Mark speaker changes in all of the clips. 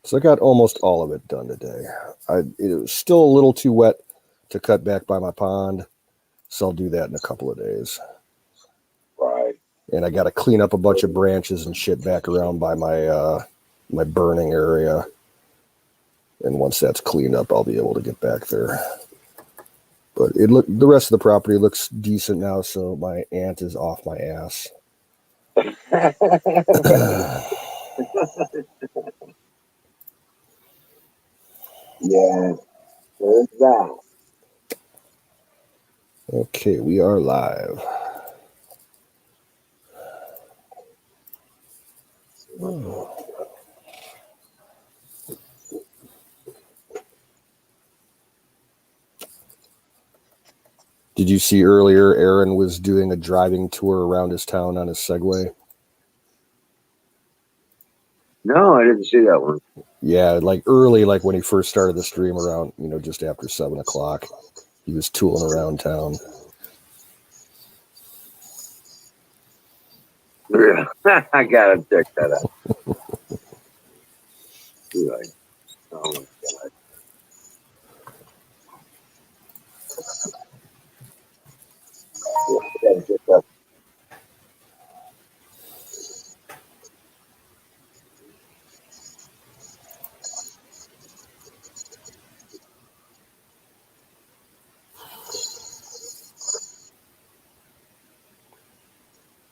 Speaker 1: So I got almost all of it done today. It was still a little too wet to cut back by my pond, so I'll do that in a couple of days.
Speaker 2: Right.
Speaker 1: And I got to clean up a bunch of branches and shit back around by my my burning area. And once that's cleaned up, I'll be able to get back there. But the rest of the property looks decent now, so my aunt is off my ass.
Speaker 2: Yeah, there's that.
Speaker 1: Okay, we are live. Oh. Did you see earlier Aaron was doing a driving tour around his town on his Segway?
Speaker 2: No, I didn't see that one.
Speaker 1: Yeah, like early, like when he first started the stream around, just after 7 o'clock, he was tooling around town.
Speaker 2: I gotta check that out. Like, oh my God. Yeah, I gotta check that.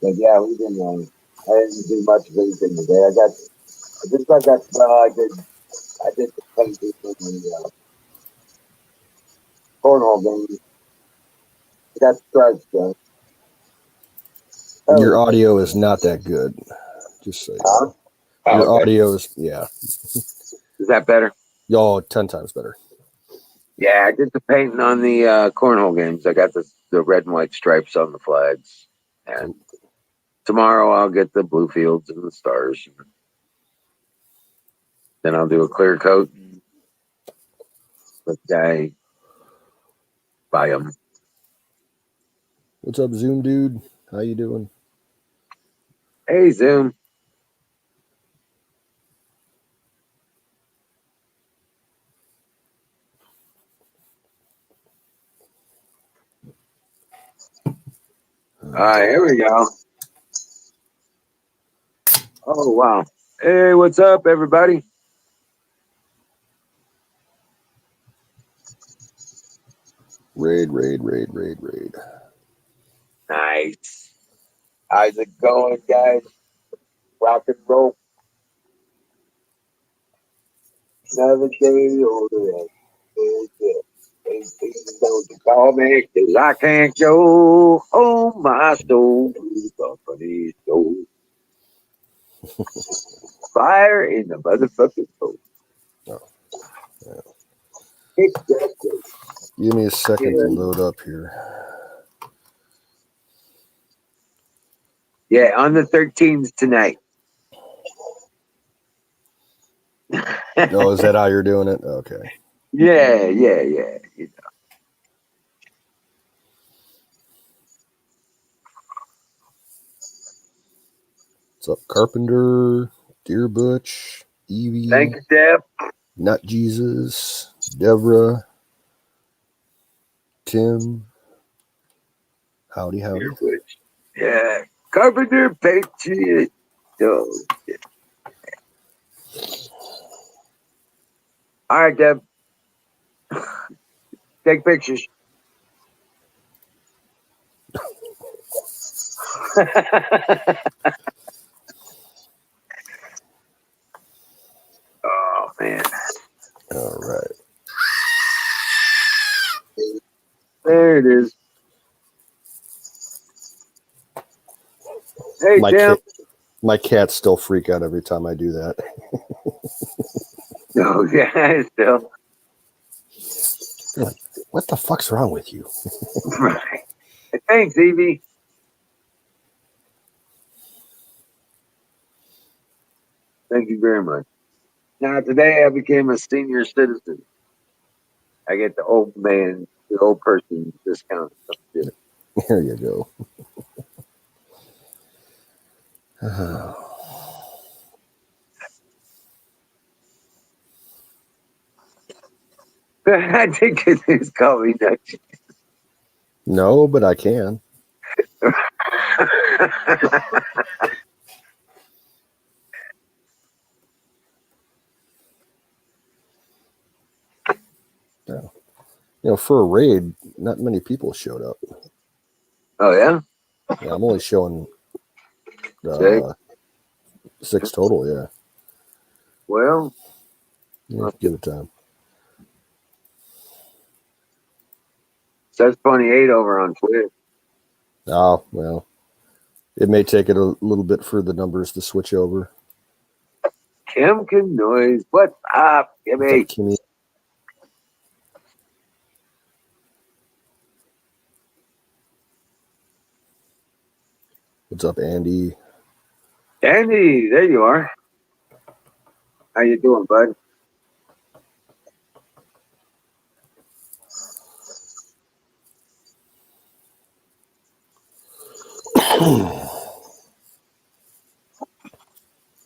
Speaker 2: But yeah, we didn't. I didn't do much of anything today. I did the painting in the cornhole game. I got stripes done.
Speaker 1: Your audio is not that good. Just say your audio is, yeah.
Speaker 2: Is that better?
Speaker 1: Oh, 10 times better.
Speaker 2: Yeah, I did the painting on the cornhole games. I got the red and white stripes on the flags. And tomorrow I'll get the blue fields and the stars. Then I'll do a clear coat. Let the guy buy them.
Speaker 1: What's up, Zoom dude? How you doing?
Speaker 2: Hey, Zoom. All right, here we go. Oh, wow. Hey, what's up, everybody?
Speaker 1: Raid.
Speaker 2: Nice. How's it going, guys? Rock and roll. Another day older. Don't call me, 'cause I can't go on my soul. Company soul. Fire in the motherfucking soul.
Speaker 1: Oh, yeah. Give me a second to load up here.
Speaker 2: Yeah, on the 13th tonight.
Speaker 1: Oh, is that how you're doing it? Okay.
Speaker 2: Yeah. You know.
Speaker 1: What's up, Carpenter, Dear Butch, Evie?
Speaker 2: Thank you, Deb.
Speaker 1: Nut Jesus, Deborah, Tim. Howdy.
Speaker 2: Yeah, Carpenter Patriot. Oh, yeah. All right, Deb. Take pictures. Oh, man.
Speaker 1: All right.
Speaker 2: There it is. Hey, Tim.
Speaker 1: My cats still freak out every time I do that.
Speaker 2: Oh, yeah, still.
Speaker 1: They're like, what the fuck's wrong with you?
Speaker 2: Right. Thanks, Evie. Thank you very much. Now, today I became a senior citizen. I get the old person discount.
Speaker 1: There you go.
Speaker 2: I think it's called me next.
Speaker 1: No, but I can. Yeah. For a raid, not many people showed up.
Speaker 2: Oh yeah.
Speaker 1: Yeah, I'm only showing
Speaker 2: Six.
Speaker 1: 6 total. Yeah.
Speaker 2: Well,
Speaker 1: Yeah, give it time.
Speaker 2: says 28 over on Twitter.
Speaker 1: Oh, well, it may take it a little bit for the numbers to switch over.
Speaker 2: Kim Noise, what's up,
Speaker 1: What's
Speaker 2: Kimmy?
Speaker 1: up, Kimmy? What's up, Andy?
Speaker 2: Andy, there you are. How you doing, bud?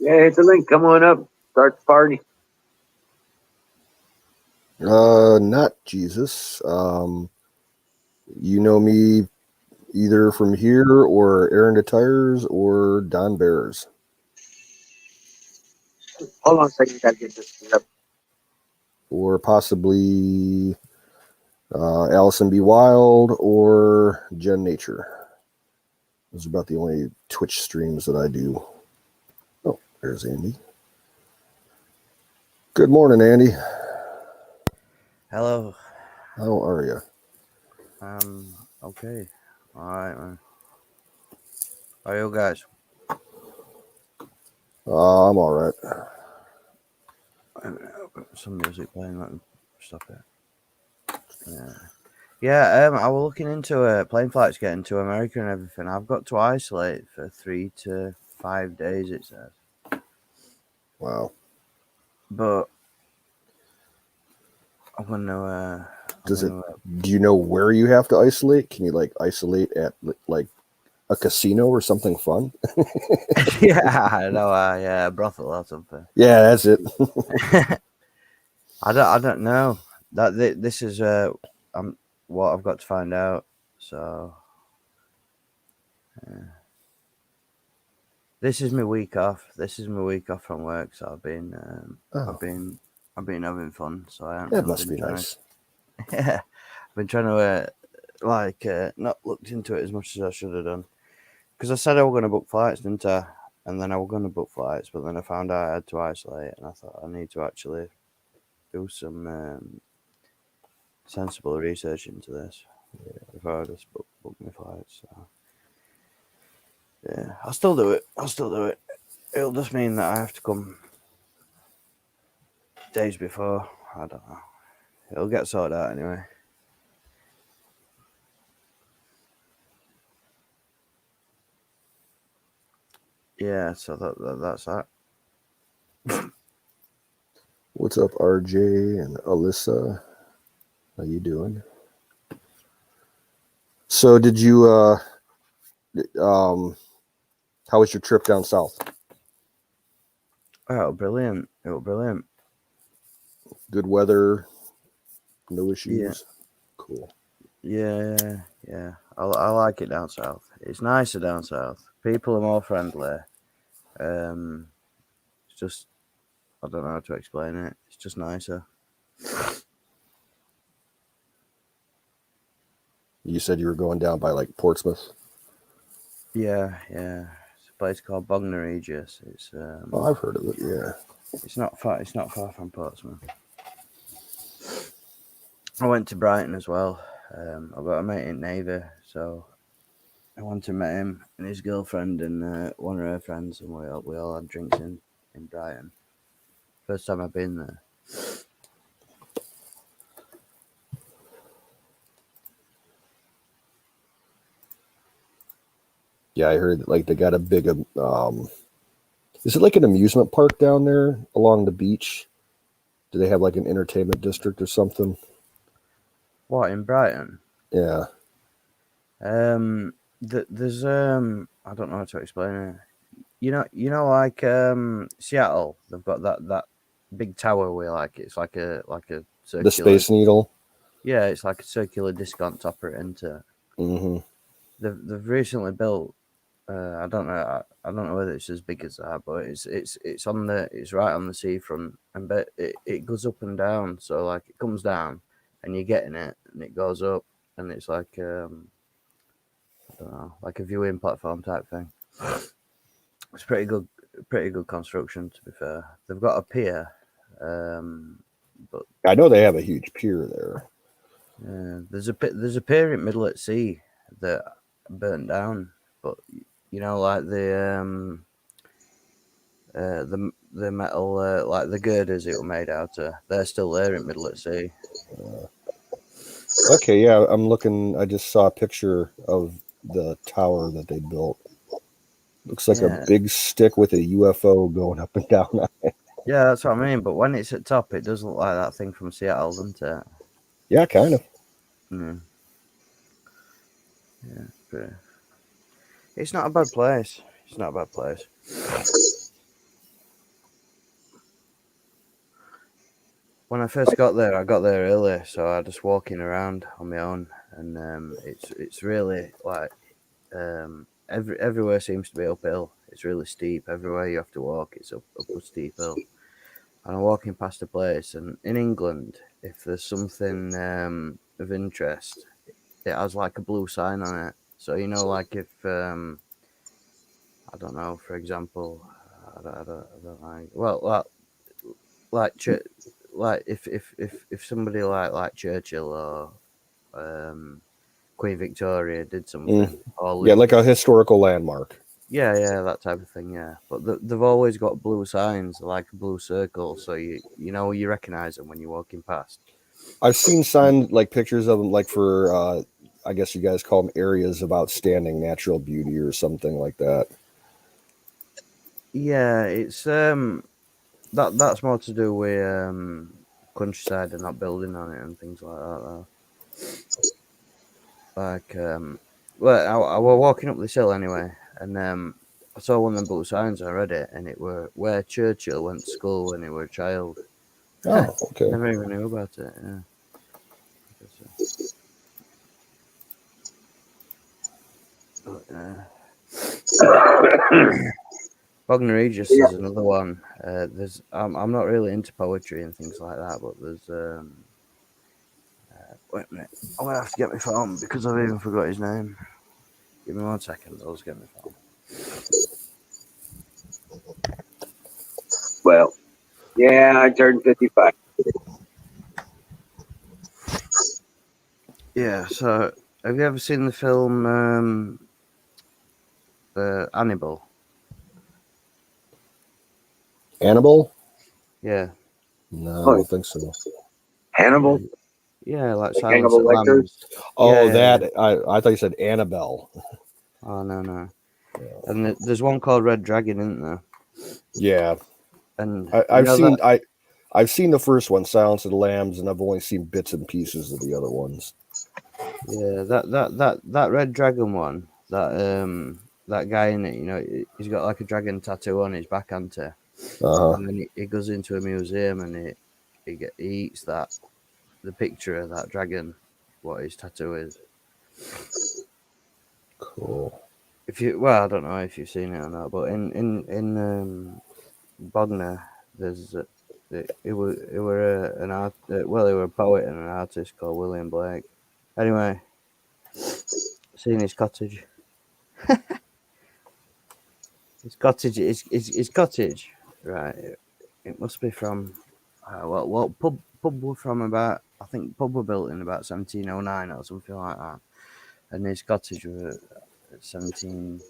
Speaker 2: Yeah, hit the link. Come on up. Start the party.
Speaker 1: Not Jesus. You know me either from here or Aaron to Tires or Don Bears.
Speaker 2: Hold on a second. Gotta get this up.
Speaker 1: Or possibly Allison B. Wild or Jen Nature. Those are about the only Twitch streams that I do. Oh, there's Andy. Good morning, Andy.
Speaker 3: Hello.
Speaker 1: How are you?
Speaker 3: Okay. All right, man. How are you guys?
Speaker 1: I'm all right.
Speaker 3: Some music playing. Let me stop it. Yeah. I was looking into plane flights getting to America and everything. I've got to isolate for 3 to 5 days, it says.
Speaker 1: Wow.
Speaker 3: But I'm gonna.
Speaker 1: Do you know where you have to isolate? Can you isolate at a casino or something fun?
Speaker 3: Yeah, I know. Yeah, brothel or something.
Speaker 1: Yeah, that's it.
Speaker 3: I don't know. This is what I've got to find out. So. This is my week off. This is my week off from work, so I've been having fun. So I haven't
Speaker 1: That
Speaker 3: really
Speaker 1: must
Speaker 3: been
Speaker 1: be
Speaker 3: trying
Speaker 1: nice.
Speaker 3: Yeah, I've been trying to not looked into it as much as I should have done, because I said I was going to book flights, didn't I? And then I was going to book flights, but then I found out I had to isolate, and I thought I need to actually do some sensible research into this before I just book my flights. So. Yeah, I'll still do it. It'll just mean that I have to come days before. I don't know. It'll get sorted out anyway. Yeah, so that's that.
Speaker 1: What's up, RJ and Alyssa? How you doing? So did you how was your trip down south?
Speaker 3: Oh, brilliant. It was brilliant.
Speaker 1: Good weather, no issues.
Speaker 3: Yeah.
Speaker 1: Cool.
Speaker 3: Yeah. I like it down south. It's nicer down south. People are more friendly. It's just, I don't know how to explain it. It's just nicer.
Speaker 1: You said you were going down by Portsmouth.
Speaker 3: Yeah. It's a place called Bognor Regis. It's
Speaker 1: Oh, I've heard of it. Yeah.
Speaker 3: It's not far. It's not far from Portsmouth. I went to Brighton as well. I've got a mate in Navy, so I went to meet him and his girlfriend and one of her friends, and we all had drinks in Brighton. First time I've been there.
Speaker 1: Yeah, I heard they got a big is it like an amusement park down there along the beach? Do they have an entertainment district or something?
Speaker 3: What, in Brighton?
Speaker 1: Yeah.
Speaker 3: There's I don't know how to explain it. You know, Seattle. They've got that big tower where it's like a circular.
Speaker 1: The Space Needle.
Speaker 3: Yeah, it's like a circular disc on top of it, isn't it?
Speaker 1: Mm-hmm.
Speaker 3: They've recently built. I don't know. I don't know whether it's as big as that, but it's right on the seafront, and it goes up and down. So like it comes down, and you're getting it, and it goes up, and it's like I don't know, like a viewing platform type thing. It's pretty good construction, to be fair. They've got a pier, but
Speaker 1: I know they have a huge pier there.
Speaker 3: there's a pier in middle at sea that burnt down, but you know, like the metal, like the girders it were made out of, they're still there in middle at sea.
Speaker 1: Okay, yeah, I'm looking. I just saw a picture of the tower that they built. Looks like a big stick with a UFO going up and down.
Speaker 3: Yeah, that's what I mean. But when it's at top, it does look like that thing from Seattle, doesn't it?
Speaker 1: Yeah, kind of.
Speaker 3: Mm. Yeah, but it's not a bad place. It's not a bad place. When I first got there, I got there early, so I was just walking around on my own, and it's really like everywhere seems to be uphill. It's really steep. Everywhere you have to walk, it's up a steep hill. And I'm walking past a place, and in England, if there's something of interest, it has like a blue sign on it. So you know, like if I don't know, for example, I don't like, well, like like if somebody like Churchill or Queen Victoria did something, or
Speaker 1: Yeah, like a historical landmark.
Speaker 3: yeah, that type of thing, yeah. But they've always got blue signs, like a blue circle, so you know you recognize them when you're walking past.
Speaker 1: I've seen signs, like pictures of them, like for I guess you guys call them areas of outstanding natural beauty or something like that.
Speaker 3: Yeah, it's that's more to do with countryside and not building on it and things like that. Though. Like well, I was walking up this hill anyway, and I saw one of them blue signs. I read it, and it were where Churchill went to school when he was a child.
Speaker 1: Oh, okay.
Speaker 3: Never even knew about it. Yeah. Bognor Regis is another one. There's I'm not really into poetry and things like that, but there's wait a minute. I'm gonna have to get my phone because I've even forgot his name. Give me 1 second. I'll just get my phone.
Speaker 2: Well, yeah, I turned 55.
Speaker 3: Yeah. So, have you ever seen the film Hannibal?
Speaker 1: Annabelle?
Speaker 3: Yeah.
Speaker 1: No, I don't think so.
Speaker 2: Hannibal?
Speaker 3: Yeah, like Silence
Speaker 2: Hannibal
Speaker 3: of the
Speaker 2: Lecter?
Speaker 3: Lambs.
Speaker 1: Oh,
Speaker 3: Yeah,
Speaker 1: that
Speaker 3: yeah.
Speaker 1: I thought you said Annabelle.
Speaker 3: Oh no. And there's one called Red Dragon, isn't there?
Speaker 1: Yeah,
Speaker 3: And
Speaker 1: I've seen the first one, Silence of the Lambs, and I've only seen bits and pieces of the other ones.
Speaker 3: Yeah, that Red Dragon one, that guy in it, you know, he's got like a dragon tattoo on his back, hasn't he? And then he goes into a museum and he eats the picture of that dragon, what his tattoo is.
Speaker 1: Cool.
Speaker 3: I don't know if you've seen it or not, but in Bognor, there's he were an art. Well, he were a poet and an artist called William Blake. Anyway, seen his cottage. His cottage, right? It must be from well, pub were from about, I think pub were built in about 1709 or something like that, and his cottage were 1760s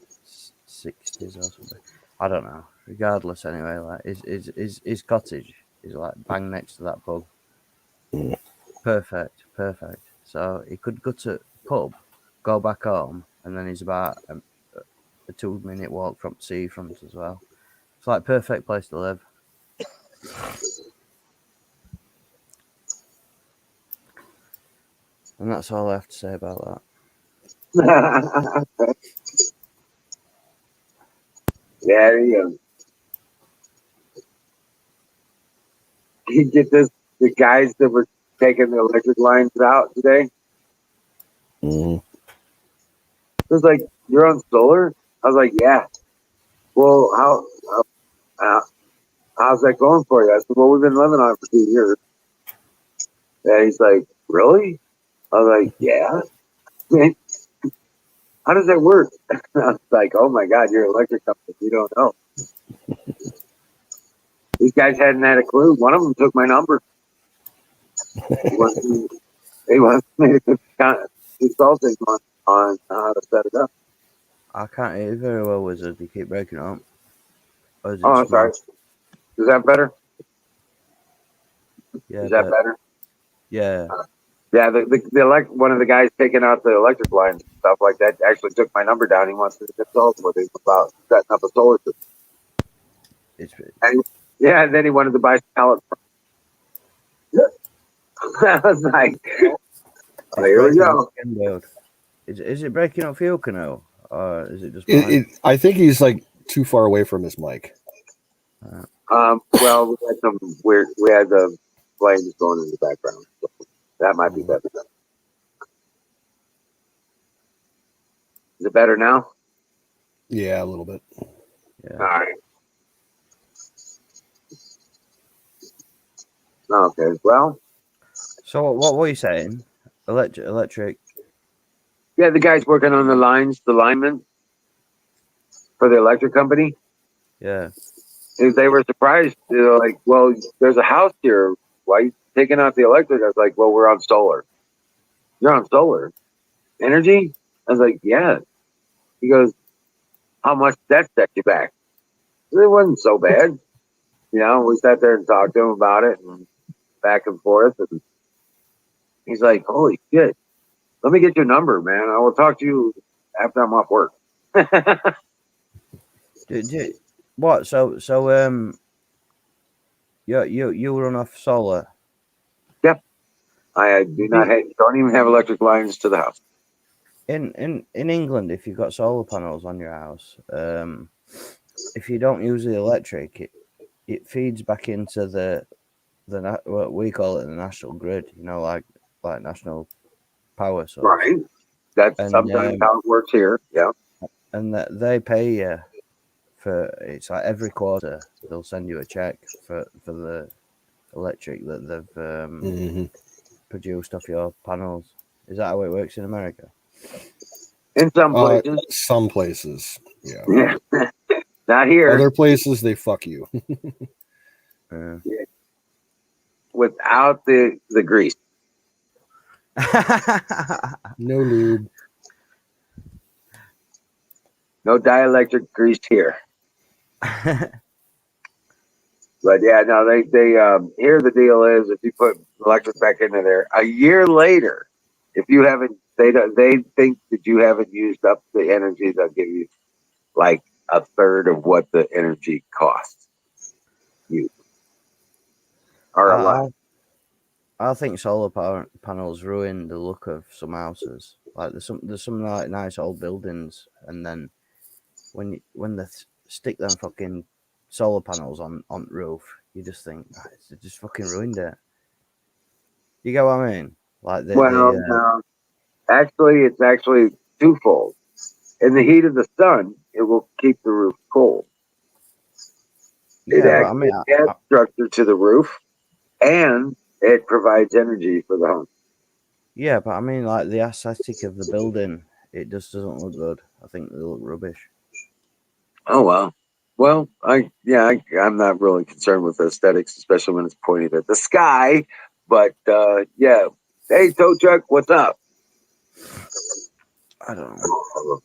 Speaker 3: or something. I don't know. Regardless, anyway, like his cottage is like bang next to that pub. Perfect. So he could go to pub, go back home, and then he's about a 2-minute walk from seafront as well. It's like perfect place to live. And that's all I have to say about that.
Speaker 2: Yeah, there you go. You get the guys that were taking the electric lines out today.
Speaker 1: Mhm.
Speaker 2: It was like, you're on solar? I was like, yeah. Well, how's that going for you? I said, well, we've been living on it for 2 years. And he's like, really? I was like, yeah. How does that work? I was like, oh my God, you're an electric company. You don't know. These guys hadn't had a clue. One of them took my number. He wants me to consult him on how to set it up.
Speaker 3: I can't hear you very well, Wizard. You keep breaking up. Or is it
Speaker 2: Oh, I'm
Speaker 3: just me?
Speaker 2: sorry. Is that better?
Speaker 3: Yeah,
Speaker 2: Is that
Speaker 3: but
Speaker 2: better?
Speaker 3: yeah.
Speaker 2: Yeah, one of the guys taking out the electric lines and stuff like that actually took my number down. He wants me to consult with him about setting up a solar system.
Speaker 3: It's
Speaker 2: And then he wanted to buy pallets. I was like, oh, here we
Speaker 3: breaking up
Speaker 2: go.
Speaker 3: again, dude. Is it breaking up for you, Cano? Or is it just mine?
Speaker 1: I think he's like too far away from his mic.
Speaker 2: Well, we had the flames going in the background. So that might be better. Is it better now?
Speaker 1: Yeah, a little bit.
Speaker 3: Yeah.
Speaker 2: All right. Okay. Well,
Speaker 3: So what were you saying? Electric.
Speaker 2: yeah, the guys working on the lines, the linemen for the electric company,
Speaker 3: Yeah.
Speaker 2: they were surprised. They're like, well, there's a house here. Why are you taking out the electric? I was like, well, we're on solar. You're on solar energy? I was like, yeah. He goes, how much did that set you back? It wasn't so bad. We sat there and talked to him about it and back and forth. And he's like, holy shit. Let me get your number, man. I will talk to you after I'm off work.
Speaker 3: What? So you run off solar.
Speaker 2: Yep. I don't even have electric lines to the house.
Speaker 3: In England, if you've got solar panels on your house, if you don't use the electric, it feeds back into the what we call it the national grid. Like national power source.
Speaker 2: Right. That's
Speaker 3: And,
Speaker 2: sometimes how it works here. Yeah.
Speaker 3: And that they pay you for it's like every quarter they'll send you a check for the electric that they've produced off your panels. Is that how it works in America?
Speaker 2: In some places.
Speaker 1: Some places, yeah.
Speaker 2: Not here.
Speaker 1: Other places, they fuck you.
Speaker 3: Yeah.
Speaker 2: Without the grease.
Speaker 1: No lube.
Speaker 2: No dielectric grease here. But yeah, no, they here the deal is if you put electric back into there a year later, if you haven't, they think that you haven't used up the energy, they'll give you like a third of what the energy costs you. Or a lot.
Speaker 3: I think solar panels ruin the look of some houses. Like there's some like nice old buildings, and then when they stick them fucking solar panels on roof, you just think they just fucking ruined it. You get what I mean? Like
Speaker 2: No, actually, it's actually twofold. In the heat of the sun, it will keep the roof cold. It adds structure to the roof, and it provides energy for the home.
Speaker 3: Yeah, but I mean, like the aesthetic of the building, it just doesn't look good. I think they look rubbish.
Speaker 2: Oh wow. Well, I'm not really concerned with aesthetics, especially when it's pointed at the sky. But yeah, hey, tow truck, what's up?
Speaker 3: I don't know.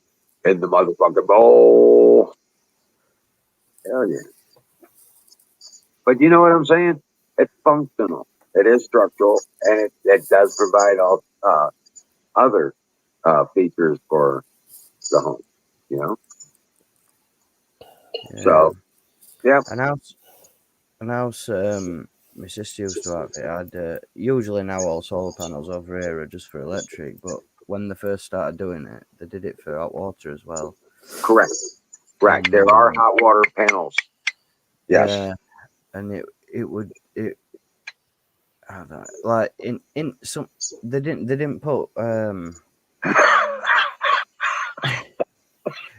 Speaker 2: In the motherfucking bowl. Hell yeah. But you know what I'm saying? It's functional. It is structural, and it does provide all other features for the home.
Speaker 3: Yeah.
Speaker 2: So, yeah.
Speaker 3: And house, my sister used to have it. I'd usually now all solar panels over here are just for electric, but when they first started doing it, they did it for hot water as well.
Speaker 2: Correct. Right. There are hot water panels. Yes.
Speaker 3: Yeah, and it I don't know, like in some they didn't put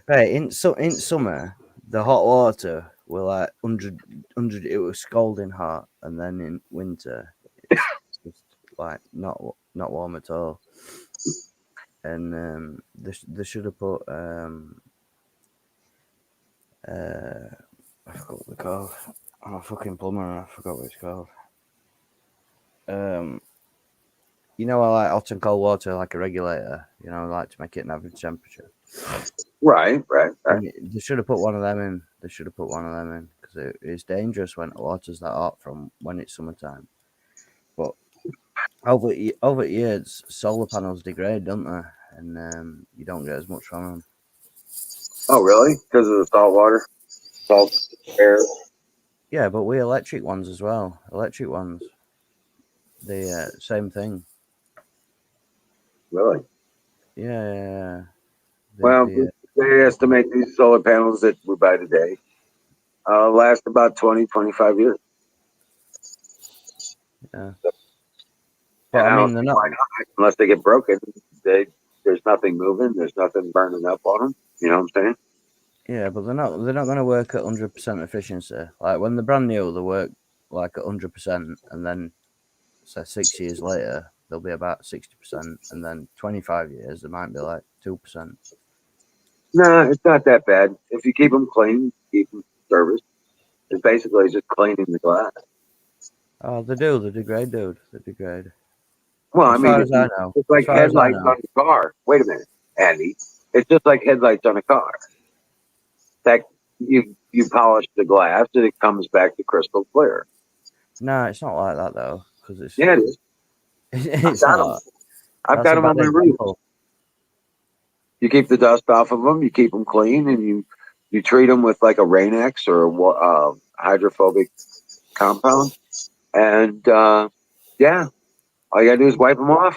Speaker 3: right in summer the hot water were like 100 it was scalding hot, and then in winter it's just like not warm at all. And they should have put I forgot what they're called. I'm a fucking plumber and I forgot what it's called. You know, I like hot and cold water like a regulator. You know, I like to make it an average temperature.
Speaker 2: Right.
Speaker 3: And they should have put one of them in. They should have put one of them in because it's dangerous when the water's that hot from when it's summertime. But over years, solar panels degrade, don't they? And you don't get as much from them.
Speaker 2: Oh, really? Because of the salt water, salt air.
Speaker 3: Yeah, but we electric ones as well. Electric ones, the same thing.
Speaker 2: Really?
Speaker 3: Yeah.
Speaker 2: Well, they estimate these solar panels that we buy today last about 20, 25 years.
Speaker 3: Yeah.
Speaker 2: But
Speaker 3: I mean, they're not.
Speaker 2: Unless they get broken, there's nothing moving. There's nothing burning up on them. You know what I'm saying?
Speaker 3: Yeah, but they're not going to work at 100% efficiency. Like when they're brand new, they work like at 100%, and then say 6 years later they'll be about 60%, and then 25 years they might be like 2%.
Speaker 2: No, it's not that bad. If you keep them clean, keep them serviced, it's basically just cleaning the glass.
Speaker 3: Oh, they do. They degrade, dude. They degrade.
Speaker 2: Well,
Speaker 3: As far as I know,
Speaker 2: it's like headlights on a car. Wait a minute, Andy. It's just like headlights on a car. That you polish the glass and it comes back to crystal clear.
Speaker 3: No, it's not like that though, because it's
Speaker 2: it is.
Speaker 3: It's not.
Speaker 2: I've got them on my roof. You keep the dust off of them. You keep them clean, and you treat them with like a Rain-X or a hydrophobic compound, and yeah, all you gotta do is wipe them off.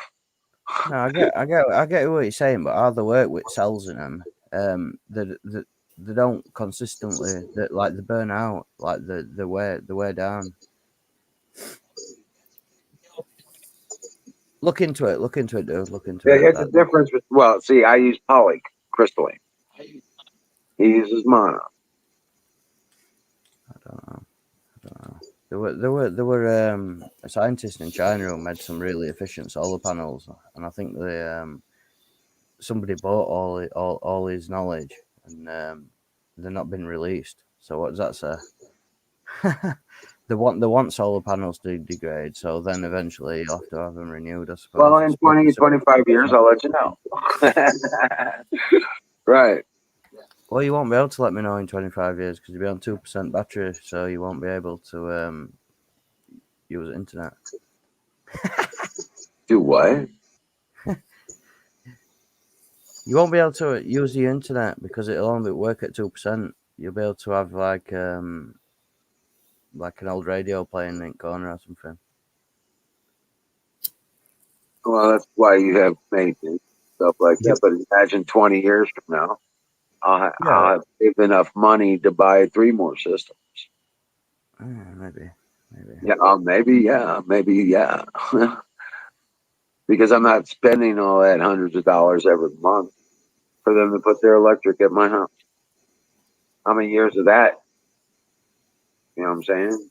Speaker 3: No, I get what you're saying, but all the work with cells in them, they don't consistently, like they burn out, like they wear down. Look into it, dude. Look into it.
Speaker 2: It's a difference. See, I use polycrystalline. He uses mono.
Speaker 3: I don't know. There were a scientist in China who made some really efficient solar panels, and I think somebody bought all his knowledge, and they're not been released. So what does that say? They want solar panels to degrade, so then eventually you'll have to have them renewed, I suppose.
Speaker 2: Well, in 20, 25 years, I'll let you know. Right.
Speaker 3: Well, you won't be able to let me know in 25 years because you'll be on 2% battery, so you won't be able to use the internet.
Speaker 2: Do what?
Speaker 3: You won't be able to use the internet because it'll only work at 2%. You'll be able to have like an old radio playing in the corner or something.
Speaker 2: Well, that's why you have maintenance, stuff like that. But imagine 20 years from now, I'll have saved enough money to buy 3 more systems.
Speaker 3: Maybe.
Speaker 2: Yeah, maybe, yeah. Because I'm not spending all that hundreds of dollars every month for them to put their electric at my house. How many years of that? You know what I'm saying?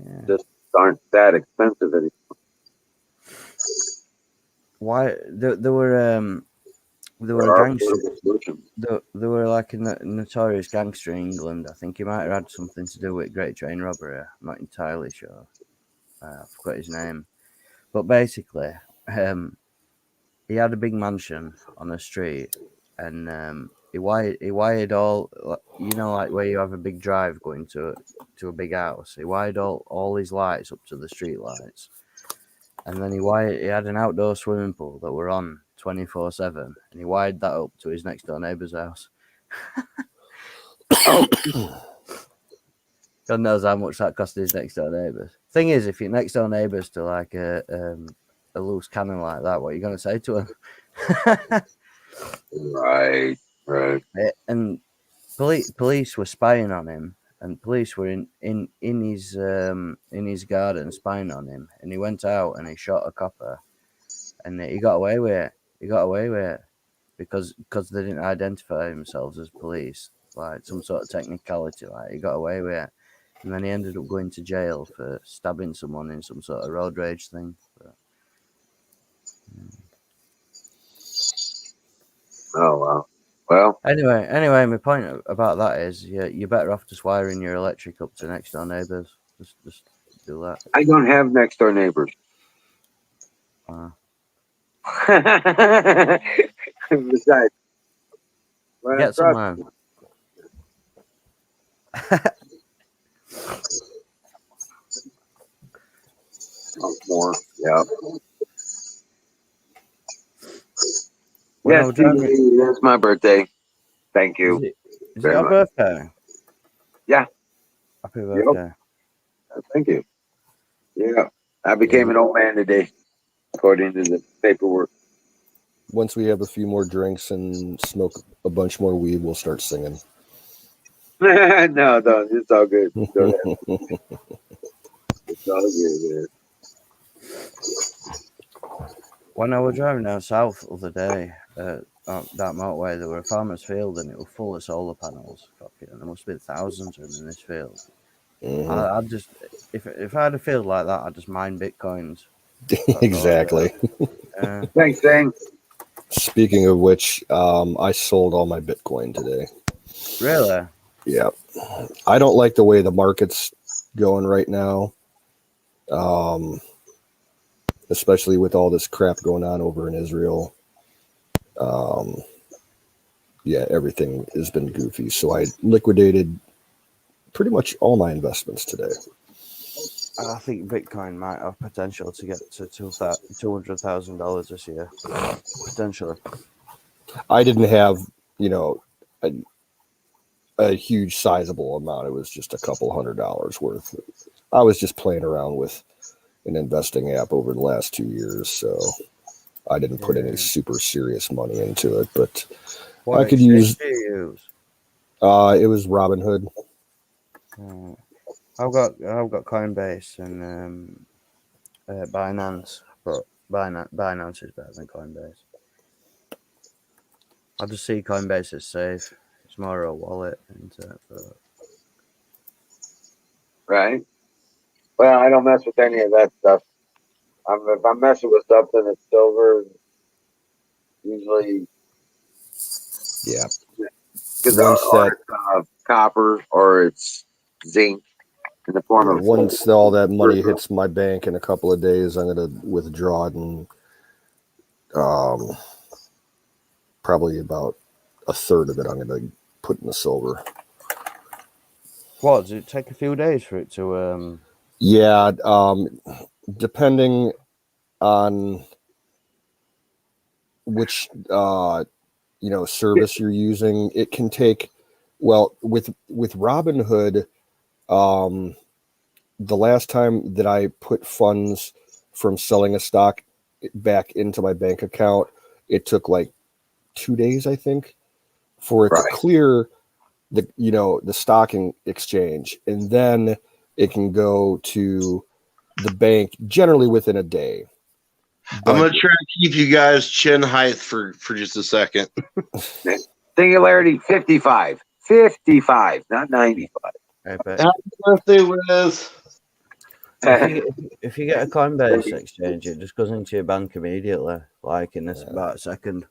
Speaker 3: Yeah.
Speaker 2: Just aren't that expensive anymore.
Speaker 3: Why there were gangsters. There were like a notorious gangster in England. I think he might have had something to do with Great Train Robbery. I'm not entirely sure. I forgot his name, but basically, he had a big mansion on a street, and he wired all, like where you have a big drive going to a big house. He wired all his lights up to the street lights, and then he had an outdoor swimming pool that were on 24/7, and he wired that up to his next door neighbour's house. God knows how much that cost his next door neighbours. Thing is, if your next door neighbour's to like a loose cannon like that, what are you going to say to him?
Speaker 2: Right.
Speaker 3: And police were spying on him, and police were in his garden spying on him, and he went out and he shot a copper, and he got away with it. He got away with it because they didn't identify themselves as police, like some sort of technicality. Like he got away with it, and then he ended up going to jail for stabbing someone in some sort of road rage thing. But,
Speaker 2: Oh wow. Well,
Speaker 3: anyway, my point about that is you're better off just wiring your electric up to next door neighbours. Just do that.
Speaker 2: I don't have next door neighbors. Besides, when I
Speaker 3: Get
Speaker 2: cross
Speaker 3: someone.
Speaker 2: more, yeah.
Speaker 3: When I
Speaker 2: Yes,
Speaker 3: was driving,
Speaker 2: that's my birthday. Thank you
Speaker 3: is it
Speaker 2: very
Speaker 3: your
Speaker 2: much.
Speaker 3: birthday?
Speaker 2: Yeah.
Speaker 3: Happy birthday.
Speaker 2: Thank you. Yeah. I became an old man today, according to the paperwork.
Speaker 1: Once we have a few more drinks and smoke a bunch more weed, we'll start singing.
Speaker 2: No, it's all good. Go ahead. It's all good, man.
Speaker 3: When I was driving down south the other day, that motorway, there were a farmer's field and it was full of solar panels. Fucking, there must be thousands of them in this field. I'd just, if I had a field like that, I'd just mine bitcoins.
Speaker 1: Exactly.
Speaker 2: Thanks, Dang.
Speaker 1: Speaking of which, I sold all my Bitcoin today.
Speaker 3: Really?
Speaker 1: Yeah. I don't like the way the market's going right now. Especially with all this crap going on over in Israel. Yeah, everything has been goofy. So I liquidated pretty much all my investments today.
Speaker 3: I think Bitcoin might have potential to get to $200,000 this year. Potentially.
Speaker 1: I didn't have, a huge sizable amount. It was just a couple $100 worth. I was just playing around with an investing app over the last 2 years, so I didn't put any super serious money into it. But
Speaker 3: what
Speaker 1: I could use.
Speaker 3: Do you use?
Speaker 1: It was Robinhood.
Speaker 3: I've got Coinbase and Binance, but Binance is better than Coinbase. I just see Coinbase as safe. It's more a wallet, isn't it? But...
Speaker 2: Right. Well, I don't mess with any of that stuff. If I'm messing with something, it's silver. Usually,
Speaker 1: Yeah.
Speaker 2: Because copper or it's zinc in the form of.
Speaker 1: Once all that money hits my bank in a couple of days, I'm going to withdraw it, and probably about a third of it I'm going to put in the silver.
Speaker 3: What, does it take a few days for it to?
Speaker 1: Yeah, depending on which service you're using, it can take. Well, with Robinhood, the last time that I put funds from selling a stock back into my bank account, it took like 2 days, I think, for it to clear the stocking exchange, and then it can go to the bank generally within a day.
Speaker 4: I'm going to try to keep you guys chin height for just a second.
Speaker 2: Singularity 55, not 95.
Speaker 4: Happy birthday, Wiz.
Speaker 3: If you get a Coinbase exchange, it just goes into your bank immediately, like in about a second.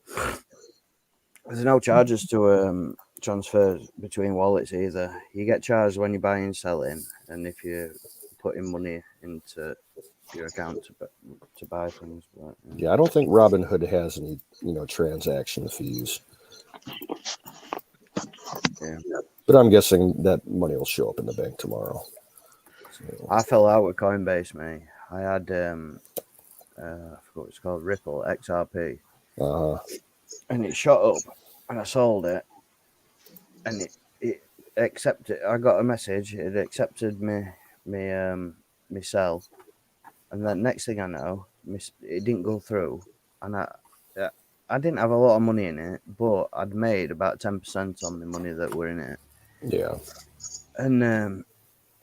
Speaker 3: There's no charges to transfer between wallets either. You get charged when you're buying and selling, and if you're putting money into your account to buy things. But,
Speaker 1: yeah, I don't think Robinhood has any transaction fees.
Speaker 3: Yeah,
Speaker 1: but I'm guessing that money will show up in the bank tomorrow. So.
Speaker 3: I fell out with Coinbase, mate. I had I forgot what it's called, Ripple XRP, and it shot up, and I sold it, and it accepted. I got a message. It accepted me sell, and then next thing I know, it didn't go through, and I didn't have a lot of money in it, but I'd made about 10% on the money that were in it.
Speaker 1: Yeah.
Speaker 3: and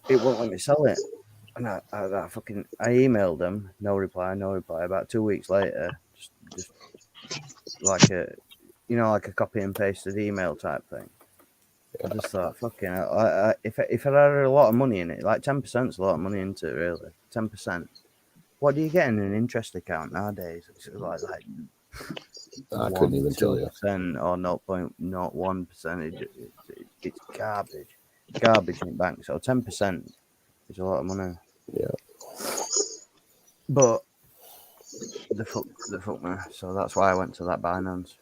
Speaker 3: it won't let me sell it. And I emailed them, no reply. About 2 weeks later, just like a copy and pasted email type thing. I just thought, fucking hell, if I'd had a lot of money in it, like 10% is a lot of money into it, really. 10%. What do you get in an interest account nowadays? It's like
Speaker 1: I couldn't even tell you.
Speaker 3: or 0.01%. It's garbage. Garbage in bank. So 10% is a lot of money.
Speaker 1: Yeah.
Speaker 3: But the fuck me. So that's why I went to that Binance.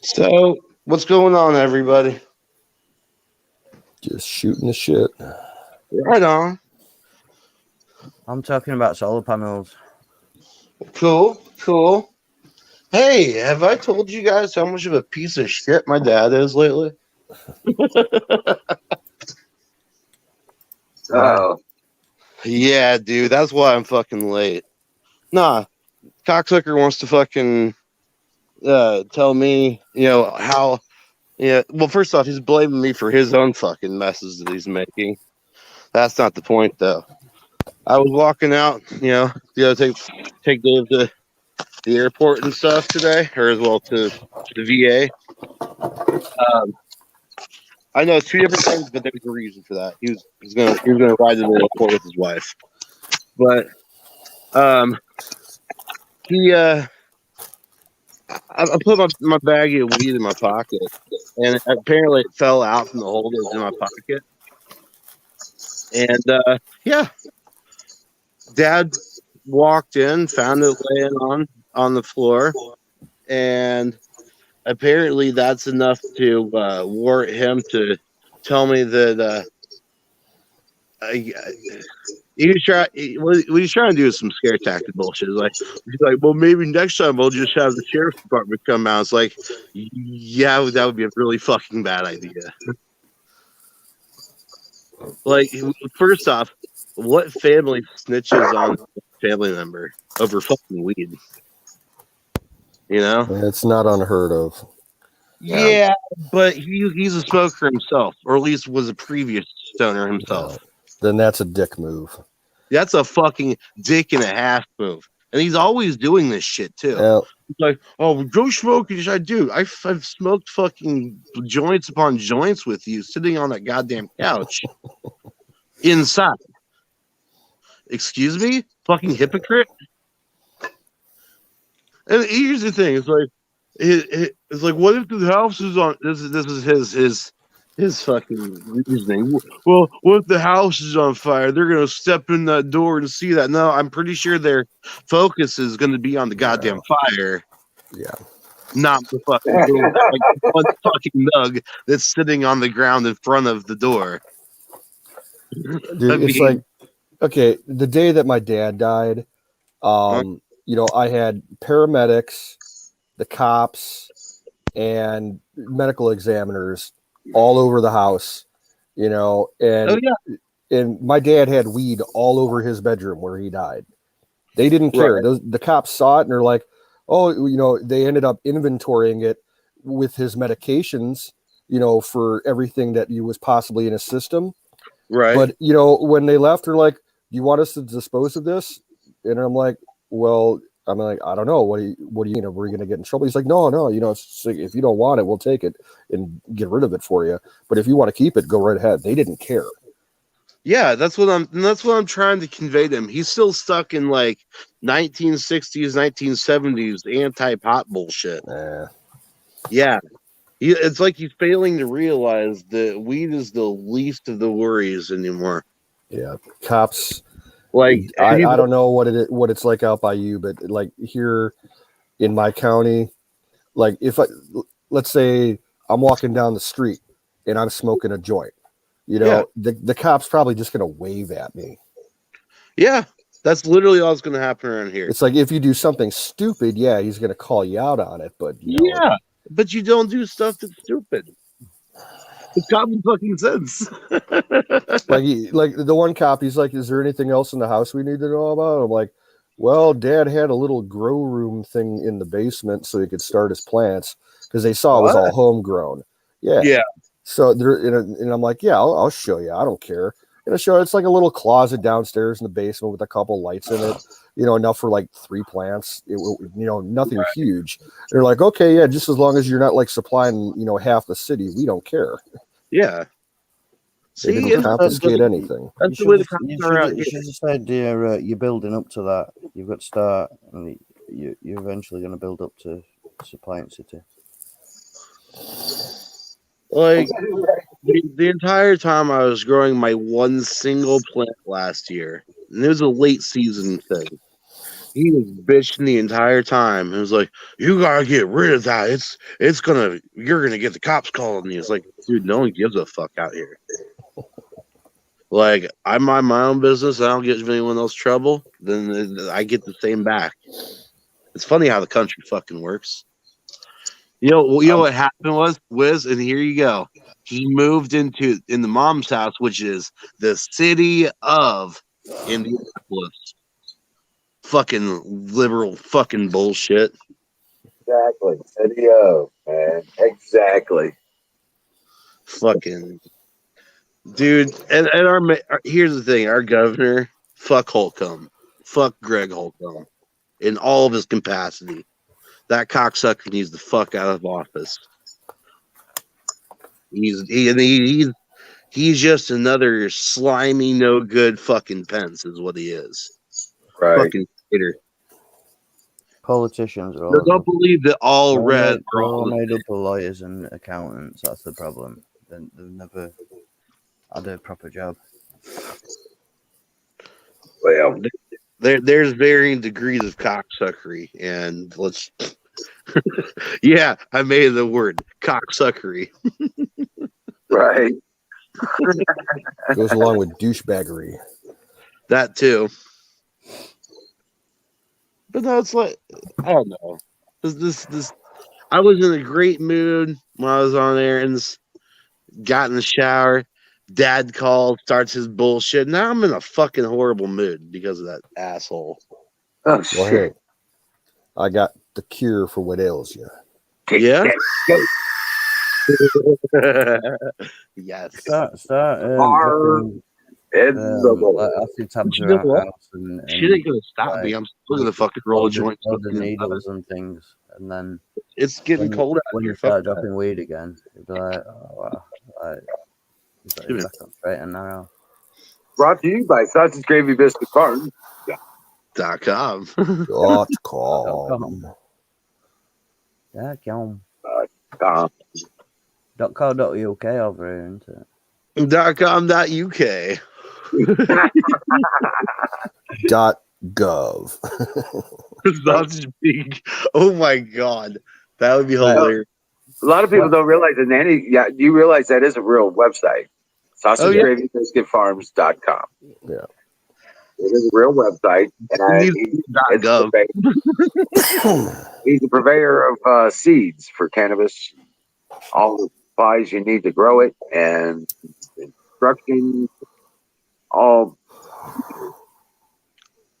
Speaker 4: So, what's going on, everybody?
Speaker 1: Just shooting the shit.
Speaker 4: Right on.
Speaker 3: I'm talking about solar panels.
Speaker 4: Cool. Hey, have I told you guys how much of a piece of shit my dad is lately?
Speaker 2: Oh,
Speaker 4: Yeah, dude, that's why I'm fucking late. Nah, cocksucker wants to fucking tell me, how. Yeah, well, first off, he's blaming me for his own fucking messes that he's making. That's not the point, though. I was walking out, to take Dave to the airport and stuff today, or as well to the VA. I know 2 different things, but there's a reason for that. He was gonna ride to the airport with his wife, but he I put my bag of weed in my pocket, and apparently it fell out from the hole that was in my pocket. And yeah, Dad walked in, found it laying on the floor, and apparently that's enough to warrant him to tell me that what he's trying to do is some scare tactic bullshit. He's like, well, maybe next time we'll just have the sheriff's department come out. It's like, yeah, that would be a really fucking bad idea. Like, first off, what family snitches on a family member over fucking weed?
Speaker 1: It's not unheard of.
Speaker 4: Yeah, but he's a smoker himself, or at least was a previous stoner himself.
Speaker 1: Then that's a dick move.
Speaker 4: That's a fucking dick and a half move. And he's always doing this shit, too. He's like, oh, go smoke. I do. I've smoked fucking joints upon joints with you sitting on that goddamn couch inside. Excuse me? Fucking hypocrite? And here's the thing. It's like, what if the house is on... This is his fucking reasoning. Well, what if the house is on fire? They're going to step in that door and see that. No, I'm pretty sure their focus is going to be on the goddamn fire.
Speaker 1: Yeah.
Speaker 4: Not the fucking door. Like one fucking nug that's sitting on the ground in front of the door.
Speaker 1: Dude, it's like, okay, the day that my dad died, I had paramedics, the cops, and medical examiners all over the house, and my dad had weed all over his bedroom where he died. They didn't care.
Speaker 4: Right.
Speaker 1: The cops saw it and they're like, oh, they ended up inventorying it with his medications, for everything that was possibly in his system.
Speaker 4: Right.
Speaker 1: But, when they left, they're like, do you want us to dispose of this? And I'm like, I don't know. What do you mean? Are we going to get in trouble? He's like, no. It's like, if you don't want it, we'll take it and get rid of it for you. But if you want to keep it, go right ahead. They didn't care.
Speaker 4: Yeah, that's what I'm trying to convey to him. He's still stuck in like 1960s, 1970s anti-pot bullshit. Yeah. It's like he's failing to realize that weed is the least of the worries anymore.
Speaker 1: Yeah. Cops.
Speaker 4: Like,
Speaker 1: I don't know what it's like out by you, but like here in my county, like let's say I'm walking down the street and I'm smoking a joint, the cop's probably just going to wave at me.
Speaker 4: Yeah, that's literally all that's going to happen around here.
Speaker 1: It's like if you do something stupid, he's going to call you out on it, but
Speaker 4: but you don't do stuff that's stupid. It's common fucking sense.
Speaker 1: like the one cop, he's like, is there anything else in the house we need to know about? I'm like, well, Dad had a little grow room thing in the basement so he could start his plants because they saw it was all homegrown. Yeah.
Speaker 4: Yeah.
Speaker 1: So there, and I'm like, yeah, I'll show you. I don't care. And I show it's like a little closet downstairs in the basement with a couple lights in it. Enough for like 3 plants. Nothing huge. They're like, okay, yeah, just as long as you're not like supplying, half the city, we don't care.
Speaker 4: Yeah.
Speaker 1: They
Speaker 4: See,
Speaker 1: didn't confiscate anything.
Speaker 4: that's the way the cops are out
Speaker 3: You
Speaker 4: here.
Speaker 3: should have said you're building up to that. You've got to start, and you're eventually going to build up to supplying city.
Speaker 4: Like the entire time I was growing my one single plant last year, and it was a late season thing. He was bitching the entire time. It was like, "You gotta get rid of that. You're gonna get the cops calling you." It's like, dude, no one gives a fuck out here. Like, I mind my own business. I don't get anyone else trouble. Then I get the same back. It's funny how the country fucking works. You know what happened was Wiz, and here you go. He moved in the mom's house, which is the city of Indianapolis. Fucking liberal fucking bullshit.
Speaker 2: Exactly. Video, man. Exactly.
Speaker 4: Fucking dude. And here's the thing, our governor, fuck Holcomb. Fuck Greg Holcomb. In all of his capacity. That cocksucker needs the fuck out of office. He's just another slimy, no good fucking Pence is what he is.
Speaker 2: Right.
Speaker 4: Fucking hater.
Speaker 3: Politicians are all.
Speaker 4: Don't believe that all red are
Speaker 3: They're
Speaker 4: all
Speaker 3: all
Speaker 4: the
Speaker 3: made up of lawyers and accountants. That's the problem. They've never had a proper job.
Speaker 2: Well,
Speaker 4: there's varying degrees of cocksuckery, and let's yeah, I made the word cocksuckery.
Speaker 2: right.
Speaker 1: Goes along with douchebaggery.
Speaker 4: That too. But no, it's like, I don't know. This I was in a great mood when I was on there and got in the shower. Dad calls, starts his bullshit. Now I'm in a fucking horrible mood because of that asshole.
Speaker 2: Oh,
Speaker 1: Well,
Speaker 2: shit.
Speaker 1: hey, I got the cure for what ails you.
Speaker 4: Yeah?
Speaker 2: Go.
Speaker 4: Yes.
Speaker 3: Start
Speaker 2: Far
Speaker 3: dropping,
Speaker 2: in the world.
Speaker 3: acid tabs
Speaker 4: You know
Speaker 3: around
Speaker 4: what?
Speaker 3: house and
Speaker 4: Shit ain't gonna stop me. I'm still gonna fucking roll a joint.
Speaker 3: all the needles and things, and then
Speaker 4: It's getting cold out
Speaker 3: when
Speaker 4: here.
Speaker 3: you start
Speaker 4: Fuck that.
Speaker 3: dropping weed again, you'd be like, oh wow, he's back on straight and narrow.
Speaker 2: Brought to you by Sausage Gravy Biscuit Farm.
Speaker 4: .com.
Speaker 1: .com.
Speaker 3: Yeah, come.
Speaker 2: .com.
Speaker 3: .co.uk over here, isn't it?
Speaker 4: .com.uk.
Speaker 1: .gov.
Speaker 4: Sausage big. Oh my god, that would be hilarious.
Speaker 2: A lot of people don't realize that. Nanny, yeah, you realize that is a real website. SausageGravyBiscuitFarms.com.
Speaker 1: Yeah.
Speaker 2: It is a real website. And
Speaker 4: .gov.
Speaker 2: He's a purveyor of seeds for cannabis. All the supplies you need to grow it and instructions. All.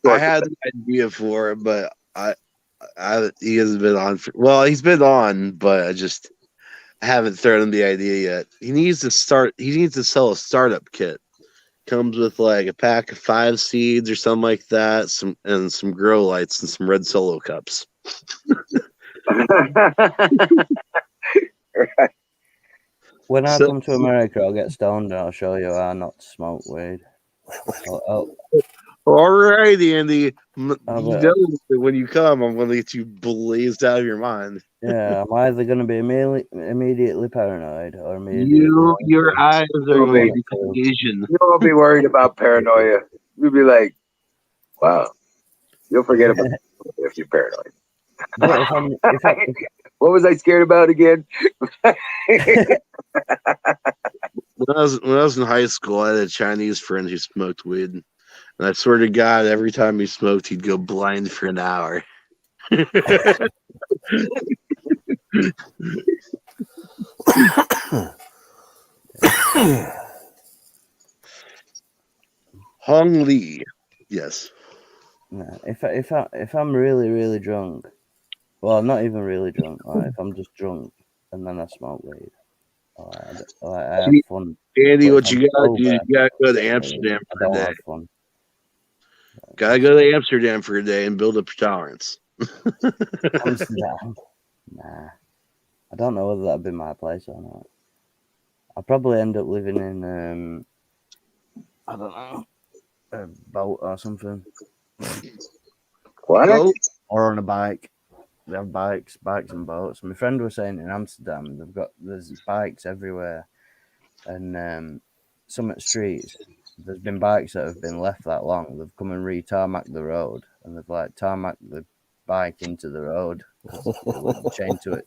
Speaker 4: I had an idea for him, but he hasn't been on. He's been on, but I haven't thrown him the idea yet. He needs to sell a startup kit. Comes with like a pack of 5 seeds or something like that, some grow lights and some red Solo cups.
Speaker 3: When I come to America, I'll get stoned and I'll show you how not to smoke weed.
Speaker 4: All right, Andy. You know when you come, I'm going to get you blazed out of your mind.
Speaker 3: Yeah, I'm either going to be immediately paranoid or
Speaker 4: your eyes are going to be Asian.
Speaker 2: You won't be worried about paranoia. You'll be like, wow. You'll forget about it if you're paranoid. What was I scared about again?
Speaker 4: When I was in high school, I had a Chinese friend who smoked weed. And I swear to God, every time he smoked, he'd go blind for an hour. Hong Lee. Yes.
Speaker 3: No, if I'm really, really drunk, well, I'm not even really drunk. Right? If I'm just drunk and then I smoke weed, I have fun.
Speaker 4: Andy,
Speaker 3: But
Speaker 4: what
Speaker 3: if
Speaker 4: you
Speaker 3: I'm
Speaker 4: gotta do is
Speaker 3: sober,
Speaker 4: you gotta go to Amsterdam
Speaker 3: I
Speaker 4: for a
Speaker 3: don't
Speaker 4: day.
Speaker 3: have fun.
Speaker 4: Gotta go to Amsterdam for a day and build up your tolerance.
Speaker 3: Amsterdam. Nah. I don't know whether that'd be my place or not. I'll probably end up living in I don't know, a boat or something.
Speaker 2: What?
Speaker 4: Boat?
Speaker 3: Or on a bike. They have bikes and boats. My friend was saying in Amsterdam there's bikes everywhere. And some at streets, there's been bikes that have been left that long. They've come and re-tarmacked the road, and they've like tarmacked the bike into the road, chained to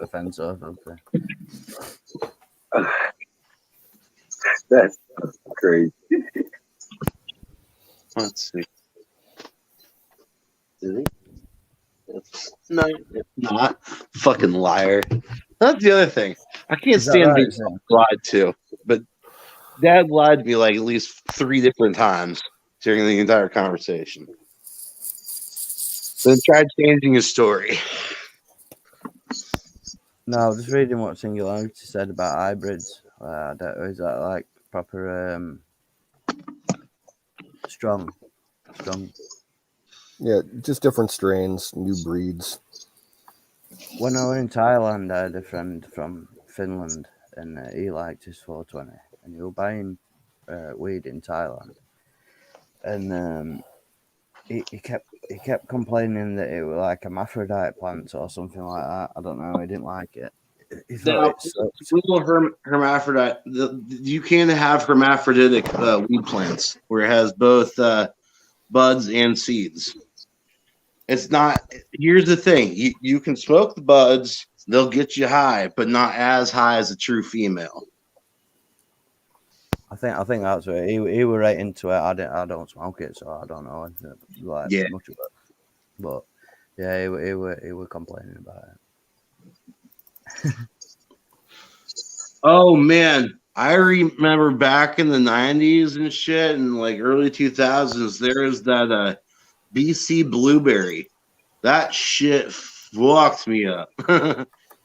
Speaker 3: a fence or something.
Speaker 2: That's crazy.
Speaker 4: Let's see. Is he? No, it's not. Fucking liar. That's the other thing. I can't
Speaker 3: Is that
Speaker 4: stand
Speaker 3: right,
Speaker 4: being
Speaker 3: Sam?
Speaker 4: lied to. But Dad lied to me like at least 3 different times during the entire conversation. Then tried changing his story.
Speaker 3: No, I was just reading what Singularity said about hybrids. Is that like proper strong?
Speaker 1: Yeah, just different strains, new breeds.
Speaker 3: When I was in Thailand, I had a friend from Finland, and he liked his 420, and he was buying weed in Thailand, and he kept complaining that it was like hermaphrodite plants or something like that. I don't know. He didn't like it. He thought
Speaker 4: Now,
Speaker 3: it sucked.
Speaker 4: hermaphrodite. You can have hermaphroditic weed plants where it has both buds and seeds. It's not. Here's the thing: you can smoke the buds; they'll get you high, but not as high as a true female.
Speaker 3: I think that's what he was right into it. I don't smoke it, so I don't know much of it. But yeah, he was complaining about it.
Speaker 4: Oh man, I remember back in the '90s and shit, and like early 2000s, there was that BC blueberry. That shit fucked me up.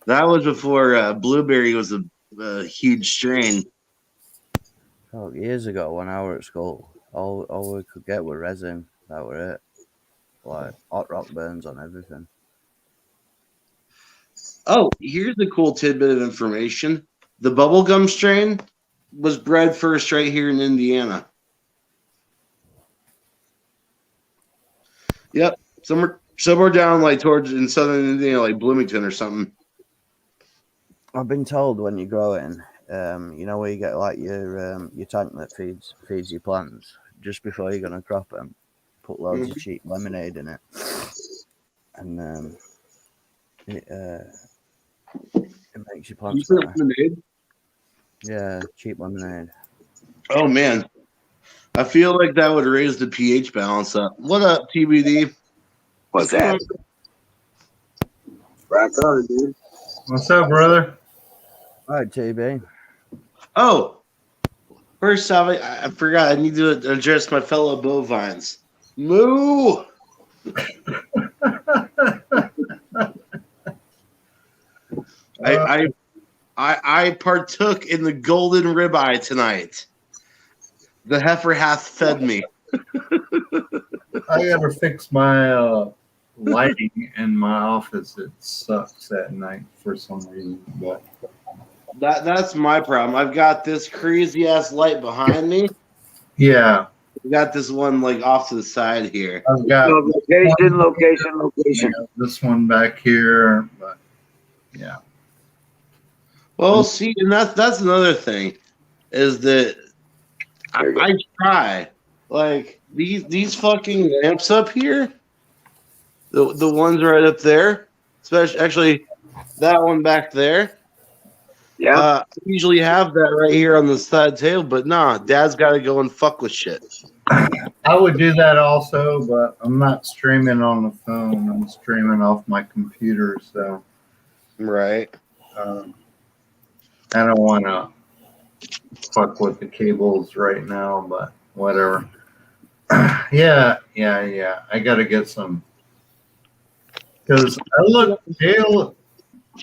Speaker 4: That was before blueberry was a huge strain.
Speaker 3: Oh, years ago when I was at school, all we could get were resin. That were it. Like hot rock burns on everything.
Speaker 4: Oh, here's a cool tidbit of information. The bubblegum strain was bred first right here in Indiana. Yep. Somewhere down like towards in southern Indiana, like Bloomington or something.
Speaker 3: I've been told when you grow it, you know where you get like your tank that feeds your plants, just before you're gonna crop them, put loads of cheap lemonade in it, and it makes your plants better.
Speaker 4: Lemonade?
Speaker 3: Yeah, cheap lemonade.
Speaker 4: Oh man, I feel like that would raise the pH balance up. What up, TBD?
Speaker 2: What's that? Rock on, dude.
Speaker 5: What's up, brother?
Speaker 3: All right, TB.
Speaker 4: Oh, first off, I forgot. I need to address my fellow bovines. Moo! I partook in the golden ribeye tonight. The heifer hath fed me.
Speaker 5: I gotta fix my lighting in my office. It sucks at night for some reason, but
Speaker 4: That's my problem. I've got this crazy ass light behind me.
Speaker 5: yeah,
Speaker 4: We got this one like off to the side here.
Speaker 5: I've got
Speaker 2: Location.
Speaker 5: this one back here, but yeah.
Speaker 4: Well, see, and that's another thing, is that I try like these fucking lamps up here, the ones right up there, especially actually that one back there.
Speaker 2: Yeah.
Speaker 4: I usually have that right here on the side table, but nah, Dad's got to go and fuck with shit.
Speaker 5: I would do that also, but I'm not streaming on the phone. I'm streaming off my computer, so
Speaker 4: Right.
Speaker 5: I don't want to fuck with the cables right now, but whatever. Yeah. I got to get some, because I look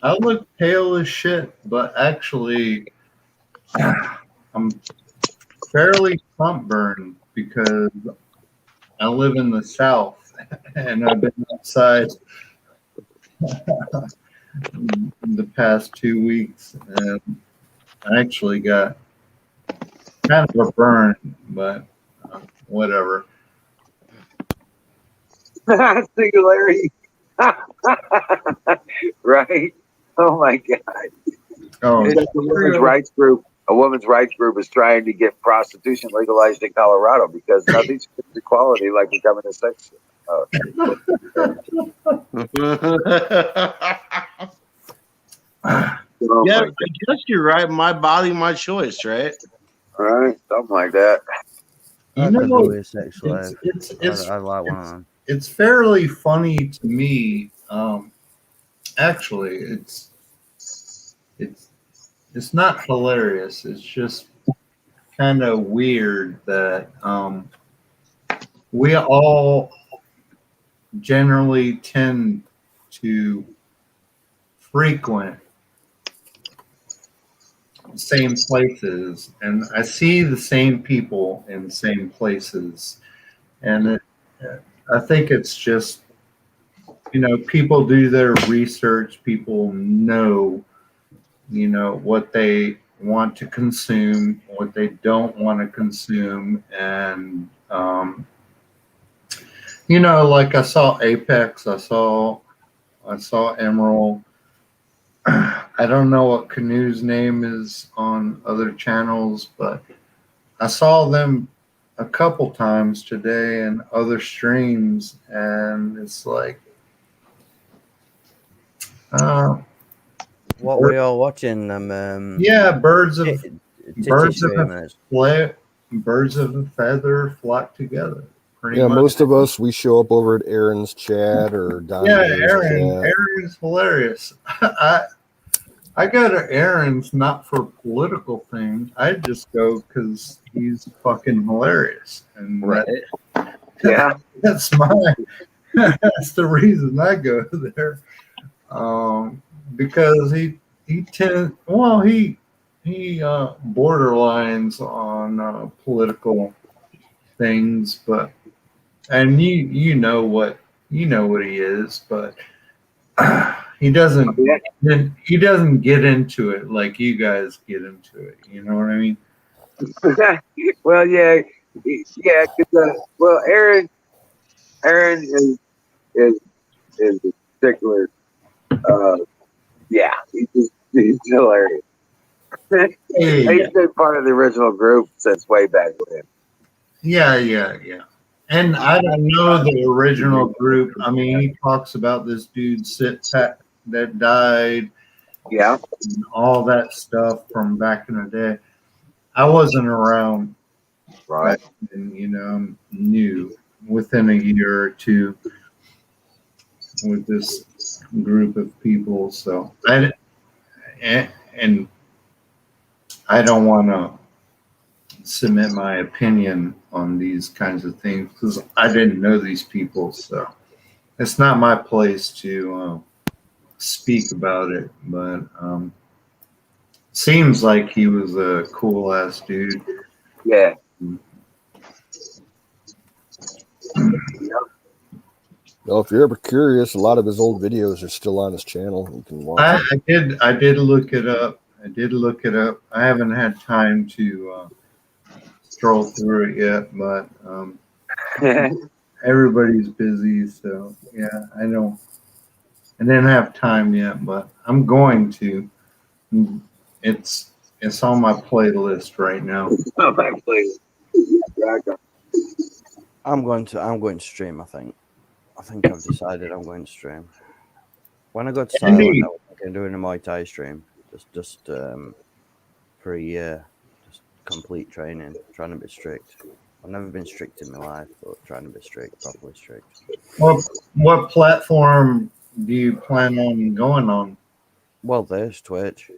Speaker 5: I look pale as shit, but actually, I'm fairly sunburned because I live in the South and I've been outside the past 2 weeks, and I actually got kind of a burn, but whatever.
Speaker 2: Singularity. Right? Oh my God.
Speaker 5: Oh,
Speaker 2: It's like a women's rights group is trying to get prostitution legalized in Colorado because nothing's equality like becoming a sex. Oh
Speaker 4: Yeah,
Speaker 2: my
Speaker 4: I guess you're right. My body, my choice, right?
Speaker 2: God. Right? Something like that.
Speaker 5: you
Speaker 3: I could
Speaker 5: know,
Speaker 3: do a sex slave. I like one of them.
Speaker 5: it's fairly funny to me. Actually, it's not hilarious. It's just kind of weird that we all generally tend to frequent same places, and I see the same people in same places, and I think it's just people do their research, people know what they want to consume, what they don't want to consume, and like I saw Apex, I saw Emerald. I don't know what Canoe's name is on other channels, but I saw them a couple times today in other streams, and it's like,
Speaker 3: What we all watching them?
Speaker 5: yeah, birds of
Speaker 3: Titty streamers.
Speaker 5: birds of a feather flock together. Pretty
Speaker 1: Yeah,
Speaker 5: much.
Speaker 1: most of us, we show up over at Aaron's chat or Don
Speaker 5: Yeah,
Speaker 1: Dave's chat.
Speaker 5: Aaron's hilarious. I go to Aaron's not for political things. I just go because he's fucking hilarious, and
Speaker 4: Right.
Speaker 5: that's that's the reason I go there. Because he borderlines on political things, but and you know what he is, but he doesn't get into it like you guys get into it. You know what I mean?
Speaker 2: Well, yeah. Well, Aaron is a particular. Yeah, he's hilarious. He's been part of the original group since way back when.
Speaker 5: Yeah. And I don't know the original group. I mean, he talks about this dude Sit-Pat that died.
Speaker 2: Yeah.
Speaker 5: And all that stuff from back in the day. I wasn't around.
Speaker 2: Right.
Speaker 5: And, I'm new within a year or two with this group of people. So and I don't want to submit my opinion on these kinds of things because I didn't know these people, so it's not my place to speak about it. But seems like he was a cool ass dude.
Speaker 2: Yeah.
Speaker 1: Well, if you're ever curious, a lot of his old videos are still on his channel. You can watch
Speaker 5: I did look it up. I haven't had time to stroll through it yet, but everybody's busy, so yeah, I didn't have time yet, but I'm going to. It's on my playlist right now.
Speaker 2: On my playlist.
Speaker 3: I'm going to stream. I think I've decided I'm going to stream. When I go to Thailand, I'm doing a Muay Thai stream. Just for a year, just complete training, trying to be strict. I've never been strict in my life, but trying to be strict, properly strict.
Speaker 5: What platform do you plan on going on?
Speaker 3: Well, there's Twitch.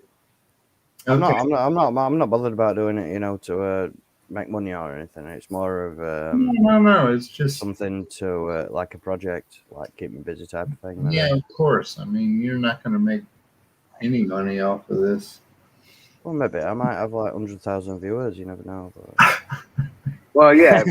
Speaker 5: Okay.
Speaker 3: I'm not bothered about doing it, to make money or anything. It's more of
Speaker 5: no. It's just
Speaker 3: something to like a project, like keep me busy type of thing.
Speaker 5: Yeah, of course. I mean, you're not going to make any money off of this.
Speaker 3: Well, maybe I might have like 100,000 viewers. You never know. But...
Speaker 2: Well, yeah.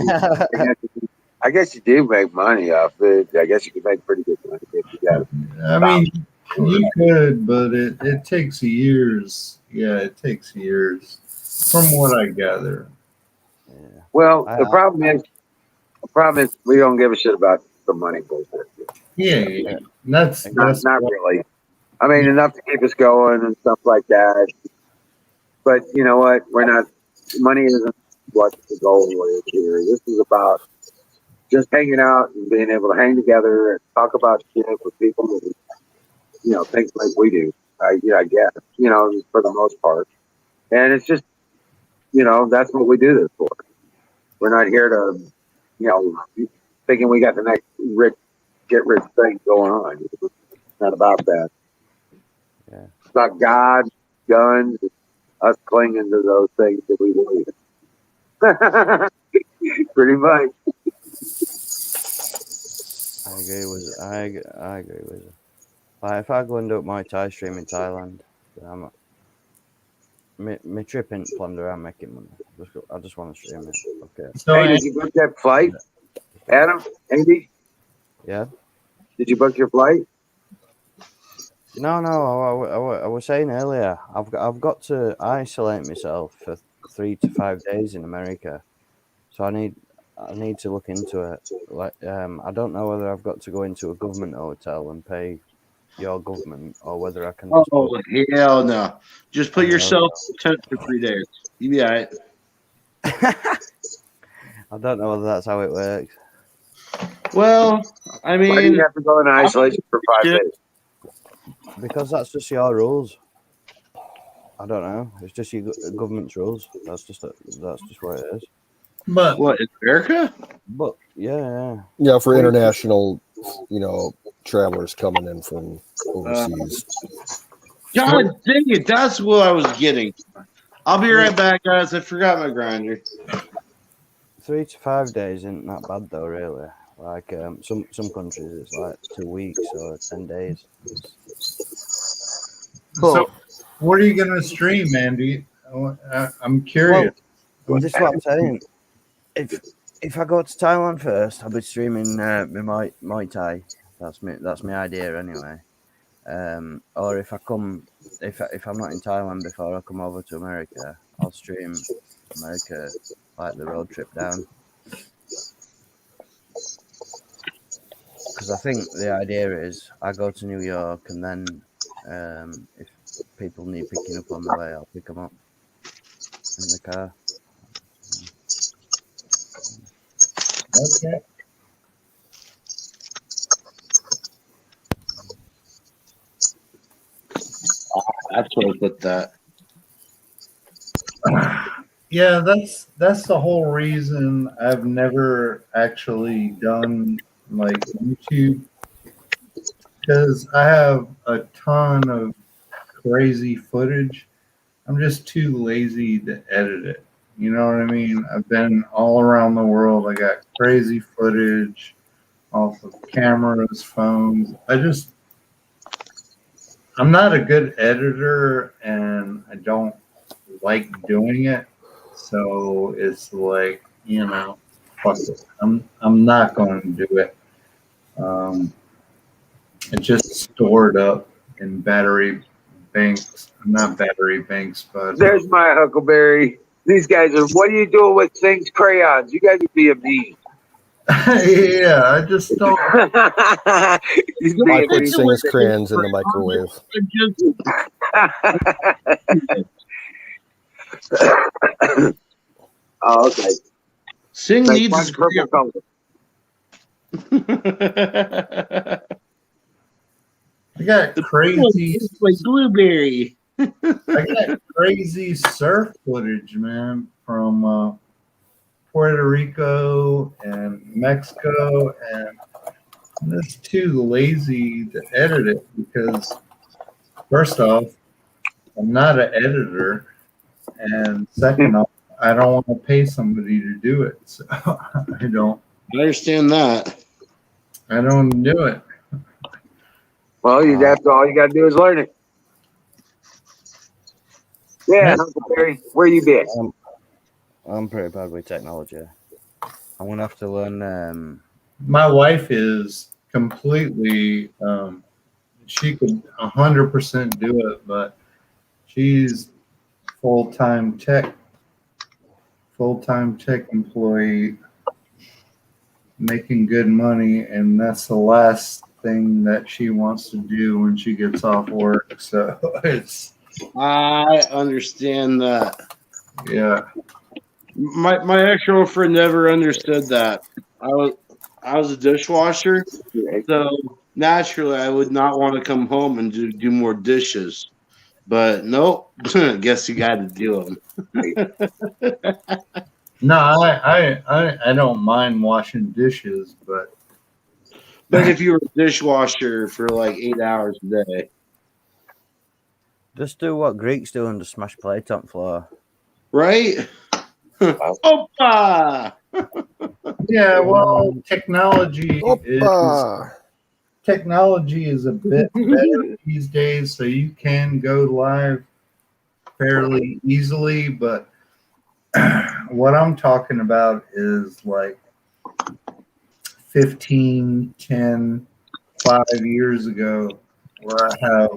Speaker 2: I guess you do make money off it. I guess you could make pretty good money if you got it.
Speaker 5: I mean, you could, but it takes years. Yeah, it takes years, from what I gather.
Speaker 3: Yeah.
Speaker 2: Well, the problem is we don't give a shit about the money bullshit.
Speaker 5: Yeah. That's
Speaker 2: Not really. I mean, enough to keep us going and stuff like that. But you know what? We're not. Money isn't what the goal is here. This is about just hanging out and being able to hang together and talk about shit with people that, you know, think like we do. I guess, you know, for the most part. And it's just, you know, that's what we do this for. We're not here to, you know, thinking we got the next get rich thing going on. It's not about that.
Speaker 3: Yeah.
Speaker 2: It's about God, guns, us clinging to those things that we believe in. Pretty much.
Speaker 3: I agree with you. Like, if I go and do my Thai stream in Thailand, then my trip ain't planned around making money. I just want to stream it. Okay.
Speaker 5: So
Speaker 2: Hey, did you book that flight, Adam? Andy?
Speaker 3: Yeah.
Speaker 2: Did you book your flight?
Speaker 3: No. I was saying earlier, I've got to isolate myself for 3 to 5 days in America, so I need to look into it. Like, I don't know whether I've got to go into a government hotel and pay your government, or whether I can. Just
Speaker 4: Oh hell no! Just put yourself in tent for 3 days. You be alright.
Speaker 3: I don't know whether that's how it works.
Speaker 4: Well, I
Speaker 2: Why do
Speaker 4: mean,
Speaker 2: you have to go in isolation for 5 days?
Speaker 3: Because that's just your rules. I don't know. It's just your government's rules. That's just what it is.
Speaker 5: but
Speaker 4: what, in America?
Speaker 3: But yeah.
Speaker 1: Yeah, for international, you know, travelers coming in from overseas.
Speaker 4: God dang it! That's what I was getting. I'll be right back, guys. I forgot my grinder.
Speaker 3: 3 to 5 days isn't that bad though, really. Like some countries, it's like 2 weeks or 10 days.
Speaker 5: so what are you gonna stream, Andy? I'm curious.
Speaker 3: Well, this is what I'm saying. If I go to Thailand first, I'll be streaming my Muay Thai. That's my idea anyway. Or if I'm not in Thailand before I come over to America, I'll stream America, like the road trip down. Because I think the idea is I go to New York, and then if people need picking up on the way, I'll pick them up in the car.
Speaker 5: Okay.
Speaker 4: That's where I put that.
Speaker 5: Yeah, that's the whole reason I've never actually done like YouTube, because I have a ton of crazy footage. I'm just too lazy to edit it. You know what I mean? I've been all around the world. I got crazy footage off of cameras, phones. I'm not a good editor, and I don't like doing it. So it's like, you know, fuck it. I'm not going to do it. It just stored up in battery banks. Not battery banks, but
Speaker 2: There's my Huckleberry. These guys are, what are you doing with things crayons? You guys are being mean.
Speaker 5: yeah, I just don't.
Speaker 2: He's
Speaker 1: I
Speaker 2: being
Speaker 1: put
Speaker 2: mean.
Speaker 1: Singer's crayons in the microwave.
Speaker 2: Oh, okay.
Speaker 4: Sing
Speaker 2: Like
Speaker 4: needs
Speaker 2: one
Speaker 4: his
Speaker 2: purple color.
Speaker 5: I got crazy.
Speaker 4: like blueberry.
Speaker 5: I got crazy surf footage, man, from Puerto Rico and Mexico, and I'm just too lazy to edit it because, first off, I'm not an editor, and second off, I don't want to pay somebody to do it, so I don't
Speaker 4: understand that.
Speaker 5: do it.
Speaker 2: Well, all you got to do is learn it. Yeah, Huckleberry, where you been?
Speaker 3: I'm pretty bad with technology. I'm gonna have to learn.
Speaker 5: My wife is completely. She could 100% do it, but she's full-time tech employee, making good money, and that's the last thing that she wants to do when she gets off work. So it's
Speaker 4: I understand that.
Speaker 5: yeah.
Speaker 4: My ex girlfriend never understood that. I was a dishwasher, so naturally I would not want to come home and do more dishes. But nope, guess you got to do them.
Speaker 5: No, I don't mind washing dishes, but
Speaker 4: But if you were a dishwasher for like 8 hours a day,
Speaker 3: just do what Greeks do and just smash plate on floor.
Speaker 4: right? Opa!
Speaker 5: yeah, well, technology
Speaker 1: Opa!
Speaker 5: is a bit better these days, so you can go live fairly easily, but what I'm talking about is like 15, 10, 5 years ago, where I have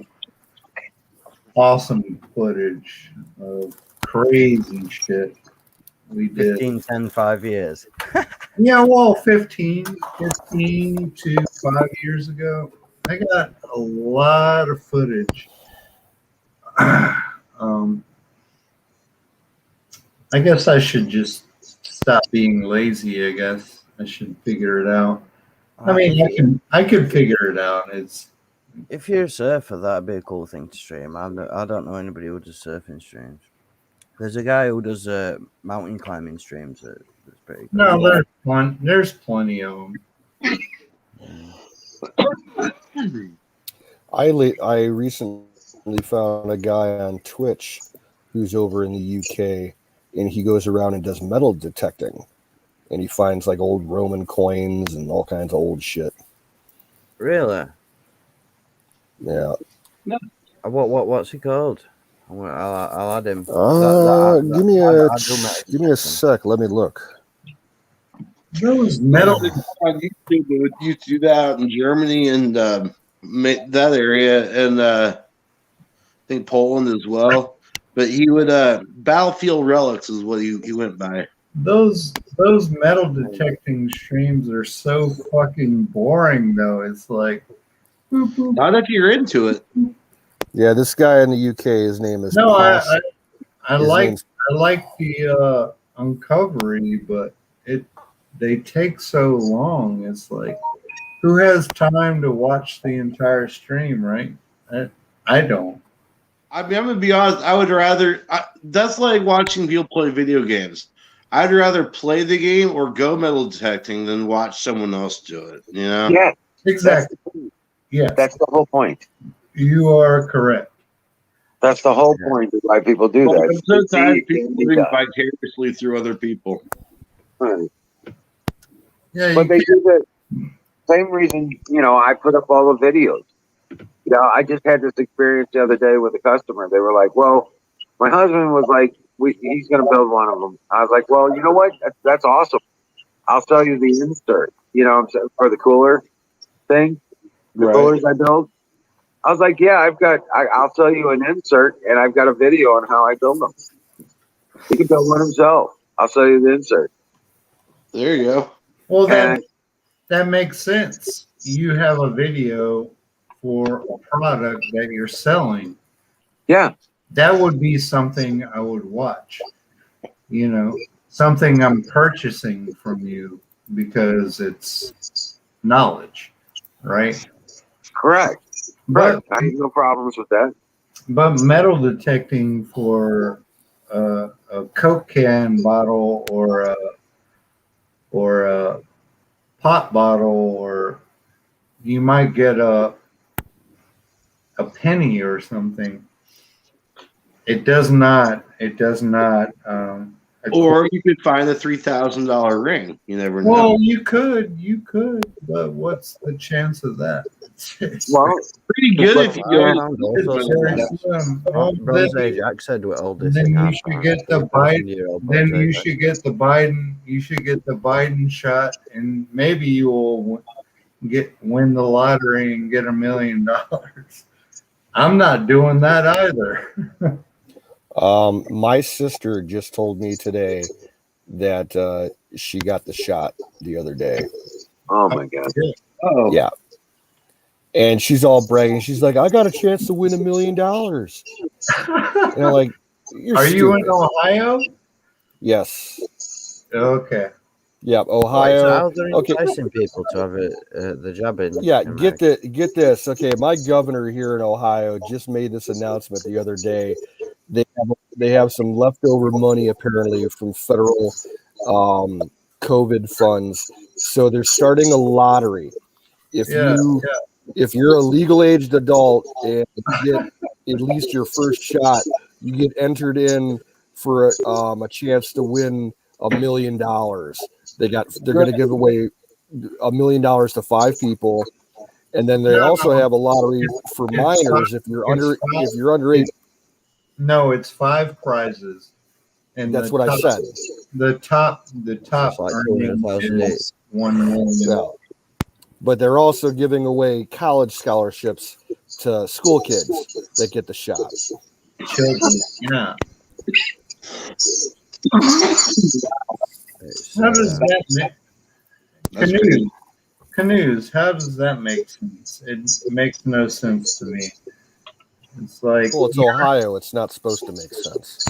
Speaker 5: awesome footage of crazy shit we did.
Speaker 3: 15, 10, 5 years.
Speaker 5: Yeah, well, 15 to 5 years ago, I got a lot of footage. I guess I should just stop being lazy. I guess I should figure it out. I mean, I could figure it out. It's
Speaker 3: If you're a surfer, that'd be a cool thing to stream. I don't know anybody who does surfing streams. There's a guy who does mountain climbing streams. That's pretty cool.
Speaker 5: no, there's plenty of them.
Speaker 1: I recently found a guy on Twitch who's over in the UK, and he goes around and does metal detecting, and he finds like old Roman coins and all kinds of old shit.
Speaker 3: Really?
Speaker 1: Yeah.
Speaker 3: What's he called? I'll add him.
Speaker 1: Give me a sec. Let me look.
Speaker 5: Those metal.
Speaker 4: On YouTube, they would used to do that out in Germany and that area, and I think Poland as well. But he would Battlefield Relics is what he went by.
Speaker 5: Those metal detecting streams are so fucking boring, though. It's like
Speaker 4: Not if you're into it.
Speaker 1: Yeah, this guy in the UK, his name is.
Speaker 5: no,
Speaker 1: Pass.
Speaker 5: I
Speaker 1: His
Speaker 5: like
Speaker 1: name's-
Speaker 5: the uncovery, but they take so long. It's like, who has time to watch the entire stream, right? I don't.
Speaker 4: I mean, I'm gonna be honest. I would rather. That's like watching people play video games. I'd rather play the game or go metal detecting than watch someone else do it. You know?
Speaker 2: Yeah,
Speaker 5: Exactly. Yeah,
Speaker 2: that's the whole point.
Speaker 5: you are correct.
Speaker 2: That's the whole point of why people do
Speaker 4: Well,
Speaker 2: that.
Speaker 4: sometimes
Speaker 2: See,
Speaker 4: people
Speaker 2: see
Speaker 4: living
Speaker 2: that.
Speaker 4: vicariously through other people.
Speaker 2: Right.
Speaker 5: Yeah,
Speaker 2: But they do the same reason, I put up all the videos. I just had this experience the other day with a customer. They were like, well, my husband was like, he's going to build one of them. I was like, well, you know what? That's awesome. I'll sell you the insert, for the cooler thing, the
Speaker 4: Right.
Speaker 2: coolers I build. I was like, yeah, I'll sell you an insert, and I've got a video on how I build them. He can build one himself. I'll sell you the insert.
Speaker 4: There you go.
Speaker 5: well,
Speaker 2: And
Speaker 5: that makes sense. You have a video for a product that you're selling.
Speaker 2: yeah,
Speaker 5: That would be something I would watch. Something I'm purchasing from you because it's knowledge, right?
Speaker 2: correct.
Speaker 5: But
Speaker 2: I have no problems with that.
Speaker 5: metal detecting for a Coke can bottle or a pop bottle, or you might get a penny or something. It does not
Speaker 4: Or you could find a $3,000 ring. You never know.
Speaker 5: Well, you could, but what's the chance of that?
Speaker 2: Well,
Speaker 4: Pretty good if you go.
Speaker 3: Bronze Age axe head with all this.
Speaker 5: Then you should get the Biden. Then you
Speaker 3: Biden.
Speaker 5: should get the Biden. You should get the Biden shot, and maybe you will win the lottery and get $1 million. I'm not doing that either.
Speaker 1: My sister just told me today that she got the shot the other day.
Speaker 2: oh my God.
Speaker 4: Oh,
Speaker 1: Yeah. And she's all bragging. She's like, I got a chance to win $1 million. And I'm like,
Speaker 5: Are you in Ohio?
Speaker 1: Yes.
Speaker 5: Okay.
Speaker 1: Yeah,
Speaker 3: So
Speaker 1: Ohio.
Speaker 3: how they're
Speaker 1: Okay.
Speaker 3: enticing people to have the jab in?
Speaker 1: Yeah,
Speaker 3: America?
Speaker 1: get this. Okay, my governor here in Ohio just made this announcement the other day. They have some leftover money apparently from federal COVID funds, so they're starting a lottery. If you're a legal aged adult and you get at least your first shot, you get entered in for a chance to win $1 million. They're going to give away $1 million to 5 people, and then they also have a lottery for minors if you're under 8.
Speaker 5: No, it's 5 prizes. And
Speaker 1: That's what I said.
Speaker 5: The top
Speaker 3: like
Speaker 5: earning is $1 million.
Speaker 1: Yeah. But they're also giving away college scholarships to school kids that get the shot.
Speaker 5: Children, yeah. How does that make Canoes, how does that make sense? It makes no sense to me. It's like,
Speaker 1: Well, it's Ohio. It's not supposed to make sense.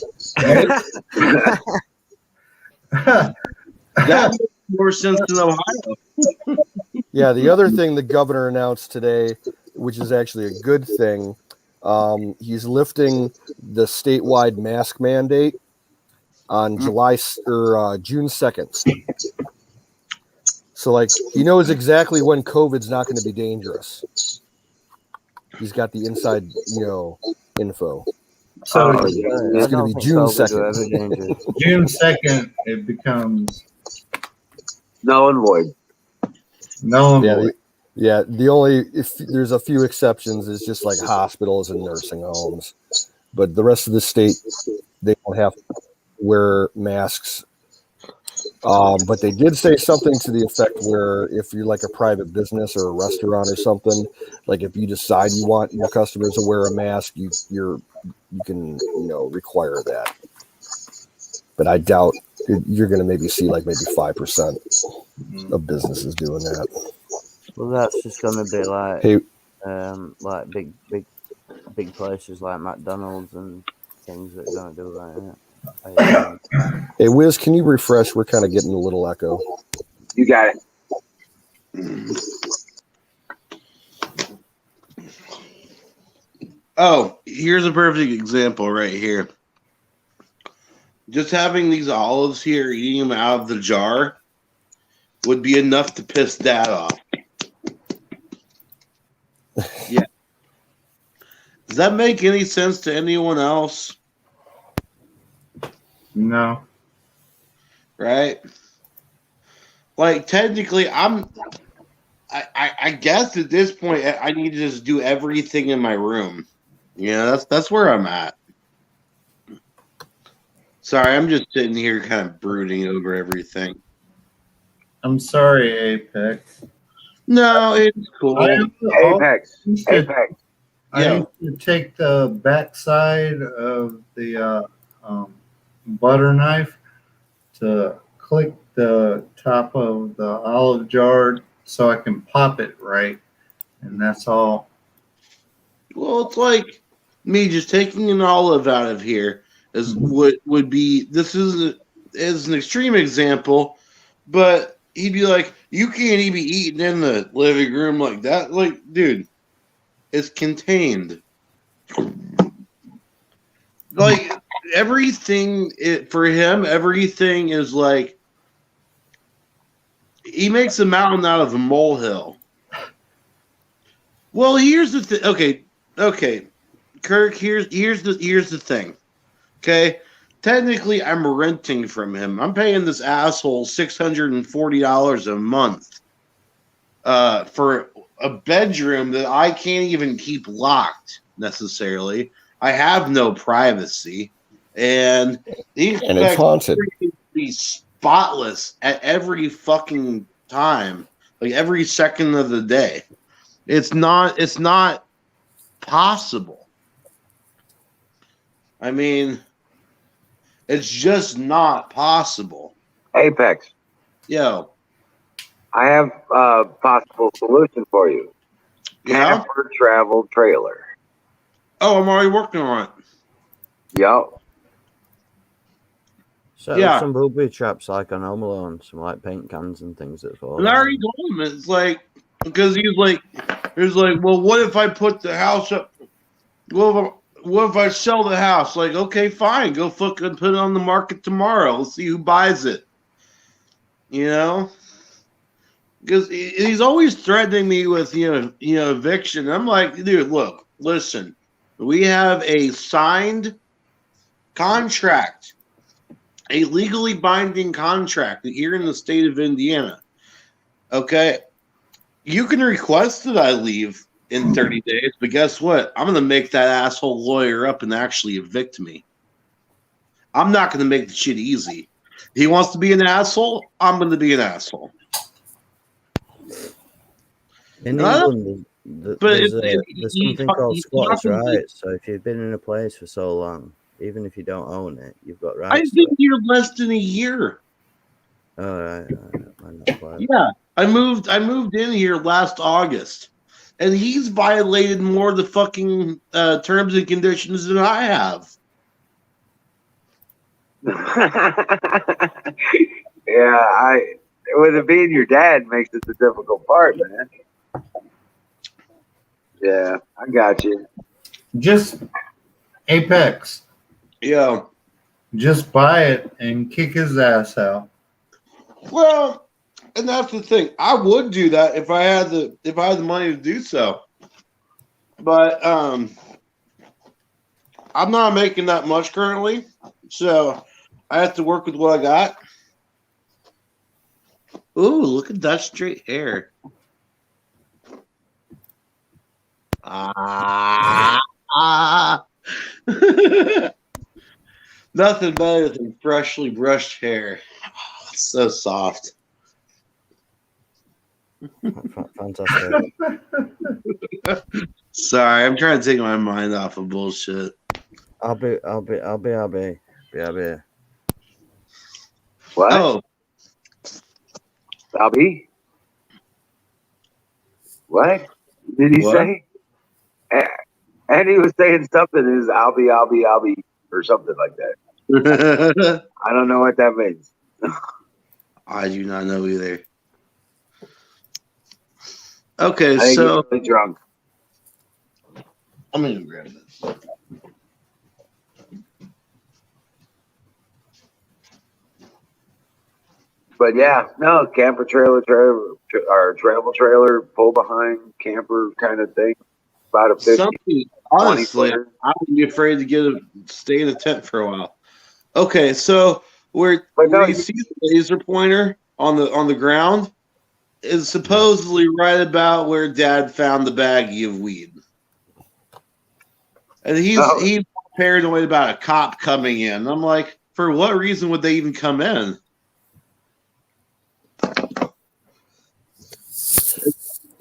Speaker 4: that makes more sense than Ohio.
Speaker 1: Yeah, the other thing the governor announced today, which is actually a good thing, he's lifting the statewide mask mandate on June 2nd. So, like, he knows exactly when COVID's not going to be dangerous. He's got the inside, info.
Speaker 5: so
Speaker 1: It's going to be June 2nd.
Speaker 5: June 2nd, it becomes
Speaker 2: Null and void.
Speaker 5: null and void.
Speaker 1: Yeah, the only, if there's a few exceptions, is just like hospitals and nursing homes. But the rest of the state, they don't have to wear masks. But they did say something to the effect where if you're like a private business or a restaurant or something, like if you decide you want your customers to wear a mask, you can require that. But I doubt you're going to maybe see like maybe 5% of businesses doing that.
Speaker 3: Well, that's just going to be like, like big places like McDonald's and things that don't do that.
Speaker 1: Hey, Wiz, can you refresh? We're kind of getting a little echo.
Speaker 2: You got it.
Speaker 4: Oh, here's a perfect example right here. Just having these olives here, eating them out of the jar, would be enough to piss Dad off. Yeah. Does that make any sense to anyone else?
Speaker 5: No.
Speaker 4: Right? Like, technically, I guess at this point, I need to just do everything in my room. Yeah, that's where I'm at. Sorry, I'm just sitting here kind of brooding over everything.
Speaker 5: I'm sorry, Apex.
Speaker 4: No, it's cool.
Speaker 2: Apex.
Speaker 5: I need to take the backside of the butter knife to click the top of the olive jar so I can pop it right, and that's all.
Speaker 4: Well, it's like me just taking an olive out of here is would be. This is an extreme example, but he'd be like, "You can't even be eating in the living room like that." Like, dude, it's contained. Like everything for him, everything is like he makes a mountain out of a molehill. Well, here's the thing. Okay, Kirk. Here's the thing. Okay, technically I'm renting from him. I'm paying this asshole $640 a month for a bedroom that I can't even keep locked necessarily. I have no privacy, and he
Speaker 1: And it's
Speaker 4: expects
Speaker 1: haunted.
Speaker 4: everything to be spotless at every fucking time, like every second of the day. It's not possible. I mean, it's just not possible.
Speaker 2: Apex,
Speaker 4: Yo,
Speaker 2: I have a possible solution for you.
Speaker 4: yeah.
Speaker 2: Camper travel trailer.
Speaker 4: Oh, I'm already working on it.
Speaker 2: Yup.
Speaker 3: Set
Speaker 4: Yeah.
Speaker 3: up some booby traps like on Home Alone, some like paint cans and things that fall.
Speaker 4: And I already told him it's like because he was like, well, what if I put the house up? Well, what if I sell the house? Like, okay, fine, go fucking put it on the market tomorrow. Let's see who buys it. You know, because he's always threatening me with eviction. I'm like, dude, look, listen, we have a signed contract, a legally binding contract here in the state of Indiana. Okay, you can request that I leave in 30 days, but guess what? I'm going to make that asshole lawyer up and actually evict me. I'm not going to make the shit easy. He wants to be an asshole. I'm going to be an asshole.
Speaker 3: In England, there's something called squatters' rights. So if you've been in a place for so long, even if you don't own it, you've got rights.
Speaker 4: I've been here less than a year.
Speaker 3: All right.
Speaker 4: Yeah, I moved in here last August, and he's violated more of the fucking terms and conditions than I have.
Speaker 2: Yeah, with it being your dad makes it the difficult part, man. Yeah, I got you.
Speaker 5: Just Apex.
Speaker 4: Yeah.
Speaker 5: Just buy it and kick his ass out.
Speaker 4: Well, and that's the thing. I would do that if I had the money to do so. But I'm not making that much currently, so I have to work with what I got. Ooh, look at that straight hair. Nothing better than freshly brushed hair. Oh, it's so soft.
Speaker 3: Fantastic.
Speaker 4: Sorry, I'm trying to take my mind off of bullshit.
Speaker 3: I'll be.
Speaker 2: What?
Speaker 4: Oh,
Speaker 2: I'll be? What did he
Speaker 4: What?
Speaker 2: say? And he was saying something is I'll be, or something like that. I don't know what that means.
Speaker 4: I do not know either. Okay,
Speaker 2: I think
Speaker 4: so
Speaker 2: he's really drunk.
Speaker 4: I'm gonna grab this.
Speaker 2: But yeah, no, camper trailer, or travel trailer, pull behind camper kind of thing. About a 50,
Speaker 4: Something, honestly,
Speaker 2: 20
Speaker 4: I would be afraid to stay in a tent for a while. Okay, so where you see the laser pointer on the ground is supposedly right about where Dad found the baggie of weed, and he's paranoid about a cop coming in. I'm like, for what reason would they even come in?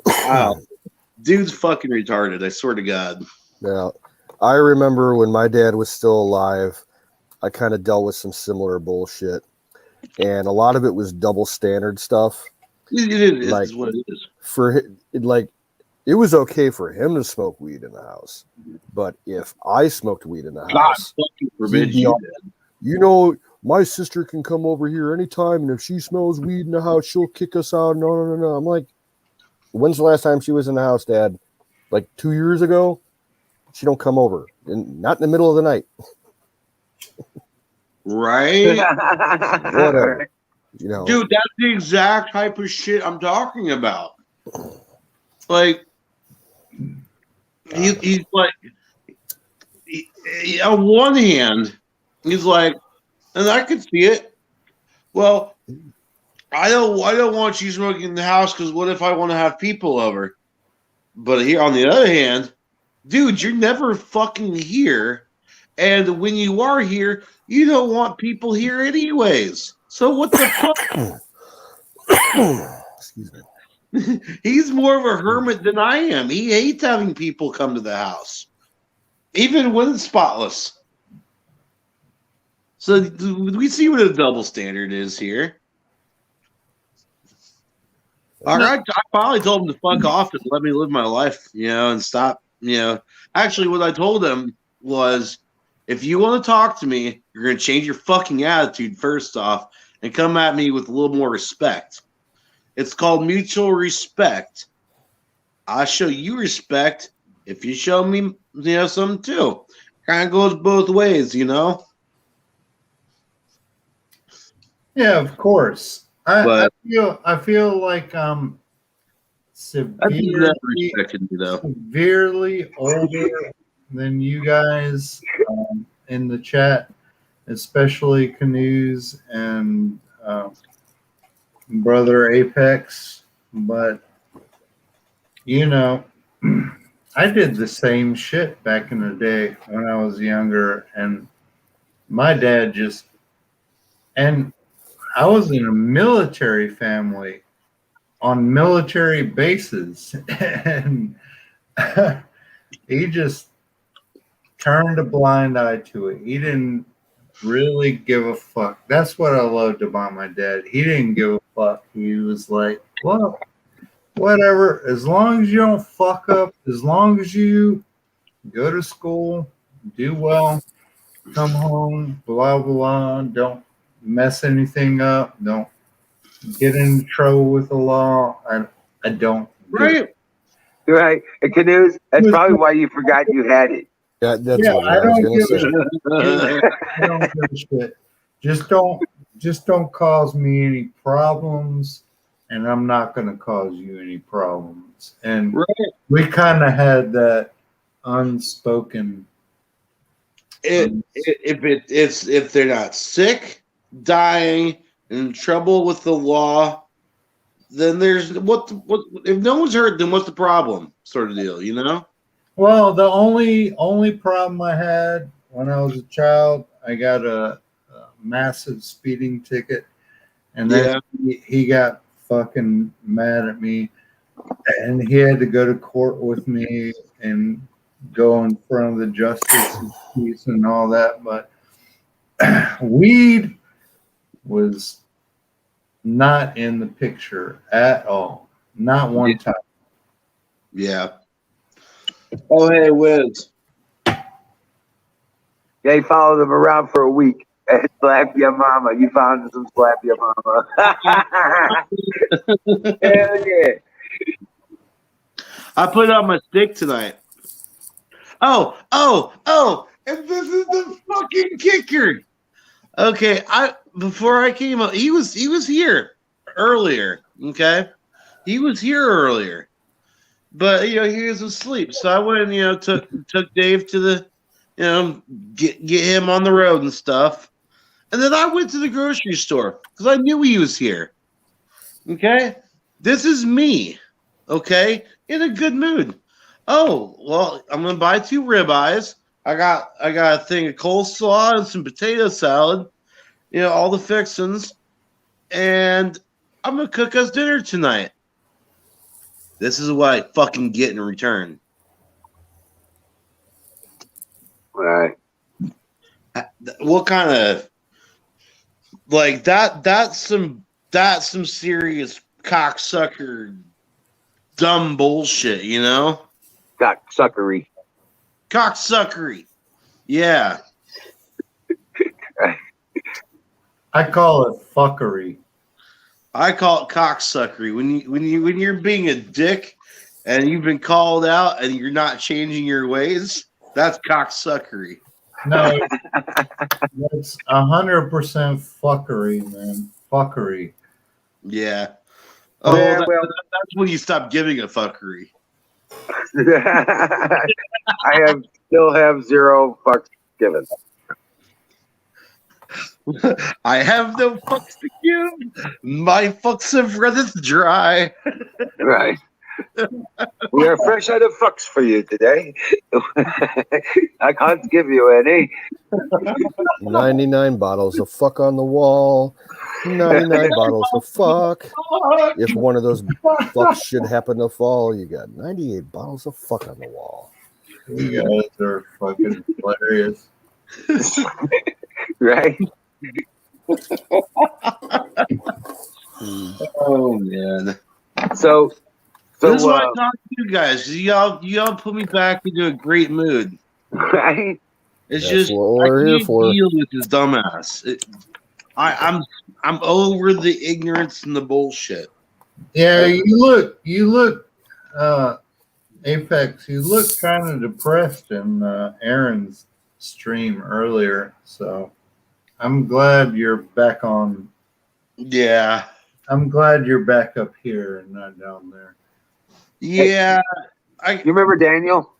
Speaker 4: Wow. Dude's fucking retarded, I swear to God.
Speaker 1: Yeah. I remember when my dad was still alive, I kind of dealt with some similar bullshit. And a lot of it was double standard stuff.
Speaker 4: It is what it is.
Speaker 1: It was okay for him to smoke weed in the house. But if I smoked weed in the house,
Speaker 4: fucking forbid
Speaker 1: my sister can come over here anytime, and if she smells weed in the house, she'll kick us out. No. I'm like, when's the last time she was in the house, Dad? Like 2 years ago? She don't come over. And not in the middle of the night.
Speaker 4: Right?
Speaker 1: Whatever.
Speaker 4: Dude, that's the exact type of shit I'm talking about. Like, he's like, on one hand, he's like,
Speaker 6: And I could see it. Well, I don't want you smoking in the house because what if I want to have people over? But here, on the other hand, dude, you're never fucking here, and when you are here, you don't want people here anyways. So what the fuck?
Speaker 1: Excuse me.
Speaker 6: He's more of a hermit than I am. He hates having people come to the house, even when it's spotless. So we see what a double standard is here. All right, I finally told him to fuck off and let me live my life, and stop, Actually, what I told him was, if you want to talk to me, you're going to change your fucking attitude first off and come at me with a little more respect. It's called mutual respect. I show you respect if you show me, something too. Kind of goes both ways,
Speaker 5: Yeah, of course. I feel like I'm severely older than you guys in the chat, especially Canoes and Brother Apex. But I did the same shit back in the day when I was younger, and my dad and I was in a military family on military bases, and he just turned a blind eye to it. He didn't really give a fuck. That's what I loved about my dad. He didn't give a fuck. He was like, well, whatever, as long as you don't fuck up, as long as you go to school, do well, come home, blah, blah, don't mess anything up, don't get in trouble with the law. I don't.
Speaker 6: Right.
Speaker 2: Right. And Canoes, that's probably why you forgot you had it.
Speaker 1: Yeah, that's
Speaker 5: Yeah,
Speaker 1: what
Speaker 5: I
Speaker 1: I was
Speaker 5: don't
Speaker 1: going
Speaker 5: give
Speaker 1: to
Speaker 5: a
Speaker 1: say.
Speaker 5: shit. I don't give a shit. Just don't cause me any problems, and I'm not going to cause you any problems. And we kind of had that unspoken.
Speaker 6: If they're not sick, dying, in trouble with the law, then there's what if no one's hurt, then what's the problem? Sort of deal,
Speaker 5: Well, the only problem I had when I was a child, I got a massive speeding ticket, and then he got fucking mad at me, and he had to go to court with me and go in front of the justice of peace and all that. But weed was not in the picture at all, not one time.
Speaker 6: Yeah. Oh, hey, Wiz.
Speaker 2: Yeah, he followed him around for a week. And slap your mama. You found some slap your mama. Hell yeah.
Speaker 6: I put on my stick tonight. Oh, and this is the fucking kicker. Okay, before I came up, he was here earlier. Okay, he was here earlier, but he was asleep. So I went and took Dave to the get him on the road and stuff, and then I went to the grocery store because I knew he was here. Okay, this is me. Okay, in a good mood. Oh well, I'm gonna buy 2 ribeyes. I got a thing of coleslaw and some potato salad. All the fixings, and I'm gonna cook us dinner tonight. This is what I fucking get in return.
Speaker 2: All right.
Speaker 6: What kind of like that? That's some serious cocksucker, dumb bullshit.
Speaker 2: Cocksuckery.
Speaker 6: Cocksuckery. Yeah.
Speaker 5: I call it fuckery.
Speaker 6: I call it cocksuckery. When you're being a dick and you've been called out and you're not changing your ways, that's cocksuckery.
Speaker 5: No, that's 100% fuckery, man. Fuckery.
Speaker 6: Yeah. Oh,
Speaker 2: Yeah,
Speaker 6: that's when you stop giving a fuckery.
Speaker 2: I still have 0 fucks given.
Speaker 6: I have no fucks to give. My fucks have runneth dry.
Speaker 2: Right. We are fresh out of fucks for you today. I can't give you any.
Speaker 1: 99 bottles of fuck on the wall. 99 bottles of fuck. If one of those fucks should happen to fall, you got 98 bottles of fuck on the wall.
Speaker 5: You guys are fucking hilarious.
Speaker 2: Right?
Speaker 6: Oh man.
Speaker 2: So
Speaker 6: This is why I talk to you guys. Y'all put me back into a great mood.
Speaker 2: right?
Speaker 6: It's
Speaker 1: That's
Speaker 6: just
Speaker 1: what
Speaker 6: I
Speaker 1: we're here
Speaker 6: can't
Speaker 1: for.
Speaker 6: deal with this dumbass. I'm over the ignorance and the bullshit.
Speaker 5: Yeah, you look, Apex, you look kind of depressed in Aaron's stream earlier. So I'm glad you're back on.
Speaker 6: Yeah.
Speaker 5: I'm glad you're back up here and not down there.
Speaker 6: Yeah.
Speaker 2: You remember Daniel?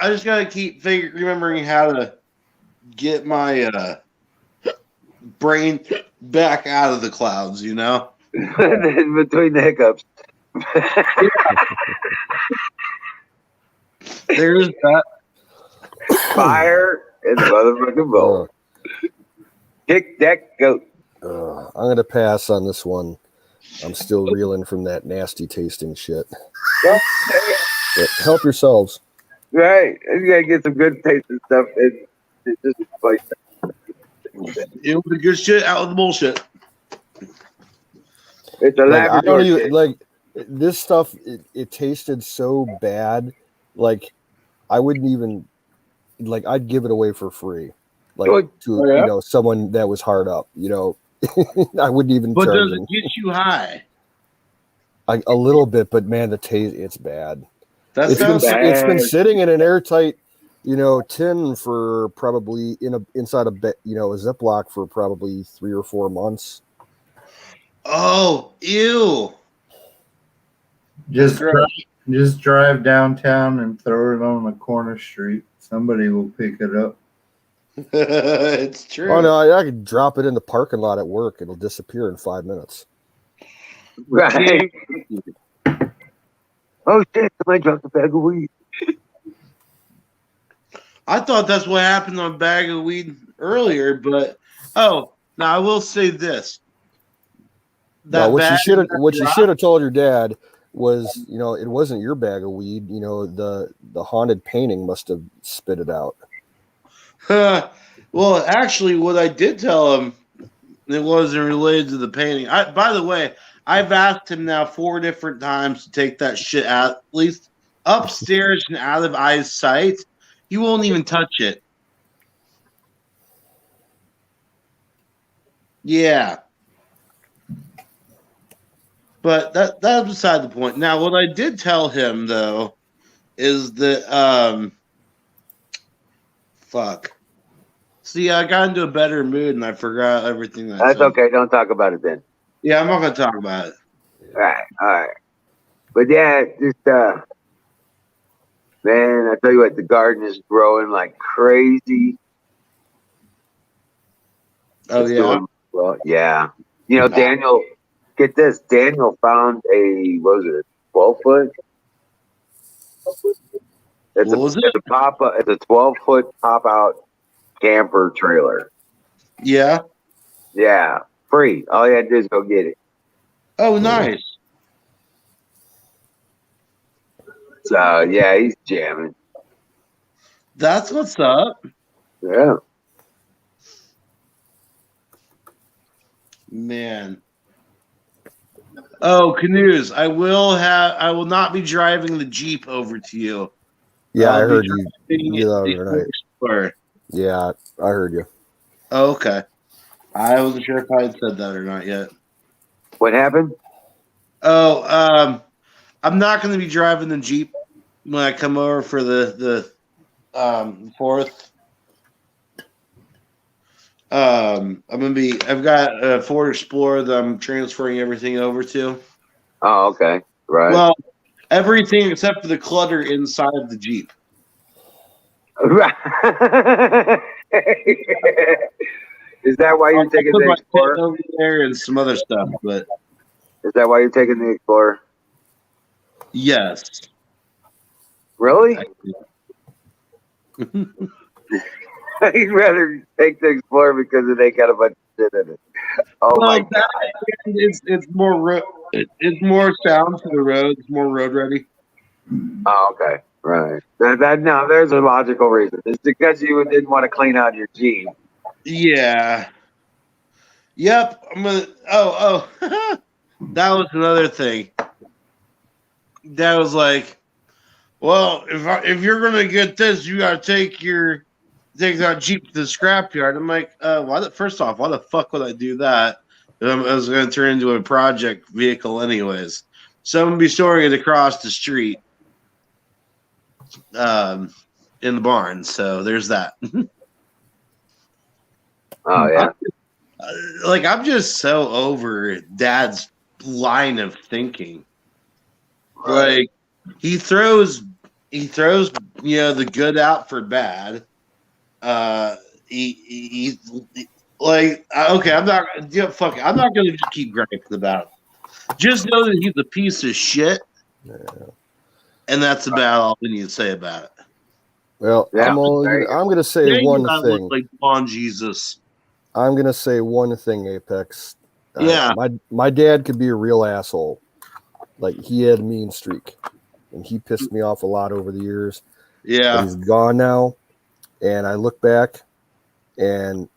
Speaker 6: I just gotta keep remembering how to get my brain back out of the clouds, you know?
Speaker 2: Between the hiccups.
Speaker 6: There's that.
Speaker 2: Fire and motherfucking bowl. Kick that goat.
Speaker 1: I'm going to pass on this one. I'm still reeling from that nasty tasting shit. But help yourselves.
Speaker 2: Right. You gotta get some good tasting stuff. It's just like
Speaker 6: It was the good shit out of the bullshit.
Speaker 2: it's a
Speaker 1: Like, I
Speaker 2: Labrador
Speaker 1: don't even
Speaker 2: shit.
Speaker 1: like this stuff. It tasted so bad. Like I wouldn't even like. I'd give it away for free. Like
Speaker 2: Good.
Speaker 1: to
Speaker 6: Oh, yeah?
Speaker 1: someone that was hard up. I wouldn't even
Speaker 6: But
Speaker 1: charge
Speaker 6: does
Speaker 1: them.
Speaker 6: it get you high?
Speaker 1: A little bit, but man, the taste, it's bad.
Speaker 6: That
Speaker 1: It's been
Speaker 6: sounds
Speaker 1: it's been
Speaker 2: bad.
Speaker 1: sitting in an airtight, tin for probably inside a Ziploc for probably 3 or 4 months.
Speaker 6: Oh, ew.
Speaker 5: Just
Speaker 6: Gross.
Speaker 5: just drive downtown and throw it on the corner street. Somebody will pick it up.
Speaker 6: It's true.
Speaker 1: Oh no, I could drop it in the parking lot at work. It'll disappear in 5 minutes.
Speaker 2: Right. Oh shit, somebody dropped a bag of weed.
Speaker 6: I thought that's what happened on Bag of Weed earlier, but now I will say this.
Speaker 1: No, what
Speaker 6: bag
Speaker 1: you should have told your dad was, it wasn't your bag of weed. The haunted painting must have spit it out.
Speaker 6: Well, actually, what I did tell him, it wasn't related to the painting. By the way, I've asked him now 4 different times to take that shit out, at least upstairs and out of eyesight. He won't even touch it. Yeah. But that's beside the point. Now, what I did tell him, though, is that, fuck. See, I got into a better mood and I forgot everything that I
Speaker 2: That's
Speaker 6: said.
Speaker 2: okay, don't talk about it then.
Speaker 6: Yeah, I'm not going to talk about it.
Speaker 2: All right. But yeah, just man, I tell you what, the garden is growing like crazy.
Speaker 6: Oh,
Speaker 2: It's
Speaker 6: yeah?
Speaker 2: doing well, yeah. Daniel, get this. Daniel found a 12-foot? It's
Speaker 6: What was it?
Speaker 2: It's a 12-foot pop-out camper trailer.
Speaker 6: Yeah.
Speaker 2: Yeah, free. All you had to do is go get it.
Speaker 6: Oh, nice.
Speaker 2: So yeah, he's jamming.
Speaker 6: That's what's up.
Speaker 2: Yeah.
Speaker 6: Man. Oh, canoes. I will not be driving the Jeep over to you.
Speaker 1: Yeah, I
Speaker 6: I'll be
Speaker 1: heard you.
Speaker 6: driving
Speaker 1: You know,
Speaker 6: the
Speaker 1: right.
Speaker 6: Explorer.
Speaker 1: Yeah, I heard you.
Speaker 6: Oh, okay. I wasn't sure if I had said that or not yet.
Speaker 2: What happened?
Speaker 6: Oh, I'm not going to be driving the Jeep when I come over for the 4th. I've got a Ford Explorer that I'm transferring everything over to.
Speaker 2: Oh, okay. Right.
Speaker 6: Well, everything except for the clutter inside of the Jeep.
Speaker 2: Is that why you're taking
Speaker 6: put
Speaker 2: the
Speaker 6: my pit
Speaker 2: Explorer?
Speaker 6: over there and some other stuff, but
Speaker 2: Is that why you're taking the Explorer?
Speaker 6: yes.
Speaker 2: Really? I'd rather take the Explorer because it ain't got a bunch of shit in it. Oh
Speaker 6: Well,
Speaker 2: my god.
Speaker 6: that, it's more it's more sound for the road. It's more road ready.
Speaker 2: Oh, okay. Right. No, there's a logical reason. It's because you didn't want to clean out your Jeep.
Speaker 6: Yeah. Yep. I'm gonna. Oh. That was another thing. That was like, well, if you're gonna get this, you gotta take that Jeep to the scrapyard. I'm like, first off, why the fuck would I do that? I was gonna turn into a project vehicle anyways. So I'm gonna be storing it across the street, in the barn. So there's that.
Speaker 2: Oh yeah.
Speaker 6: I'm just so over Dad's line of thinking. Like he throws the good out for bad. He like okay, I'm not fuck it. I'm not gonna just keep griping about it. Just know that he's a piece of shit, and that's about all we need to say about it.
Speaker 1: Well,
Speaker 2: Yeah,
Speaker 1: I'm gonna say
Speaker 6: Dang,
Speaker 1: one
Speaker 6: I
Speaker 1: thing.
Speaker 6: look like Bon Jesus.
Speaker 1: I'm gonna say one thing, Apex.
Speaker 6: Yeah.
Speaker 1: My dad could be a real asshole. Like he had a mean streak, and he pissed me off a lot over the years. But
Speaker 6: Yeah.
Speaker 1: he's gone now, and I look back, and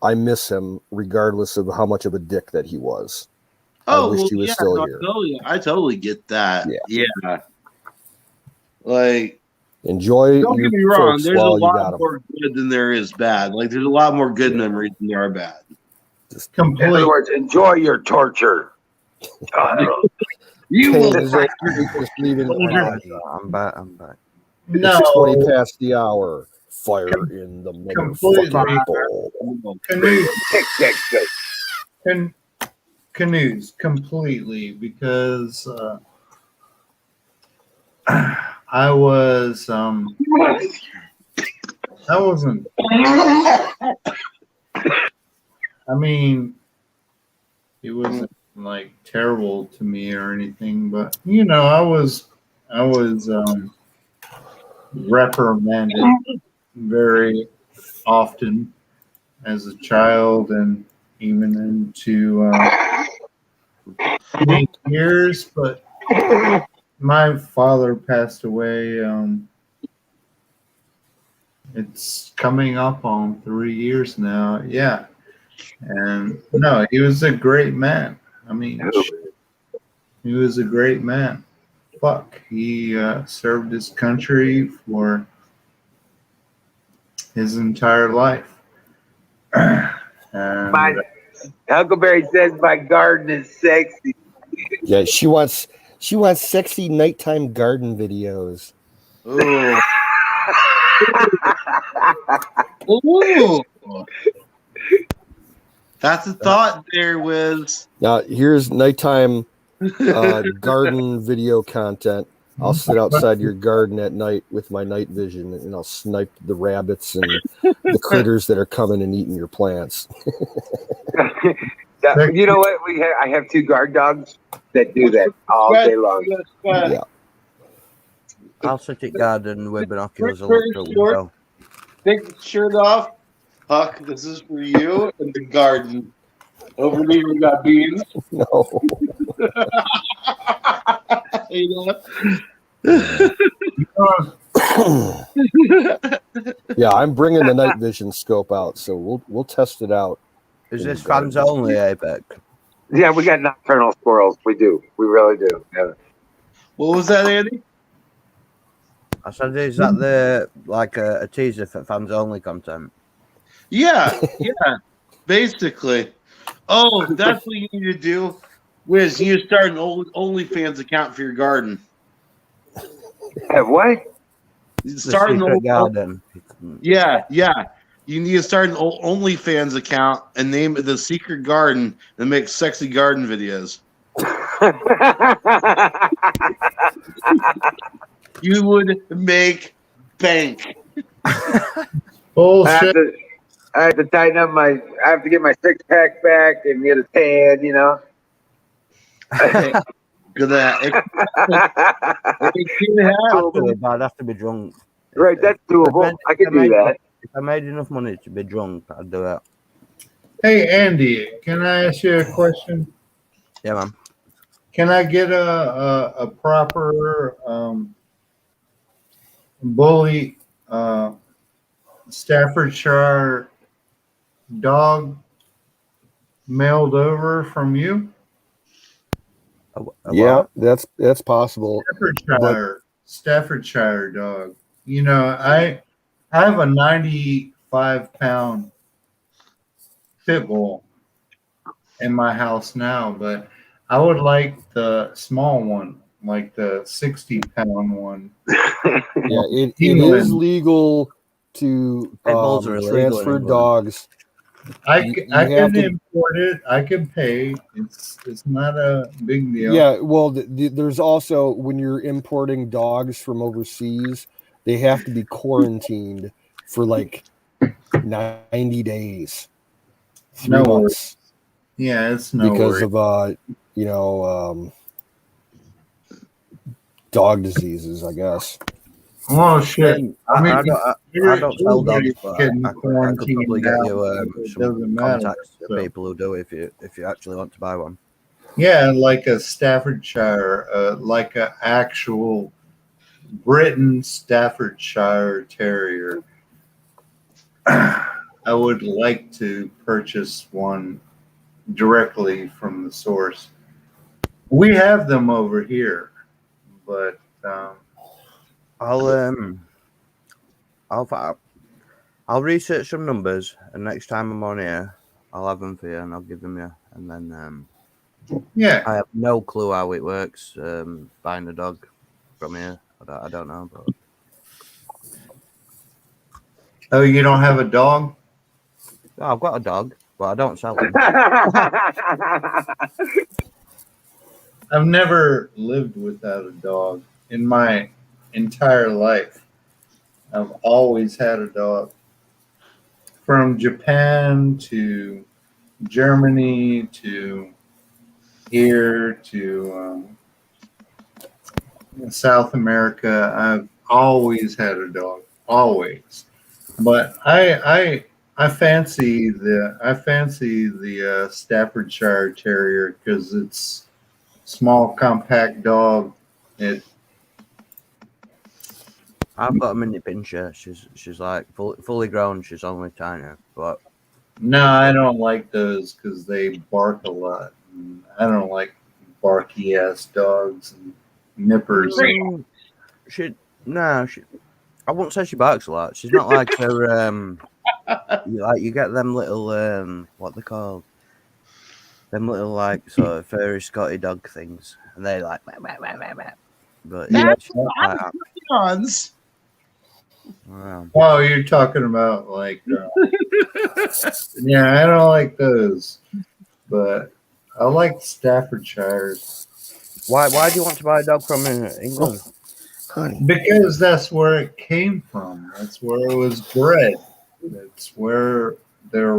Speaker 1: I miss him regardless of how much of a dick that he was. I wish he was still here.
Speaker 6: I totally get that.
Speaker 1: Yeah.
Speaker 6: Yeah. Like,
Speaker 1: Enjoy
Speaker 6: don't
Speaker 1: your
Speaker 6: get me wrong.
Speaker 1: folks
Speaker 6: There's a
Speaker 1: while you
Speaker 6: lot
Speaker 1: got them.
Speaker 6: more good than there is bad. Like, there's a lot more good memories than there are bad.
Speaker 1: Just
Speaker 2: In other words, enjoy your torture.
Speaker 6: You
Speaker 1: Hey,
Speaker 6: will
Speaker 1: Zach, just leaving.
Speaker 3: I'm back.
Speaker 5: No,
Speaker 1: It's 20 past the hour. Fire in the
Speaker 5: completely.
Speaker 1: motherfucking bowl.
Speaker 5: Canoes,
Speaker 2: Tick, tick, tick.
Speaker 5: canoes completely because I wasn't. I mean, it wasn't like terrible to me or anything, but I was reprimanded very often as a child and even into teenage years. But my father passed away. It's coming up on 3 years now. Yeah. And no, he was a great man. I mean, he was a great man. Fuck. He served his country for his entire life. And,
Speaker 2: Huckleberry says my garden is sexy.
Speaker 1: Yeah, she wants sexy nighttime garden videos.
Speaker 6: Ooh. Ooh. That's a thought there, Wiz.
Speaker 1: Now here's nighttime garden video content. I'll sit outside your garden at night with my night vision, and I'll snipe the rabbits and the critters that are coming and eating your plants.
Speaker 2: You know what? I have 2 guard dogs that do that all day long.
Speaker 1: Yeah.
Speaker 3: I'll sit at garden with binoculars and look through the window.
Speaker 6: Take the shirt off. Huck, this is for you in the garden. Over there, we got beans.
Speaker 1: No. Yeah, I'm bringing the night vision scope out, so we'll test it out.
Speaker 3: Is this fans only, Apex?
Speaker 2: Yeah, we got nocturnal squirrels. We do. We really do. Yeah.
Speaker 6: What was that, Andy?
Speaker 3: I said, is that a teaser for fans only content?
Speaker 6: Yeah, basically. Oh, that's what you need to do. Wiz, you need to start an OnlyFans account for your garden.
Speaker 2: What?
Speaker 6: Start an
Speaker 3: garden.
Speaker 6: Yeah. You need to start an OnlyFans account and name it The Secret Garden and make sexy garden videos. You would make bank.
Speaker 5: bullshit.
Speaker 2: I have to tighten up I have to get my 6-pack back and get a tan, you know.
Speaker 6: Good that. It can happen.
Speaker 3: But I'd have to be drunk.
Speaker 2: Right, that's doable. I could do that.
Speaker 3: If I made enough money to be drunk, I'd do it.
Speaker 5: Hey, Andy, can I ask you a question?
Speaker 3: Yeah, man.
Speaker 5: Can I get a proper bully Staffordshire dog mailed over from you?
Speaker 1: Yeah, that's possible.
Speaker 5: Staffordshire dog. You know, I have a 95-pound pit bull in my house now, but I would like the small one, like the 60-pound one.
Speaker 1: Yeah, it is legal to
Speaker 3: bulls are illegal in
Speaker 1: transfer
Speaker 3: England.
Speaker 1: dogs.
Speaker 5: I can import it. I can pay. It's not a big deal.
Speaker 1: Yeah, well, there's also when you're importing dogs from overseas, they have to be quarantined for like 90 days, 3
Speaker 5: No
Speaker 1: months.
Speaker 5: Yeah, it's no
Speaker 1: because
Speaker 5: worry.
Speaker 1: of dog diseases, I guess.
Speaker 5: Oh shit!
Speaker 3: I don't sell dogs, but I could
Speaker 5: quarantined
Speaker 3: probably get
Speaker 5: now,
Speaker 3: you
Speaker 5: it
Speaker 3: some
Speaker 5: doesn't matter,
Speaker 3: contacts to
Speaker 5: so.
Speaker 3: people who do if you actually want to buy one.
Speaker 5: Yeah, like a Staffordshire, like a actual Britain Staffordshire Terrier. I would like to purchase one directly from the source. We have them over here, but
Speaker 3: I'll research some numbers, and next time I'm on here, I'll have them for you, and I'll give them you. And then
Speaker 5: yeah,
Speaker 3: I have no clue how it works buying a dog from here. I don't know, but
Speaker 5: oh, you don't have a dog?
Speaker 3: I've got a dog, but I don't sell them.
Speaker 5: I've never lived without a dog in my entire life. I've always had a dog. From Japan to Germany to here to South America, I've always had a dog, always. But I fancy the Staffordshire Terrier because it's small, compact dog.
Speaker 3: I've got a mini pinscher. She's like fully grown. She's only tiny, but
Speaker 5: No, I don't like those because they bark a lot. I don't like barky ass dogs and nippers.
Speaker 3: I wouldn't say she barks a lot. She's not like her. You get them little what they called, them little like sort of furry Scotty dog things, and they like. But yeah, she's not like that. Wow.
Speaker 5: Oh, you're talking about like, yeah, I don't like those, but I like Staffordshires.
Speaker 3: Why do you want to buy a dog from England?
Speaker 5: Because that's where it came from. That's where it was bred. That's where the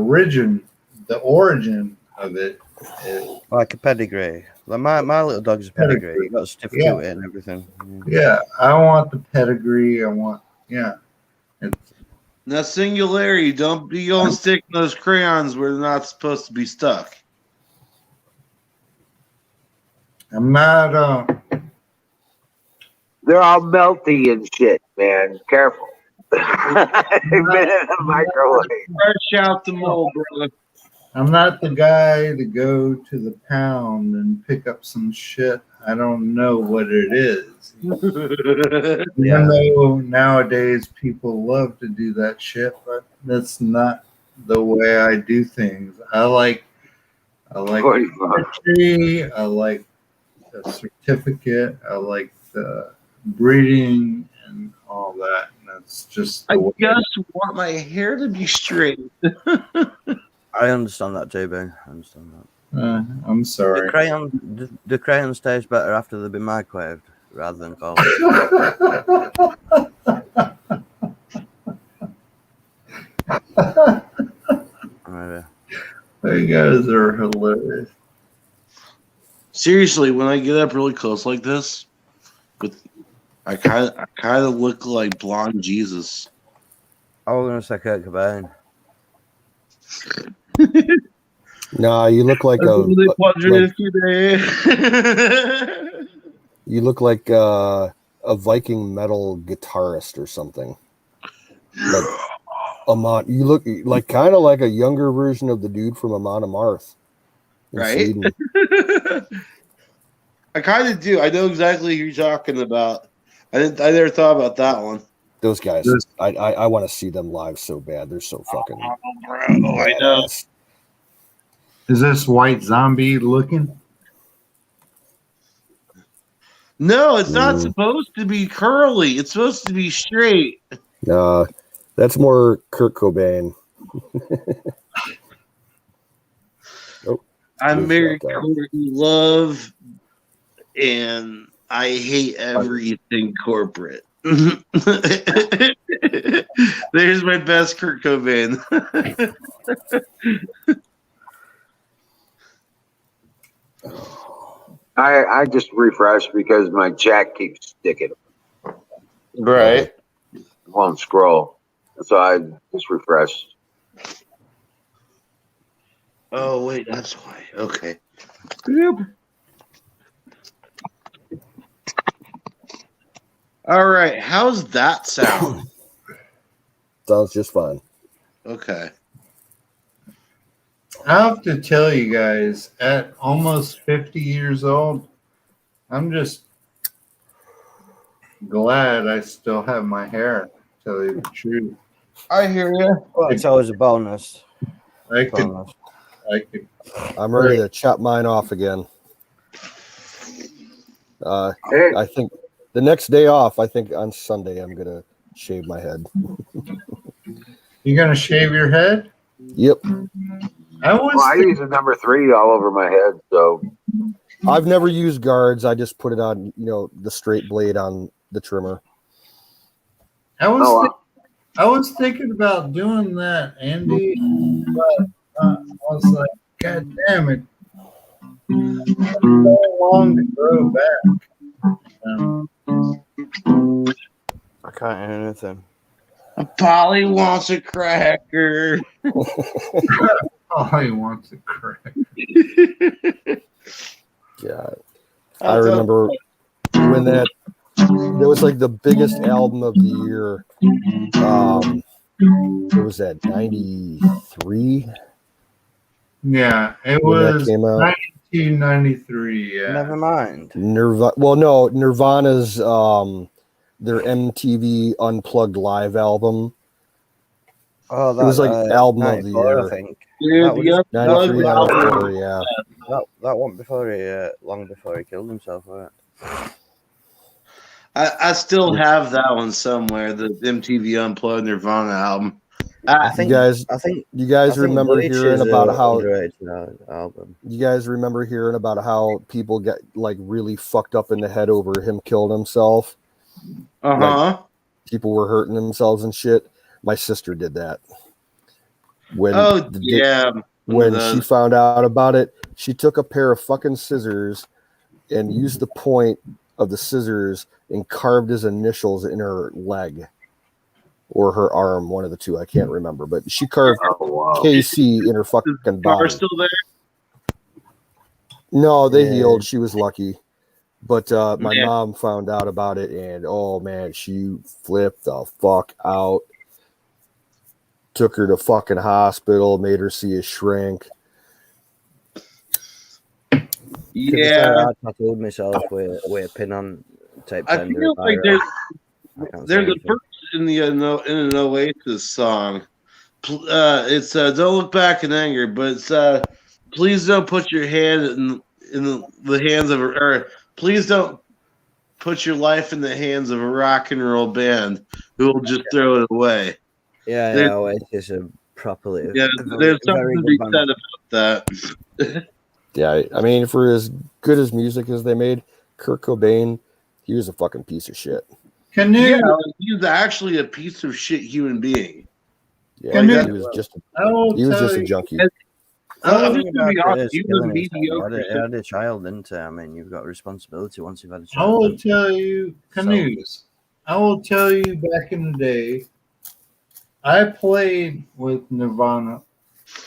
Speaker 5: origin of it is.
Speaker 3: Like a pedigree. Like my little dog's a pedigree. You got a stiff to it and everything.
Speaker 5: Yeah, I want the pedigree.
Speaker 6: Now, Singularity, don't be going sticking those crayons where they're not supposed to be stuck.
Speaker 5: I'm not.
Speaker 2: They're all melty and shit, man. Careful. They've been in the microwave.
Speaker 6: Fresh out the mold, brother.
Speaker 5: I'm not the guy to go to the pound and pick up some shit. I don't know what it is. Even though nowadays people love to do that shit, but that's not the way I do things. I like registry, I like the certificate, I like the breeding and all that. And that's just
Speaker 6: I just want my hair to be straight.
Speaker 3: I understand that too, Ben. I understand that.
Speaker 5: I'm sorry.
Speaker 3: The crayons taste better after they've been microwaved rather than cold.
Speaker 5: You guys are hilarious.
Speaker 6: Seriously, when I get up really close like this, I kind of look like blonde Jesus.
Speaker 3: I was gonna say Kurt Cobain.
Speaker 1: Nah, you look like you look like a Viking metal guitarist or something. Like Amon, you look like kind of like a younger version of the dude from Amon Amarth in
Speaker 6: Right?
Speaker 1: Sweden.
Speaker 6: I kind of do. I know exactly who you're talking about. I never thought about that one.
Speaker 1: Those guys, I want to see them live so bad. They're so fucking
Speaker 6: Bro, I know.
Speaker 1: badass.
Speaker 5: Is this White Zombie looking?
Speaker 6: No, it's not supposed to be curly. It's supposed to be straight.
Speaker 1: That's more Kurt Cobain.
Speaker 6: I'm married Courtney Love, and I hate everything corporate. There's my best Kurt Cobain.
Speaker 2: I just refreshed because my chat keeps sticking.
Speaker 6: Right.
Speaker 2: It won't scroll. So I just refreshed.
Speaker 6: Oh, wait, that's why. Okay. All right. How's that sound?
Speaker 1: Sounds just fine.
Speaker 6: Okay.
Speaker 5: I have to tell you guys, at almost 50 years old, I'm just glad I still have my hair, to tell you the truth.
Speaker 6: I hear you.
Speaker 3: Well, it's always a bonus.
Speaker 5: I could,
Speaker 1: I'm ready to chop mine off again. I think the next day off, I think on Sunday, I'm going to shave my head.
Speaker 5: You gonna shave your head?
Speaker 1: Yep.
Speaker 2: I use a number 3 all over my head, so
Speaker 1: I've never used guards. I just put it on, the straight blade on the trimmer.
Speaker 5: I was thinking about doing that, Andy, but I was like, God damn it. It's so long to grow back.
Speaker 3: I can't hear anything.
Speaker 6: Polly wants a cracker.
Speaker 5: Polly wants a cracker.
Speaker 1: Yeah. I remember when that was like the biggest album of the year. What was that, 93?
Speaker 5: Yeah, it was 1993. Yeah.
Speaker 3: Never mind.
Speaker 1: Nirvana's their MTV Unplugged live album.
Speaker 3: Oh, that
Speaker 1: it was like album of the year.
Speaker 3: I think.
Speaker 6: Dude,
Speaker 1: 93, 94, yeah.
Speaker 3: That one before long before he killed himself, right?
Speaker 6: I still have that one somewhere, the MTV Unplugged Nirvana album.
Speaker 3: I think
Speaker 1: you guys remember hearing about how
Speaker 3: album.
Speaker 1: You guys remember hearing about how people get like really fucked up in the head over him killing himself? Like, people were hurting themselves and shit. My sister did that. When she found out about it, she took a pair of fucking scissors and used the point of the scissors and carved his initials in her leg or her arm, one of the two. I can't remember, but she carved KC in her fucking body.
Speaker 6: Still there?
Speaker 1: No, they healed. She was lucky. But my mom found out about it, and oh man, she flipped the fuck out. Took her to fucking hospital, made her see a shrink.
Speaker 3: Yeah, I tattooed myself with a pin on tape.
Speaker 6: I feel like there's a verse in an Oasis song. It's "Don't Look Back in Anger," but it's "Please don't put your hand in the hands of or please don't put your life in the hands of a rock and roll band who will just throw it away."
Speaker 3: Yeah, Oasis are properly.
Speaker 6: Yeah, there's something to be said about that.
Speaker 1: Yeah, I mean, for as good as music as they made, Kurt Cobain, he was a fucking piece of shit.
Speaker 6: He was actually a piece of shit human being.
Speaker 1: Yeah, he was just a junkie.
Speaker 6: I'm
Speaker 3: The
Speaker 6: just
Speaker 3: thing
Speaker 6: gonna be
Speaker 3: about it
Speaker 6: honest.
Speaker 3: is,
Speaker 6: He was a
Speaker 3: killing is,
Speaker 6: mediocre.
Speaker 3: he had a child, didn't he? I mean, you've got a responsibility once you've had a
Speaker 5: I
Speaker 3: child.
Speaker 5: will tell you, Canoes. I will tell you back in the day, I played with Nirvana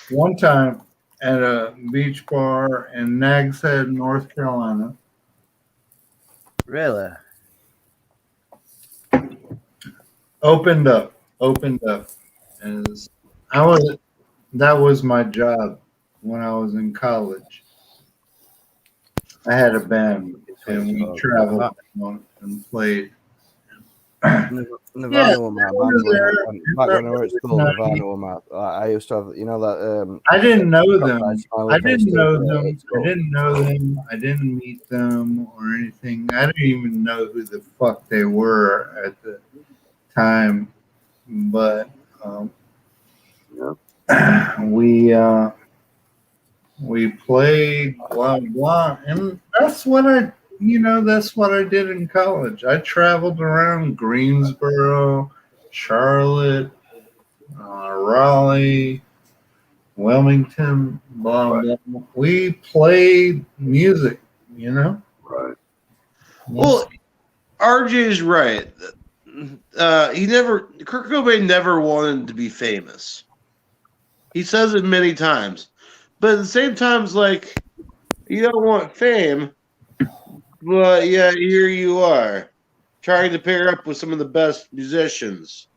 Speaker 5: one time at a beach bar in Nags Head, North Carolina.
Speaker 3: Really?
Speaker 5: Opened up. As I was, that was my job when I was in college. I had a band and we traveled and played.
Speaker 3: Nirvana were my band back when I was at school.
Speaker 5: No,
Speaker 3: Nirvana were my. I used to have, you know, that.
Speaker 5: I didn't know them.
Speaker 3: Smiley
Speaker 5: I
Speaker 3: face
Speaker 5: didn't know
Speaker 3: t-shirt
Speaker 5: them.
Speaker 3: at school.
Speaker 5: I didn't know them. I didn't meet them or anything. I didn't even know who the fuck they were at the time. But we played blah blah, and that's what I did in college. I traveled around Greensboro, Charlotte, Raleigh, Wilmington, blah blah. We played music,
Speaker 2: Right.
Speaker 6: Well, RJ is right. Kurt Cobain never wanted to be famous. He says it many times, but at the same time, it's like you don't want fame, but yeah, here you are, trying to pair up with some of the best musicians.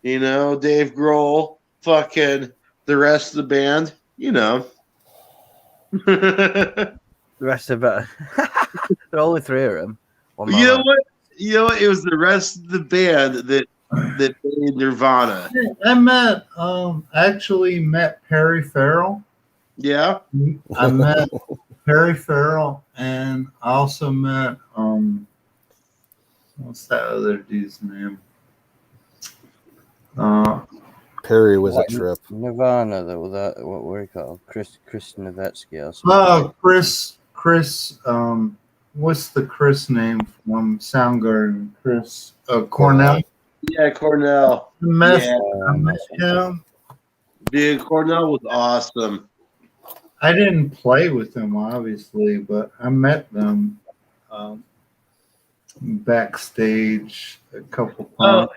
Speaker 6: Dave Grohl, fucking the rest of the band.
Speaker 3: The rest of it. There are only three of them.
Speaker 6: You know what? It was the rest of the band that played Nirvana.
Speaker 5: I actually met Perry Farrell.
Speaker 6: Yeah.
Speaker 5: I met Perry Farrell, and I also met what's that other dude's name?
Speaker 1: Perry was a trip.
Speaker 3: Nirvana, what were he called? Chris Novetsky or something.
Speaker 5: Chris. What's the Chris name from Soundgarden? Chris Cornell.
Speaker 6: Yeah, Cornell.
Speaker 5: I met him.
Speaker 6: Dude, Cornell was awesome.
Speaker 5: I didn't play with them, obviously, but I met them backstage a couple times.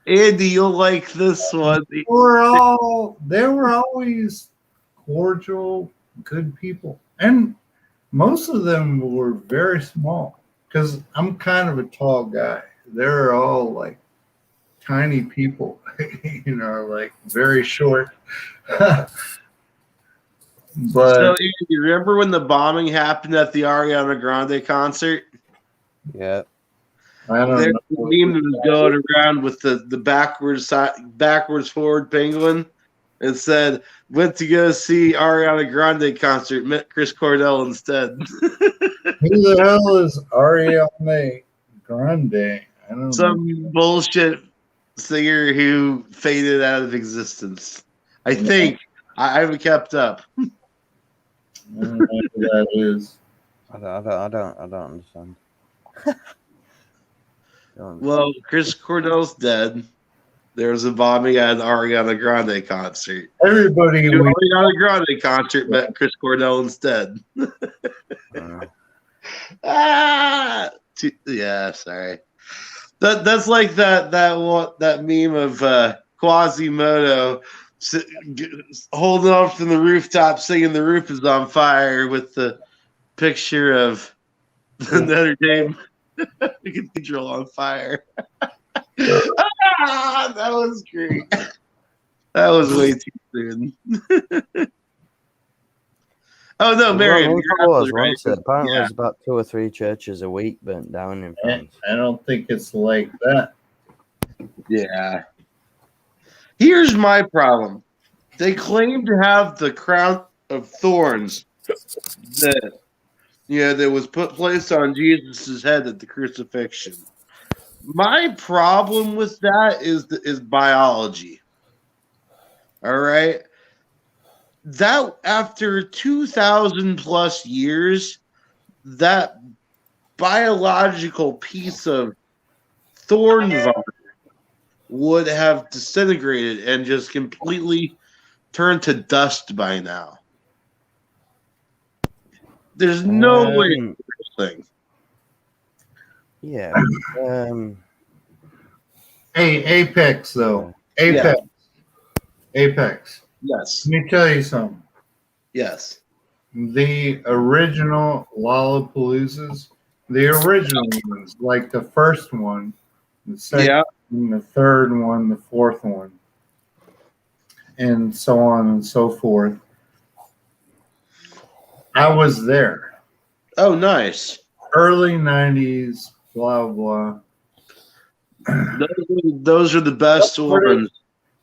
Speaker 6: Andy, you'll like this one.
Speaker 5: They were always cordial, good people, and most of them were very small because I'm kind of a tall guy. They're all like tiny people, like very short. But
Speaker 6: so, you remember when the bombing happened at the Ariana Grande concert?
Speaker 3: Yeah.
Speaker 6: There's a meme that was going around with the backwards forward penguin. It said, went to go see Ariana Grande concert, met Chris Cornell instead.
Speaker 5: Who the hell is Ariana Grande? I don't know.
Speaker 6: Some bullshit singer who faded out of existence. I think. I haven't kept up.
Speaker 5: I don't know who that is.
Speaker 3: I don't understand.
Speaker 6: Well, Chris Cornell's dead. There was a bombing at an Ariana Grande concert.
Speaker 5: Everybody
Speaker 6: the Ariana Grande concert met Chris Cornell instead. Yeah, sorry. That's like that meme of Quasimodo holding off from the rooftop, singing "The Roof Is on Fire" with the picture of the Notre Dame Cathedral on fire. That was great. That was way too soon. Oh no, Marion!
Speaker 3: Apparently, there's about 2 or 3 churches a week burnt down in France.
Speaker 5: I don't think it's like that.
Speaker 6: Yeah. Here's my problem. They claim to have the crown of thorns that was placed on Jesus' head at the crucifixion. My problem with that is biology. All right. That after 2,000 plus years, that biological piece of thorn vine would have disintegrated and just completely turned to dust by now. There's no way
Speaker 3: Um,
Speaker 6: this thing.
Speaker 3: Yeah.
Speaker 5: Hey, Apex though. Apex. Apex.
Speaker 6: Yes.
Speaker 5: Let me tell you something.
Speaker 6: Yes.
Speaker 5: The original Lollapaloozas, the original ones, like the first one, the second
Speaker 6: Yeah.
Speaker 5: one, the third one, the fourth one, and so on and so forth. I was there.
Speaker 6: Oh, nice.
Speaker 5: Early 90s, blah, blah.
Speaker 6: Those are the best ones.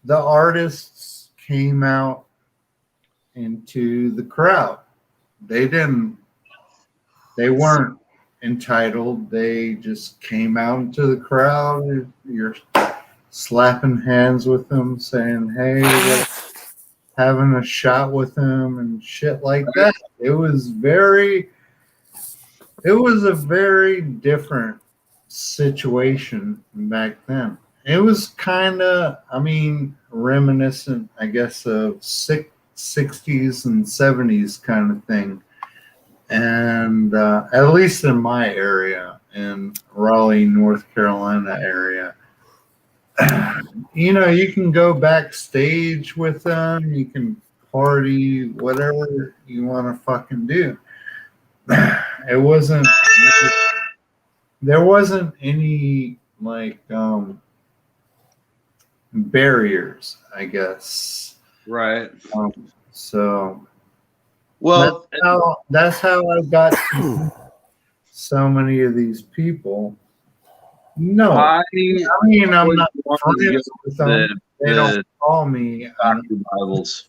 Speaker 5: The artists came out into the crowd. They weren't entitled. They just came out into the crowd. You're slapping hands with them, saying, "Hey, we're having a shot with them," and shit like that. It was a very different situation back then. It was kind of, reminiscent, I guess, of 60s and 70s kind of thing. And at least in my area, in Raleigh, North Carolina area, you can go backstage with them, you can party, whatever you want to fucking do. There wasn't any like barriers, I guess.
Speaker 6: Right.
Speaker 5: So
Speaker 6: Well,
Speaker 5: that's how I got so many of these people. No,
Speaker 6: I
Speaker 5: I'm not friends with them. They don't call me. I don't
Speaker 6: Bibles.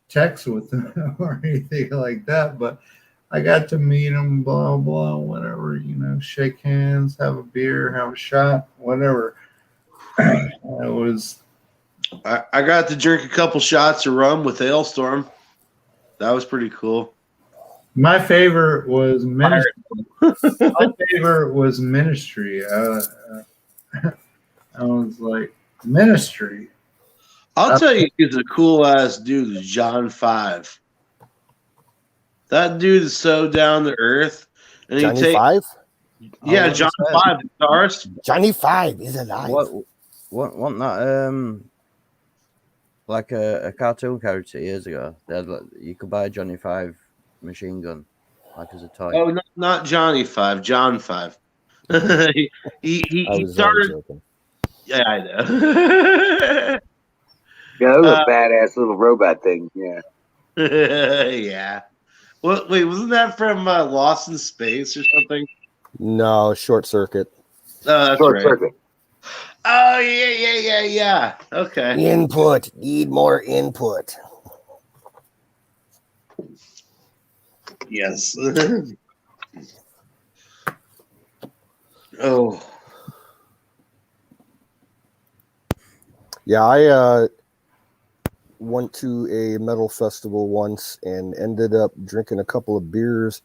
Speaker 5: text with them or anything like that. But I got to meet them, blah blah, whatever. Shake hands, have a beer, have a shot, whatever. It was.
Speaker 6: I got to drink a couple shots of rum with Hailstorm. That was pretty cool.
Speaker 5: My favorite was Ministry. My favorite was Ministry. I was like, Ministry.
Speaker 6: I'll tell you, he's a cool ass dude. Is John 5. That dude is so down to earth. And
Speaker 1: Johnny Five?
Speaker 6: Yeah, John 5, guitarist.
Speaker 1: Johnny Five is alive.
Speaker 3: What that like a cartoon character years ago? They had, you could buy a Johnny Five machine gun like as a toy.
Speaker 6: Oh, not Johnny 5, John 5. he
Speaker 1: was
Speaker 6: started.
Speaker 1: joking.
Speaker 6: Yeah, I know.
Speaker 2: Yeah, that was a badass little robot thing. Yeah.
Speaker 6: Yeah. Well, wait, wasn't that from Lost in Space or something?
Speaker 1: No, Short Circuit.
Speaker 6: Oh, that's
Speaker 2: Short
Speaker 6: right.
Speaker 2: circuit.
Speaker 6: Oh, yeah. Okay.
Speaker 1: Input. Need more input.
Speaker 6: Yes. Oh.
Speaker 1: Yeah, I went to a metal festival once and ended up drinking a couple of beers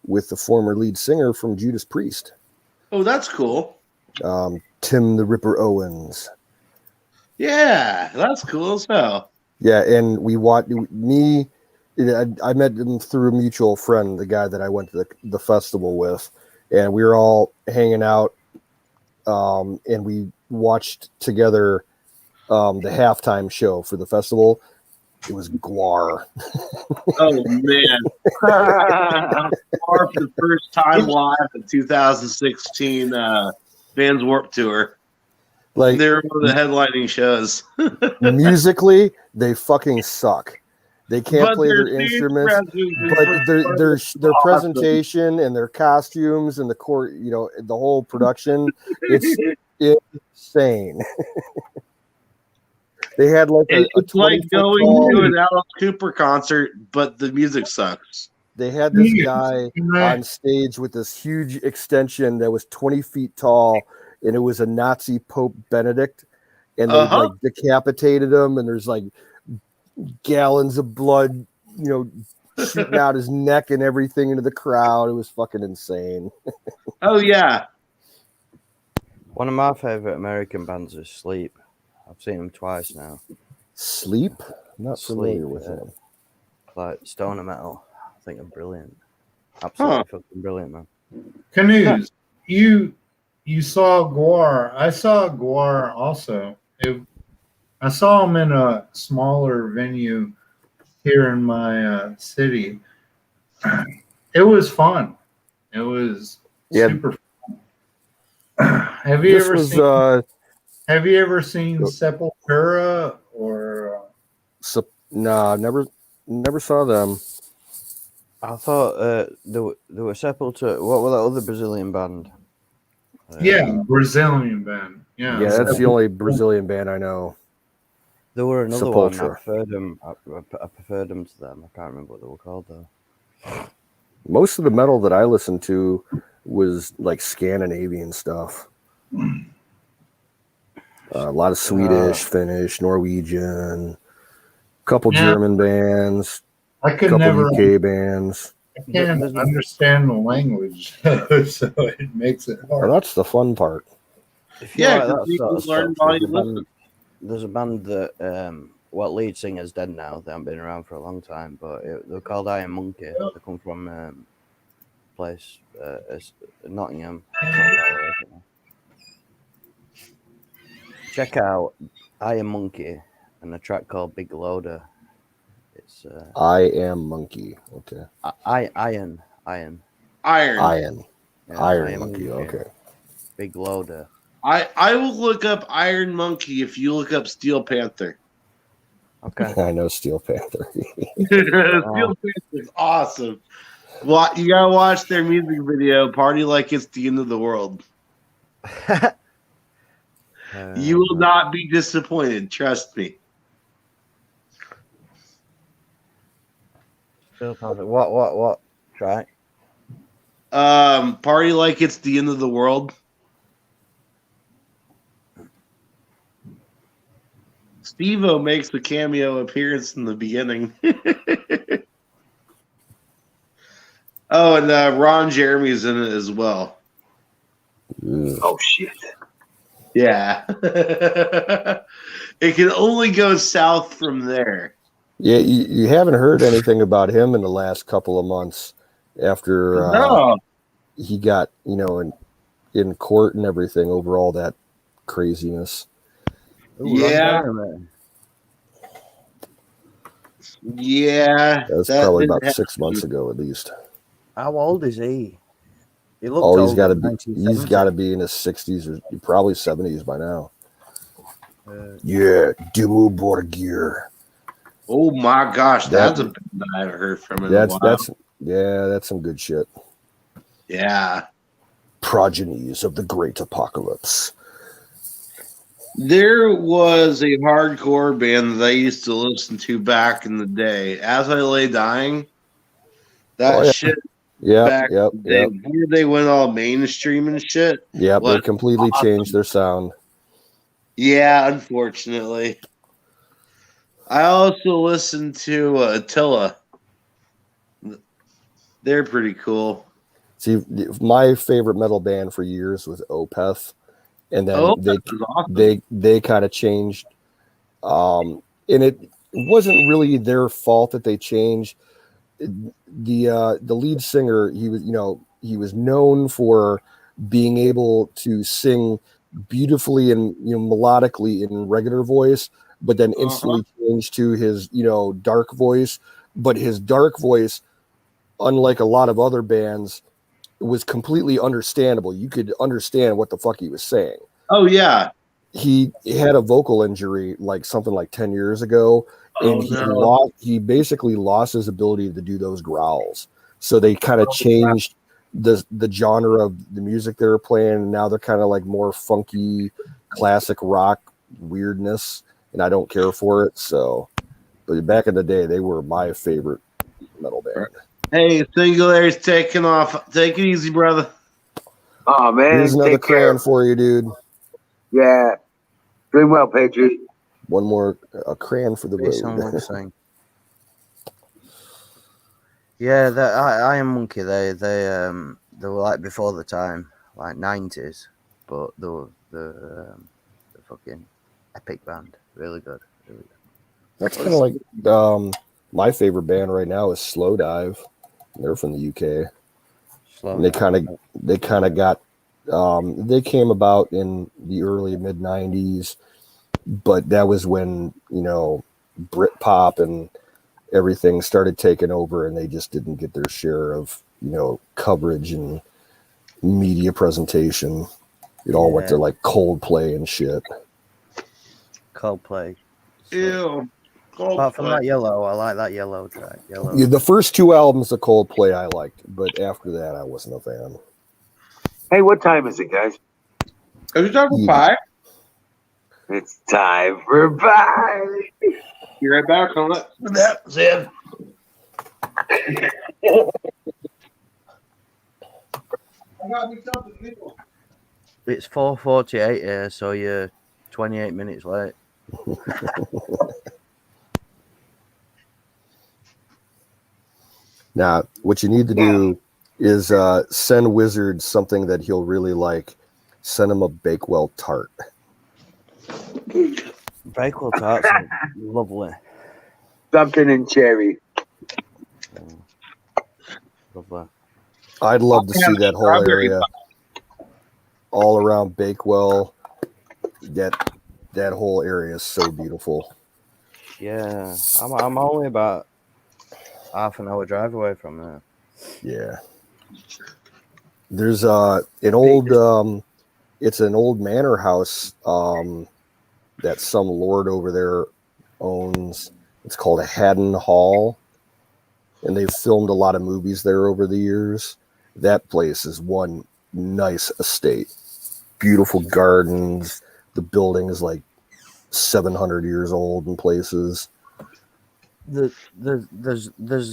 Speaker 1: with the former lead singer from Judas Priest.
Speaker 6: Oh, that's cool.
Speaker 1: Tim the Ripper Owens.
Speaker 6: Yeah, that's cool as hell.
Speaker 1: Yeah, and I met him through a mutual friend, the guy that I went to the festival with, and we were all hanging out, and we watched together the halftime show for the festival. It was Guar.
Speaker 6: Oh, man. Guar for the first time live in 2016 Vans Warped Tour.
Speaker 1: Like,
Speaker 6: They're one of the headlining shows.
Speaker 1: musically, they fucking suck. They can't play their instruments, but their presentation and their costumes and the whole production, it's insane. They had like
Speaker 6: it's like going to an Alice Cooper concert, but the music sucks.
Speaker 1: They had this guy on stage with this huge extension that was 20 feet tall, and it was a Nazi Pope Benedict, and they like decapitated him, and there's like gallons of blood, shooting out his neck and everything into the crowd. It was fucking insane.
Speaker 6: Oh yeah.
Speaker 3: One of my favorite American bands is Sleep. I've seen them twice now.
Speaker 1: Sleep? I'm not familiar with them.
Speaker 3: Like stoner metal. I think they're brilliant. Absolutely fucking brilliant, man.
Speaker 5: Canoes. You saw Guar. I saw Guar also. I saw him in a smaller venue here in my city. It was fun. It was super fun. Have you ever seen Sepultura or?
Speaker 1: Nah, never saw them.
Speaker 3: I thought there were Sepultura. What were that other Brazilian band?
Speaker 5: Yeah, Brazilian band. Yeah,
Speaker 1: that's the only Brazilian band I know.
Speaker 3: There were another one. I
Speaker 1: Sepultura.
Speaker 3: preferred them. I preferred them to them. I can't remember what they were called though.
Speaker 1: Most of the metal that I listened to was like Scandinavian stuff. A lot of Swedish, Finnish, Norwegian, couple German bands, couple UK bands.
Speaker 5: I can't understand the language, so it makes it hard.
Speaker 1: Well, that's the fun part.
Speaker 3: If you like that sort of stuff, there's a band that lead singer's dead now. They haven't been around for a long time, but they're called Iron Monkey. They come from a place Nottingham. Check out Iron Monkey and a track called Big Loader. It's
Speaker 1: I Am Monkey. Okay.
Speaker 3: Iron.
Speaker 1: Yeah,
Speaker 3: Iron
Speaker 1: Monkey. Okay.
Speaker 3: Big Loader.
Speaker 6: I will look up Iron Monkey if you look up Steel Panther.
Speaker 3: Okay.
Speaker 1: I know Steel Panther.
Speaker 6: Steel Panther's awesome. Well, you gotta watch their music video, Party Like It's the End of the World. You will not be disappointed, trust me.
Speaker 3: What track?
Speaker 6: Party Like It's the End of the World. Steve-O makes the cameo appearance in the beginning. Oh, and Ron Jeremy's in it as well.
Speaker 2: Oh, shit.
Speaker 6: Yeah. It can only go south from there.
Speaker 1: Yeah, you haven't heard anything about him in the last couple of months after he got, in court and everything over all that craziness.
Speaker 3: Ooh,
Speaker 6: Yeah. Yeah.
Speaker 1: That's probably about 6 months ago at least.
Speaker 3: How old is he? He looked
Speaker 1: Oh, he's
Speaker 3: old
Speaker 1: got to
Speaker 3: in
Speaker 1: be.
Speaker 3: 1970.
Speaker 1: He's got to be in his 60s or probably 70s by now. Yeah, Dimmu Borgir.
Speaker 6: Oh my gosh, that's a band that I haven't heard from in a while.
Speaker 1: That's some good shit.
Speaker 6: Yeah.
Speaker 1: Progenies of the Great Apocalypse.
Speaker 6: There was a hardcore band that I used to listen to back in the day. As I Lay Dying. That shit.
Speaker 1: Yeah.
Speaker 6: Before they went all mainstream and shit.
Speaker 1: Yeah, they completely changed their sound.
Speaker 6: Yeah, unfortunately. I also listened to Attila. They're pretty cool.
Speaker 1: See, my favorite metal band for years was Opeth, and then they kind of changed. And it wasn't really their fault that they changed. The lead singer, he was known for being able to sing beautifully and melodically in regular voice, but then instantly changed to his dark voice. But his dark voice, unlike a lot of other bands, was completely understandable. You could understand what the fuck he was saying.
Speaker 6: Oh yeah.
Speaker 1: He had a vocal injury something like 10 years ago, and he basically lost his ability to do those growls. So they kind of changed the genre of the music they were playing, and now they're kind of like more funky classic rock weirdness, and I don't care for it. So, but back in the day, they were my favorite metal band.
Speaker 6: Hey, Singulary's taking off. Take it easy, brother.
Speaker 2: Oh man,
Speaker 1: here's another crayon for you, dude.
Speaker 2: Yeah, doing well, Patriot.
Speaker 1: One more, a crayon for the road.
Speaker 3: Yeah, the Iron Monkey. They were like before the time, like 90s, but they were the fucking epic band. Really good. Really good.
Speaker 1: That's kind of like my favorite band right now is Slow Dive. They're from the UK.
Speaker 3: Slow
Speaker 1: And they
Speaker 3: down.
Speaker 1: kind of got they came about in the early mid 90s, but that was when, you know, Britpop and everything started taking over, and they just didn't get their share of, you know, coverage and media presentation. It all went to like Coldplay and shit.
Speaker 3: Coldplay.
Speaker 6: Ew.
Speaker 3: Apart from
Speaker 6: Coldplay.
Speaker 3: that Yellow, I like that Yellow track. Yellow.
Speaker 1: Yeah, the first two albums of Coldplay I liked, but after that I wasn't a fan.
Speaker 2: Hey, what time is it, guys?
Speaker 6: Are you talking
Speaker 1: Yeah.
Speaker 6: pie?
Speaker 2: It's time for pie.
Speaker 6: Be right back on that, Zeb. I got me something new.
Speaker 3: It's 4:48 here, so you're 28 minutes late.
Speaker 1: Now, what you need to do is send Wizard something that he'll really like. Send him a Bakewell tart.
Speaker 3: Bakewell tarts are lovely.
Speaker 2: Something in cherry.
Speaker 3: Lovely.
Speaker 1: I'd love to see that whole area all around Bakewell. That whole area is so beautiful.
Speaker 3: Yeah, I'm only about half an hour drive away from there.
Speaker 1: Yeah. There's an old it's an old manor house that some lord over there owns. It's called Haddon Hall, and they've filmed a lot of movies there over the years. That place is one nice estate. Beautiful gardens. The building is like 700 years old in places.
Speaker 3: There's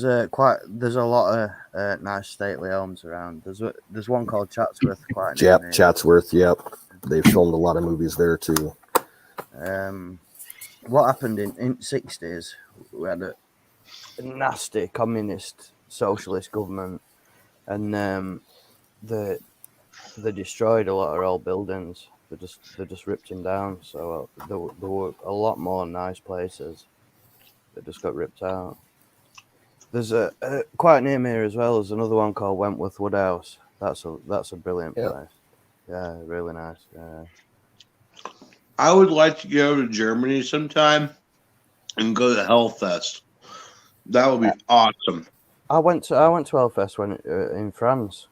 Speaker 3: a lot of nice stately homes around. There's one called Chatsworth, quite near me.
Speaker 1: Chatsworth, yep. They filmed a lot of movies there too.
Speaker 3: What happened in the 60s? We had a nasty communist socialist government, and they destroyed a lot of old buildings. They just ripped them down. So there were a lot more nice places that just got ripped out. There's a quite near me as well. There's another one called Wentworth Woodhouse. That's a brilliant place. Yeah, really nice. Yeah.
Speaker 6: I would like to go to Germany sometime and go to Hellfest. That would be awesome.
Speaker 3: I went to Hellfest when in France.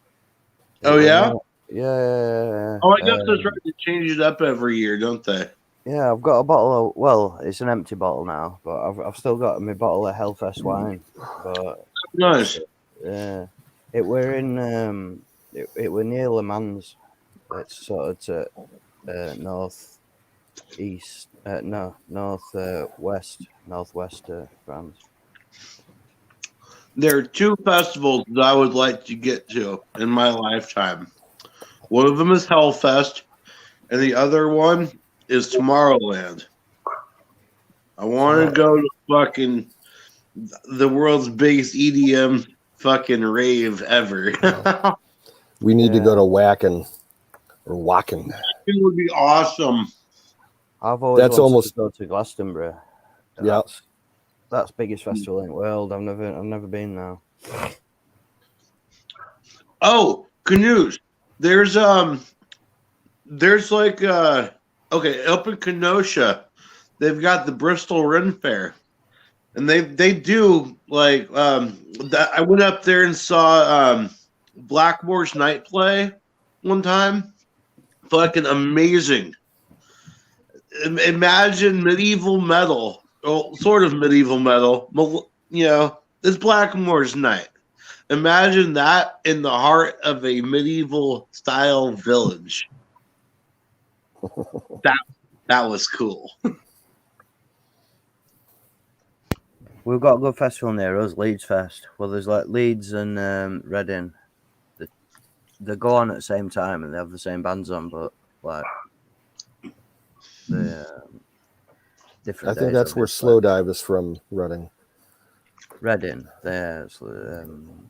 Speaker 6: Oh yeah?
Speaker 3: Yeah.
Speaker 6: Oh, I guess they're trying to change it up every year, don't they?
Speaker 3: Yeah, I've got a bottle of, well, it's an empty bottle now, but I've still got my bottle of Hellfest wine. But
Speaker 6: Nice.
Speaker 3: yeah, it were in it were near Le Mans. It's sort of to northwest France.
Speaker 6: There are two festivals that I would like to get to in my lifetime. One of them is Hellfest, and the other one is Tomorrowland. I want to go to fucking the world's biggest EDM fucking rave ever.
Speaker 1: We need to go to Wacken.
Speaker 6: It would be awesome.
Speaker 3: I've always
Speaker 1: That's
Speaker 3: wanted
Speaker 1: almost
Speaker 3: to go to Glastonbury.
Speaker 1: Yeah.
Speaker 3: That's biggest festival in the world. I've never been now.
Speaker 6: Oh, canoes. There's like okay, up in Kenosha, they've got the Bristol Ren Fair. And they do like that. I went up there and saw Blackmore's Night Play one time. Fucking amazing. Imagine medieval metal, well, sort of medieval metal. You know, it's Blackmore's Night. Imagine that in the heart of a medieval style village. That was cool.
Speaker 3: We've got a good festival near us, Leeds Fest. Well, there's like Leeds and Reading. They go on at the same time and they have the same bands on, but like the different.
Speaker 1: I think that's where Slowdive is from, Reading.
Speaker 3: Reading, there's London,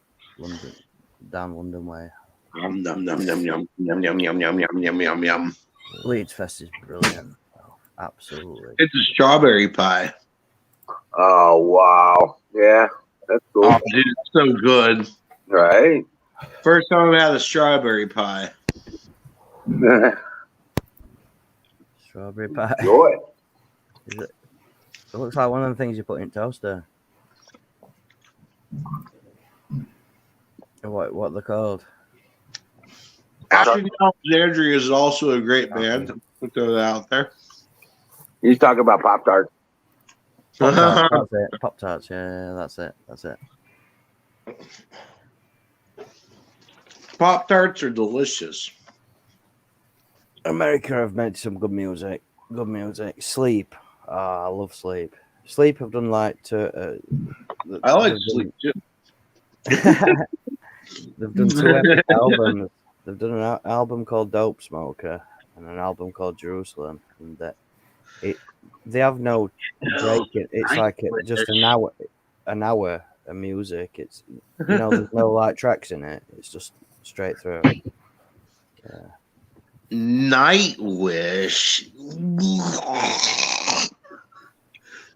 Speaker 3: down London way.
Speaker 6: Yum yum yum yum yum yum yum yum yum yum yum yum yum.
Speaker 3: Leeds Fest is brilliant. Oh, absolutely.
Speaker 6: It's a strawberry pie.
Speaker 2: Oh wow, yeah, that's cool.
Speaker 6: Oh, dude, it's so good.
Speaker 2: Right?
Speaker 6: First time I had a strawberry pie.
Speaker 3: Strawberry pie.
Speaker 2: Joy.
Speaker 3: Is it? It looks like one of the things you put in toaster. What they're called?
Speaker 6: Astronaut Alexandria is also a great band. I'll throw that out there.
Speaker 2: He's talking about Pop Tart.
Speaker 3: Pop-Tarts, that's it. Pop-Tarts, yeah, that's it. That's it.
Speaker 6: Pop Tarts are delicious.
Speaker 3: America have made some good music. Good music. Sleep. I love Sleep. Sleep have done like
Speaker 6: I like sleep too.
Speaker 3: They've done 2 epic albums. They've done an album called Dope Smoker and an album called Jerusalem. And they have no break. It's like just an hour of music. It's there's no like tracks in it. It's just straight through. Yeah.
Speaker 6: Nightwish.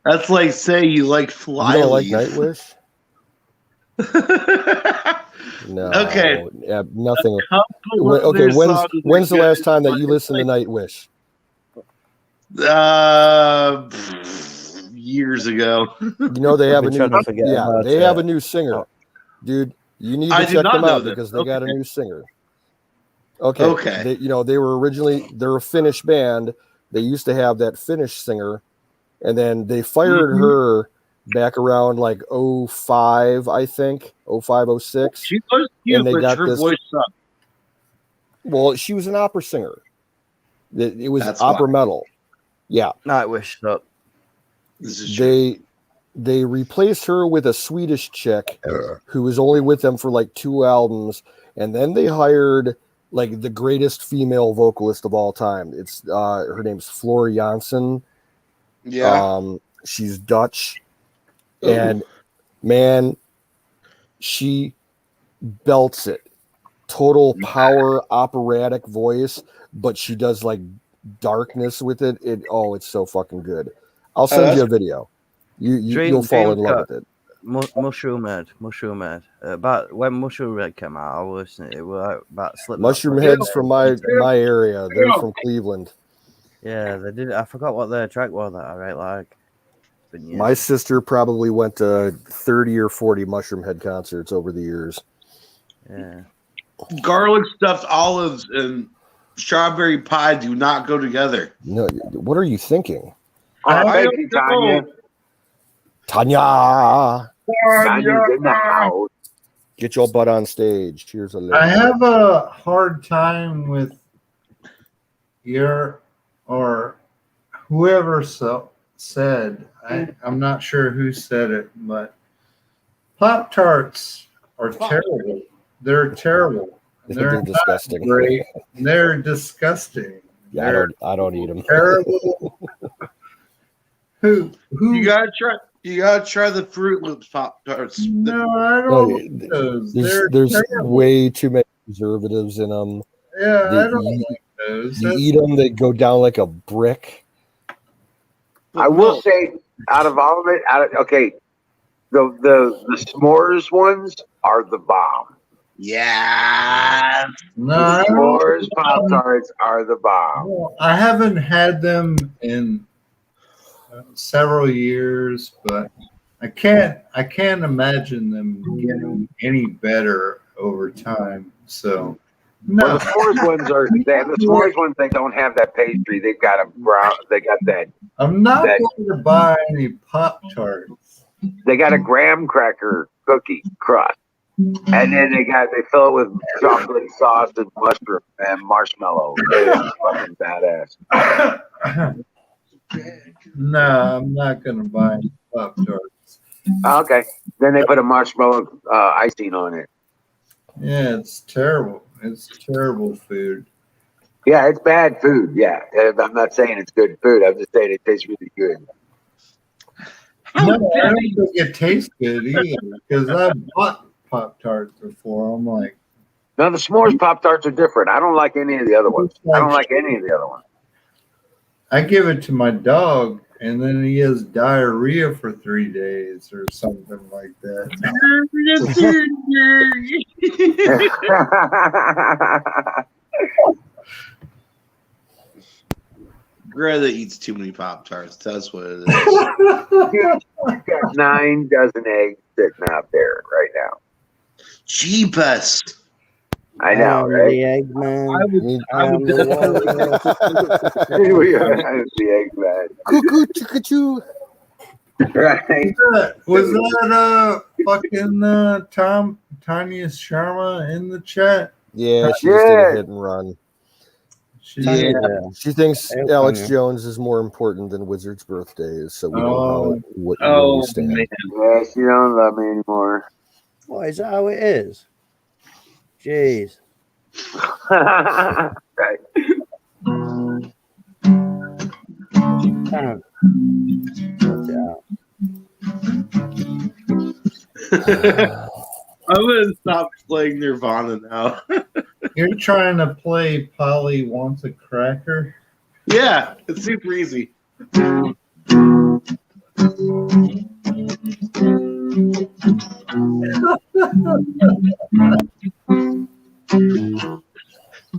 Speaker 6: That's like saying you like Flyleaf.
Speaker 1: You don't like Nightwish? No.
Speaker 6: Okay.
Speaker 1: Yeah, nothing. Okay, when's the last time that you listened to Nightwish?
Speaker 6: Years ago.
Speaker 1: They have a new
Speaker 3: they
Speaker 1: have a new singer. Dude, you need to check them out because they got a new singer. Okay. They were originally they're a Finnish band. They used to have that Finnish singer, and then they fired her back around like 05, I think. 05, 06.
Speaker 6: She was cute,
Speaker 1: and they
Speaker 6: but
Speaker 1: got
Speaker 6: her
Speaker 1: this,
Speaker 6: voice sucked.
Speaker 1: Well, she was an opera singer. It was
Speaker 6: That's
Speaker 1: opera
Speaker 6: why.
Speaker 1: metal. Yeah.
Speaker 3: Nightwish up.
Speaker 6: This is true.
Speaker 1: They replaced her with a Swedish chick who was only with them for like 2 albums, and then they hired like the greatest female vocalist of all time. It's her name's Floor Jansen.
Speaker 6: Yeah.
Speaker 1: She's Dutch, and man, she belts it. Total power operatic voice, but she does like darkness with it. It's so fucking good. I'll send you a video. You'll fall in love with it.
Speaker 3: Mushroom Head. About when Mushroom Head came out, I was listening. It was about Slipknot.
Speaker 1: Mushroom Head's from my area. They're from Cleveland.
Speaker 3: Yeah, they did. I forgot what their track was that I really like.
Speaker 1: My sister probably went to 30 or 40 Mushroom Head concerts over the years.
Speaker 3: Yeah.
Speaker 6: Garlic stuffed olives and strawberry pie do not go together.
Speaker 1: No, what are you thinking?
Speaker 2: Thank you, Tanya.
Speaker 1: Tanya,
Speaker 2: Tanya's in the house.
Speaker 1: get your butt on stage. Here's a link.
Speaker 5: I have a hard time with or whoever said, I'm not sure who said it, but Pop-Tarts are terrible. They're terrible.
Speaker 1: They're disgusting.
Speaker 5: Great. They're disgusting.
Speaker 1: Yeah, I don't eat them.
Speaker 5: Terrible. Who?
Speaker 6: You gotta try the Fruit Loops Pop-Tarts.
Speaker 5: No, I don't eat those.
Speaker 1: There's way too many preservatives in them.
Speaker 5: Yeah, I don't like those.
Speaker 1: You eat them, they go down like a brick.
Speaker 2: I will say, out of all of it, the s'mores ones are the bomb.
Speaker 6: Yeah.
Speaker 5: No,
Speaker 2: The s'mores Pop-Tarts are the bomb.
Speaker 5: well, I haven't had them in several years, but I can't imagine them getting any better over time. So no,
Speaker 2: Well, the s'mores ones they don't have that pastry. They've got a brown. They got that.
Speaker 5: I'm not going to buy any Pop-Tarts.
Speaker 2: They got a graham cracker cookie crust, and then they fill it with chocolate sauce and mushroom and marshmallow. It's fucking badass.
Speaker 5: No, I'm not going to buy any Pop-Tarts.
Speaker 2: Okay, then they put a marshmallow icing on it.
Speaker 5: Yeah, it's terrible. It's terrible food.
Speaker 2: Yeah, it's bad food. Yeah, I'm not saying it's good food. I'm just saying it tastes really good.
Speaker 5: No, I don't think it tastes good either because I bought Pop-Tarts before. I'm like,
Speaker 2: No, the s'mores Pop-Tarts are different. I don't like any of the other ones. I don't like any of the other ones.
Speaker 5: I give it to my dog and then he has diarrhea for 3 days or something like that.
Speaker 6: Greta eats too many Pop Tarts. That's what it is.
Speaker 2: Got 9 dozen eggs sitting out there right now.
Speaker 6: Jeepus.
Speaker 2: I know,
Speaker 3: I'm
Speaker 2: right?
Speaker 3: the Eggman.
Speaker 6: I would definitely.
Speaker 2: We are the egg man.
Speaker 1: Cuckoo, choo.
Speaker 2: Right.
Speaker 5: Was that fucking Tanya Sharma in the chat?
Speaker 1: Yeah, she just did a hit and run.
Speaker 5: She,
Speaker 1: She thinks
Speaker 3: Hey,
Speaker 1: Alex
Speaker 3: Tanya.
Speaker 1: Jones is more important than Wizard's birthdays, so we know what you
Speaker 6: Oh,
Speaker 1: really stand.
Speaker 6: man.
Speaker 2: Yeah, she don't love me anymore.
Speaker 3: What, is that how it is? Jeez.
Speaker 2: Right.
Speaker 3: Kind of worked it out.
Speaker 6: I'm gonna stop playing Nirvana now.
Speaker 5: you're trying to play Polly Wants a Cracker?
Speaker 6: Yeah, it's super easy.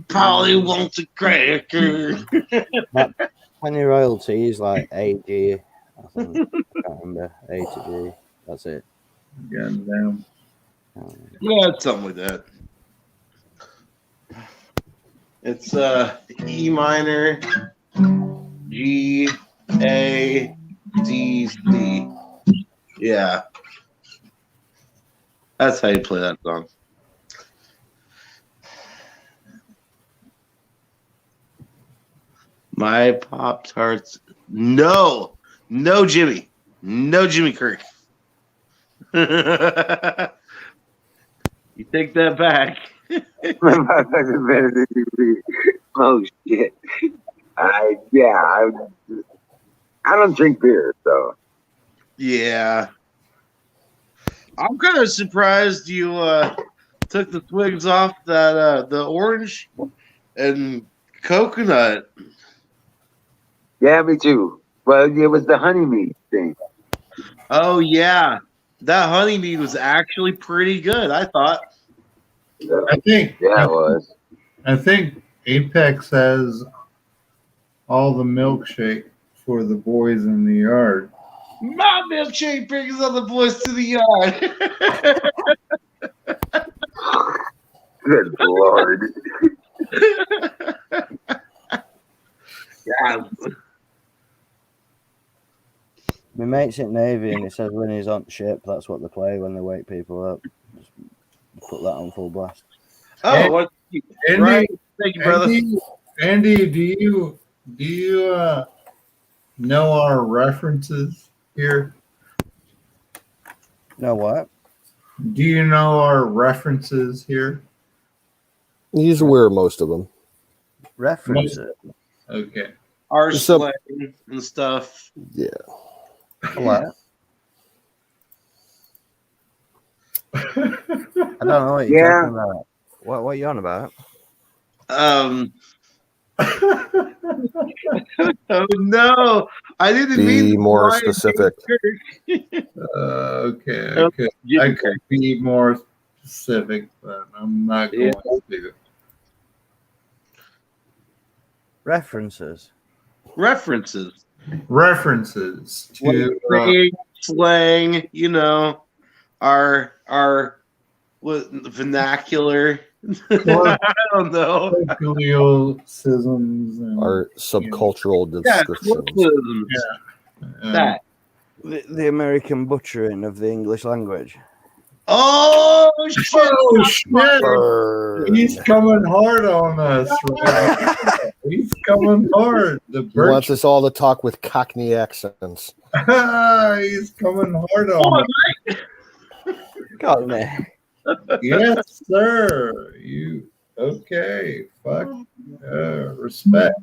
Speaker 6: Polly wants a cracker.
Speaker 3: Penny royalty is like A-G, I think. I can't remember. A to G. That's it.
Speaker 5: Goddamn.
Speaker 6: Yeah, it's something like that. It's E minor, G, A, D, C. Yeah. That's how you play that song. My Pop-Tarts. No, Jimmy. No, Jimmy Kirk. You take that back.
Speaker 2: Oh shit! I don't drink beer, so
Speaker 6: Yeah. I'm kind of surprised you took the twigs off that the orange and coconut.
Speaker 2: yeah, me too. Well, it was the honey meat thing.
Speaker 6: Oh yeah, that honey mead was actually pretty good. I thought.
Speaker 5: I think
Speaker 2: Yeah, it was.
Speaker 5: I think Apex has all the milkshake for the boys in the yard.
Speaker 6: My milkshake brings all the boys to the yard.
Speaker 2: Good Lord.
Speaker 6: Yeah.
Speaker 3: My mate's in Navy and he says when he's on ship, that's what they play when they wake people up. Just put that on full blast.
Speaker 6: Oh, what?
Speaker 5: Andy,
Speaker 6: Right. Thank you, brother.
Speaker 5: Andy, do you know our references here?
Speaker 3: You know what?
Speaker 5: Do you know our references here?
Speaker 1: He's aware of most of them.
Speaker 3: Reference it.
Speaker 5: Okay.
Speaker 6: Our
Speaker 1: So-
Speaker 6: slang and stuff.
Speaker 1: Yeah.
Speaker 3: What? I don't know what you're
Speaker 2: Yeah.
Speaker 3: talking about. What are you on about?
Speaker 6: Oh no, I didn't mean
Speaker 1: Be
Speaker 6: to
Speaker 1: more
Speaker 6: lie.
Speaker 1: specific.
Speaker 5: Okay. I could be more specific, but I'm not going to.
Speaker 3: References.
Speaker 6: References.
Speaker 5: References to
Speaker 6: Slang, you know, our what vernacular. I don't know.
Speaker 5: colloquialisms and
Speaker 1: Our subcultural
Speaker 6: Yeah,
Speaker 1: descriptions.
Speaker 6: colloquialisms. That.
Speaker 3: The American butchering of the English language.
Speaker 6: Oh shit!
Speaker 5: Oh shit!
Speaker 1: Burn.
Speaker 5: He's coming hard on us. Right? He's coming hard. The
Speaker 1: He wants
Speaker 5: birch.
Speaker 1: us all to talk with Cockney accents.
Speaker 5: He's coming hard on us.
Speaker 3: God, man.
Speaker 5: Yes, sir. You okay? Fuck. Respect.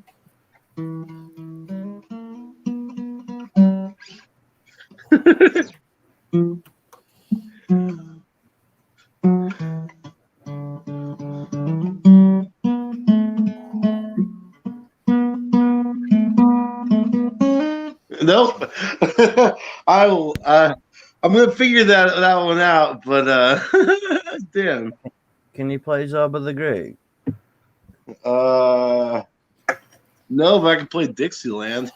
Speaker 6: Nope. I will. I'm gonna figure that one out. But damn.
Speaker 3: Can you play Zoba the Greek?
Speaker 6: No, but I can play Dixieland.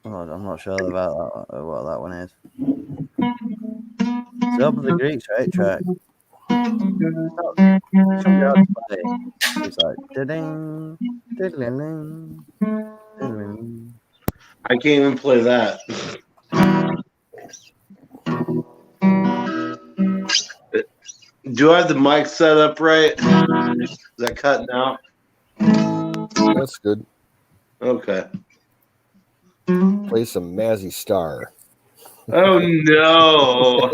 Speaker 3: Oh, I'm not sure about what that one is. Zoba the Greek's right track. It's like ding, ding, ding.
Speaker 6: I can't even play that. Do I have the mic set up right? Is that cutting out?
Speaker 1: That's good.
Speaker 6: Okay.
Speaker 1: Play some Mazzy Star.
Speaker 6: Oh no.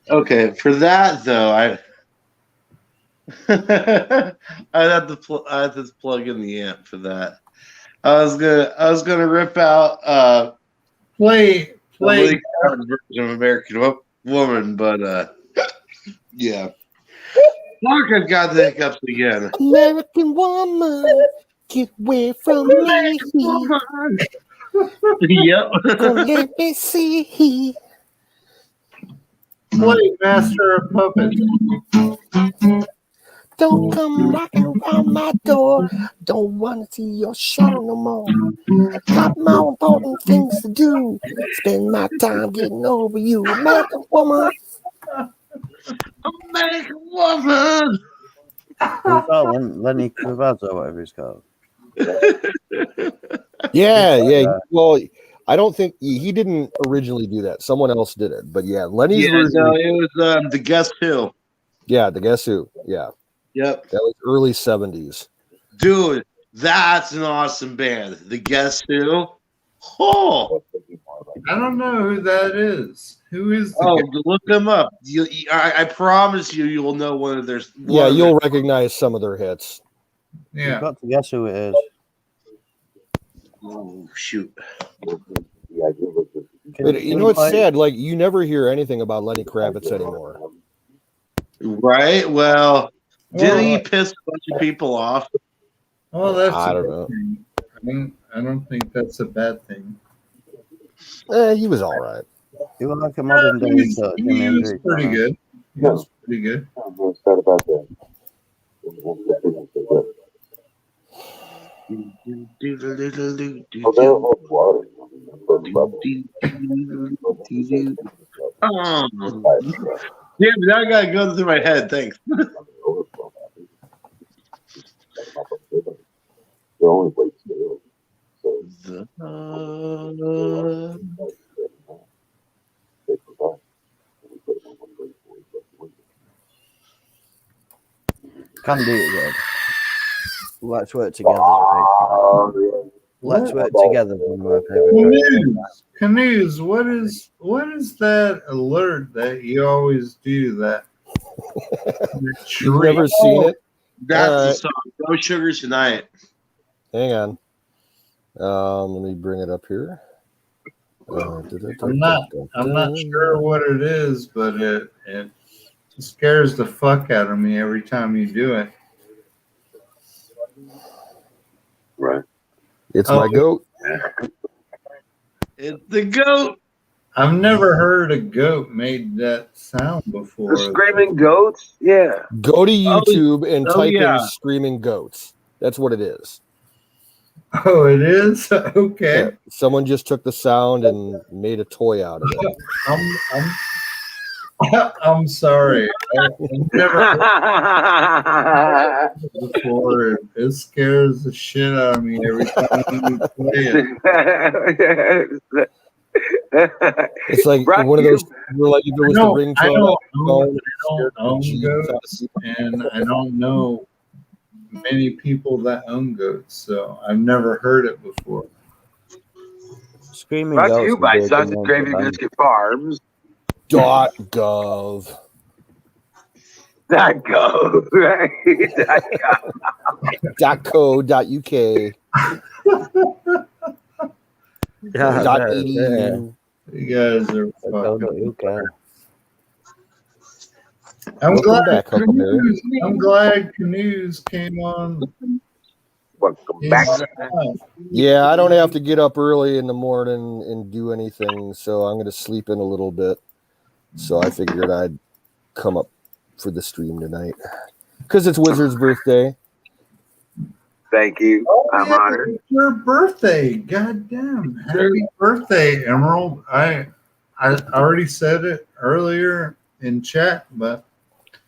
Speaker 6: Okay, for that though, I'd have to plug in the amp for that. I was gonna rip out
Speaker 5: Play.
Speaker 6: version of American Woman, but yeah. Fuck, I've got the hiccups again.
Speaker 1: American woman, get away from me.
Speaker 6: Yep.
Speaker 1: Don't let me see.
Speaker 5: Play Master of Puppets.
Speaker 1: Don't come knocking around my door. Don't want to see your shadow no more. I got more important things to do. Spend my time getting over you, American woman.
Speaker 6: American Woman.
Speaker 3: Lenny Kravitz or whatever he's called.
Speaker 1: Yeah. Well, I don't think he didn't originally do that. Someone else did it. But yeah, Lenny's version.
Speaker 6: No, it was the Guess Who.
Speaker 1: Yeah, the Guess Who. Yeah.
Speaker 6: Yep.
Speaker 1: That was early 70s.
Speaker 6: Dude, that's an awesome band. The Guess Who. Oh,
Speaker 5: I don't know who that is. Who is the guy?
Speaker 6: look them up. I promise you will know one of their.
Speaker 1: Yeah, you'll recognize some of their hits.
Speaker 3: You've
Speaker 5: Yeah.
Speaker 3: got to guess who it is.
Speaker 6: Oh shoot!
Speaker 1: You know what's sad? Like you never hear anything about Lenny Kravitz anymore.
Speaker 6: Right? Well, didn't he
Speaker 5: Well,
Speaker 6: piss a bunch of people off?
Speaker 5: well, that's
Speaker 1: I
Speaker 5: a
Speaker 1: don't
Speaker 5: good
Speaker 1: know.
Speaker 5: thing. I don't think that's a bad thing.
Speaker 1: He was all right.
Speaker 3: You were like a modern day
Speaker 5: He
Speaker 3: Jimi
Speaker 5: was
Speaker 3: Hendrix.
Speaker 5: pretty good. He was pretty good.
Speaker 6: Oh, yeah, now I gotta go through my head. Thanks.
Speaker 3: Can do it good. Let's work together. Right? Let's work together. One of my favorite.
Speaker 5: Canoes. What is that alert that you always do? That
Speaker 1: You've never seen it?
Speaker 6: That's the song. No Sugar Tonight.
Speaker 1: Hang on. Let me bring it up here.
Speaker 5: I'm not sure what it is, but it scares the fuck out of me every time you do it.
Speaker 2: Right.
Speaker 1: It's my goat.
Speaker 6: It's the goat.
Speaker 5: I've never heard a goat made that sound before.
Speaker 2: The screaming goats? Yeah.
Speaker 1: Go to YouTube and type
Speaker 6: yeah.
Speaker 1: in screaming goats. That's what it is.
Speaker 5: Oh, it is? Okay.
Speaker 1: Yeah, someone just took the sound and made a toy out of it.
Speaker 5: I'm sorry. I've never heard it before. It scares the shit out of me every time you play it.
Speaker 1: It's like
Speaker 2: Rock
Speaker 1: one of those, like if it was the
Speaker 5: I
Speaker 1: ringtone.
Speaker 5: don't own goats, and I don't know many people that own goats, so I've never heard it before.
Speaker 3: Screaming
Speaker 2: Brought to
Speaker 3: goats
Speaker 2: you by
Speaker 3: would be a good
Speaker 2: Sausage
Speaker 3: name
Speaker 2: Gravy
Speaker 3: for a band.
Speaker 2: Biscuit Farms.
Speaker 1: .gov.
Speaker 2: That goes, right?
Speaker 1: .co.uk.
Speaker 3: Yeah,
Speaker 1: .edu.
Speaker 5: You guys are fucking.
Speaker 3: UK.
Speaker 5: I'm
Speaker 1: Welcome
Speaker 5: glad
Speaker 1: back, Huckleberry.
Speaker 5: I'm glad Canoes came on.
Speaker 2: Welcome
Speaker 5: He's
Speaker 2: back.
Speaker 1: Yeah, I don't have to get up early in the morning and do anything, so I'm going to sleep in a little bit. So I figured I'd come up for the stream tonight because it's Wizard's birthday.
Speaker 2: Thank you. I'm honored.
Speaker 5: It's your birthday. God damn. Happy birthday, Emerald. I already said it earlier in chat, but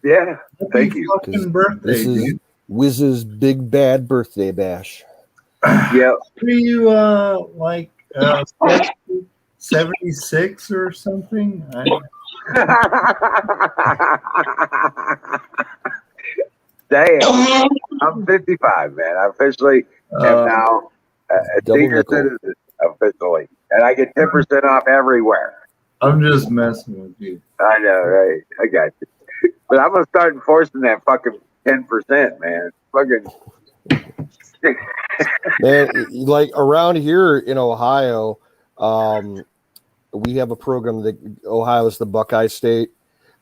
Speaker 2: Yeah.
Speaker 5: happy
Speaker 2: Thank you.
Speaker 5: fucking birthday,
Speaker 1: This is
Speaker 5: dude.
Speaker 1: Wiz's big bad birthday bash.
Speaker 2: Yep.
Speaker 5: Are you like 76 or something?
Speaker 2: Damn. I'm 55, man. I officially am now a
Speaker 1: Double
Speaker 2: senior
Speaker 1: nickel.
Speaker 2: citizen officially, and I get 10% off everywhere.
Speaker 5: I'm just messing with you.
Speaker 2: I know, right? I got you. But I'm gonna start enforcing that fucking 10%, man. Fucking.
Speaker 1: Man, like around here in Ohio, we have a program that Ohio is the Buckeye state.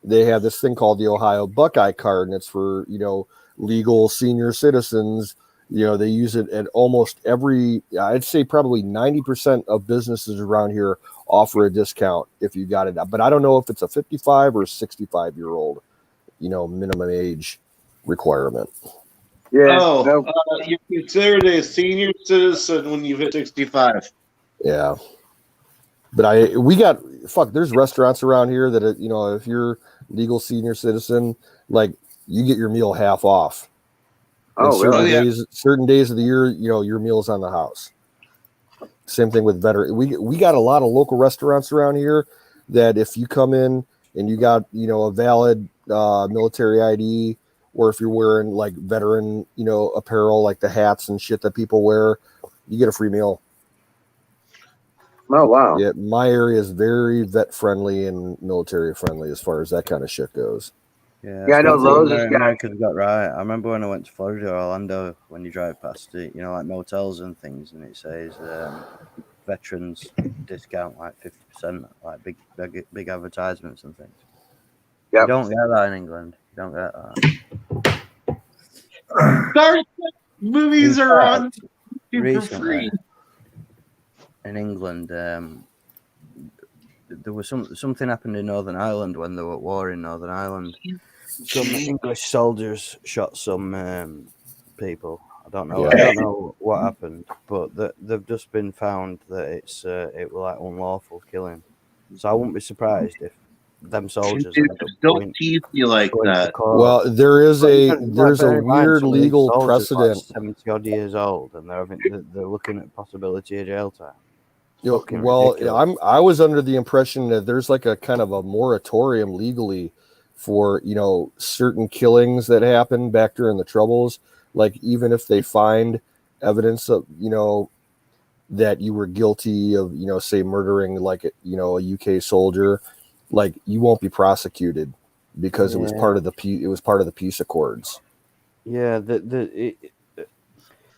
Speaker 1: They have this thing called the Ohio Buckeye Card, and it's for, legal senior citizens. They use it at almost every, I'd say probably 90% of businesses around here offer a discount if you got it. But I don't know if it's a 55 or 65-year-old, minimum age requirement.
Speaker 2: Yeah.
Speaker 6: Oh,
Speaker 2: No,
Speaker 6: you're considered a senior citizen when you hit 65.
Speaker 1: Yeah. But there's restaurants around here that, if you're legal senior citizen, like you get your meal half off.
Speaker 2: Oh,
Speaker 1: certain
Speaker 2: really?
Speaker 1: certain days of the year, your meal's on the house. Same thing with veteran. We got a lot of local restaurants around here that if you come in and you got, a valid military ID, or if you're wearing like veteran, apparel, like the hats and shit that people wear, you get a free meal.
Speaker 2: Oh, wow.
Speaker 1: Yeah, my area is very vet friendly and military friendly as far as that kind of shit goes.
Speaker 2: Yeah, I know Lowe's has got-
Speaker 3: America's got right. I remember when I went to Florida, Orlando, when you drive past it, like motels and things, and it says veterans discount like 50%, like big advertisements and things.
Speaker 2: Yep.
Speaker 3: You don't get that in England. You don't get that.
Speaker 6: Star Trek movies are on for
Speaker 3: Recently,
Speaker 6: free.
Speaker 3: in England, there was something happened in Northern Ireland when they were at war in Northern Ireland. Some English soldiers shot some people. I don't know.
Speaker 1: Yeah.
Speaker 3: I don't know what happened, but they've just been found that it was like unlawful killing. So I wouldn't be surprised if them soldiers end up
Speaker 6: Don't tease you like
Speaker 3: going to
Speaker 6: that.
Speaker 3: court.
Speaker 1: Well, there's a
Speaker 3: bear in mind,
Speaker 1: weird
Speaker 3: some of these
Speaker 1: legal
Speaker 3: soldiers are like
Speaker 1: precedent.
Speaker 3: 70 odd years old, and they're looking at possibility of jail time. Fucking
Speaker 1: Well,
Speaker 3: ridiculous.
Speaker 1: I was under the impression that there's like a kind of a moratorium legally for, certain killings that happened back during the Troubles. Like, even if they find evidence of, that you were guilty of, say murdering like, a UK soldier, like you won't be prosecuted because it was part of the peace accords.
Speaker 3: Yeah,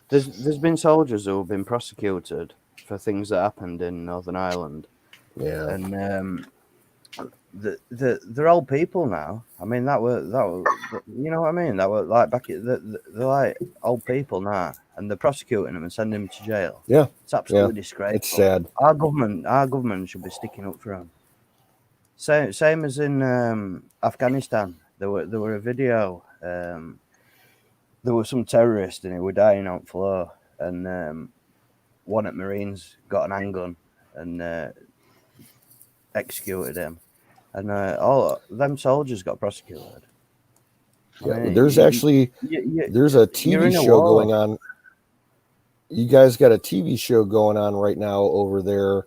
Speaker 3: there's been soldiers who have been prosecuted for things that happened in Northern Ireland.
Speaker 1: Yeah.
Speaker 3: And they're old people now. I mean, that were you know what I mean? That were like they're like old people now, and they're prosecuting them and sending them to jail.
Speaker 1: Yeah.
Speaker 3: It's absolutely disgraceful.
Speaker 1: It's sad.
Speaker 3: Our government should be sticking up for them. Same as in Afghanistan. There were a video. There was some terrorist and he was dying on the floor, and one of the Marines got an handgun and executed him, and all them soldiers got prosecuted.
Speaker 1: Yeah,
Speaker 3: I mean,
Speaker 1: there's there's a TV show going on. You guys got a TV show going on right now over there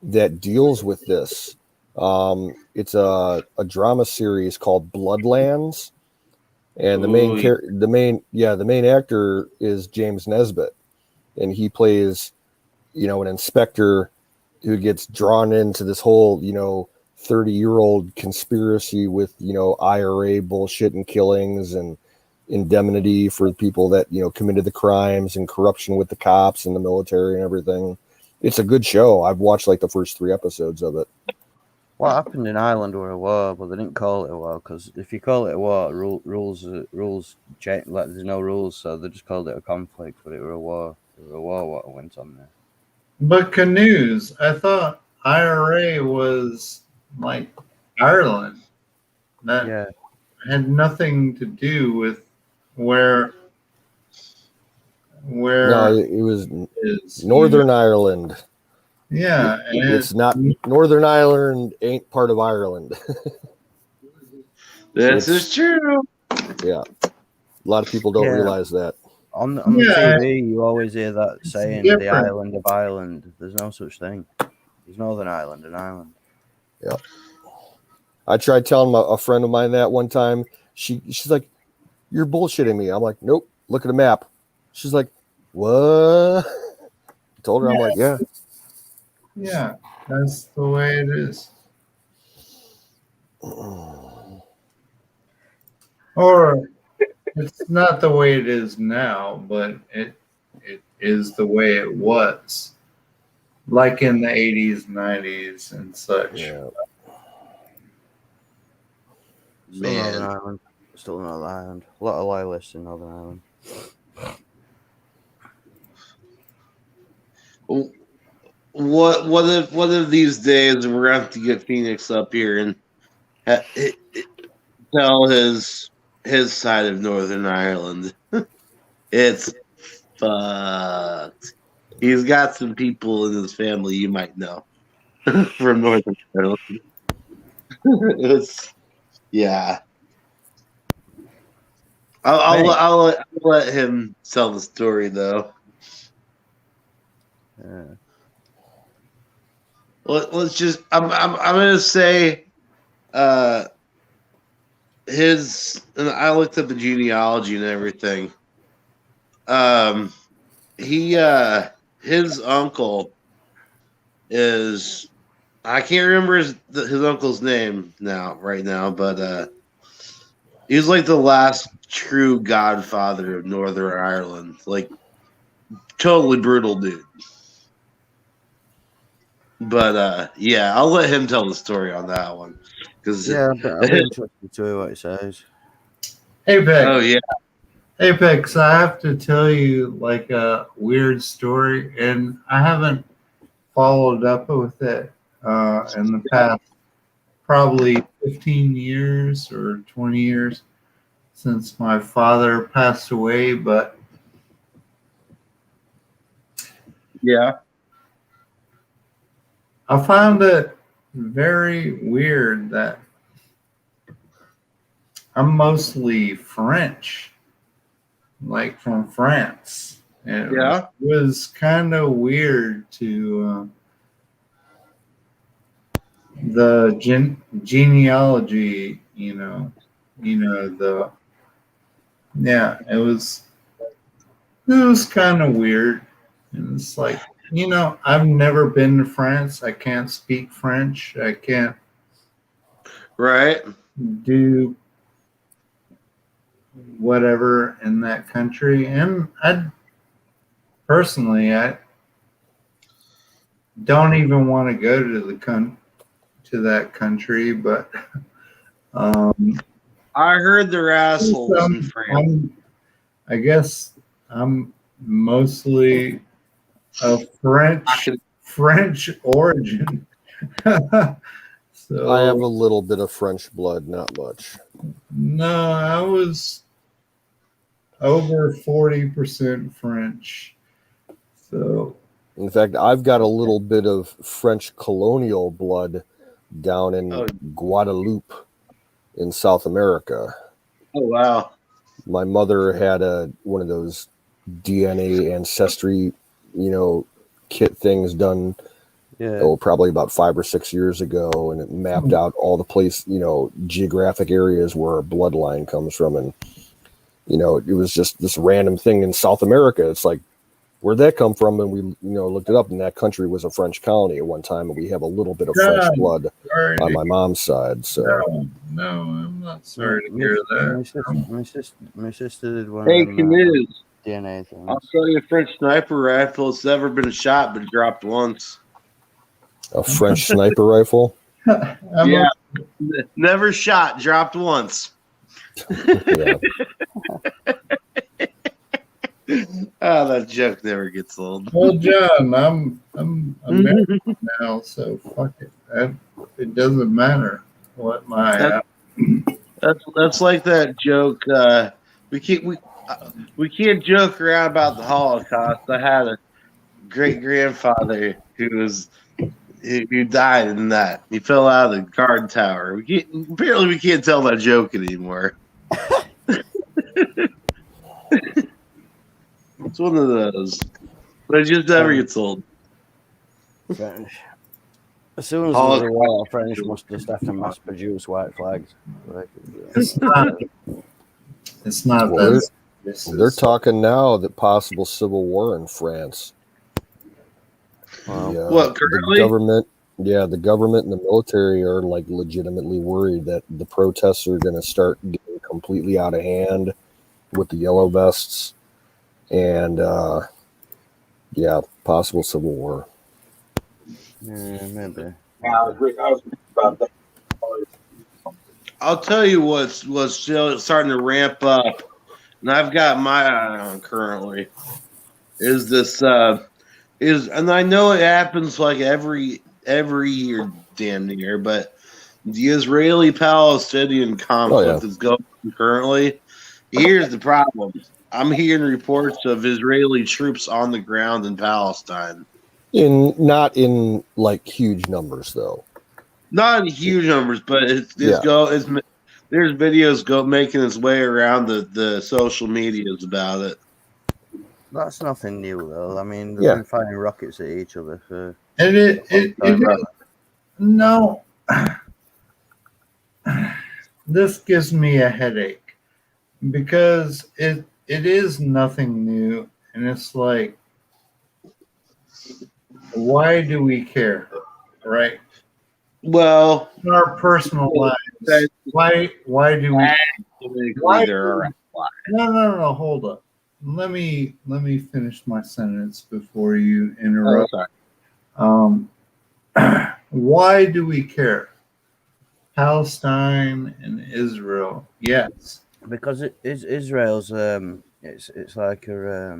Speaker 1: that deals with this. It's a drama series called Bloodlands, and the main actor is James Nesbitt, and he plays, an inspector who gets drawn into this whole, 30-year-old conspiracy with, IRA bullshit and killings and indemnity for people that, committed the crimes and corruption with the cops and the military and everything. It's a good show. I've watched like the first 3 episodes of it.
Speaker 3: What happened in Ireland were a war, but they didn't call it a war because if you call it a war, rules change. Like there's no rules, so they just called it a conflict. But it were a war. It were a war. What went on there?
Speaker 5: But canoes, I thought IRA was like Ireland. That
Speaker 3: Yeah,
Speaker 5: had nothing to do with where
Speaker 1: No, it was
Speaker 5: is
Speaker 1: Northern Ireland.
Speaker 5: Yeah, and
Speaker 1: It's not Northern Ireland ain't part of Ireland.
Speaker 6: This is true.
Speaker 1: Yeah. A lot of people don't
Speaker 3: Yeah.
Speaker 1: realize that.
Speaker 3: on the
Speaker 5: Yeah,
Speaker 3: TV, you always hear that
Speaker 5: it's
Speaker 3: saying, "The
Speaker 5: different.
Speaker 3: island of Ireland." There's no such thing. There's Northern Ireland and Ireland.
Speaker 1: Yeah. I tried telling a friend of mine that one time. She's like, "You're bullshitting me." I'm like, "Nope. Look at a map." She's like, "What?" I told her, I'm like, "Yeah."
Speaker 5: Yeah, that's the way it is. Or it's not the way it is now, but it is the way it was, like in the 80s, 90s, and such.
Speaker 1: Yeah.
Speaker 3: Still Northern
Speaker 6: Man.
Speaker 3: Ireland. Still Northern Ireland. A lot of loyalists in Northern Ireland.
Speaker 6: What if these days we're gonna have to get Phoenix up here and tell his side of Northern Ireland? It's fucked. He's got some people in his family you might know from Northern Ireland. It's yeah. I'll let him tell the story though.
Speaker 3: Yeah.
Speaker 6: Let's just. I'm gonna say, his. And I looked up the genealogy and everything. His uncle is. I can't remember his uncle's name right now, but he's like the last true godfather of Northern Ireland. Like, totally brutal dude. But yeah, I'll let him tell the story on that one. Cause
Speaker 3: Yeah, I'll be interested to hear what he says.
Speaker 5: Apex.
Speaker 6: Oh yeah,
Speaker 5: Apex, I have to tell you like a weird story, and I haven't followed up with it in the past probably 15 years or 20 years since my father passed away, but
Speaker 6: yeah.
Speaker 5: I found it very weird that I'm mostly French, like from France. And
Speaker 6: Yeah.
Speaker 5: it was kind of weird to the genealogy, the yeah, it was kind of weird. And it's like, I've never been to France. I can't speak French. I can't
Speaker 6: Right.
Speaker 5: do whatever in that country. And I don't even want to go to that country, but
Speaker 6: I heard they're assholes in France.
Speaker 5: I guess I'm mostly of French origin. So
Speaker 1: I have a little bit of French blood, not much.
Speaker 5: no, I was over 40% French. So
Speaker 1: In fact, I've got a little bit of French colonial blood down in Guadeloupe in South America.
Speaker 6: Oh wow.
Speaker 1: My mother had one of those DNA ancestry, kit things done.
Speaker 3: Yeah.
Speaker 1: Probably about 5 or 6 years ago, and it mapped out all the geographic areas where our bloodline comes from, and it was just this random thing in South America. It's like, where'd that come from? And we looked it up, and that country was a French colony at one time, and we have a little bit of French blood on my mom's side. So
Speaker 5: no, I'm not sorry to hear that.
Speaker 3: My sister did one.
Speaker 6: Hey,
Speaker 3: of them,
Speaker 6: Canoes.
Speaker 3: DNA things.
Speaker 6: I'll tell you, a French sniper rifle. It's never been shot, but dropped once.
Speaker 1: A French sniper rifle.
Speaker 6: Yeah, never shot, dropped once.
Speaker 1: Yeah.
Speaker 6: Oh, that joke never gets old.
Speaker 5: Well, John, I'm married now, so fuck it. It doesn't matter what my.
Speaker 6: That's like that joke. We can't joke around about the Holocaust. I had a great grandfather who died in that. He fell out of the guard tower. Apparently, we can't tell that joke anymore. It's one of those, but it just never gets old.
Speaker 3: French. As soon as there's a war, French must just have to mass produce white flags. Like,
Speaker 5: It's not. It's not
Speaker 1: Well,
Speaker 5: that.
Speaker 1: They're talking now that possible civil war in France.
Speaker 6: What, currently?
Speaker 1: The government, the government and the military are like legitimately worried that the protests are going to start getting completely out of hand with the yellow vests, and possible civil war.
Speaker 3: yeah, maybe.
Speaker 6: I'll tell you what's still starting to ramp up, and I've got my eye on currently. Is this and I know it happens like every year, damn near, but the Israeli-Palestinian conflict is going on currently. Here's the problem. I'm hearing reports of Israeli troops on the ground in Palestine.
Speaker 1: Not in like huge numbers though.
Speaker 6: Not in huge numbers, but there's videos making its way around the social medias about it.
Speaker 3: That's nothing new, though. I mean, they've been firing rockets at each other for.
Speaker 5: No. This gives me a headache because it is nothing new, and it's like, why do we care, right?
Speaker 6: Well,
Speaker 5: in our personal lives, why do we? No, hold up. Let me finish my sentence before you interrupt. Why do we care? Palestine and Israel, yes,
Speaker 3: because Israel's it's like a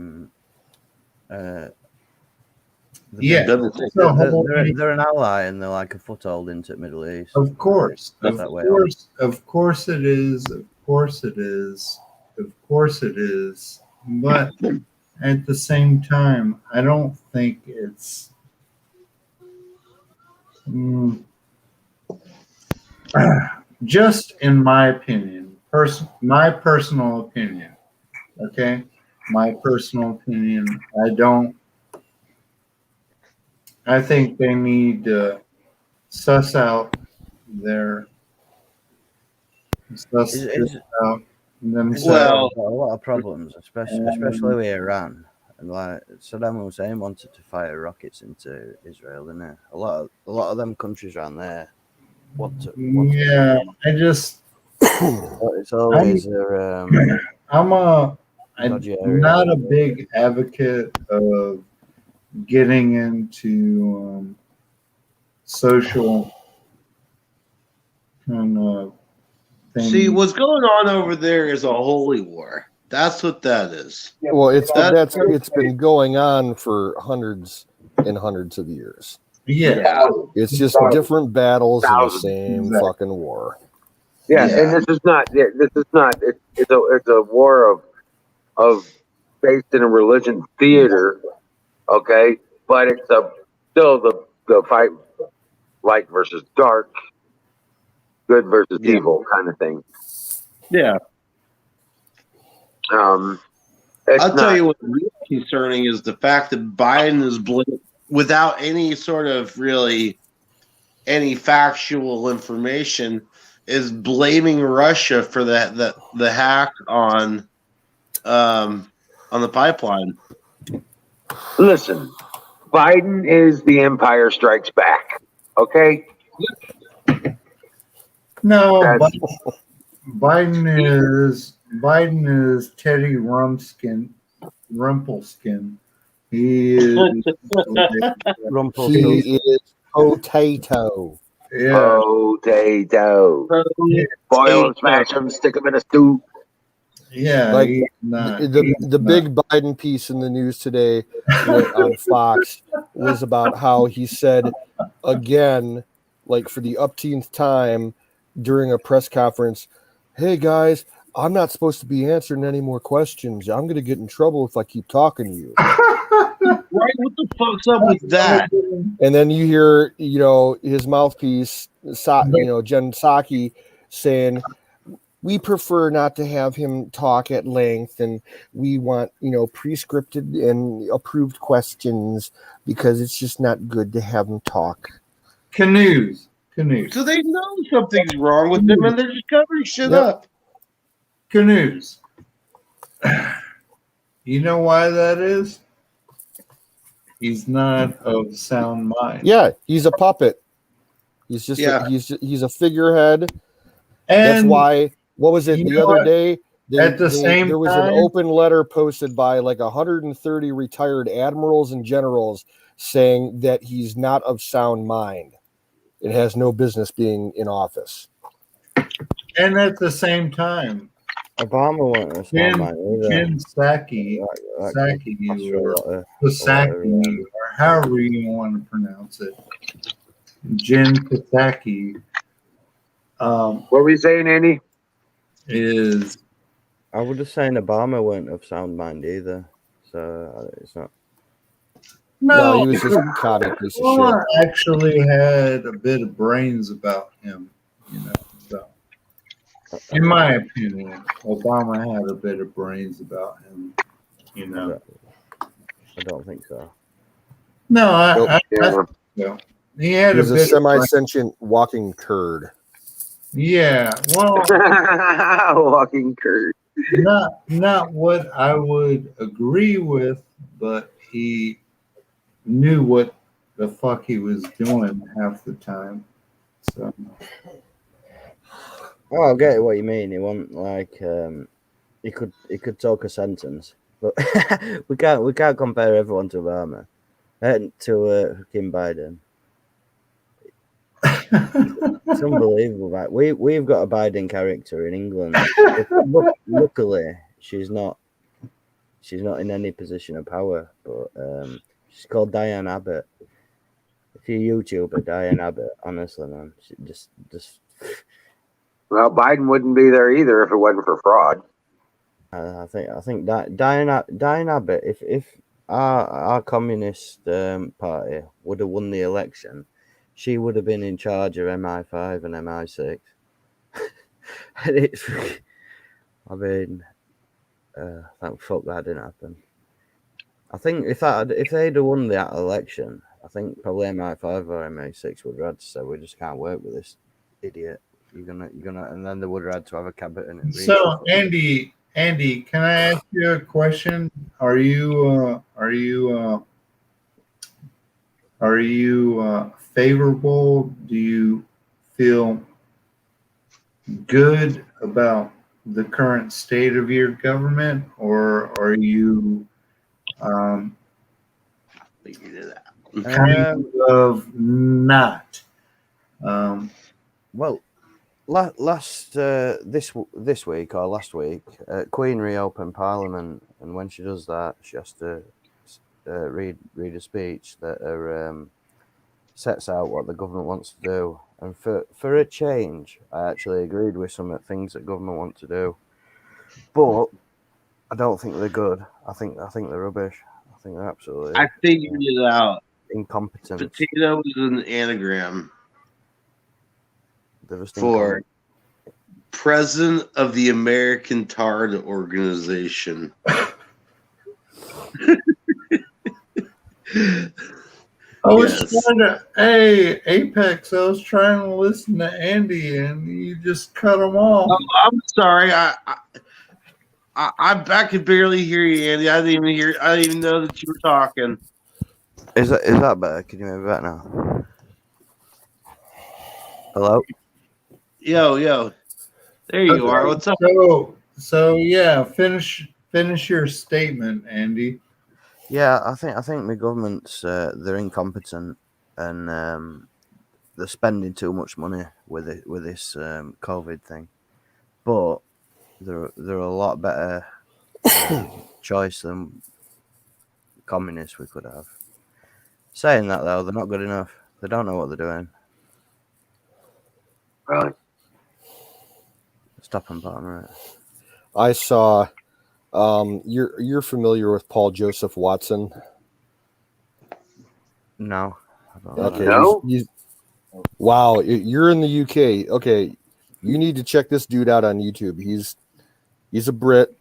Speaker 3: they're an ally and they're like a foothold into the Middle East.
Speaker 5: Of course it is. Of course it is. But at the same time, I don't think it's. Just in my opinion, my personal opinion, okay? My personal opinion, I think they need to suss out themselves.
Speaker 3: Well, got a lot of problems, especially with Iran. And like Saddam Hussein wanted to fire rockets into Israel, didn't it? A lot of them countries around there.
Speaker 5: It's always I'm not a big advocate of getting into social kind of thing.
Speaker 6: See, what's going on over there is a holy war. That's what that is.
Speaker 1: Well, it's been going on for hundreds and hundreds of years.
Speaker 5: Yeah.
Speaker 1: It's just different battles in the same fucking war.
Speaker 2: Yeah, and this is not. It's a war of based in a religion theater, okay, but it's still the fight, light versus dark, good versus evil kind of thing.
Speaker 6: Yeah. I'll tell you what's really concerning is the fact that Biden is without any sort of really any factual information is blaming Russia for the hack on the pipeline.
Speaker 2: Listen, Biden is the Empire Strikes Back. Okay.
Speaker 5: No, Biden is Teddy Rumpkin Rumpelskin. He is.
Speaker 3: Rumpelstiltskin.
Speaker 1: He is potato.
Speaker 5: Yeah.
Speaker 2: Potato. Boil them, smash them, stick them in a stew.
Speaker 5: Yeah.
Speaker 1: Like
Speaker 5: he's not,
Speaker 1: the big Biden piece in the news today on Fox was about how he said again, like for the upteenth time during a press conference, "Hey guys, I'm not supposed to be answering any more questions. I'm going to get in trouble if I keep talking to you."
Speaker 6: Right? What the fuck's up with that?
Speaker 1: And then you hear, his mouthpiece, Jen Psaki, saying, "We prefer not to have him talk at length, and we want, pre-scripted and approved questions because it's just not good to have him talk."
Speaker 5: Canoes.
Speaker 6: So they know something's wrong with them, and they're just covering shit
Speaker 1: Yep.
Speaker 6: up.
Speaker 5: Canoes. You know why that is? He's not of sound mind.
Speaker 1: Yeah, he's a puppet. He's just
Speaker 6: Yeah.
Speaker 1: he's a figurehead.
Speaker 5: And
Speaker 1: That's why. What was it
Speaker 5: you
Speaker 1: the
Speaker 5: know
Speaker 1: other
Speaker 5: what?
Speaker 1: day?
Speaker 5: At the same
Speaker 1: there was
Speaker 5: time-
Speaker 1: an open letter posted by like 130 retired admirals and generals saying that he's not of sound mind. It has no business being in office.
Speaker 5: And at the same time,
Speaker 3: Obama wasn't a
Speaker 5: Jen
Speaker 3: smart man either.
Speaker 5: Psaki, or Psaki, or however you want to pronounce it, Jen Psaki,
Speaker 2: What were you saying, Andy?
Speaker 5: is
Speaker 3: I would have said Obama weren't of sound mind either. So it's not.
Speaker 1: No, he was just a commie piece of
Speaker 5: Obama
Speaker 1: shit.
Speaker 5: actually had a bit of brains about him, So, in my opinion, Obama had a bit of brains about him,
Speaker 3: I don't think so.
Speaker 5: No, I
Speaker 2: Yeah.
Speaker 5: think so. He had
Speaker 1: He was
Speaker 5: a
Speaker 1: a
Speaker 5: bit of brains.
Speaker 1: semi-sentient walking turd.
Speaker 5: Yeah, well,
Speaker 2: Walking Kurt.
Speaker 5: not what I would agree with, but he knew what the fuck he was doing half the time. So
Speaker 3: Oh, I get what you mean. He wasn't like he could talk a sentence, but we can't compare everyone to Obama to Kim Biden. It's unbelievable. Right? We've got a Biden character in England. Luckily, she's not in any position of power, but she's called Diane Abbott. If you YouTube her, Diane Abbott, honestly, man, she just.
Speaker 2: Well, Biden wouldn't be there either if it wasn't for fraud.
Speaker 3: I think that Diane Abbott, if our communist party would have won the election, she would have been in charge of MI5 and MI6. And it's, I mean, thank fuck that didn't happen. I think if they'd have won that election, I think probably MI5 or MI6 would have had to say we just can't work with this idiot. You're gonna, and then they would have had to have a cabinet. And
Speaker 5: So Andy, can I ask you a question? Are you favorable? Do you feel good about the current state of your government, or are you kind of not?
Speaker 3: Well, this week or last week, Queen reopened Parliament, and when she does that, she has to read a speech that sets out what the government wants to do. And for a change, I actually agreed with some of the things that government want to do, but I don't think they're good. I think they're rubbish. I think they're absolutely.
Speaker 6: I figured it out.
Speaker 3: Incompetent.
Speaker 6: Potato is an anagram
Speaker 3: For
Speaker 6: President of the American Tard Organization.
Speaker 5: I was trying to, hey, Apex, I was trying to listen to Andy and you just cut him off.
Speaker 6: Oh, I'm sorry. I could barely hear you, Andy. I didn't even know that you were talking.
Speaker 3: Is that better? Can you hear me better now? Hello?
Speaker 6: Yo. There you are. What's up?
Speaker 5: So yeah, finish finish your statement, Andy.
Speaker 3: Yeah, I think the government's they're incompetent and they're spending too much money with this COVID thing. But they're a lot better choice than communists we could have. Saying that though, they're not good enough. They don't know what they're doing.
Speaker 2: Really?
Speaker 3: Stop and bottom right.
Speaker 1: I saw. You're familiar with Paul Joseph Watson?
Speaker 3: No. I don't know.
Speaker 1: Okay.
Speaker 2: No?
Speaker 1: Wow, you're in the UK. Okay, you need to check this dude out on YouTube. He's a Brit,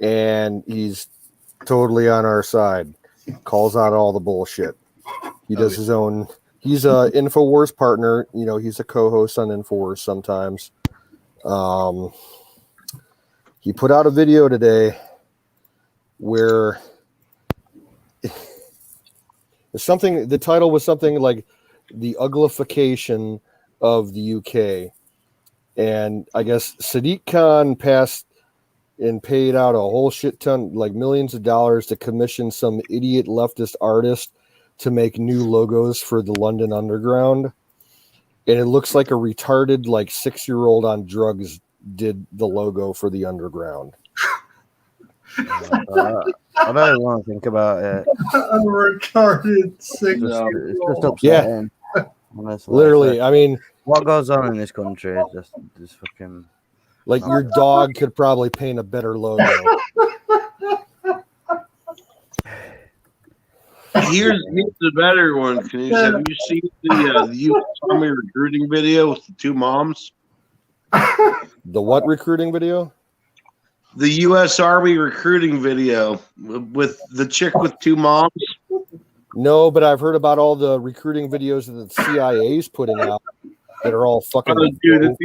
Speaker 1: and he's totally on our side. Calls out all the bullshit. He does his own. He's a InfoWars partner. You know, he's a co-host on InfoWars sometimes. He put out a video today where something. The title was something like "The Uglification of the UK," and I guess Sadiq Khan passed and paid out a whole shit ton, like millions of dollars, to commission some idiot leftist artist to make new logos for the London Underground. And it looks like a retarded, like 6-year-old on drugs did the logo for the Underground.
Speaker 3: I don't want to think about it.
Speaker 5: A retarded sick.
Speaker 3: It's just upsetting. Honestly.
Speaker 1: Literally, I mean,
Speaker 3: what goes on in this country is just fucking.
Speaker 1: like your dog could probably paint a better logo.
Speaker 6: Here's the better one. Have you seen the U.S. Army recruiting video with the two moms?
Speaker 1: The what recruiting video?
Speaker 6: The U.S. Army recruiting video with the chick with two moms.
Speaker 1: No, but I've heard about all the recruiting videos that the CIA's putting out that are all fucking.
Speaker 6: Oh, dude,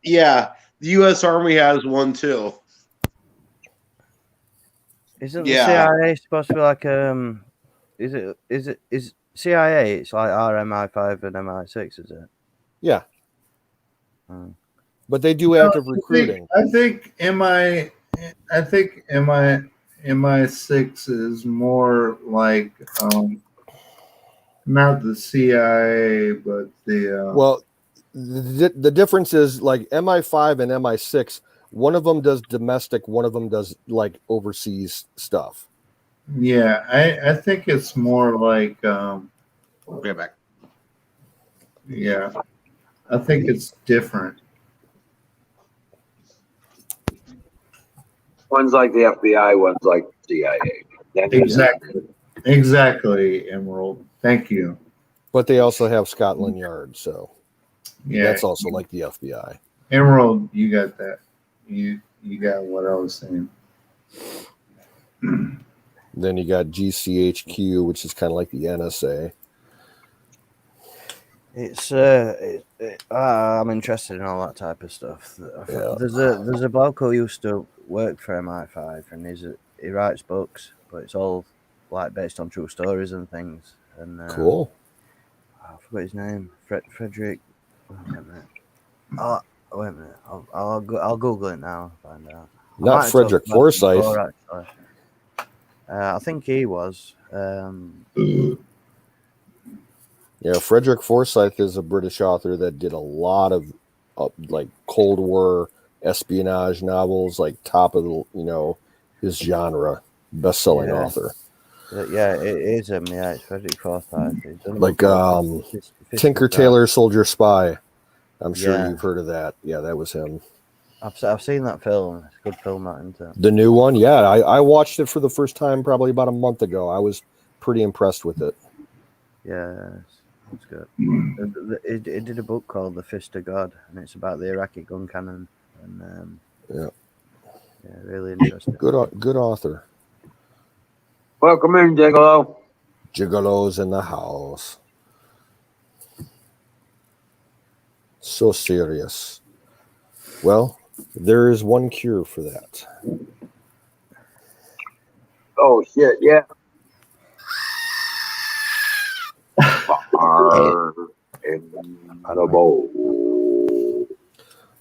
Speaker 6: yeah, the U.S. Army has one too.
Speaker 3: Isn't the CIA supposed to be like is CIA? It's like RMI5 and MI6, is it?
Speaker 1: Yeah.
Speaker 3: Hmm.
Speaker 1: But they do active recruiting.
Speaker 5: I think MI6 is more like not the CIA, but the
Speaker 1: Well, the difference is like MI5 and MI6. One of them does domestic. One of them does like overseas stuff.
Speaker 5: yeah. I think it's more like
Speaker 6: Get back.
Speaker 5: yeah. I think it's different.
Speaker 2: One's like the FBI, one's like the CIA.
Speaker 5: Exactly, Emerald. Thank you.
Speaker 1: But they also have Scotland Yard, so
Speaker 5: Yeah,
Speaker 1: that's also like the FBI.
Speaker 5: Emerald, you got that. You got what I was saying.
Speaker 1: Then you got GCHQ, which is kind of like the NSA.
Speaker 3: It's I'm interested in all that type of stuff.
Speaker 1: Yeah.
Speaker 3: There's a bloke who used to work for MI5, and he writes books, but it's all like based on true stories and things. And
Speaker 1: Cool.
Speaker 3: I forgot his name. Frederick. Wait a minute. Oh, wait a minute. I'll Google it now and find out.
Speaker 1: Not Frederick Forsyth.
Speaker 3: I think he was.
Speaker 1: Yeah, Frederick Forsyth is a British author that did a lot of like Cold War espionage novels, like top of the, his genre, best-selling author.
Speaker 3: Yeah, it is him. Yeah, it's Frederick Forsyth.
Speaker 1: Like Tinker Tailor Soldier Spy. I'm sure you've heard of that. Yeah, that was him.
Speaker 3: I've seen that film. It's a good film, that, isn't it?
Speaker 1: The new one, yeah. I watched it for the first time probably about a month ago. I was pretty impressed with it.
Speaker 3: Yeah, it's good. It did a book called The Fist of God, and it's about the Iraqi gun cannon. And yeah, really interesting.
Speaker 1: Good author.
Speaker 2: Welcome in, Gigolo.
Speaker 1: Gigolo's in the house. So serious. Well, there is one cure for that.
Speaker 2: Oh shit! Yeah. In the bowl.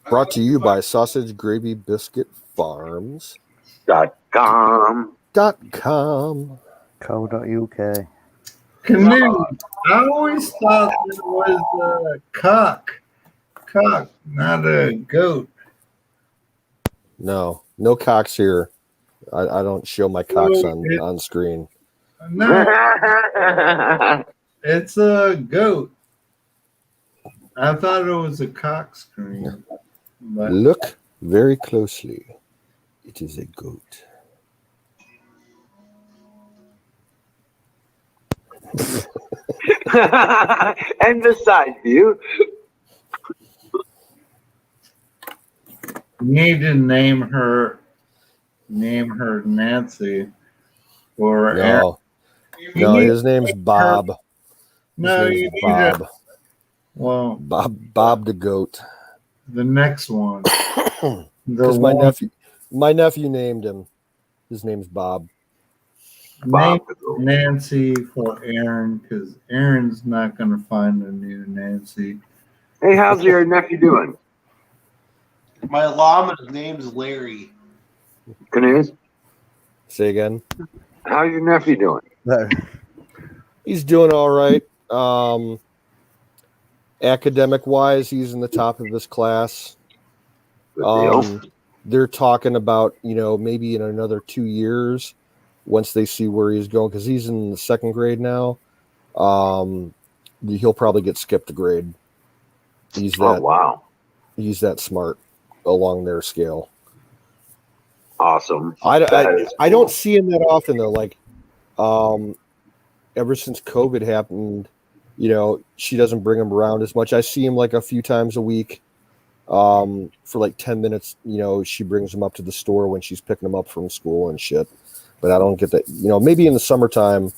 Speaker 1: Brought to you by Sausage Gravy Biscuit Farms.
Speaker 2: .com.
Speaker 1: .com.
Speaker 3: Co.uk.
Speaker 5: Canoe. I always thought it was a cock. Cock, not a goat.
Speaker 1: No cocks here. I don't show my cocks on screen.
Speaker 5: No, it's a goat. I thought it was a cock screen. But
Speaker 1: Look very closely. It is a goat.
Speaker 2: And the side view.
Speaker 5: you need to name her Nancy or Aaron.
Speaker 1: No,
Speaker 5: You
Speaker 1: no,
Speaker 5: need
Speaker 1: his name's Bob.
Speaker 5: No,
Speaker 1: His
Speaker 5: you
Speaker 1: name's
Speaker 5: need
Speaker 1: Bob.
Speaker 5: to. Well,
Speaker 1: Bob the goat.
Speaker 5: the next one. The
Speaker 1: Because my nephew named him. His name's Bob.
Speaker 5: name Nancy for Aaron because Aaron's not going to find a new Nancy.
Speaker 2: Hey, how's your nephew doing?
Speaker 6: My llama's name's Larry.
Speaker 2: Canoes?
Speaker 1: Say again.
Speaker 2: How's your nephew doing?
Speaker 1: He's doing all right. Academic wise, he's in the top of his class.
Speaker 2: Good deal.
Speaker 1: They're talking about, maybe in another 2 years, once they see where he's going, because he's in the second grade now. He'll probably get skipped a grade.
Speaker 2: Oh, wow.
Speaker 1: He's that smart along their scale.
Speaker 2: Awesome.
Speaker 1: I
Speaker 2: Cool.
Speaker 1: don't see him that often though. Like, ever since COVID happened, she doesn't bring him around as much. I see him like a few times a week, for like 10 minutes. She brings him up to the store when she's picking him up from school and shit. But I don't get that. Maybe in the summertime,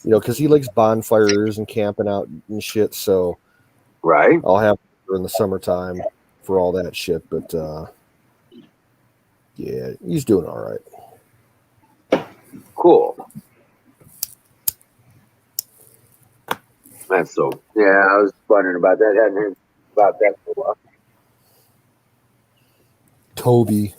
Speaker 1: because he likes bonfires and camping out and shit. So
Speaker 2: Right.
Speaker 1: I'll have her in the summertime for all that shit. But yeah, he's doing all right.
Speaker 2: Cool. That's so. Yeah, I was wondering about that. Hadn't heard about that for a while.
Speaker 1: Toby.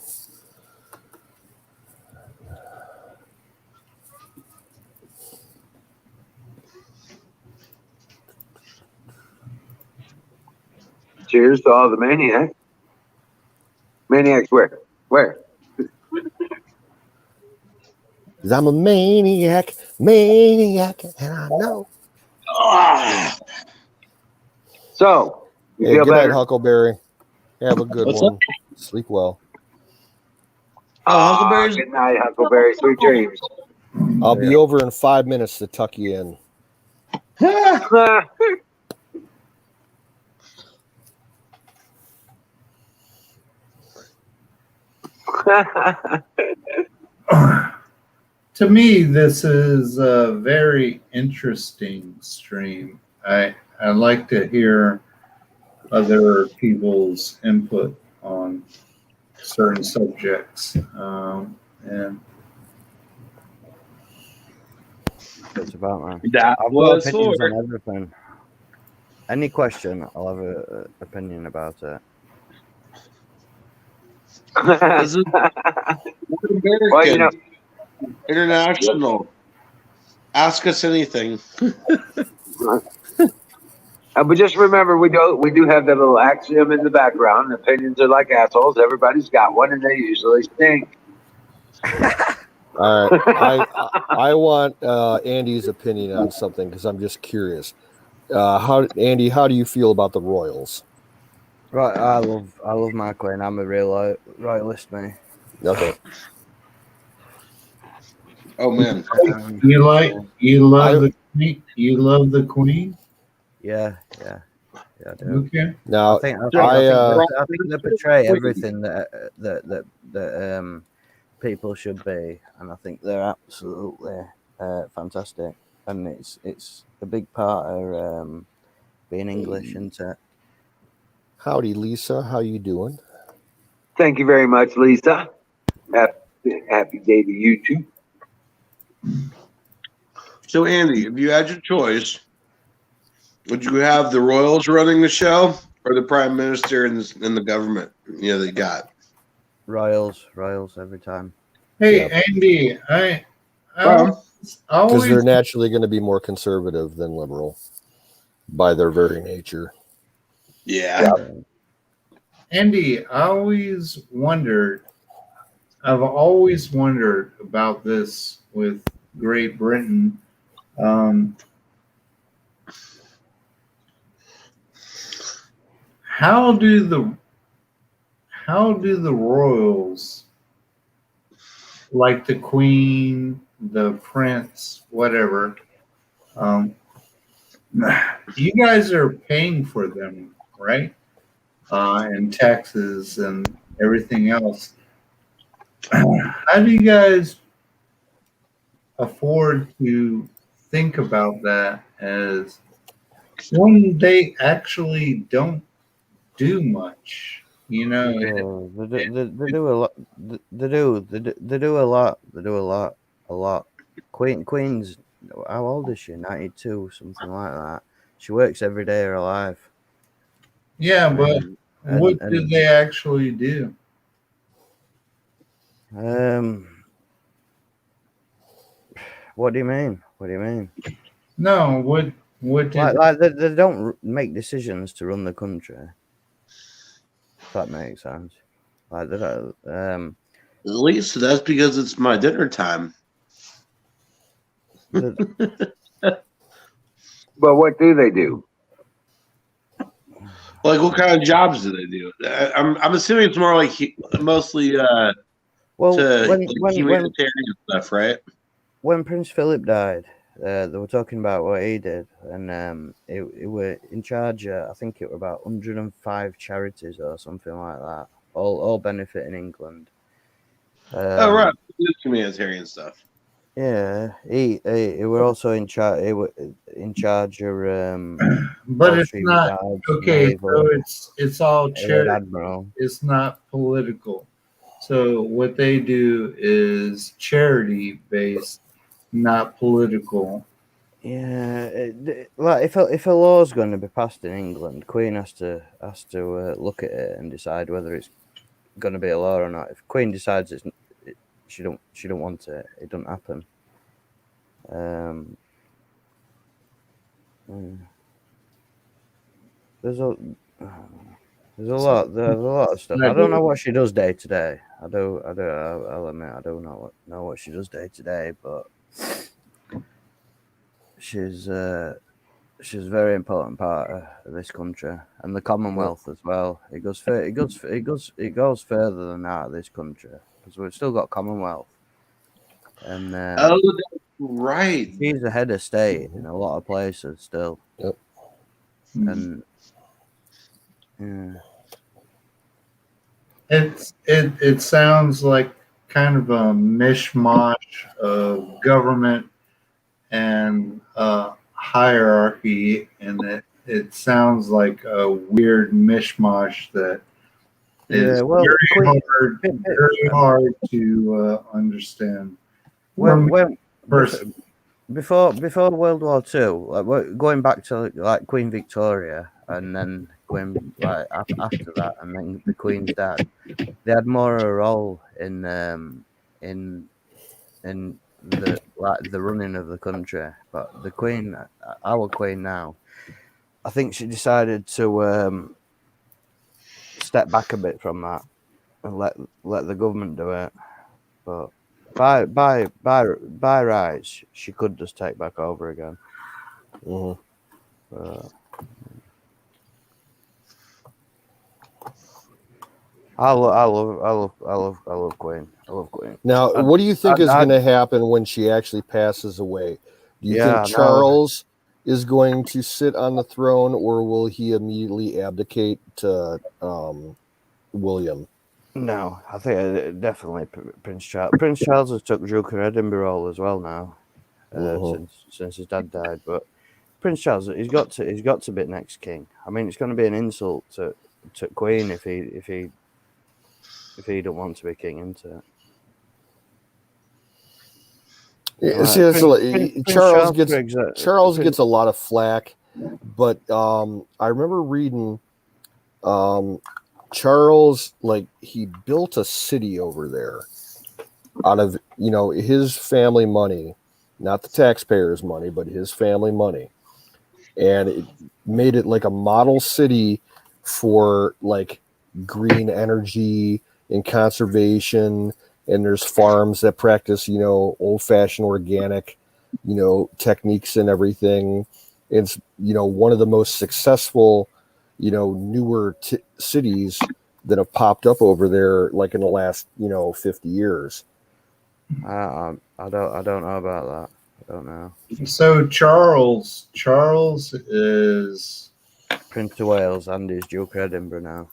Speaker 2: Cheers to all the maniacs. Maniacs where? Where?
Speaker 1: 'Cause I'm a maniac, and I know.
Speaker 2: So, you
Speaker 1: Hey,
Speaker 2: feel
Speaker 1: good night,
Speaker 2: better?
Speaker 1: Huckleberry. Have a good
Speaker 6: What's
Speaker 1: one. Sleep well.
Speaker 6: Huckleberry's
Speaker 2: Good night, Huckleberry. Sweet dreams.
Speaker 1: I'll be over in 5 minutes to tuck you in.
Speaker 5: To me, this is a very interesting stream. I like to hear other people's input on certain subjects, and
Speaker 3: It's about, man.
Speaker 6: that
Speaker 3: I've got
Speaker 6: was
Speaker 3: opinions
Speaker 6: for.
Speaker 3: on everything. Any question, I'll have an opinion about it.
Speaker 6: This is American,
Speaker 2: Well,
Speaker 6: international. Ask us anything.
Speaker 2: but just remember, we do have that little axiom in the background. Opinions are like assholes. Everybody's got one, and they usually stink.
Speaker 1: All right. I want Andy's opinion on something because I'm just curious. Andy, how do you feel about the Royals?
Speaker 3: Right, I love my Queen. I'm a real royalist, man.
Speaker 1: Okay.
Speaker 6: Oh man,
Speaker 5: you love the Queen.
Speaker 3: Yeah, I do.
Speaker 5: Okay.
Speaker 1: Now,
Speaker 3: I think they portray everything that people should be, and I think they're absolutely fantastic. And it's a big part of being English, isn't it?
Speaker 1: howdy, Lisa. How you doing?
Speaker 2: Thank you very much, Lisa. Happy day to you too.
Speaker 6: so Andy, if you had your choice, would you have the royals running the show or the prime minister and the government? They got
Speaker 3: Royals every time.
Speaker 5: Hey,
Speaker 1: Yeah.
Speaker 5: Andy, I
Speaker 1: Because
Speaker 5: always,
Speaker 1: they're naturally going to be more conservative than liberal by their very nature.
Speaker 6: Yeah.
Speaker 5: Andy, I've always wondered about this with Great Britain. Um, how do the royals, like the Queen, the Prince, whatever, you guys are paying for them, right? And taxes and everything else. How do you guys afford to think about that as when they actually don't do much? You know,
Speaker 3: Yeah, they do a lot. They do a lot. They do a lot. Queen's, how old is she? 92, something like that. She works every day of her life.
Speaker 5: yeah, but what do
Speaker 3: And
Speaker 5: they actually do?
Speaker 3: what do you mean? What do you mean?
Speaker 5: No, what did
Speaker 3: Like they don't make decisions to run the country. If that makes sense. Like they don't.
Speaker 6: At least that's because it's my dinner time.
Speaker 3: The,
Speaker 2: But what do they do?
Speaker 6: Like, what kind of jobs do they do? I'm assuming it's more like mostly
Speaker 3: well,
Speaker 6: to
Speaker 3: when
Speaker 6: like
Speaker 3: when when
Speaker 6: humanitarian stuff, right?
Speaker 3: when Prince Philip died, they were talking about what he did, and it were in charge. I think it were about 105 charities or something like that, all benefiting England.
Speaker 6: Oh, right, it's humanitarian stuff.
Speaker 3: Yeah, he were also in charge. He were in charge of
Speaker 5: but it's
Speaker 3: Street
Speaker 5: not
Speaker 3: Guards,
Speaker 5: okay, so
Speaker 3: Naval.
Speaker 5: it's all
Speaker 3: He were
Speaker 5: charity.
Speaker 3: admiral.
Speaker 5: It's not political. So what they do is charity based, not political.
Speaker 3: Yeah, like if a law's going to be passed in England, Queen has to look at it and decide whether it's going to be a law or not. If Queen decides she don't want it, it doesn't happen. Yeah. There's a there's a lot of stuff. I don't know what she does day to day. I'll admit I don't know what she does day to day, but she's she's a very important part of this country and the Commonwealth as well. It goes further than that of this country because we've still got Commonwealth, and
Speaker 6: Oh, that's right.
Speaker 3: she's the head of state in a lot of places still.
Speaker 1: Yep.
Speaker 3: And yeah,
Speaker 5: It sounds like kind of a mishmash of government and hierarchy, and it sounds like a weird mishmash that is
Speaker 3: yeah. Well,
Speaker 5: very hard to understand.
Speaker 3: when
Speaker 5: Person.
Speaker 3: before World War II, like going back to like Queen Victoria, and then going like after that, and then the Queen's dad, they had more of a role in the the running of the country. But the Queen, our Queen now, I think she decided to step back a bit from that and let the government do it. But by rights, she could just take back over again.
Speaker 1: Mm-hmm.
Speaker 3: I love Queen. I love Queen.
Speaker 1: Now, what do you think is going to happen when she actually passes away? Do you think Charles is going to sit on the throne, or will he immediately abdicate to William?
Speaker 3: No, I think definitely Prince Charles. Prince Charles has took Duke of Edinburgh role as well now, since his dad died. But Prince Charles, he's got to be next king. I mean, it's going to be an insult to Queen if he don't want to be king, isn't it?
Speaker 1: Yeah, see, Charles gets a lot of flack, but I remember reading Charles, like, he built a city over there, out of, you know, his family money, not the taxpayers' money, but his family money. And it made it like a model city for like green energy and conservation. And there's farms that practice, you know, old-fashioned organic, you know, techniques and everything. It's, you know, one of the most successful, you know, newer cities that have popped up over there, like in the last, you know, 50 years.
Speaker 3: I don't know about that. I don't know.
Speaker 5: So Charles is
Speaker 3: Prince of Wales and he's Duke of Edinburgh now.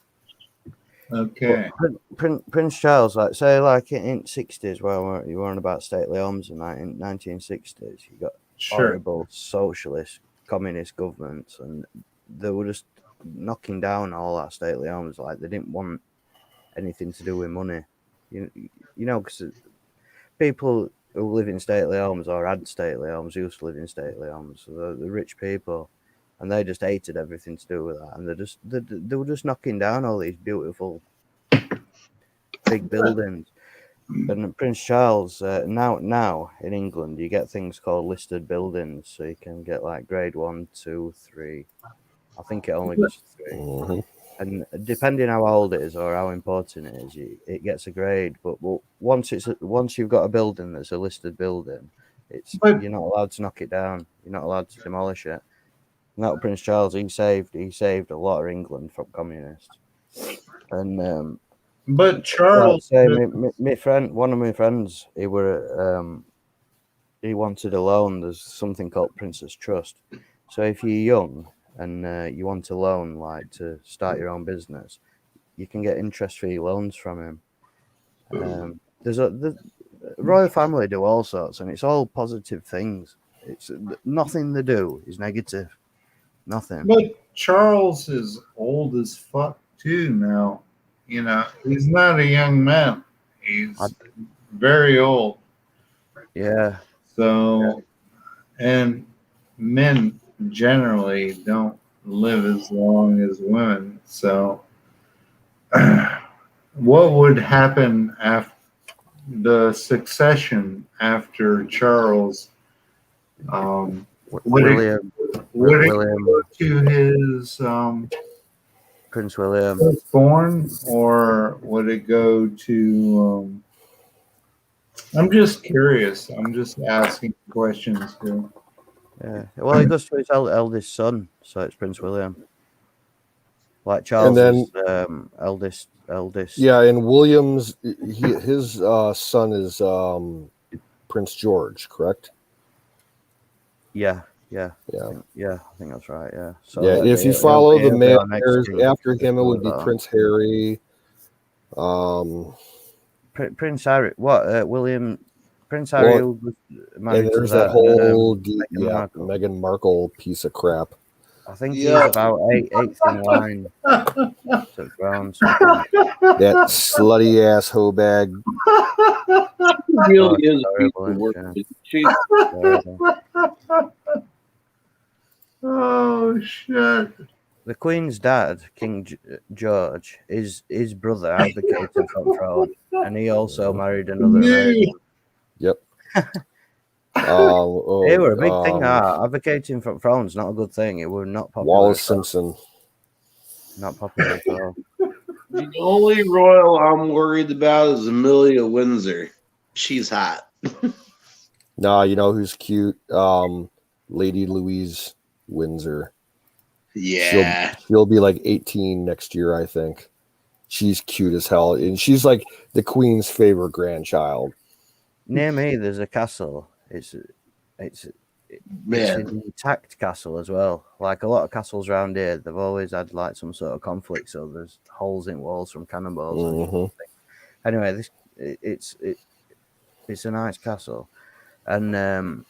Speaker 5: okay.
Speaker 3: Prince Charles, like say, like in 60s, where you were on about stately homes in 1960s, you got
Speaker 5: Sure.
Speaker 3: horrible socialist, communist governments, and they were just knocking down all that stately homes. Like they didn't want anything to do with money, you know, because people who live in stately homes or had stately homes used to live in stately homes, so the rich people, and they just hated everything to do with that, and they were just knocking down all these beautiful big buildings. And Prince Charles, now in England, you get things called listed buildings, so you can get like grade 1, 2, 3. I think it only goes to 3.
Speaker 1: Mm-hmm.
Speaker 3: And depending how old it is or how important it is, it gets a grade. But once you've got a building that's a listed building, you're not allowed to knock it down. You're not allowed to demolish it. And that Prince Charles, he saved a lot of England from communists. And
Speaker 5: But Charles,
Speaker 3: say my friend, one of my friends, he wanted a loan. There's something called Prince's Trust. So if you're young and you want a loan, like to start your own business, you can get interest-free loans from him. The royal family do all sorts, and it's all positive things. It's nothing they do is negative. Nothing.
Speaker 5: but Charles is old as fuck too now. You know, he's not a young man. He's very old.
Speaker 3: Yeah.
Speaker 5: So, and men generally don't live as long as women. So, what would happen after the succession after Charles?
Speaker 3: William
Speaker 5: Would it go to his
Speaker 3: Prince William
Speaker 5: firstborn, or would it go to? I'm just curious. I'm just asking questions here.
Speaker 3: Yeah. Well, it goes to his eldest son, so it's Prince William. Like Charles is eldest.
Speaker 1: Yeah, and William's his son is Prince George, correct?
Speaker 3: Yeah.
Speaker 1: Yeah.
Speaker 3: I think that's right. Yeah. So
Speaker 1: yeah, if you follow the male heirs after him, it would be Prince Harry.
Speaker 3: Prince Harry. What? William. Prince Harry was married
Speaker 1: and there's
Speaker 3: to
Speaker 1: that whole
Speaker 3: Meghan
Speaker 1: Meghan Markle piece of crap.
Speaker 3: I think he's about eighth in line to ground.
Speaker 1: That slutty ass hoe bag.
Speaker 6: Really is a piece of work.
Speaker 5: Oh shit!
Speaker 3: The Queen's dad, King George, is his brother advocated for fraud, and he also married another American.
Speaker 1: Yep.
Speaker 3: They were a big thing. Advocating for thrones not a good thing. It were not popular.
Speaker 1: Wallace Simpson.
Speaker 3: Not popular at all.
Speaker 6: The only royal I'm worried about is Amelia Windsor. She's hot.
Speaker 1: Nah, you know who's cute? Lady Louise Windsor.
Speaker 6: Yeah.
Speaker 1: She'll be like 18 next year, I think. She's cute as hell. And she's like the Queen's favorite grandchild.
Speaker 3: Near me, there's a castle. It's an intact castle as well. Like a lot of castles around here, they've always had like some sort of conflict. So there's holes in walls from cannonballs.
Speaker 1: Mm-hmm.
Speaker 3: Anyway, it's a nice castle, and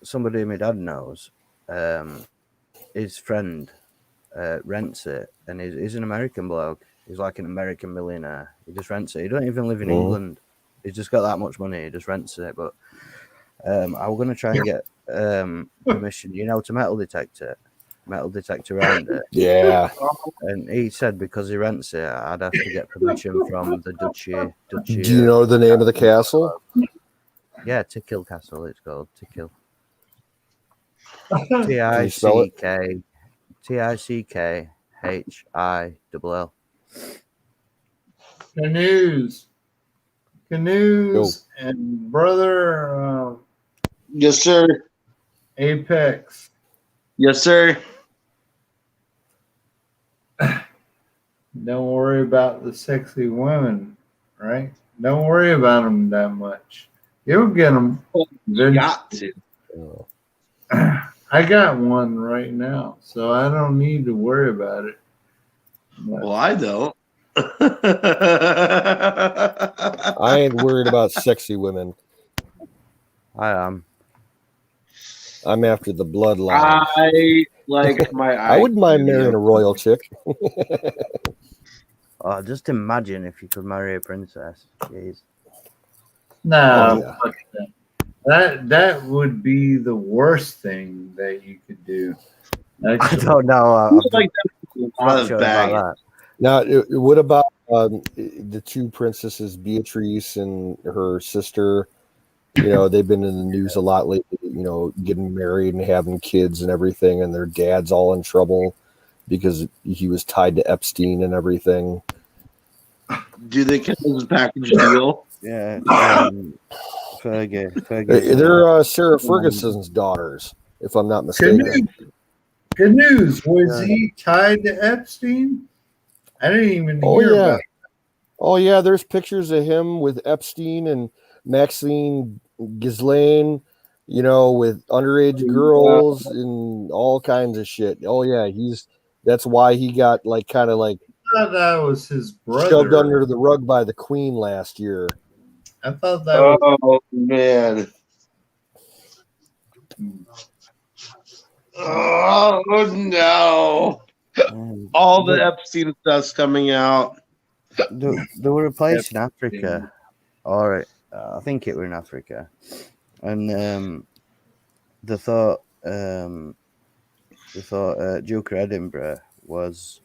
Speaker 3: somebody my dad knows, his friend rents it, and he's an American bloke. He's like an American millionaire. He just rents it. He don't even live in England. He's just got that much money. He just rents it. But I was going to try and get permission, to metal detect it. metal detector around it.
Speaker 1: Yeah.
Speaker 3: And he said because he rents it, I'd have to get permission from the duchy.
Speaker 1: Do you know the name of the castle?
Speaker 3: Yeah, Tickhill Castle. It's called Tickhill.
Speaker 1: Can you spell it?
Speaker 3: Tickhill.
Speaker 5: Canoes, and brother
Speaker 6: Yes, sir.
Speaker 5: Apex.
Speaker 6: Yes, sir.
Speaker 5: Don't worry about the sexy women, right? Don't worry about them that much. You'll get them.
Speaker 6: You got to.
Speaker 5: I got one right now, so I don't need to worry about it.
Speaker 6: Well, I don't.
Speaker 1: I ain't worried about sexy women.
Speaker 3: I am.
Speaker 1: I'm after the bloodline.
Speaker 6: I like my.
Speaker 1: I wouldn't mind marrying a royal chick.
Speaker 3: Oh, just imagine if you could marry a princess. Jeez.
Speaker 5: No,
Speaker 1: Oh, yeah.
Speaker 5: fuck that would be the worst thing that you could do.
Speaker 3: I
Speaker 5: Actually,
Speaker 3: don't know. I'm
Speaker 6: like a lot
Speaker 3: not
Speaker 6: of
Speaker 3: sure
Speaker 6: bag.
Speaker 3: about
Speaker 1: Now, what about the two princesses, Beatrice and her sister? You know, they've been in the news a lot lately, you know, getting married and having kids and everything, and their dad's all in trouble because he was tied to Epstein and everything.
Speaker 6: Do they count as a package deal?
Speaker 3: that. Yeah. Fergie.
Speaker 1: They're Sarah Ferguson's daughters, if I'm not mistaken.
Speaker 5: Canoes. Was he tied to Epstein? I didn't even
Speaker 1: Oh,
Speaker 5: hear
Speaker 1: yeah.
Speaker 5: about it.
Speaker 1: Oh, yeah, there's pictures of him with Epstein and Maxine Ghislaine, you know, with underage girls and all kinds of shit. Oh, yeah, that's why he got like kind of like
Speaker 5: I thought that was his brother.
Speaker 1: shoved under the rug by the Queen last year.
Speaker 5: I thought that was.
Speaker 6: Oh man. Oh no. All the Epstein stuff's coming out.
Speaker 3: They were a place in Africa, or I think it were in Africa, and they thought Duke of Edinburgh was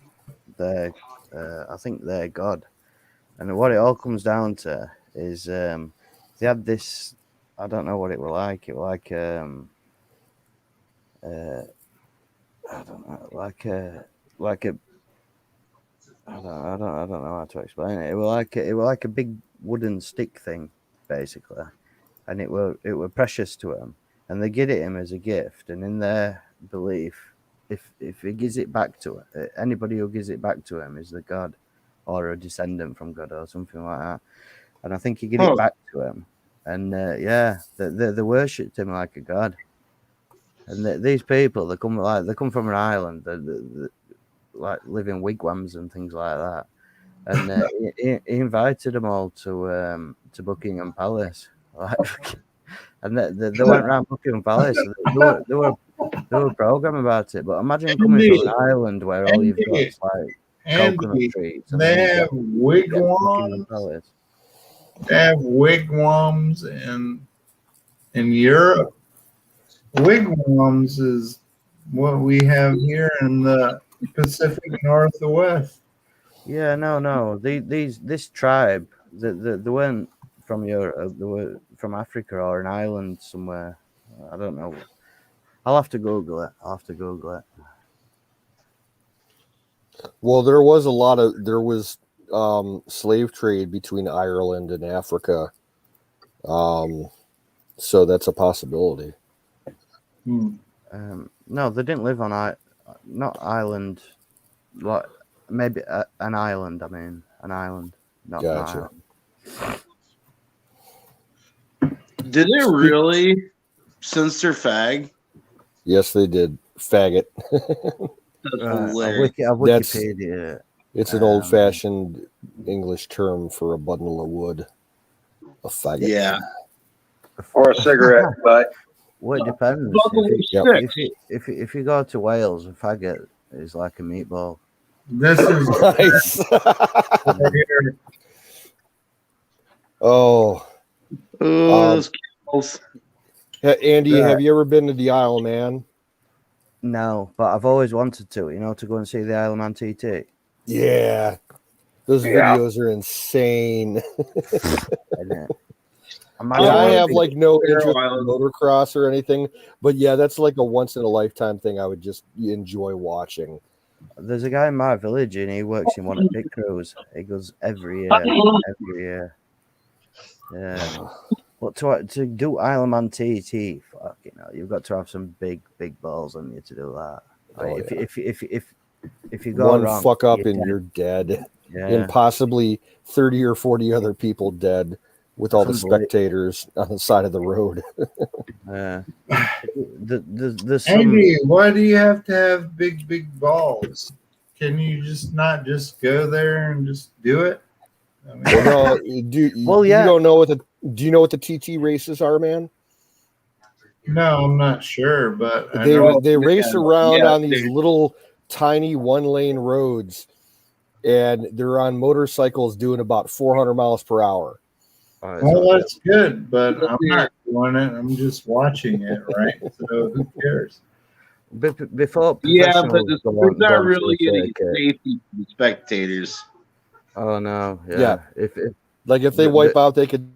Speaker 3: their, I think their god, and what it all comes down to is they had this. I don't know what it was like. It was like I don't know, like a I don't know how to explain it. It was like a big wooden stick thing, basically, and it were precious to him, and they give it him as a gift. And in their belief, if he gives it back to it, anybody who gives it back to him is the god, or a descendant from God, or something like that. And I think he gave it back to him, and they worshipped him like a god. And these people, they come from an island. They like live in wigwams and things like that. And he invited them all to Buckingham Palace, and they went around Buckingham Palace. They were programmed about it. But imagine coming from an island where all you've got is like coconut trees. And
Speaker 5: they have wigwams. They have wigwams in Europe. Wigwams is what we have here in the Pacific Northwest.
Speaker 3: Yeah, no. This tribe, they weren't from Europe. They were from Africa or an island somewhere. I don't know. I'll have to Google it.
Speaker 1: Well, there was slave trade between Ireland and Africa. So that's a possibility.
Speaker 3: No, they didn't live on not island, like maybe an island. I mean, an island, not
Speaker 1: Gotcha.
Speaker 3: an island.
Speaker 6: Did they really censor fag?
Speaker 1: Yes, they did. Faggot.
Speaker 6: That's hilarious.
Speaker 3: Wikipedia.
Speaker 1: It's an old-fashioned English term for a bundle of wood. A faggot.
Speaker 6: Yeah.
Speaker 2: Or a cigarette butt.
Speaker 3: Well, it depends. If you go to Wales, a faggot is like a meatball.
Speaker 5: This is
Speaker 1: Nice. Oh.
Speaker 6: Those kills.
Speaker 1: Andy, have you ever been to the Isle of Man?
Speaker 3: No, but I've always wanted to. You know, to go and see the Isle of Man TT.
Speaker 1: Yeah, those
Speaker 2: Yeah.
Speaker 1: videos are insane.
Speaker 3: Innit?
Speaker 1: Yeah, I have
Speaker 3: Imagine-
Speaker 1: like no
Speaker 6: Fair
Speaker 1: interest in
Speaker 6: Island.
Speaker 1: motocross or anything, but yeah, that's like a once in a lifetime thing I would just enjoy watching.
Speaker 3: There's a guy in my village and he works in one of the pit crews. He goes every year. Yeah. But to do Isle of Man TT, fucking hell, you've got to have some big balls on you to do that. Like,
Speaker 1: Oh,
Speaker 3: if you go
Speaker 1: One
Speaker 3: wrong,
Speaker 1: fuck up
Speaker 3: you're
Speaker 1: and
Speaker 3: dead.
Speaker 1: you're dead,
Speaker 3: Yeah.
Speaker 1: and possibly 30 or 40 other people dead with all the
Speaker 3: That's unbelievable.
Speaker 1: spectators on the side of the road.
Speaker 3: There's some.
Speaker 5: Andy, why do you have to have big balls? Can you just not just go there and just do it? I mean,
Speaker 1: Well, no,
Speaker 3: Well, yeah.
Speaker 1: You don't know what do you know what the TT races are, man?
Speaker 5: no, I'm not sure, but I
Speaker 1: They
Speaker 5: know
Speaker 1: they race around
Speaker 6: Yeah,
Speaker 1: on these little tiny 1-lane roads, and they're on motorcycles doing about 400 miles per hour.
Speaker 5: well, that's good, but I'm not doing it. I'm just watching it, right? So who cares?
Speaker 3: Before
Speaker 6: Yeah, but
Speaker 3: professionals go
Speaker 6: there's
Speaker 3: on
Speaker 6: not
Speaker 3: to
Speaker 6: really
Speaker 3: the
Speaker 6: any
Speaker 3: circuit-
Speaker 6: safety for the spectators.
Speaker 3: Oh no, yeah.
Speaker 1: Yeah.
Speaker 3: If
Speaker 1: Like if they
Speaker 3: The-
Speaker 1: wipe out, they could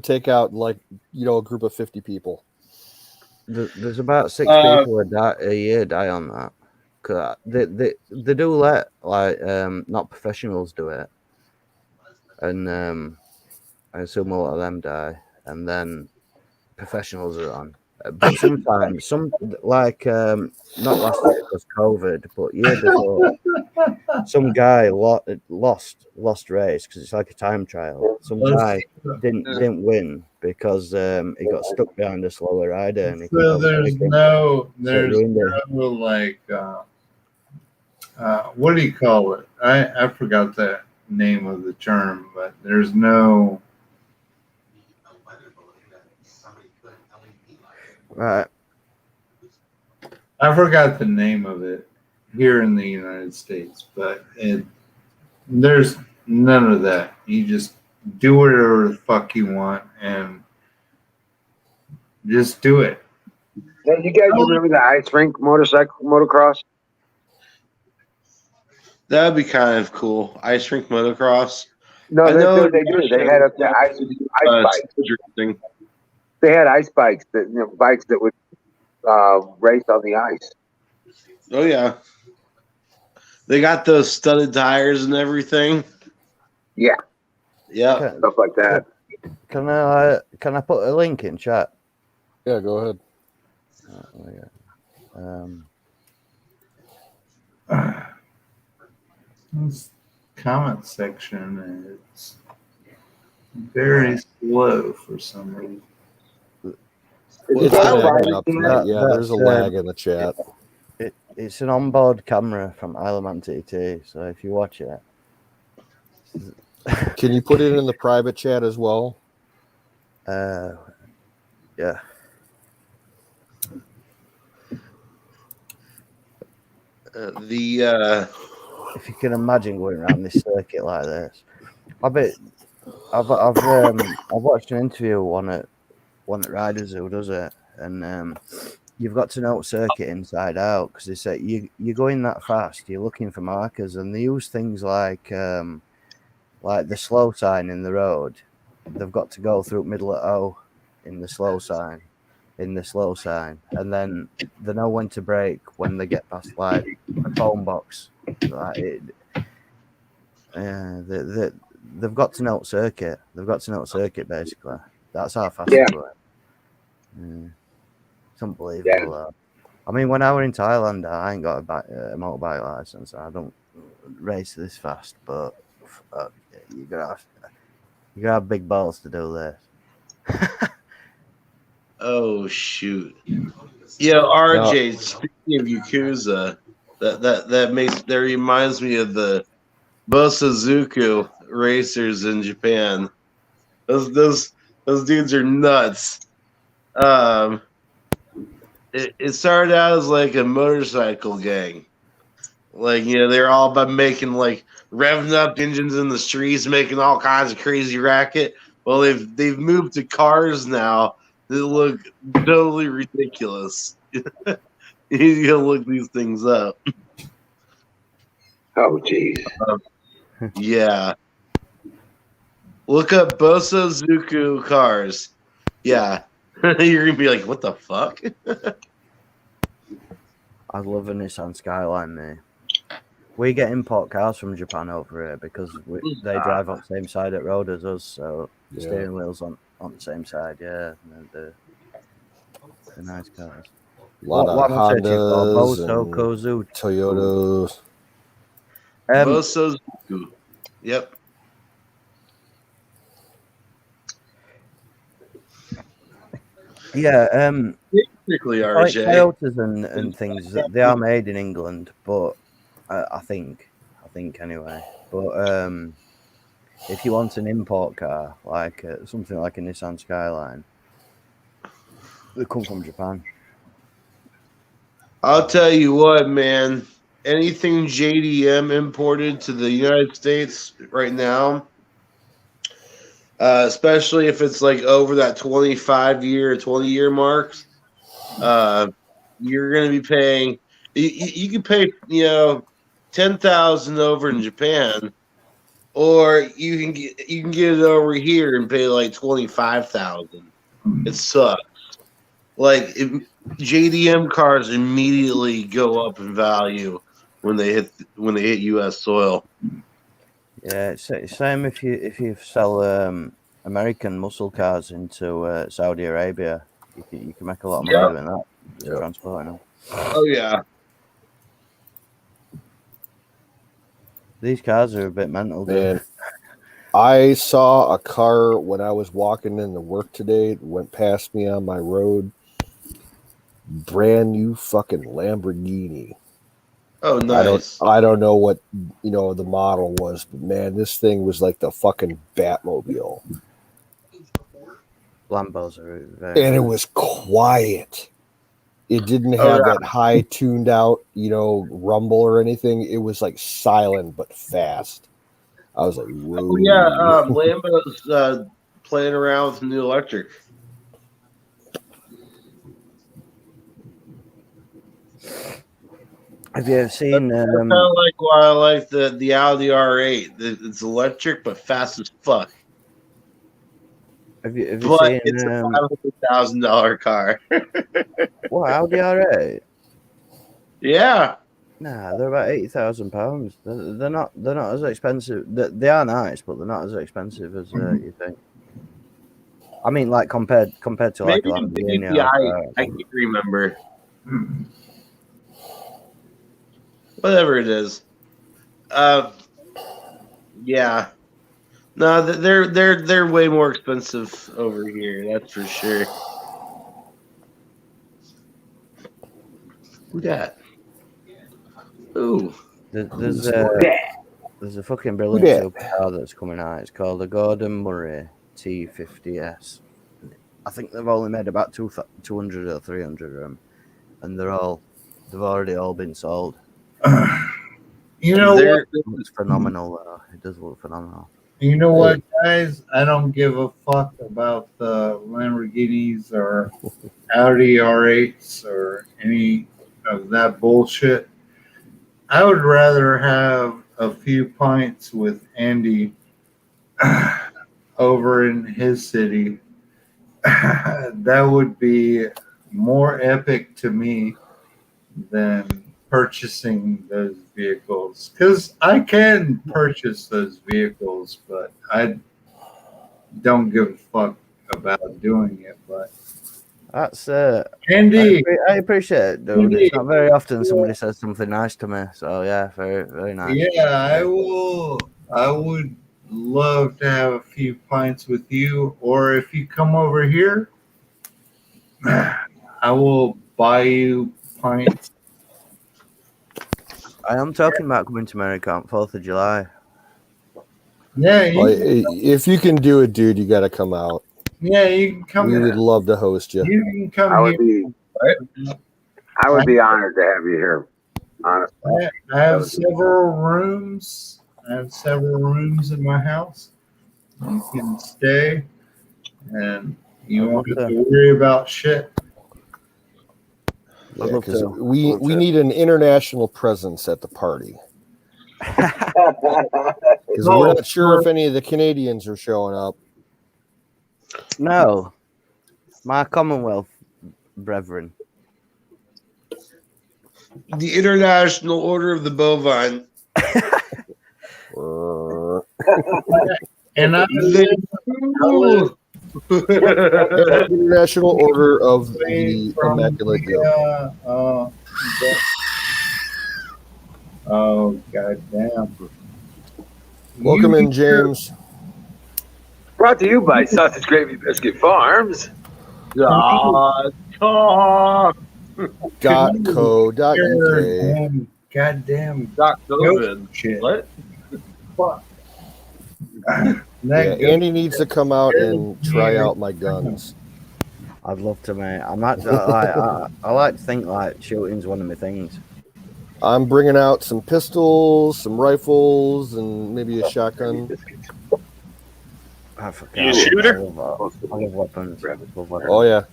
Speaker 1: take out like a group of 50 people.
Speaker 3: there's about 6 people a year die on that. 'Cause they do let like not professionals do it, and I assume a lot of them die, and then professionals are on. But sometimes some like not last year because COVID, but year before, some guy lost race because it's like a time trial. Some guy didn't win because he got stuck behind a slower rider and he couldn't
Speaker 5: So
Speaker 3: overtake him.
Speaker 5: there's
Speaker 3: ruined it.
Speaker 5: no like what do you call it? I forgot the name of the term, but there's no
Speaker 3: Right.
Speaker 5: I forgot the name of it here in the United States, but there's none of that. You just do whatever the fuck you want and just do it.
Speaker 2: Hey, you guys remember the ice rink motocross?
Speaker 6: That would be kind of cool. Ice rink motocross.
Speaker 2: No,
Speaker 6: I know
Speaker 2: they do. They had up the ice bikes.
Speaker 6: drifting.
Speaker 2: They had ice bikes bikes that would race on the ice.
Speaker 6: Oh yeah, they got those studded tires and everything.
Speaker 2: Yeah,
Speaker 6: Yeah.
Speaker 2: stuff like that.
Speaker 3: Can I put a link in chat?
Speaker 1: Yeah, go ahead.
Speaker 5: This comment section is very slow for some reason.
Speaker 1: It's
Speaker 2: I
Speaker 1: lagging up tonight. Yeah,
Speaker 3: That's,
Speaker 1: there's a lag in the chat.
Speaker 3: It's an onboard camera from Isle of Man TT, so if you watch it,
Speaker 1: Can you put it in the private chat as well?
Speaker 3: yeah. If you can imagine going around this circuit like this, I've watched an interview one at Riders who does it, and you've got to know circuit inside out because they say you're going that fast, you're looking for markers, and they use things like the slow sign in the road. They've got to go through middle of O in the slow sign, and then they know when to brake when they get past like a phone box. Like they've got to know circuit. They've got to know circuit basically. That's how fast they do it. It's unbelievable. Though. I mean, when I were in Thailand, I ain't got a motorbike license. I don't race this fast, but you gotta have big balls to do this.
Speaker 6: Oh shoot. Yeah, RJ. Speaking of Yakuza, that reminds me of the Bosozuku racers in Japan. Those dudes are nuts. It started out as like a motorcycle gang. Like, they're all about making like revving up engines in the streets, making all kinds of crazy racket. Well, they've moved to cars now that look totally ridiculous. He's gonna look these things up.
Speaker 2: Oh, jeez.
Speaker 6: Yeah. Look up Bosozuku cars. Yeah. You're gonna be like, what the fuck?
Speaker 3: I love a Nissan Skyline, mate. We get import cars from Japan over here because they drive on the same side of the road as us, so the steering wheel's on the same side. Yeah, they're nice cars.
Speaker 1: A lot of
Speaker 3: what am I searching for?
Speaker 1: Hondas
Speaker 3: Boso
Speaker 1: and
Speaker 3: Kozu.
Speaker 1: Toyotas.
Speaker 6: Bosozuku. Yep.
Speaker 3: Yeah,
Speaker 6: Basically RJ.
Speaker 3: Toyotas and things, they are made in England, but I think anyway. But if you want an import car, like something like a Nissan Skyline, they come from Japan.
Speaker 6: I'll tell you what, man. Anything JDM imported to the United States right now, especially if it's like over that 25-year, 20-year marks, you're going to be paying. You can pay, $10,000 over in Japan, or you can get it over here and pay like $25,000. It sucks. Like JDM cars immediately go up in value when they hit U.S. soil.
Speaker 3: Yeah, it's same if you sell American muscle cars into Saudi Arabia, you can make a lot of money doing that.
Speaker 1: Yep.
Speaker 3: Transporting them.
Speaker 6: Oh yeah.
Speaker 3: These cars are a bit mental, dude.
Speaker 1: Man, I saw a car when I was walking into work today. It went past me on my road. Brand new fucking Lamborghini.
Speaker 6: Oh, nice.
Speaker 1: I don't know what the model was, but man, this thing was like the fucking Batmobile.
Speaker 3: Lambos are very
Speaker 1: And it was quiet. It didn't have that high tuned out, rumble or anything. It was like silent but fast. I was like, whoa.
Speaker 6: Oh yeah, Lambo's playing around with new electric.
Speaker 3: Have you ever seen?
Speaker 6: That's kind of like why I like the Audi R8. It's electric but fast as fuck.
Speaker 3: Have you
Speaker 6: But
Speaker 3: seen?
Speaker 6: It's a $500,000 car.
Speaker 3: What, Audi R8?
Speaker 6: Yeah.
Speaker 3: Nah, they're about £80,000. They're not as expensive. They are nice, but they're not as expensive as you think. I mean, like compared to like
Speaker 6: Maybe I can't remember. Whatever it is. Yeah. No, they're way more expensive over here. That's for sure. Who that? Ooh.
Speaker 3: There's a fucking brilliant supercar that's coming out. It's called the Gordon Murray T50S. I think they've only made about 200 or 300 of them, and they've already all been sold.
Speaker 5: You know what?
Speaker 3: It looks phenomenal. It does look phenomenal.
Speaker 5: You know what, guys? I don't give a fuck about the Lamborghinis or Audi R8s or any of that bullshit. I would rather have a few pints with Andy over in his city. That would be more epic to me than purchasing those vehicles, because I can purchase those vehicles, but I don't give a fuck about doing it. But
Speaker 3: That's
Speaker 5: Andy,
Speaker 3: I appreciate it, dude. Andy, it's not very often somebody says something nice to me, so yeah, very, very nice.
Speaker 5: Yeah, I would love to have a few pints with you, or if you come over here, I will buy you pints.
Speaker 3: I am talking about coming to America on 4th of July.
Speaker 5: Yeah,
Speaker 1: if you can do it, dude, you got to come out.
Speaker 5: Yeah, you can come.
Speaker 1: We would love to host you.
Speaker 5: You can come.
Speaker 2: I would be honored to have you here. Honestly,
Speaker 5: I have several rooms. I have several rooms in my house. You can stay, and you won't have to worry about shit.
Speaker 1: Yeah,
Speaker 3: I'd love
Speaker 1: because
Speaker 3: to.
Speaker 1: we
Speaker 3: Love to.
Speaker 1: need an international presence at the party. Because
Speaker 5: No,
Speaker 1: we're not sure if any of the Canadians are showing up.
Speaker 3: No, my Commonwealth brethren.
Speaker 6: The International Order of the Bovine.
Speaker 5: and I
Speaker 6: Ooh.
Speaker 1: International Order of
Speaker 5: away
Speaker 1: the
Speaker 5: from
Speaker 1: Immaculate Guild.
Speaker 5: Oh, goddamn.
Speaker 1: Welcome in, James.
Speaker 2: Brought to you by Sausage Gravy Biscuit Farms.
Speaker 6: God, talk.
Speaker 1: .co.uk.
Speaker 5: Goddamn
Speaker 6: Doc COVID.
Speaker 5: shit.
Speaker 6: What?
Speaker 5: Fuck.
Speaker 1: Yeah, Andy needs to come out and try out my guns.
Speaker 3: I'd love to, mate. I like to think like shooting's one of my things.
Speaker 1: I'm bringing out some pistols, some rifles, and maybe a shotgun.
Speaker 7: You a shooter?
Speaker 3: I love weapons.
Speaker 1: Oh, yeah.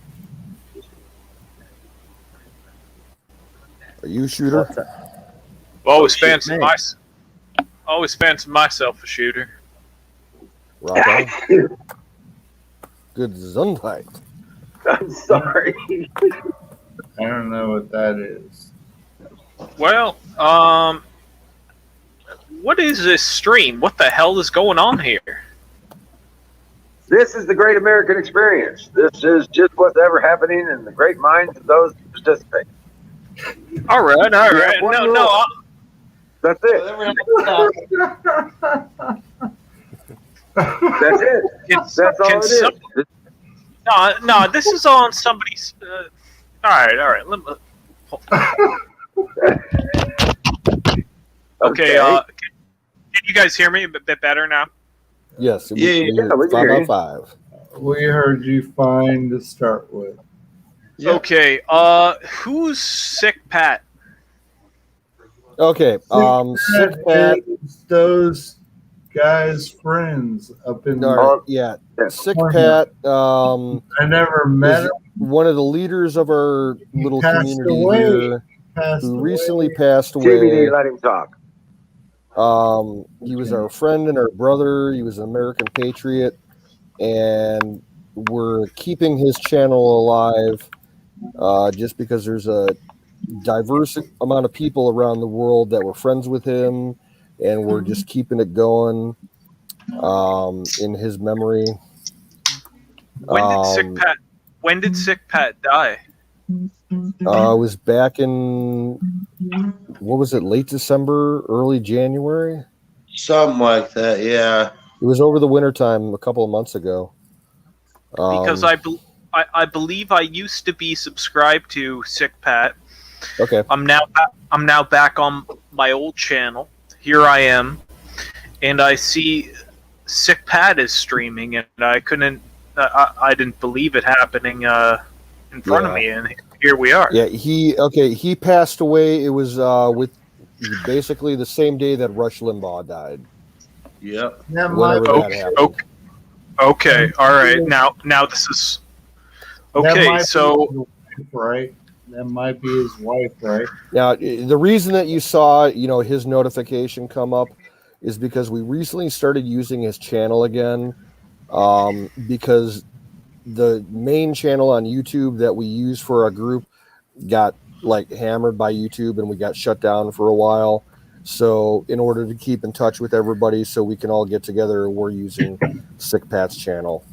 Speaker 1: Are you a shooter?
Speaker 7: Always
Speaker 3: shit,
Speaker 7: fancy
Speaker 3: mate.
Speaker 7: myself a shooter.
Speaker 1: Rock on. Good Gesundheit.
Speaker 2: I'm sorry.
Speaker 5: I don't know what that is.
Speaker 7: Well, what is this stream? What the hell is going on here?
Speaker 2: This is the Great American Experience. This is just what's ever happening in the great minds of those who participate.
Speaker 7: All right.
Speaker 2: Yeah, one
Speaker 7: No,
Speaker 2: rule.
Speaker 7: no.
Speaker 2: That's it. That's it. That's all it is.
Speaker 7: No, this is on somebody's. All right. Okay. Can you guys hear me a bit better now?
Speaker 1: Yes.
Speaker 2: Yeah, we can
Speaker 1: 5
Speaker 2: hear
Speaker 1: out
Speaker 2: you.
Speaker 1: of 5.
Speaker 5: We heard you fine to start with.
Speaker 6: Yeah.
Speaker 7: Okay. Who's Sick Pat?
Speaker 1: Okay. Sick Pat.
Speaker 5: Is those guys' friends up in
Speaker 1: Yeah.
Speaker 2: Yeah.
Speaker 1: Sick Pat.
Speaker 5: I never met
Speaker 1: is
Speaker 5: him.
Speaker 1: one of the leaders of our little
Speaker 5: passed
Speaker 1: community
Speaker 5: away.
Speaker 1: here,
Speaker 5: Passed
Speaker 1: who
Speaker 5: away.
Speaker 1: recently passed
Speaker 2: TBD,
Speaker 1: away.
Speaker 2: let him talk.
Speaker 1: He was our friend and our brother. He was an American patriot, and we're keeping his channel alive just because there's a diverse amount of people around the world that were friends with him, and we're just keeping it going in his memory.
Speaker 7: When did Sick Pat die?
Speaker 1: It was back in, what was it, late December, early January?
Speaker 6: Something like that, yeah.
Speaker 1: It was over the wintertime a couple of months ago.
Speaker 7: Because I believe I used to be subscribed to Sick Pat.
Speaker 1: Okay.
Speaker 7: I'm now back on my old channel. Here I am, and I see Sick Pat is streaming, and I couldn't. I didn't believe it happening in front of me, and here we are.
Speaker 1: Yeah, he passed away. It was with basically the same day that Rush Limbaugh died.
Speaker 6: Yep.
Speaker 1: Whenever that happened.
Speaker 7: Okay, all right. Now this is okay. So
Speaker 5: right, that might be his wife, right?
Speaker 1: Now, the reason that you saw, his notification come up is because we recently started using his channel again, because the main channel on YouTube that we use for our group got hammered by YouTube, and we got shut down for a while. So in order to keep in touch with everybody so we can all get together, we're using Sick Pat's channel.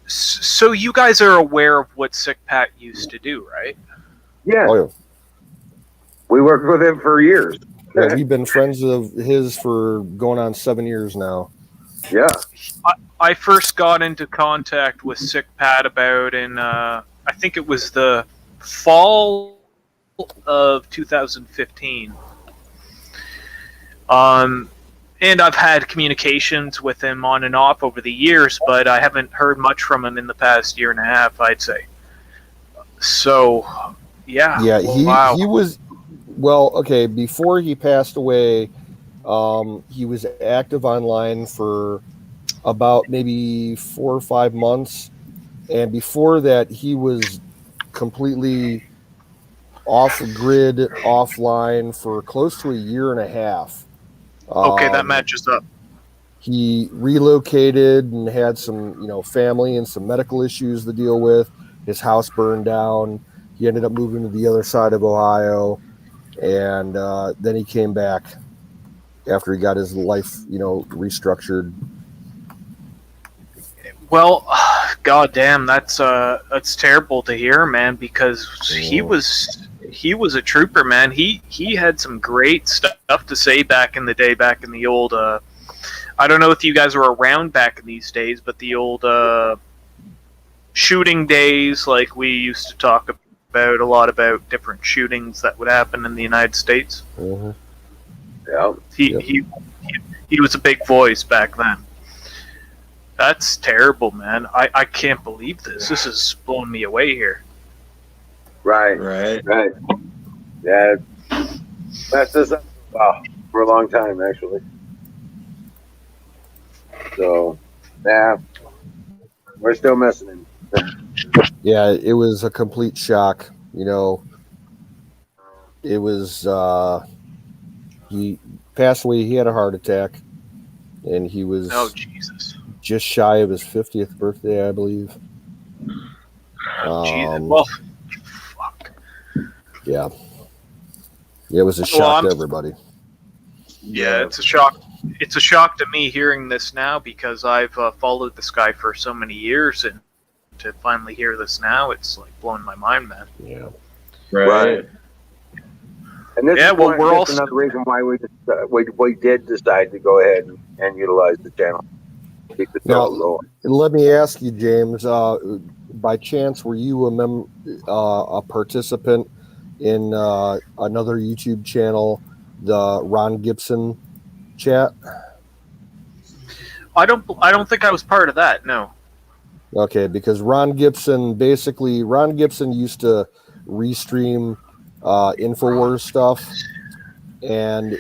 Speaker 7: So you guys are aware of what Sick Pat used to do, right?
Speaker 2: Yeah.
Speaker 1: Oh, yeah.
Speaker 2: We worked with him for years.
Speaker 1: Yeah, we've been friends of his for going on 7 years now.
Speaker 2: Yeah.
Speaker 7: I first got into contact with Sick Pat about I think it was the fall of 2015. And I've had communications with him on and off over the years, but I haven't heard much from him in the past year and a half, I'd say. So, yeah.
Speaker 1: Yeah,
Speaker 7: wow.
Speaker 1: he was, okay, before he passed away, he was active online for about maybe 4 or 5 months. And before that, he was completely off grid, offline for close to a year and a half.
Speaker 7: Okay, that matches up.
Speaker 1: He relocated and had some, family and some medical issues to deal with. His house burned down. He ended up moving to the other side of Ohio, and then he came back after he got his life, restructured.
Speaker 7: Well, goddamn, that's terrible to hear, man. Because he was a trooper, man. He had some great stuff to say back in the day, back in the old. I don't know if you guys were around back in these days, but the old shooting days, like we used to talk about a lot about different shootings that would happen in the United States.
Speaker 1: Mm-hmm.
Speaker 2: Yeah.
Speaker 7: He was a big voice back then. That's terrible, man. I can't believe this. This is blowing me away here.
Speaker 2: Right. Yeah. That's just for a long time, actually. So, yeah, we're still missing him.
Speaker 1: Yeah, it was a complete shock. It was he passed away. He had a heart attack, and he was
Speaker 7: Jesus,
Speaker 1: just shy of his 50th birthday, I believe.
Speaker 7: Jesus. Well, fuck.
Speaker 1: Yeah, it was a shock to everybody.
Speaker 7: Yeah, it's a shock. It's a shock to me hearing this now, because I've followed this guy for so many years, and to finally hear this now, it's like blowing my mind, man.
Speaker 1: Yeah.
Speaker 2: Right. And this
Speaker 7: Yeah,
Speaker 2: is
Speaker 7: well,
Speaker 2: one,
Speaker 7: we're
Speaker 2: that's
Speaker 7: also-
Speaker 2: another reason why we did decide to go ahead and utilize the channel. Keep the
Speaker 1: Now,
Speaker 2: channel going.
Speaker 1: let me ask you, James. By chance, were you a participant in another YouTube channel, the Ron Gibson chat?
Speaker 7: I don't think I was part of that. No.
Speaker 1: Okay, because Ron Gibson used to restream InfoWars stuff, and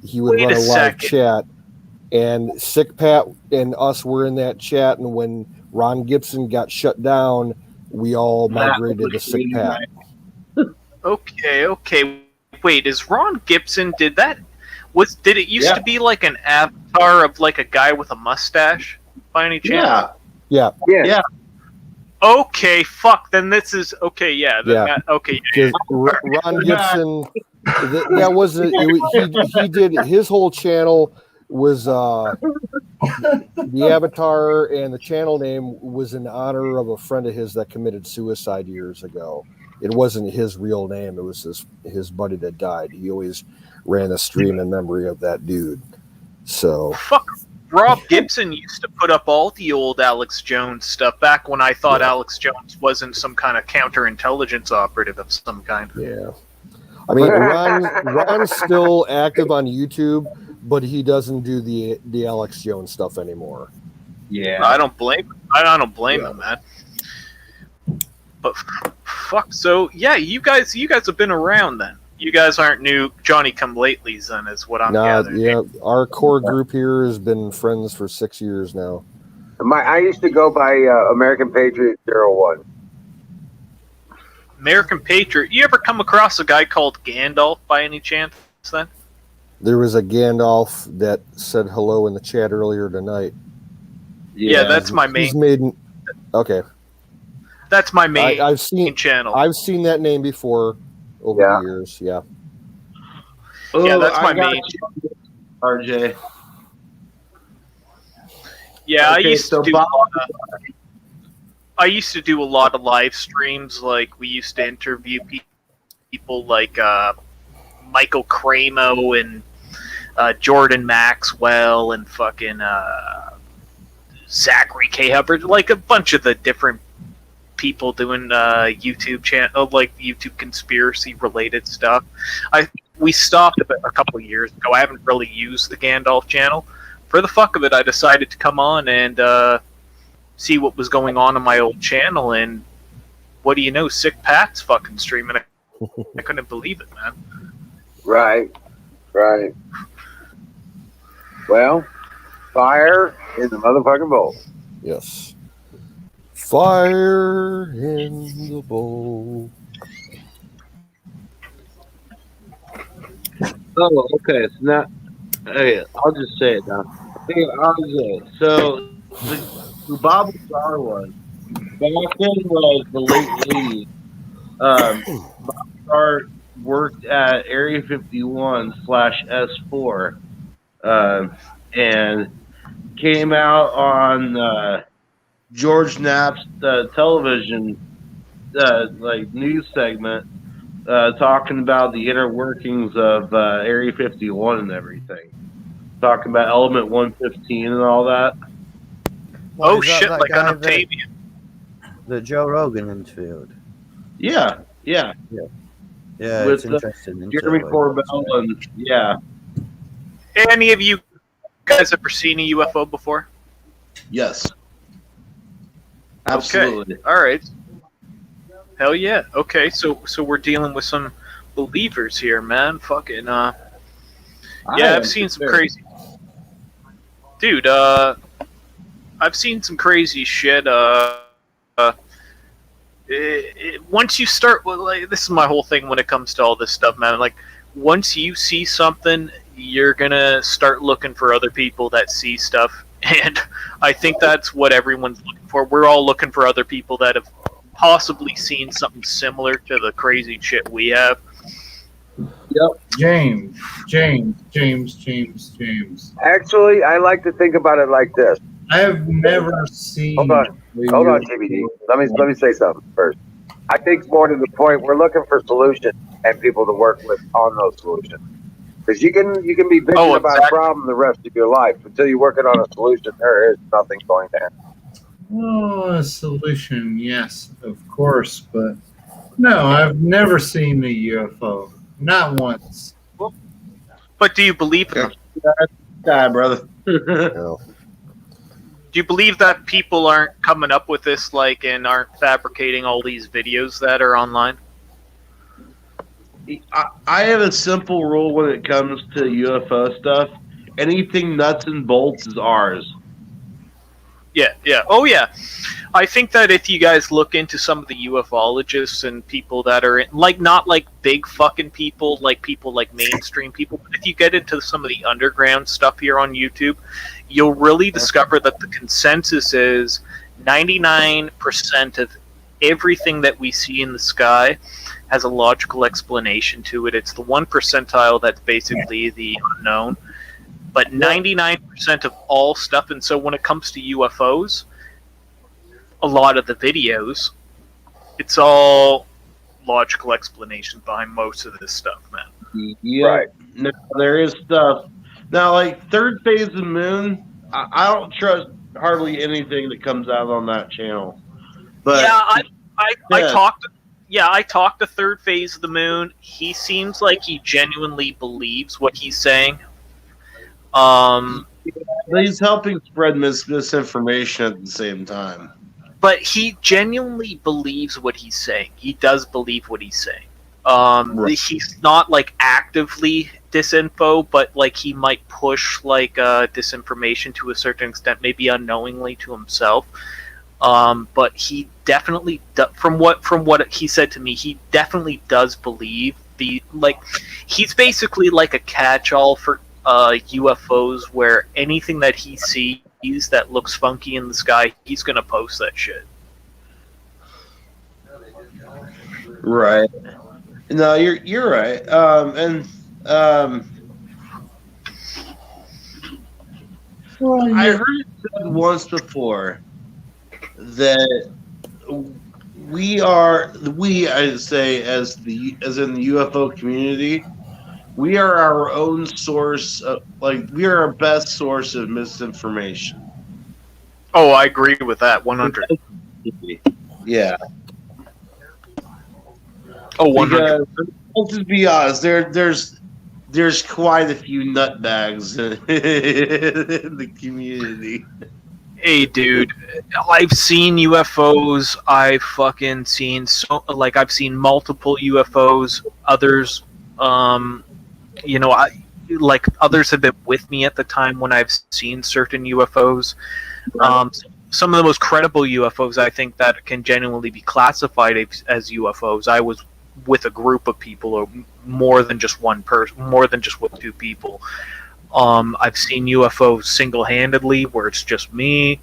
Speaker 1: he would
Speaker 7: Wait
Speaker 1: run
Speaker 7: a
Speaker 1: a live
Speaker 7: second.
Speaker 1: chat, and Sick Pat and us were in that chat, and when Ron Gibson got shut down, we all migrated to Sick Pat.
Speaker 7: Okay. Wait, is Ron Gibson did that? Did it used
Speaker 6: Yeah.
Speaker 7: to be like an avatar of like a guy with a mustache by any chance?
Speaker 6: Yeah.
Speaker 1: Yeah,
Speaker 7: Okay, fuck. Then this is okay. Yeah. Okay.
Speaker 1: because Ron Gibson, that wasn't. He did his whole channel was the avatar, and the channel name was in honor of a friend of his that committed suicide years ago. It wasn't his real name. It was his buddy that died. He always ran a stream in memory of that dude. So
Speaker 7: Fuck. Rob Gibson used to put up all the old Alex Jones stuff back when I thought Alex Jones wasn't some kind of counterintelligence operative of some kind.
Speaker 1: yeah, I mean Ron's still active on YouTube, but he doesn't do the Alex Jones stuff anymore.
Speaker 5: Yeah.
Speaker 7: I don't blame him. I don't blame him, man. But fuck. So yeah, you guys have been around then. You guys aren't new Johnny come latelys then, is what I'm gathering.
Speaker 1: Yeah, our core group here has been friends for 6 years now.
Speaker 2: I used to go by American Patriot 01.
Speaker 7: American Patriot. You ever come across a guy called Gandalf by any chance then?
Speaker 1: There was a Gandalf that said hello in the chat earlier tonight.
Speaker 7: Yeah, that's my main.
Speaker 1: He's made. Okay,
Speaker 7: That's my main
Speaker 1: I've seen
Speaker 7: channel.
Speaker 1: I've seen that name before over the years. Yeah.
Speaker 7: Yeah, that's my
Speaker 6: I got
Speaker 7: main.
Speaker 6: you, RJ.
Speaker 7: Yeah,
Speaker 6: Okay,
Speaker 7: I used to do a lot of live streams. Like we used to interview people like Michael Cramo and Jordan Maxwell and fucking Zachary K. Hubbard, like a bunch of the different people doing YouTube channel, like YouTube conspiracy related stuff. We stopped a couple of years ago. I haven't really used the Gandalf channel. For the fuck of it, I decided to come on and see what was going on my old channel, and what do you know? Sick Pat's fucking streaming. I couldn't believe it, man.
Speaker 2: Right. Well, fire in the motherfucking bowl.
Speaker 1: Yes. Fire in the bowl.
Speaker 6: Oh, okay. It's not. Okay, I'll just say it now. Hey, so the Bob Lazar was back then was the late '80s. Bob Lazar worked at Area 51/S4, and came out on George Knapp's television like news segment, talking about the inner workings of Area 51 and everything. Talking about Element 115 and all that.
Speaker 3: What,
Speaker 7: Oh
Speaker 3: is that
Speaker 7: shit!
Speaker 3: that
Speaker 7: Like
Speaker 3: guy
Speaker 7: an Octavian.
Speaker 3: that Joe Rogan interviewed.
Speaker 6: Yeah.
Speaker 3: Yeah,
Speaker 6: With
Speaker 3: it's interesting.
Speaker 6: Jeremy Corbell and yeah.
Speaker 7: Any of you guys ever seen a UFO before?
Speaker 6: Yes. Absolutely.
Speaker 7: Okay. All right. Hell yeah. Okay, so we're dealing with some believers here, man. Fucking yeah, I've seen some crazy. Dude, I've seen some crazy shit. Once you start, well, like, this is my whole thing when it comes to all this stuff, man. Like, once you see something, you're gonna start looking for other people that see stuff, and I think that's what everyone's looking for. We're all looking for other people that have possibly seen something similar to the crazy shit we have.
Speaker 5: Yep. James.
Speaker 2: Actually, I like to think about it like this.
Speaker 5: I have never seen.
Speaker 2: Hold on, TBD. Let me say something first. I think more to the point, we're looking for solutions and people to work with on those solutions. Because you can be bitching about a problem the rest of your life until you're working on a solution. There is nothing going to happen.
Speaker 5: Oh, a solution, yes, of course, but no, I've never seen a UFO, not once.
Speaker 7: But do you believe in them?
Speaker 6: Die, brother.
Speaker 7: Do you believe that people aren't coming up with this, like, and aren't fabricating all these videos that are online?
Speaker 6: I have a simple rule when it comes to UFO stuff. Anything nuts and bolts is ours.
Speaker 7: Yeah. Oh, yeah. I think that if you guys look into some of the ufologists and people that are, like, not like big fucking people like mainstream people, but if you get into some of the underground stuff here on YouTube, you'll really discover that the consensus is 99% of everything that we see in the sky has a logical explanation to it. It's the 1 percentile that's basically the unknown. But 99% of all stuff, and so when it comes to UFOs, a lot of the videos, it's all logical explanations behind most of this stuff, man.
Speaker 6: Yeah, right. No, there is stuff. Now, like third phase of the moon, I don't trust hardly anything that comes out on that channel. But
Speaker 7: yeah, I talked to third phase of the moon. He seems like he genuinely believes what he's saying.
Speaker 6: He's helping spread misinformation at the same time.
Speaker 7: But he genuinely believes what he's saying. He does believe what he's saying. Right. He's not like actively disinfo, but like he might push like disinformation to a certain extent, maybe unknowingly to himself. But he definitely, from what he said to me, he definitely does believe he's basically like a catch-all for UFOs, where anything that he sees that looks funky in the sky, he's gonna post that shit.
Speaker 6: Right. No, you're right. I heard it said once before that I say as in the UFO community, we are our own source of, we are our best source of misinformation.
Speaker 7: Oh, I agree with that 100.
Speaker 6: Yeah.
Speaker 7: Oh, 100.
Speaker 6: Let's just be honest. There's quite a few nutbags in the community.
Speaker 7: Hey, dude, I've seen UFOs. I've fucking seen I've seen multiple UFOs. Others, others have been with me at the time when I've seen certain UFOs. Some of the most credible UFOs, I think, that can genuinely be classified as UFOs. I was with a group of people or more than just one person, more than just with two people. I've seen UFOs single-handedly where it's just me.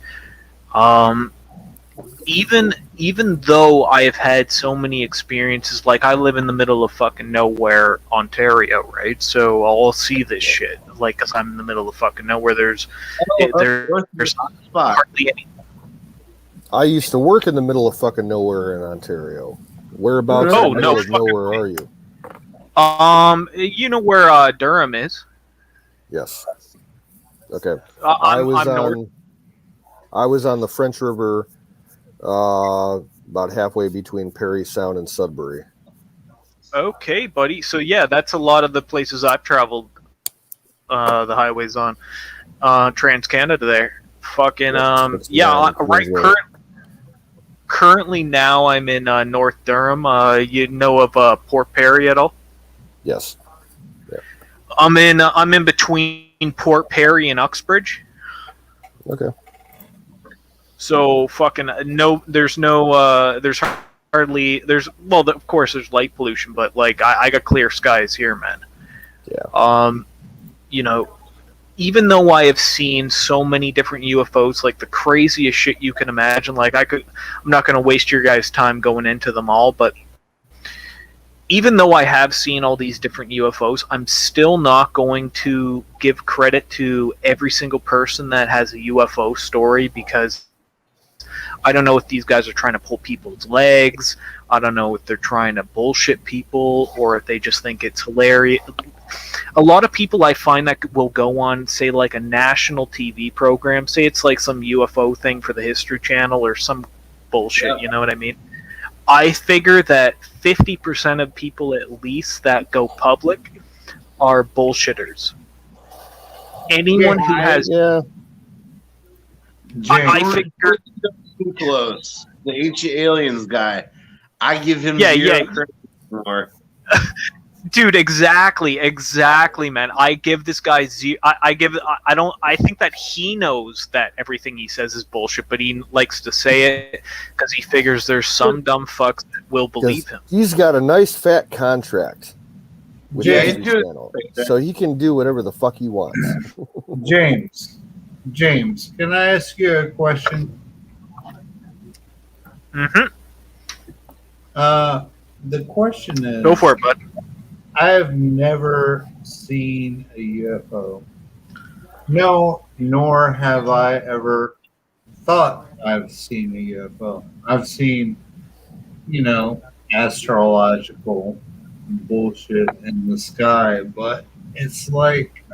Speaker 7: Even though I have had so many experiences, like I live in the middle of fucking nowhere, Ontario, right? So I'll see this shit, like, cause I'm in the middle of fucking nowhere. There's
Speaker 6: Spot.
Speaker 7: hardly any.
Speaker 1: I used to work in the middle of fucking nowhere in Ontario. Whereabouts
Speaker 7: Oh,
Speaker 1: in the
Speaker 7: no
Speaker 1: middle of
Speaker 7: fucking
Speaker 1: nowhere are you?
Speaker 7: You know where Durham is?
Speaker 1: Yes. Okay. I was on the French River, about halfway between Perry Sound and Sudbury.
Speaker 7: Okay, buddy. So yeah, that's a lot of the places I've traveled. The highways on Trans Canada there. Fucking currently now I'm in North Durham. You know of Port Perry at all?
Speaker 1: Yes. Yeah.
Speaker 7: I'm in between Port Perry and Uxbridge.
Speaker 1: Okay.
Speaker 7: So fucking there's hardly of course there's light pollution, but like I got clear skies here, man.
Speaker 1: Yeah.
Speaker 7: You know, even though I have seen so many different UFOs, like the craziest shit you can imagine, like I'm not going to waste your guys' time going into them all, but even though I have seen all these different UFOs, I'm still not going to give credit to every single person that has a UFO story, because I don't know if these guys are trying to pull people's legs. I don't know if they're trying to bullshit people or if they just think it's hilarious. A lot of people I find that will go on, say, like a national TV program, say it's like some UFO thing for the History Channel or some bullshit, you know what I mean? I figure that 50% of people at least that go public are bullshitters. Anyone who has...
Speaker 1: Yeah.
Speaker 7: I figure...
Speaker 6: Too close. The ancient aliens guy. I give him credit more.
Speaker 7: Dude, exactly, man. I give this guy I think that he knows that everything he says is bullshit, but he likes to say it because he figures there's some dumb fucks that will believe him.
Speaker 1: He's got a nice fat contract with
Speaker 5: Yeah,
Speaker 1: the channel, so he can do whatever the fuck he wants.
Speaker 5: James, can I ask you a question?
Speaker 7: Mm-hmm.
Speaker 5: The question is,
Speaker 7: Go for it, bud.
Speaker 5: I have never seen a UFO. No, nor have I ever thought I've seen a UFO. I've seen, astrological bullshit in the sky, but it's like,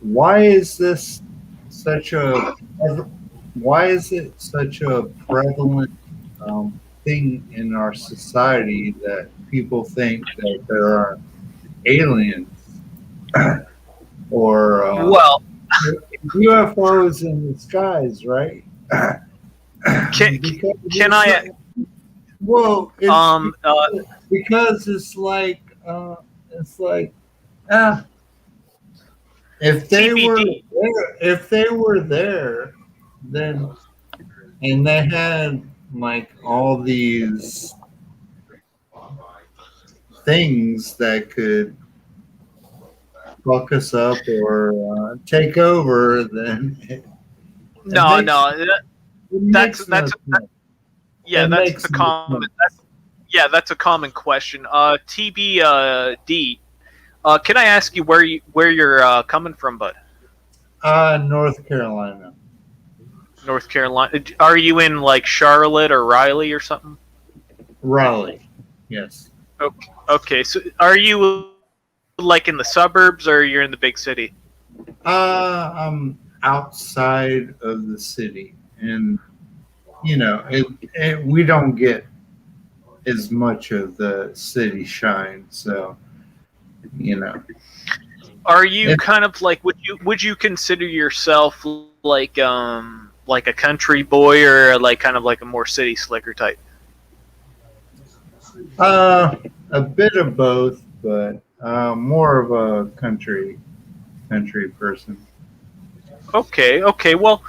Speaker 5: why is it such a prevalent thing in our society that people think that there are aliens or UFOs in the skies, right?
Speaker 7: Can I?
Speaker 5: Well, because it's like if they were there, then and they had like all these things that could fuck us up or take over, then that's a common question. TBD. Can I ask you where you're coming from, bud? North Carolina.
Speaker 7: North Carolina. Are you in like Charlotte or Raleigh or something?
Speaker 5: Raleigh. Yes.
Speaker 7: Okay. So are you like in the suburbs or you're in the big city?
Speaker 5: I'm outside of the city, and we don't get as much of the city shine. So, Are
Speaker 7: you kind of like would you consider yourself like a country boy or like kind of like a more city slicker type?
Speaker 5: A bit of both, but more of a country person.
Speaker 7: Okay. Well,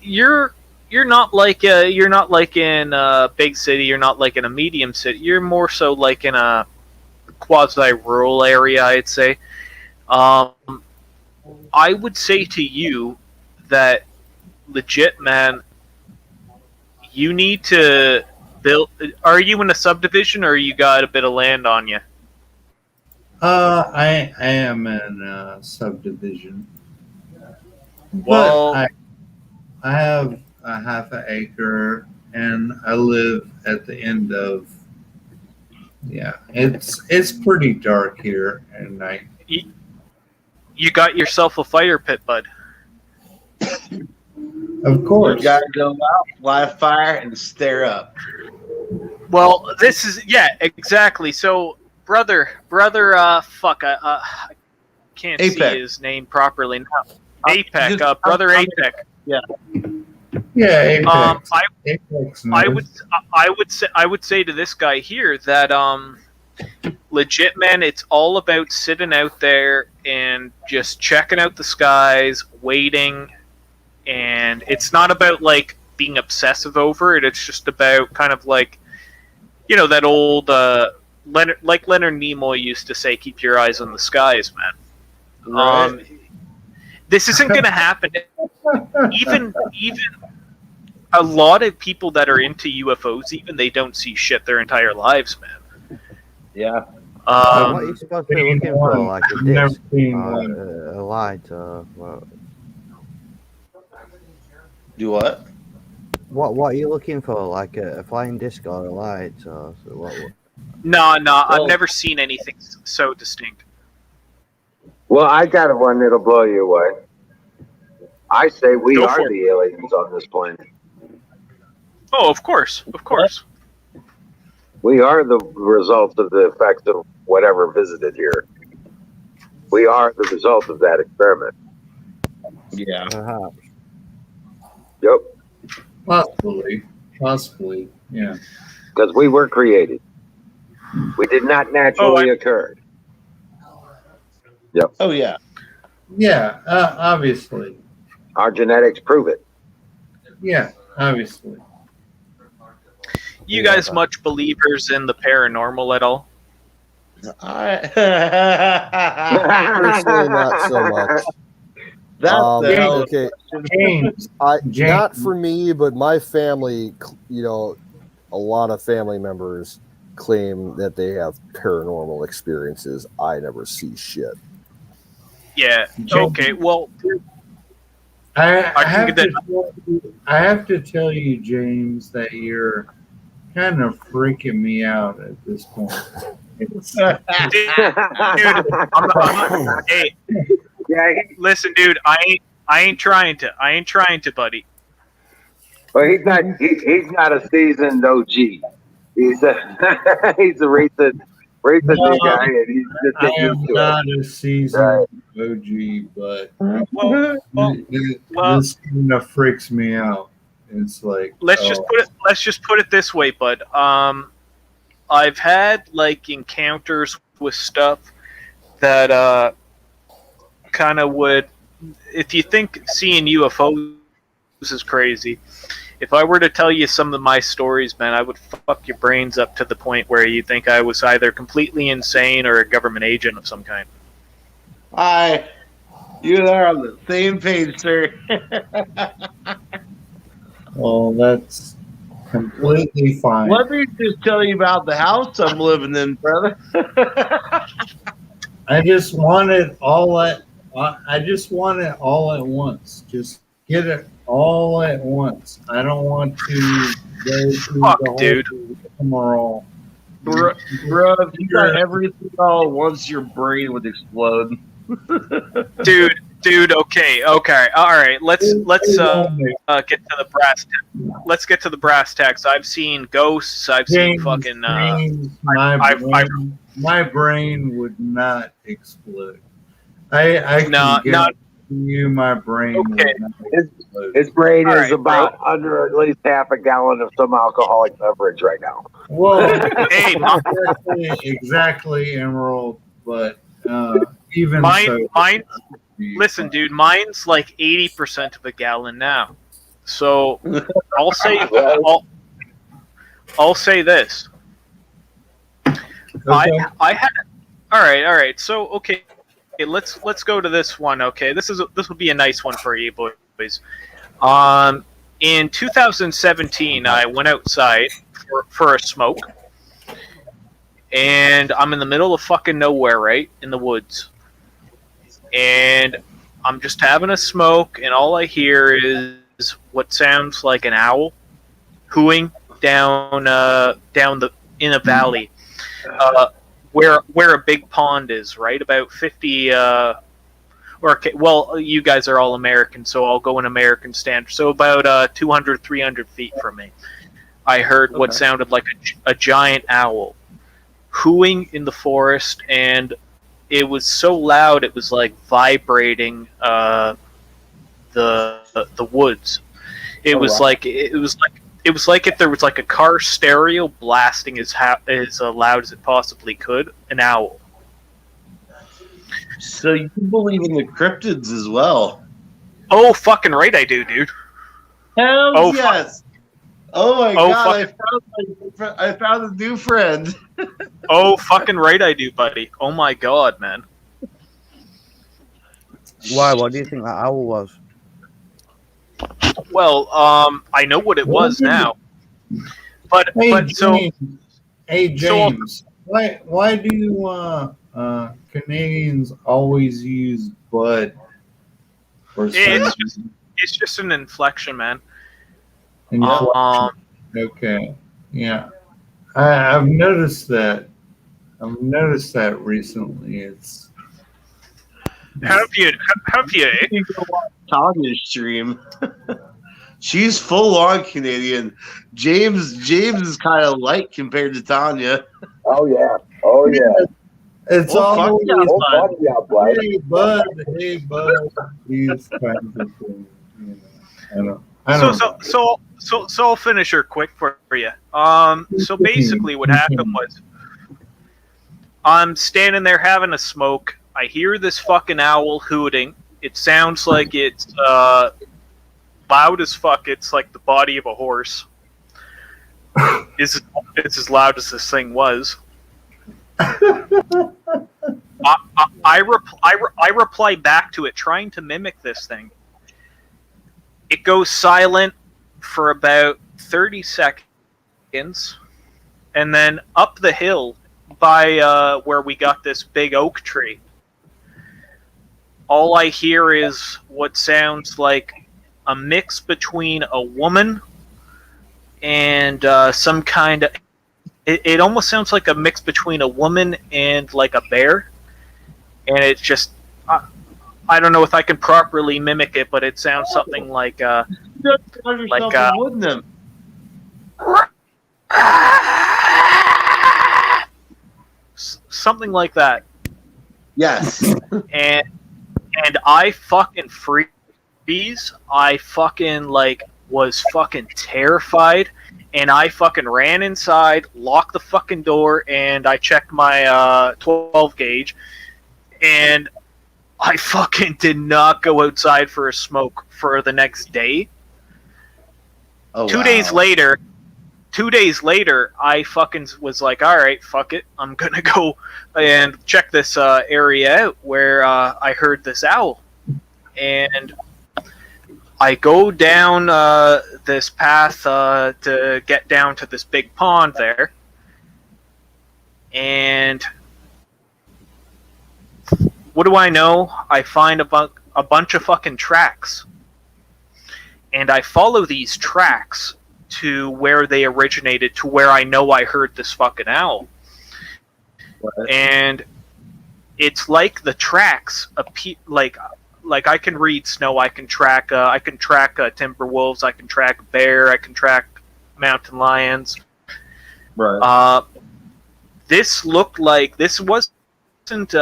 Speaker 7: you're you're not like in a big city. You're not like in a medium city. You're more so like in a quasi-rural area, I'd say. I would say to you that legit, man, you need to build. Are you in a subdivision, or you got a bit of land on you?
Speaker 5: I am in a subdivision.
Speaker 7: Well,
Speaker 5: But I have a half an acre, and I live at the end of. Yeah, it's pretty dark here at night.
Speaker 7: you got yourself a fire pit, bud.
Speaker 5: Of
Speaker 6: You
Speaker 5: course.
Speaker 6: gotta go out, live fire, and stare up.
Speaker 7: Well, this is exactly. So, brother, fuck, I can't
Speaker 6: Apex.
Speaker 7: see his name properly now. Apex,
Speaker 6: just-
Speaker 7: brother
Speaker 6: I'm-
Speaker 7: Apex.
Speaker 5: Yeah, Apex. Apex knows.
Speaker 7: I would say to this guy here that legit, man, it's all about sitting out there and just checking out the skies, waiting, and it's not about like being obsessive over it. It's just about kind of like, you know, that old Leonard Nimoy used to say, "Keep your eyes on the skies, man."
Speaker 6: Right.
Speaker 7: This isn't going to happen. Even a lot of people that are into UFOs, even they don't see shit their entire lives, man.
Speaker 6: Yeah.
Speaker 3: What are you supposed to be
Speaker 5: Seen
Speaker 3: looking for?
Speaker 5: one.
Speaker 3: Like a
Speaker 5: I've never
Speaker 3: disc,
Speaker 5: seen
Speaker 3: or
Speaker 5: one.
Speaker 3: a light, or what?
Speaker 6: Do what?
Speaker 3: What are you looking for? Like a flying disc or a light, or what?
Speaker 7: No,
Speaker 6: Well-
Speaker 7: I've never seen anything so distinct.
Speaker 2: Well, I got one that'll blow you away. I say we
Speaker 7: Go
Speaker 2: are
Speaker 7: for it.
Speaker 2: the aliens on this planet.
Speaker 7: Oh, of course, of course.
Speaker 2: We are the result of the effects of whatever visited here. We are the result of that experiment.
Speaker 6: Yeah.
Speaker 3: Perhaps.
Speaker 2: Yep.
Speaker 5: Possibly, yeah.
Speaker 2: Because we were created. We did not naturally occur. Yep.
Speaker 6: Oh yeah.
Speaker 5: Yeah, obviously.
Speaker 2: Our genetics prove it.
Speaker 5: Yeah, obviously.
Speaker 7: You guys much believers in the paranormal at all?
Speaker 1: Personally, not so much.
Speaker 6: That's the hell of
Speaker 1: Okay,
Speaker 5: James, James.
Speaker 1: not for me, but my family, you know, a lot of family members claim that they have paranormal experiences. I never see shit.
Speaker 7: Yeah.
Speaker 5: James.
Speaker 7: Okay. Well,
Speaker 5: I
Speaker 7: can
Speaker 5: have
Speaker 7: get that.
Speaker 5: I have to tell you, James, that you're kind of freaking me out at this point.
Speaker 7: dude, I'm not, hey,
Speaker 2: Yeah,
Speaker 7: listen, dude. I ain't trying to, buddy.
Speaker 2: well, he's not a seasoned OG. He's a he's a recent new guy, and he's just
Speaker 5: I
Speaker 2: getting
Speaker 5: am
Speaker 2: used to it.
Speaker 5: not a seasoned OG, but
Speaker 7: Well,
Speaker 5: this kind of freaks me out. It's like
Speaker 7: let's just put it this way, bud. I've had like encounters with stuff that kind of would, if you think seeing UFOs is crazy, if I were to tell you some of my stories, man, I would fuck your brains up to the point where you think I was either completely insane or a government agent of some kind.
Speaker 6: Hi. You are on the same page, sir.
Speaker 5: well, that's completely fine.
Speaker 6: Let me just tell you about the house I'm living in, brother.
Speaker 5: I just want it all at once. Just get it all at once. I don't want to go through
Speaker 7: Fuck,
Speaker 5: the whole
Speaker 7: dude.
Speaker 5: rigmarole.
Speaker 6: Bro, if you got everything all at once, your brain would explode.
Speaker 7: Dude, okay, all right. Let's get to the brass. Let's get to the brass tacks. I've seen ghosts. I've seen
Speaker 5: James,
Speaker 7: fucking.
Speaker 5: James, my brain would not explode. I
Speaker 7: No,
Speaker 5: can
Speaker 7: not.
Speaker 5: you my brain
Speaker 7: Okay.
Speaker 5: would not explode.
Speaker 2: His brain
Speaker 7: All
Speaker 2: is
Speaker 7: right,
Speaker 2: about under at least half a gallon of some alcoholic beverage right now.
Speaker 5: Well,
Speaker 7: Hey,
Speaker 5: exactly, Emerald. But even
Speaker 7: mine.
Speaker 5: so,
Speaker 7: Listen, dude. Mine's like 80% of a gallon now. So I'll say I'll say this.
Speaker 5: Okay.
Speaker 7: I had all right. So okay, let's go to this one. Okay, this will be a nice one for you boys. In 2017, I went outside for a smoke, and I'm in the middle of fucking nowhere, right in the woods, and I'm just having a smoke, and all I hear is what sounds like an owl hooing down in a valley, where a big pond is, right about 50. Well, you guys are all American, so I'll go in American standard. So about 200, 300 feet from me, I heard what sounded like a giant owl hooing in the forest, and it was so loud it was like vibrating the woods. It was like if there was like a car stereo blasting as loud as it possibly could. An owl.
Speaker 6: So you believe in the cryptids as well?
Speaker 7: Oh, fucking right, I do, dude.
Speaker 6: Hell
Speaker 7: Oh,
Speaker 6: yes! Oh my
Speaker 7: Oh,
Speaker 6: god! I found a new friend.
Speaker 7: Oh, fucking right, I do, buddy. Oh my god, man.
Speaker 3: Why? What do you think that owl was?
Speaker 7: Well, I know what it was now, but
Speaker 5: Hey,
Speaker 7: but so
Speaker 5: James. Hey,
Speaker 7: so-
Speaker 5: James. Why do Canadians always use bud? For
Speaker 7: it's just an inflection, man.
Speaker 5: inflection? Okay. Yeah. I've noticed that. I've noticed that recently. It's
Speaker 7: Have you?
Speaker 6: You can go watch Tanya's stream. She's full on Canadian. James is kind of light compared to Tanya.
Speaker 2: Oh yeah. Oh yeah.
Speaker 5: it's
Speaker 6: Oh,
Speaker 5: all
Speaker 6: fuck yeah,
Speaker 2: Oh, fuck yeah, bud.
Speaker 5: hey bud, these kinds of things. You know, I don't know.
Speaker 7: So I'll finish her quick for you. So basically, what happened was, I'm standing there having a smoke. I hear this fucking owl hooting. It sounds like it's loud as fuck. It's like the body of a horse. It's as loud as this thing was. I reply back to it, trying to mimic this thing. It goes silent for about 30 seconds, and then up the hill by where we got this big oak tree, all I hear is what sounds like a mix between a woman and some kind of... It almost sounds like a mix between a woman and like a bear, and it's just... I don't know if I can properly mimic it, but it sounds something like
Speaker 6: Wouldn't
Speaker 7: something like that.
Speaker 6: Yes.
Speaker 7: And I fucking freeze. I fucking was fucking terrified, and I fucking ran inside, locked the fucking door, and I checked my 12 gauge, and I fucking did not go outside for a smoke for the next day.
Speaker 6: Oh,
Speaker 7: 2
Speaker 6: wow.
Speaker 7: Two days later, I fucking was like, all right, fuck it. I'm going to go and check this area out where I heard this owl. And I go down this path to get down to this big pond there. And what do I know? I find a bunch of fucking tracks. And I follow these tracks to where they originated, to where I know I heard this fucking owl.
Speaker 6: What?
Speaker 7: And it's like the tracks like I can read snow, I can track timber wolves, I can track bear, I can track mountain lions.
Speaker 6: Right.
Speaker 7: This looked like this wasn't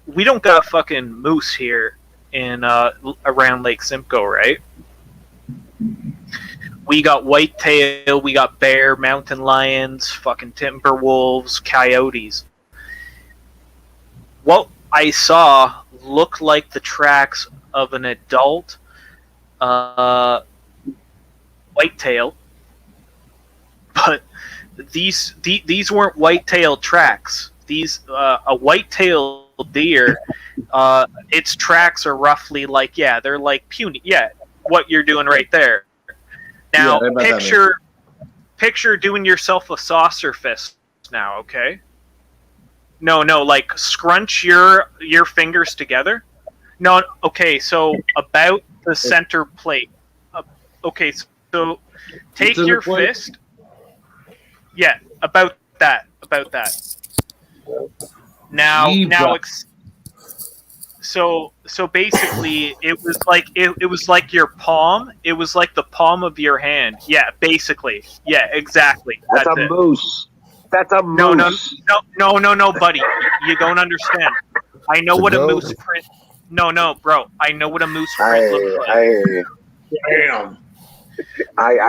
Speaker 7: we don't got fucking moose here in around Lake Simcoe, right? We got whitetail, we got bear, mountain lions, fucking timber wolves, coyotes. What I saw looked like the tracks of an adult whitetail, but these weren't whitetail tracks. These a whitetail deer, its tracks are roughly like, yeah, they're like puny. Yeah, what you're doing right there. Now picture doing yourself a saucer fist now, okay? No, like scrunch your fingers together. No, okay, so about the center plate. Okay, so take your fist. Yeah, about that. Now, so basically, it was like it was like your palm. It was like the palm of your hand. Yeah, basically. Yeah, exactly.
Speaker 2: That's a moose. That's a moose.
Speaker 7: No, buddy. You don't understand. I know what a moose print. No, bro. I know what a moose print looks like.
Speaker 2: I hear you.
Speaker 6: Damn.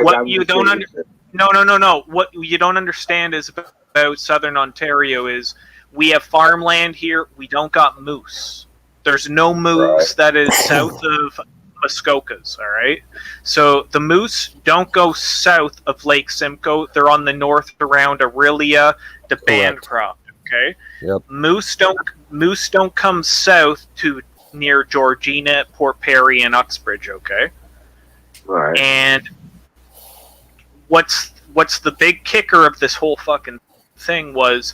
Speaker 7: What you don't understand? No. What you don't understand is about Southern Ontario is we have farmland here. We don't got moose. There's no moose that is south of Muskokas. All right. So the moose don't go south of Lake Simcoe. They're on the north around Aurelia, the Bancroft. Okay.
Speaker 1: Yep.
Speaker 7: Moose don't come south to near Georgina, Port Perry, and Uxbridge. Okay.
Speaker 2: All right.
Speaker 7: And what's the big kicker of this whole fucking thing was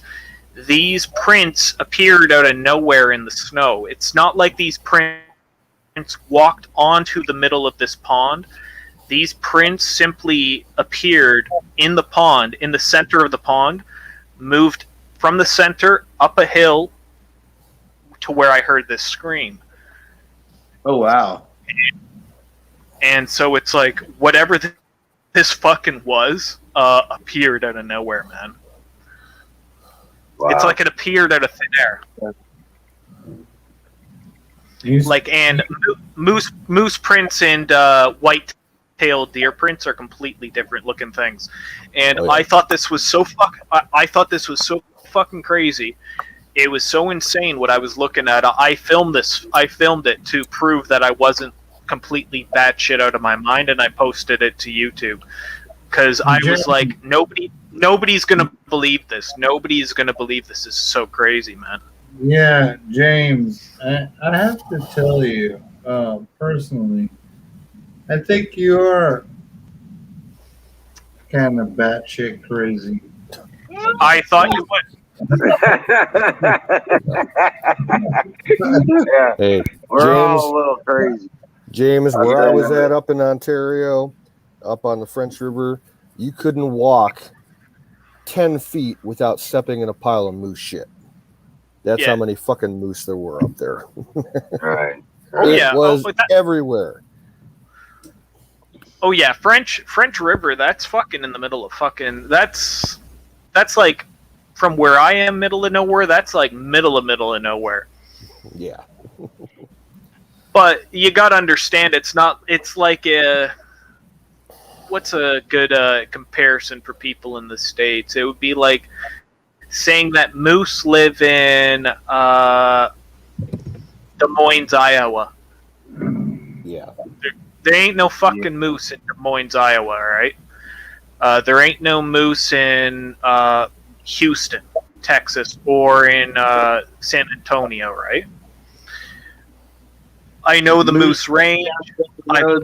Speaker 7: these prints appeared out of nowhere in the snow. It's not like these prints walked onto the middle of this pond. These prints simply appeared in the pond, in the center of the pond, moved from the center up a hill to where I heard this scream.
Speaker 6: Oh, wow.
Speaker 7: And so it's like, whatever this fucking was, appeared out of nowhere, man.
Speaker 2: Wow.
Speaker 7: It's like it appeared out of thin air. Like, and moose prints and white-tailed deer prints are completely different looking things. And I thought this was so fucking crazy. It was so insane what I was looking at. I filmed it to prove that I wasn't completely batshit out of my mind, and I posted it to YouTube because I was like, nobody's gonna believe this. Nobody's gonna believe this. Is so crazy, man.
Speaker 5: Yeah, James, I have to tell you, personally, I think you are kind of batshit crazy.
Speaker 7: I thought you would.
Speaker 2: Yeah,
Speaker 1: Hey,
Speaker 2: we're all a little crazy.
Speaker 1: James, where I was at up in Ontario, up on the French River, you couldn't walk 10 feet without stepping in a pile of moose shit. That's how many fucking moose there were up there.
Speaker 2: Right.
Speaker 1: It was everywhere.
Speaker 7: Oh yeah, French River. That's fucking in the middle of fucking. That's like from where I am, middle of nowhere. That's like middle of nowhere.
Speaker 1: Yeah.
Speaker 7: But you gotta understand, it's not. It's like a. What's a good comparison for people in the States? It would be like saying that moose live in Des Moines, Iowa.
Speaker 1: Yeah.
Speaker 7: There ain't no fucking moose in Des Moines, Iowa, all right? There ain't no moose in Houston, Texas, or in San Antonio, right? I know the moose range. I've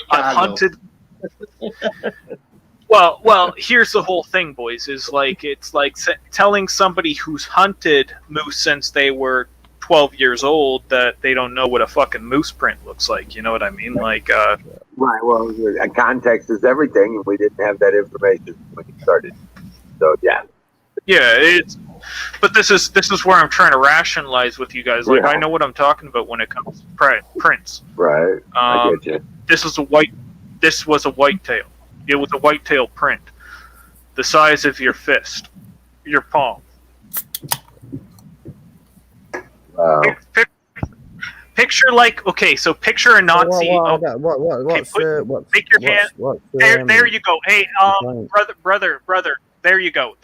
Speaker 7: hunted. Well, here's the whole thing, boys. Is like it's like telling somebody who's hunted moose since they were 12 years old that they don't know what a fucking moose print looks like. You know what I mean? Like,
Speaker 2: right. Well, context is everything, and we didn't have that information when we started. So yeah.
Speaker 7: But this is where I'm trying to rationalize with you guys. Like, I know what I'm talking about when it comes to prints.
Speaker 2: Right. I get you.
Speaker 7: This was a whitetail. It was a whitetail print, the size of your fist, your palm.
Speaker 2: Wow.
Speaker 7: Picture like so picture a Nazi. Pick your hand. There you go. Hey, brother. There you go.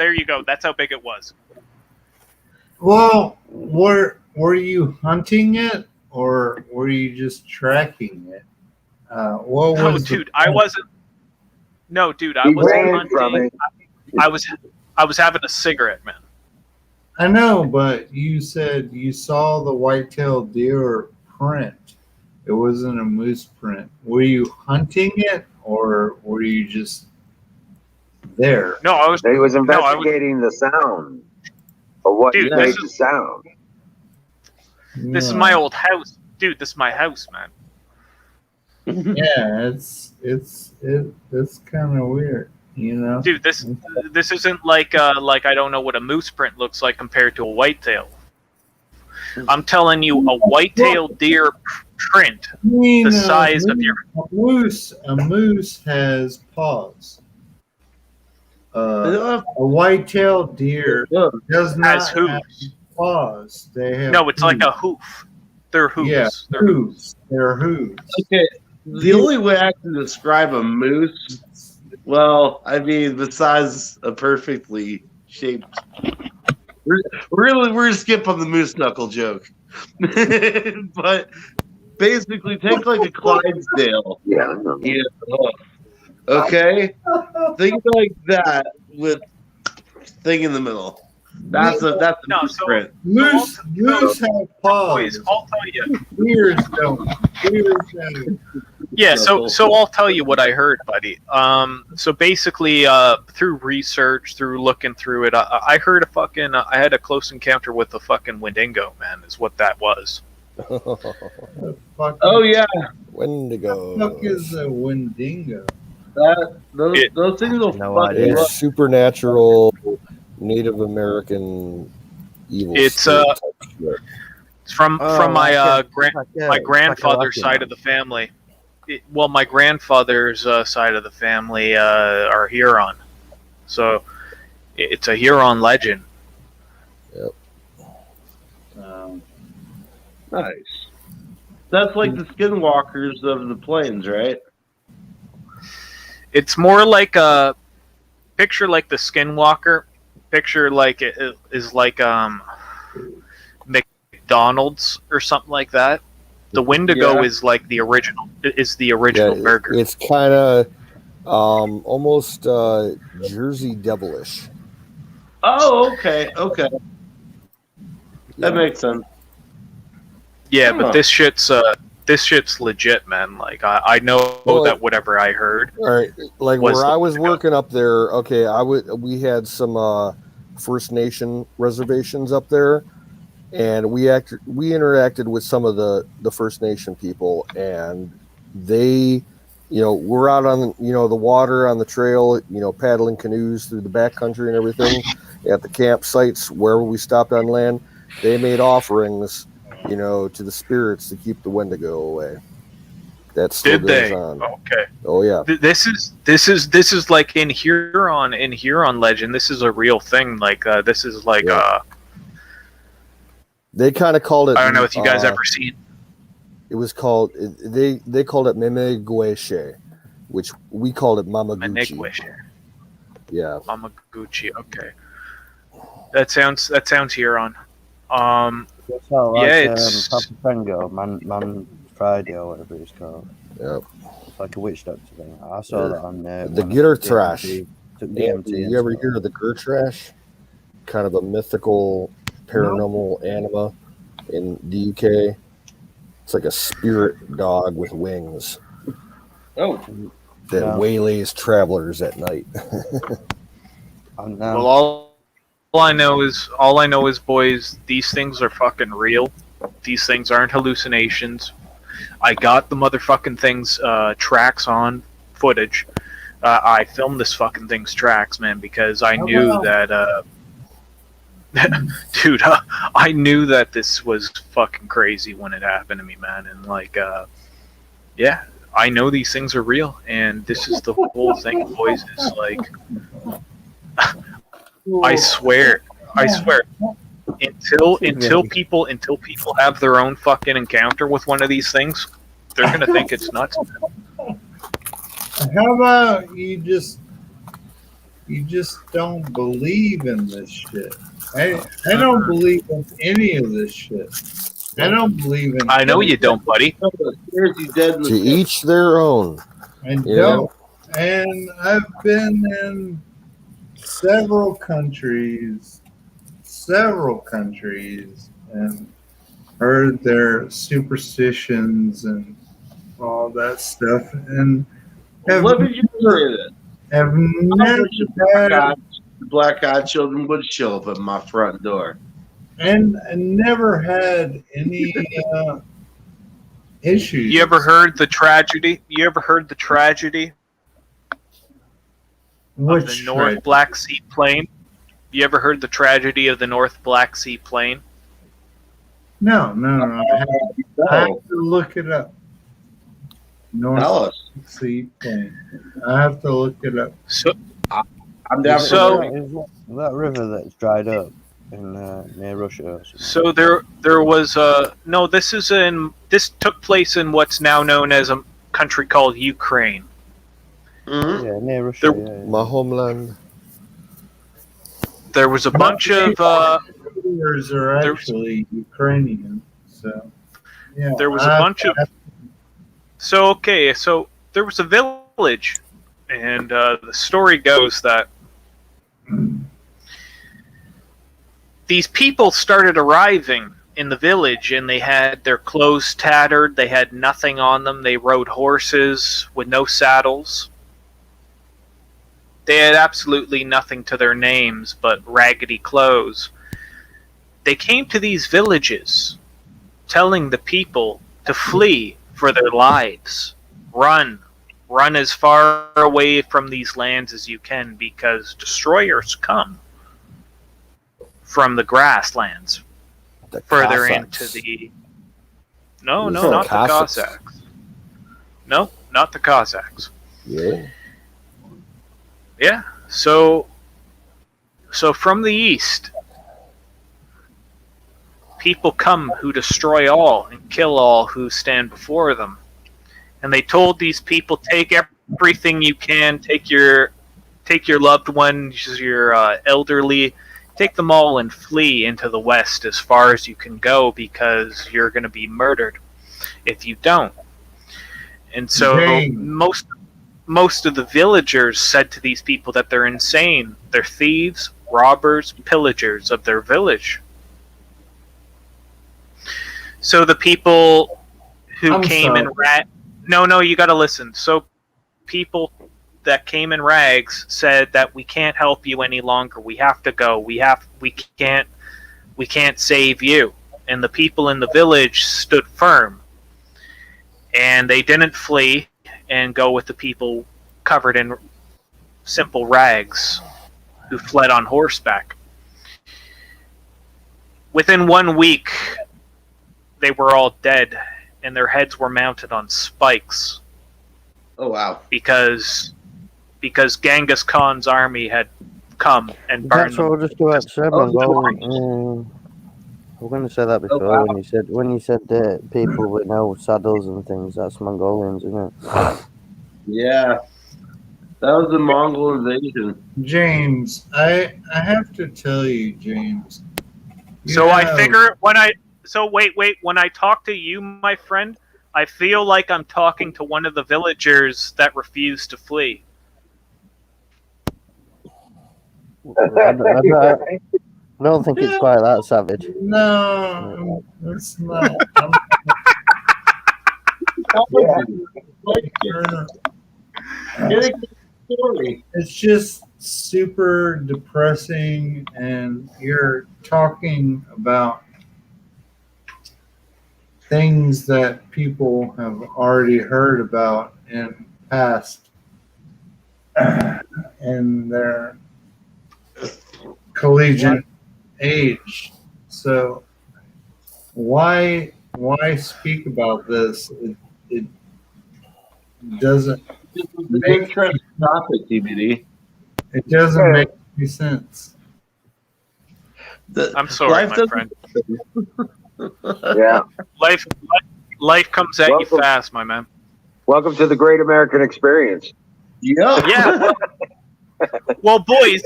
Speaker 7: That's how big it was.
Speaker 5: Well, were you hunting it or were you just tracking it? What was
Speaker 7: dude, I wasn't. No, dude, I
Speaker 2: He
Speaker 7: wasn't
Speaker 2: ran from
Speaker 7: hunting.
Speaker 2: it.
Speaker 7: I was having a cigarette, man.
Speaker 5: I know, but you said you saw the white-tailed deer print. It wasn't a moose print. Were you hunting it, or were you just there?
Speaker 7: No, I was.
Speaker 2: He was
Speaker 7: No, I was.
Speaker 2: investigating the sound of what
Speaker 7: Dude,
Speaker 2: made
Speaker 7: this
Speaker 2: the
Speaker 7: is
Speaker 2: sound.
Speaker 7: this is my old house, dude. This is my house, man.
Speaker 5: Yeah, it's kind of weird, you know.
Speaker 7: Dude, this isn't like I don't know what a moose print looks like compared to a whitetail. I'm telling you, a white-tailed deer print
Speaker 5: I mean,
Speaker 7: the size of your.
Speaker 5: a moose has paws. A white-tailed deer does not
Speaker 7: Has hooves.
Speaker 5: have paws. They have
Speaker 7: No, it's like a hoof. They're hooves.
Speaker 5: Yeah,
Speaker 7: They're
Speaker 5: hooves. They're hooves.
Speaker 6: Okay, the only way I can describe a moose, well, I mean, besides a perfectly shaped. We're gonna skip on the moose knuckle joke, but basically, take like a Clydesdale.
Speaker 2: Yeah, I know.
Speaker 6: Okay, think like that with thing in the middle. That's a
Speaker 7: No,
Speaker 6: moose
Speaker 7: so-
Speaker 6: print.
Speaker 5: Moose have paws.
Speaker 7: Boys, I'll tell you.
Speaker 5: Deers don't. Deers have.
Speaker 7: Yeah, so I'll tell you what I heard, buddy. So basically, through research, through looking through it, I heard I had a close encounter with a fucking Wendigo, man. Is what that was.
Speaker 6: Oh yeah,
Speaker 1: Wendigo.
Speaker 5: What the fuck is a Wendigo?
Speaker 6: those things will
Speaker 3: No
Speaker 6: fuck
Speaker 3: idea.
Speaker 6: you up.
Speaker 1: It's supernatural Native American evil.
Speaker 7: It's,
Speaker 1: spirit type shit.
Speaker 7: It's from
Speaker 3: Oh,
Speaker 7: my
Speaker 3: my
Speaker 7: grandfather's side of the family. My grandfather's side of the family are Huron, so it's a Huron legend.
Speaker 6: Nice. That's like the skinwalkers of the plains, right?
Speaker 7: It's more like a picture like the Skinwalker. Picture like it is like McDonald's or something like that. The Wendigo
Speaker 6: Yeah.
Speaker 7: is like the original. Is the original burger.
Speaker 1: It's kind of almost Jersey Devilish.
Speaker 6: Oh, okay. That makes sense.
Speaker 7: Yeah,
Speaker 6: Huh.
Speaker 7: but this shit's legit, man. Like I know
Speaker 1: Well,
Speaker 7: that whatever I heard.
Speaker 1: All right, like
Speaker 7: Was
Speaker 1: where
Speaker 7: the
Speaker 1: I was
Speaker 7: Wendigo.
Speaker 1: working up there. Okay, we had some First Nation reservations up there, and we interacted with some of the First Nation people, and they, we're out on the water on the trail, paddling canoes through the backcountry and everything at the campsites wherever we stopped on land. They made offerings, to the spirits to keep the Wendigo away. That still
Speaker 7: Did
Speaker 1: goes
Speaker 7: they?
Speaker 1: on.
Speaker 7: Okay.
Speaker 1: Oh yeah.
Speaker 7: This is like in Huron legend. This is a real thing. Like this is like
Speaker 1: Yeah. They kind of called it.
Speaker 7: I don't know if you guys ever seen.
Speaker 1: It was called. They called it Memegueshe, which we called it Mamaguchi.
Speaker 7: Manigwish.
Speaker 1: Yeah.
Speaker 7: Mamaguchi. Okay. That sounds Huron.
Speaker 3: It's not like,
Speaker 7: Yeah, it's-
Speaker 3: Papa Tango, Man Friday or whatever it's called.
Speaker 1: Yeah.
Speaker 3: It's like a witch doctor thing. I saw that on
Speaker 1: The Gitter Trash.
Speaker 3: Took DMT.
Speaker 1: You ever hear of the Gertrash? Kind of a mythical paranormal anima in the UK. It's like a spirit dog with wings
Speaker 6: Oh,
Speaker 1: that
Speaker 3: No.
Speaker 1: waylays travelers at night.
Speaker 7: Well, all I know is, boys, these things are fucking real. These things aren't hallucinations. I got the motherfucking thing's tracks on footage. I filmed this fucking thing's tracks, man, because I knew
Speaker 5: wow.
Speaker 7: that, dude, I knew that this was fucking crazy when it happened to me, man, and like, yeah, I know these things are real, and this is the whole thing, boys. Is like, I swear, until people have their own fucking encounter with one of these things, they're gonna think it's nuts.
Speaker 5: How about you just don't believe in this shit? I don't believe in any of this shit. I don't believe in.
Speaker 7: I know you don't, buddy.
Speaker 6: scares you dead in
Speaker 1: To
Speaker 6: the
Speaker 1: each their own.
Speaker 5: I
Speaker 1: You
Speaker 5: don't. And I've been in several countries, and heard their superstitions and all that stuff, and have,
Speaker 6: What did you hear?
Speaker 5: have
Speaker 6: I
Speaker 5: never
Speaker 6: wish
Speaker 5: had,
Speaker 6: the black-eyed children would show up at my front door.
Speaker 5: and never had any issues.
Speaker 7: You ever heard the tragedy? You ever heard the tragedy of
Speaker 5: Which
Speaker 7: the North Black Sea Plain? You ever heard the tragedy of the North Black Sea Plain?
Speaker 5: No. I have to look it up.
Speaker 6: Tell
Speaker 5: North
Speaker 6: us.
Speaker 5: Sea Plain. I have to look it up.
Speaker 7: So,
Speaker 6: I'm down for
Speaker 7: So-
Speaker 3: Is that river that's dried up in near Russia or something?
Speaker 7: so there was no. This took place in what's now known as a country called Ukraine.
Speaker 6: Mhm.
Speaker 3: Yeah, near Russia.
Speaker 7: There-
Speaker 3: yeah.
Speaker 1: My homeland.
Speaker 7: There was a bunch of
Speaker 5: Rulers are
Speaker 7: there-
Speaker 5: actually Ukrainian, so yeah.
Speaker 7: there was a bunch of. So there was a village, and the story goes that these people started arriving in the village, and they had their clothes tattered. They had nothing on them. They rode horses with no saddles. They had absolutely nothing to their names but raggedy clothes. They came to these villages telling the people to flee for their lives. Run as far away from these lands as you can, because destroyers come from the grasslands
Speaker 1: The
Speaker 7: further
Speaker 1: Cossacks.
Speaker 7: into the... No,
Speaker 1: You said
Speaker 7: not the
Speaker 1: Cossacks.
Speaker 7: Cossacks. No, not the Cossacks.
Speaker 1: Yeah.
Speaker 7: Yeah. So from the east, people come who destroy all and kill all who stand before them. And they told these people, take everything you can, take your loved ones, your elderly, take them all and flee into the west as far as you can go, because you're going to be murdered if you don't. And so
Speaker 5: Dang.
Speaker 7: most of the villagers said to these people that they're insane. They're thieves, robbers, pillagers of their village. So the people who
Speaker 5: I'm
Speaker 7: came in No, you got to listen. So people that came in rags said that we can't help you any longer. We have to go. We can't save you. And the people in the village stood firm. And they didn't flee and go with the people covered in simple rags who fled on horseback. Within 1 week, they were all dead, and their heads were mounted on spikes
Speaker 6: Oh wow.
Speaker 7: because Genghis Khan's army had come and burned
Speaker 3: That's what I
Speaker 7: them.
Speaker 3: was just about to say,
Speaker 6: Oh,
Speaker 3: Mongolian. I was going to say that before
Speaker 6: wow.
Speaker 3: when you said that people with no saddles and things. That's Mongolians, isn't it?
Speaker 6: Yeah. That was the Mongol invasion.
Speaker 5: James, I have to tell you, James.
Speaker 7: So I
Speaker 5: have-
Speaker 7: figure when I talk to you, my friend, I feel like I'm talking to one of the villagers that refused to flee.
Speaker 3: I don't think it's quite that savage.
Speaker 5: No, it's not. It's just super depressing, and you're talking about things that people have already heard about in past in their collegiate age. So why speak about this? It doesn't
Speaker 6: Interesting topic, TBD.
Speaker 5: it doesn't make any sense.
Speaker 7: I'm sorry, my friend.
Speaker 2: Yeah.
Speaker 7: Life comes at you
Speaker 2: Welcome.
Speaker 7: fast, my man.
Speaker 2: Welcome to the Great American Experience.
Speaker 6: Yeah.
Speaker 7: Yeah. Well, boys,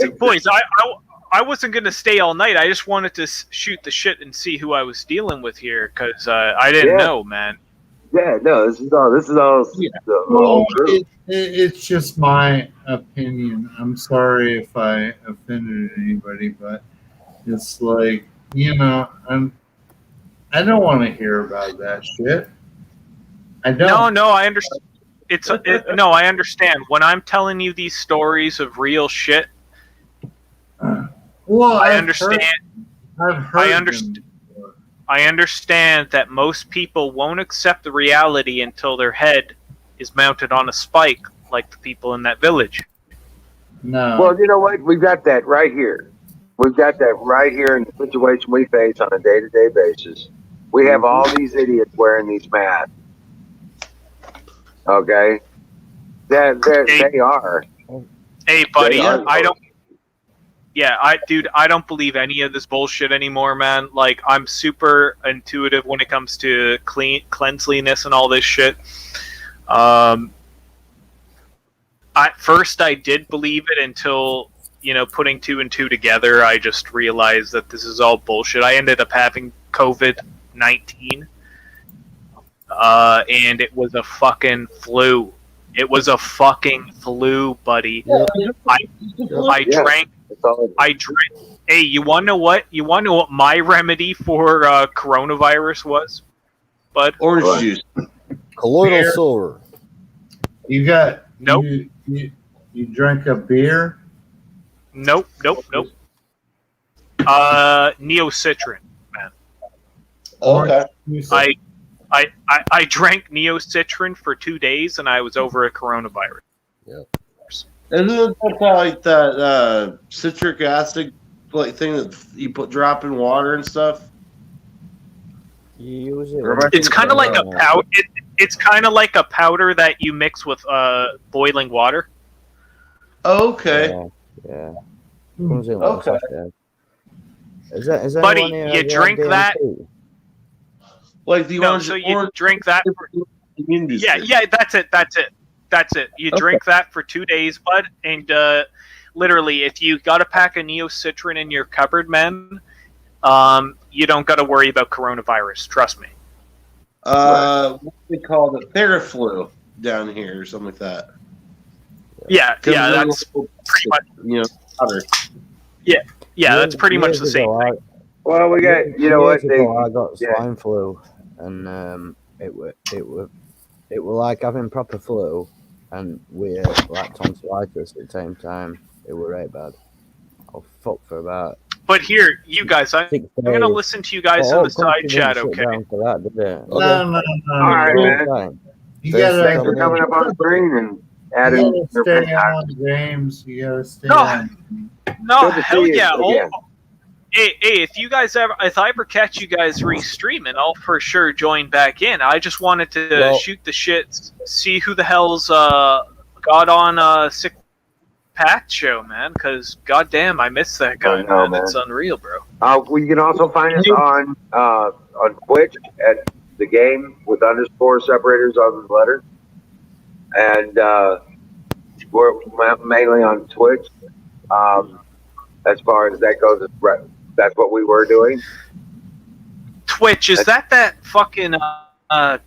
Speaker 7: I wasn't gonna stay all night. I just wanted to shoot the shit and see who I was dealing with here, because I didn't
Speaker 2: Yeah.
Speaker 7: know, man.
Speaker 2: Yeah, no, this is all
Speaker 6: Yeah.
Speaker 2: the
Speaker 5: Well,
Speaker 2: whole truth.
Speaker 5: it's just my opinion. I'm sorry if I offended anybody, but it's like, I don't want to hear about that shit. I don't.
Speaker 7: No, I understand. No, I understand. When I'm telling you these stories of real shit,
Speaker 5: Well,
Speaker 7: I
Speaker 5: I've
Speaker 7: understand.
Speaker 5: I've heard
Speaker 7: I
Speaker 5: them
Speaker 7: understand.
Speaker 5: before.
Speaker 7: I understand that most people won't accept the reality until their head is mounted on a spike, like the people in that village.
Speaker 5: No.
Speaker 2: Well, you know what? We've got that right here. We've got that right here in the situation we face on a day-to-day basis. We have all these idiots wearing these masks. Okay, they are.
Speaker 7: Hey, buddy,
Speaker 2: They are.
Speaker 7: I don't. Yeah, I don't believe any of this bullshit anymore, man. Like, I'm super intuitive when it comes to cleanliness and all this shit. At first, I did believe it until, putting 2 and 2 together, I just realized that this is all bullshit. I ended up having COVID-19, and it was a fucking flu. It was a fucking flu, buddy. I drank. Hey, you want to know what? You want to know what my remedy for coronavirus was, bud?
Speaker 6: Orange juice.
Speaker 1: Colloidal
Speaker 5: Beer.
Speaker 1: silver.
Speaker 5: You got
Speaker 7: Nope.
Speaker 5: You drank a beer?
Speaker 7: Nope. Neocitrin, man.
Speaker 6: Okay.
Speaker 7: I drank Neocitrin for 2 days, and I was over a coronavirus.
Speaker 6: Isn't it like that citric acid thing that you drop in water and stuff?
Speaker 3: You use it.
Speaker 7: It's kind of like a powder. It's kind of like a powder that you mix with boiling water.
Speaker 6: Okay.
Speaker 3: Yeah.
Speaker 6: Okay.
Speaker 3: Is that
Speaker 7: Buddy,
Speaker 3: one here
Speaker 7: you
Speaker 3: the
Speaker 7: drink
Speaker 3: DMT?
Speaker 7: that.
Speaker 6: Like the
Speaker 7: No,
Speaker 6: orange.
Speaker 7: so you drink that. Yeah, that's it. You
Speaker 6: Okay.
Speaker 7: drink that for 2 days, bud, and literally, if you got a pack of Neocitrin in your cupboard, man, you don't got to worry about coronavirus. Trust me.
Speaker 6: What do they call it? Theraflu down here or something like that.
Speaker 7: Yeah, that's pretty much.
Speaker 6: Powder.
Speaker 7: Yeah, that's pretty much the same thing.
Speaker 2: Well, we got. You know what?
Speaker 3: Years ago, I got swine flu, and it were like having proper flu, and with like tonsillitis at the same time. It were right bad. I was fucked for about.
Speaker 7: But here, you guys, I'm going to listen to you guys in the side chat, okay?
Speaker 3: For that, did it?
Speaker 5: No.
Speaker 2: All right, man.
Speaker 5: You
Speaker 1: Thanks
Speaker 2: Thanks for
Speaker 5: gotta,
Speaker 2: coming up on screen and
Speaker 5: you
Speaker 2: adding
Speaker 5: gotta
Speaker 2: your
Speaker 5: stay
Speaker 2: opinion.
Speaker 5: on, James. You gotta stay
Speaker 7: No.
Speaker 5: on.
Speaker 7: No,
Speaker 2: Good to
Speaker 7: hell
Speaker 2: see you
Speaker 7: yeah.
Speaker 2: again.
Speaker 7: Hey, if I ever catch you guys re-streaming, I'll for sure join back in. I just wanted to shoot the shit, see who the hell's got on Sick Pat show, man. Because goddamn, I miss that guy, man. It's unreal, bro.
Speaker 2: You can also find us on Twitch at the game with _ separators on the letter, and we're mainly on Twitch. As far as that goes, that's what we were doing.
Speaker 7: Twitch, is that fucking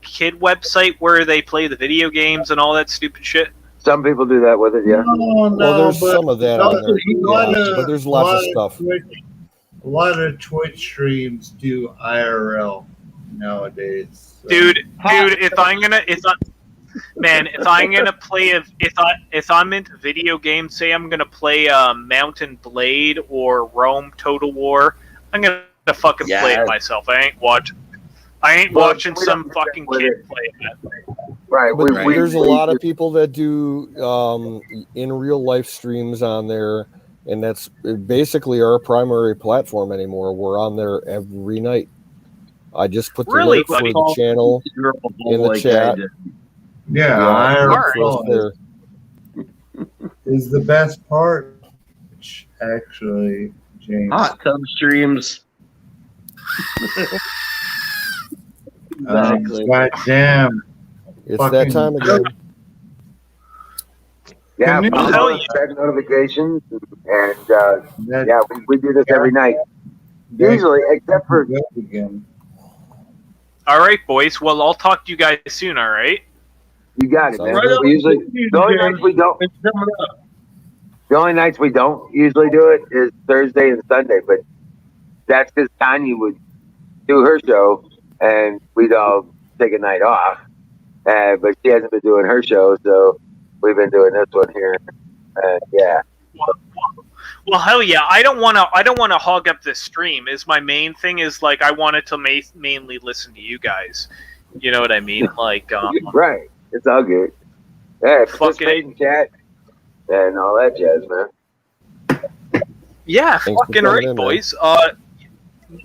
Speaker 7: kid website where they play the video games and all that stupid shit?
Speaker 2: Some people do that with it, yeah.
Speaker 5: No,
Speaker 1: Well, there's
Speaker 5: but
Speaker 1: some of that on there. Yeah, but there's lots of stuff.
Speaker 5: A lot of Twitch streams do IRL nowadays. So.
Speaker 7: Dude, if I'm gonna play if I'm into video games, say I'm gonna play Mountain Blade or Rome Total War, I'm gonna fucking play it myself. I ain't watching some fucking kid play that.
Speaker 2: Right.
Speaker 1: But there's a lot of people that do in real life streams on there, and that's basically our primary platform anymore. We're on there every night. I just put the link for the channel in the chat.
Speaker 5: Yeah, IRL is the best part, actually, James.
Speaker 6: Hot tub streams.
Speaker 5: Exactly. God damn.
Speaker 1: It's that time again.
Speaker 2: Yeah, check notifications, and we do this every night. Usually, except for
Speaker 7: All right, boys. Well, I'll talk to you guys soon. All right.
Speaker 2: You got it,
Speaker 1: So-
Speaker 2: man.
Speaker 5: Right on.
Speaker 2: We usually the only nights we don't usually do it is Thursday and Sunday, but that's because Tanya would do her show and we'd all take a night off. But she hasn't been doing her show, so we've been doing this one here. Yeah.
Speaker 7: Well, hell yeah. I don't want to hog up this stream. Is my main thing is like I wanted to mainly listen to you guys. You know what I mean? Like,
Speaker 2: Right. It's all good. Yeah,
Speaker 7: Fuck
Speaker 2: participate in chat and all that jazz, man.
Speaker 7: yeah,
Speaker 1: Thanks for
Speaker 7: fucking
Speaker 1: coming
Speaker 7: right,
Speaker 1: in, man.
Speaker 7: boys.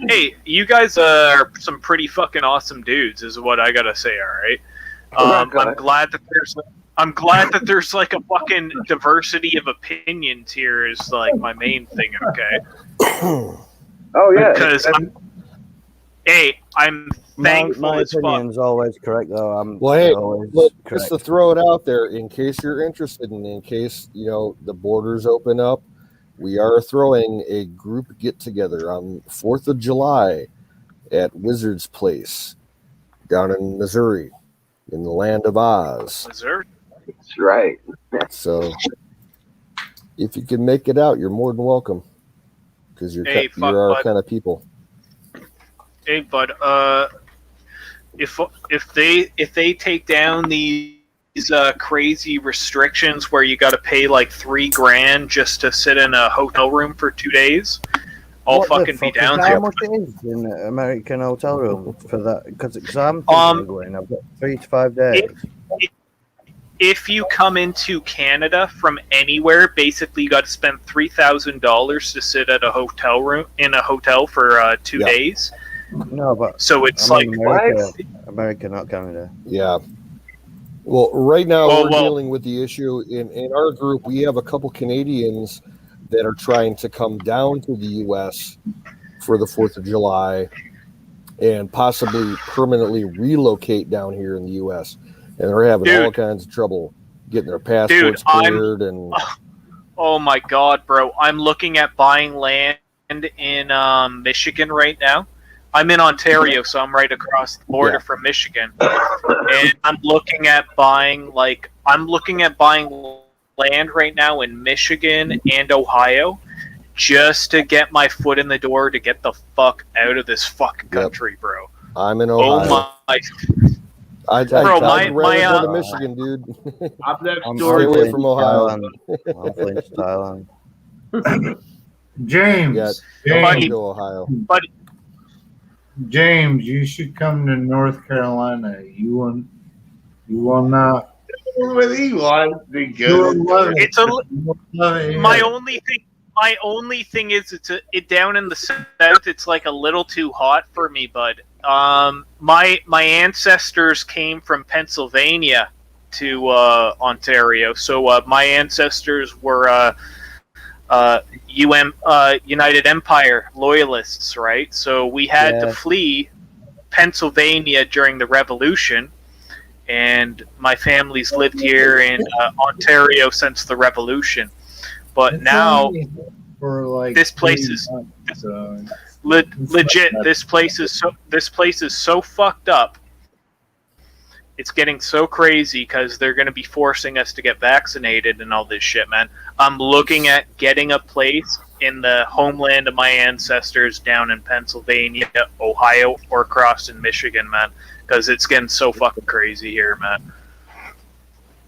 Speaker 7: Hey, you guys are some pretty fucking awesome dudes, is what I gotta say. All right. I'm glad that there's like a fucking diversity of opinions here. Is like my main thing. Okay.
Speaker 2: Oh yeah.
Speaker 7: Because I'm thankful
Speaker 3: my
Speaker 7: as fuck.
Speaker 3: opinion's always correct, though.
Speaker 1: Well, hey,
Speaker 3: always
Speaker 1: look, just
Speaker 3: correct.
Speaker 1: to throw it out there, in case you're interested, and in case the borders open up, we are throwing a group get together on 4th of July at Wizard's Place down in Missouri, in the land of Oz.
Speaker 7: Missouri.
Speaker 2: That's right.
Speaker 1: So, if you can make it out, you're more than welcome, because you're
Speaker 7: Hey,
Speaker 1: you're our
Speaker 7: bud.
Speaker 1: kind of people.
Speaker 7: Hey, bud. If they take down these crazy restrictions where you got to pay like $3,000 just to sit in a hotel room for 2 days, I'll
Speaker 3: What the
Speaker 7: fucking be
Speaker 3: fuck is
Speaker 7: down
Speaker 3: that?
Speaker 7: to
Speaker 3: How
Speaker 7: it.
Speaker 3: much it is in an American hotel room for that? Because I'm thinking of going. I've got 3 to 5 days.
Speaker 7: If you come into Canada from anywhere, basically you got to spend $3,000 to sit at a hotel room in a hotel for 2
Speaker 1: Yeah.
Speaker 7: days.
Speaker 3: No, but
Speaker 7: So it's
Speaker 3: I'm
Speaker 7: like
Speaker 3: in America, not Canada.
Speaker 1: Yeah. Well, right now
Speaker 7: Oh,
Speaker 1: we're
Speaker 7: well.
Speaker 1: dealing with the issue in our group. We have a couple Canadians that are trying to come down to the U.S. for the 4th of July and possibly permanently relocate down here in the U.S. And they're having all kinds of trouble getting their passports cleared. And
Speaker 7: oh my god, bro! I'm looking at buying land in Michigan right now. I'm in Ontario, so I'm right across the border from Michigan, and I'm looking at buying land right now in Michigan and Ohio, just to get my foot in the door to get the fuck out of this fucking country, bro.
Speaker 1: I'm in Ohio.
Speaker 7: Oh my!
Speaker 1: I'd
Speaker 7: Bro,
Speaker 1: rather go to
Speaker 7: my
Speaker 1: Michigan, dude.
Speaker 6: I'm next
Speaker 3: I'm
Speaker 6: door.
Speaker 1: Stay away
Speaker 3: flying
Speaker 1: from
Speaker 3: to
Speaker 1: Ohio.
Speaker 3: Thailand. I'm flying to Thailand.
Speaker 5: James,
Speaker 1: Yeah,
Speaker 5: James,
Speaker 1: go Ohio.
Speaker 5: James, you should come to North Carolina. You will not.
Speaker 6: What he wants to
Speaker 5: You will
Speaker 6: go
Speaker 5: love
Speaker 6: to.
Speaker 5: it.
Speaker 7: It's a
Speaker 5: You will love it
Speaker 7: my
Speaker 5: here.
Speaker 7: only thing is it down in the south. It's like a little too hot for me, bud. My ancestors came from Pennsylvania to Ontario, so my ancestors were United Empire loyalists, right? So we had to flee Pennsylvania during the Revolution, and my family's lived here in Ontario since the Revolution. But
Speaker 5: It's
Speaker 7: now
Speaker 5: only for like
Speaker 7: this place
Speaker 5: 3
Speaker 7: is
Speaker 5: months, so
Speaker 7: legit. This place is so fucked up. It's getting so crazy because they're going to be forcing us to get vaccinated and all this shit, man. I'm looking at getting a place in the homeland of my ancestors down in Pennsylvania, Ohio, or across in Michigan, man, because it's getting so fucking crazy here, man.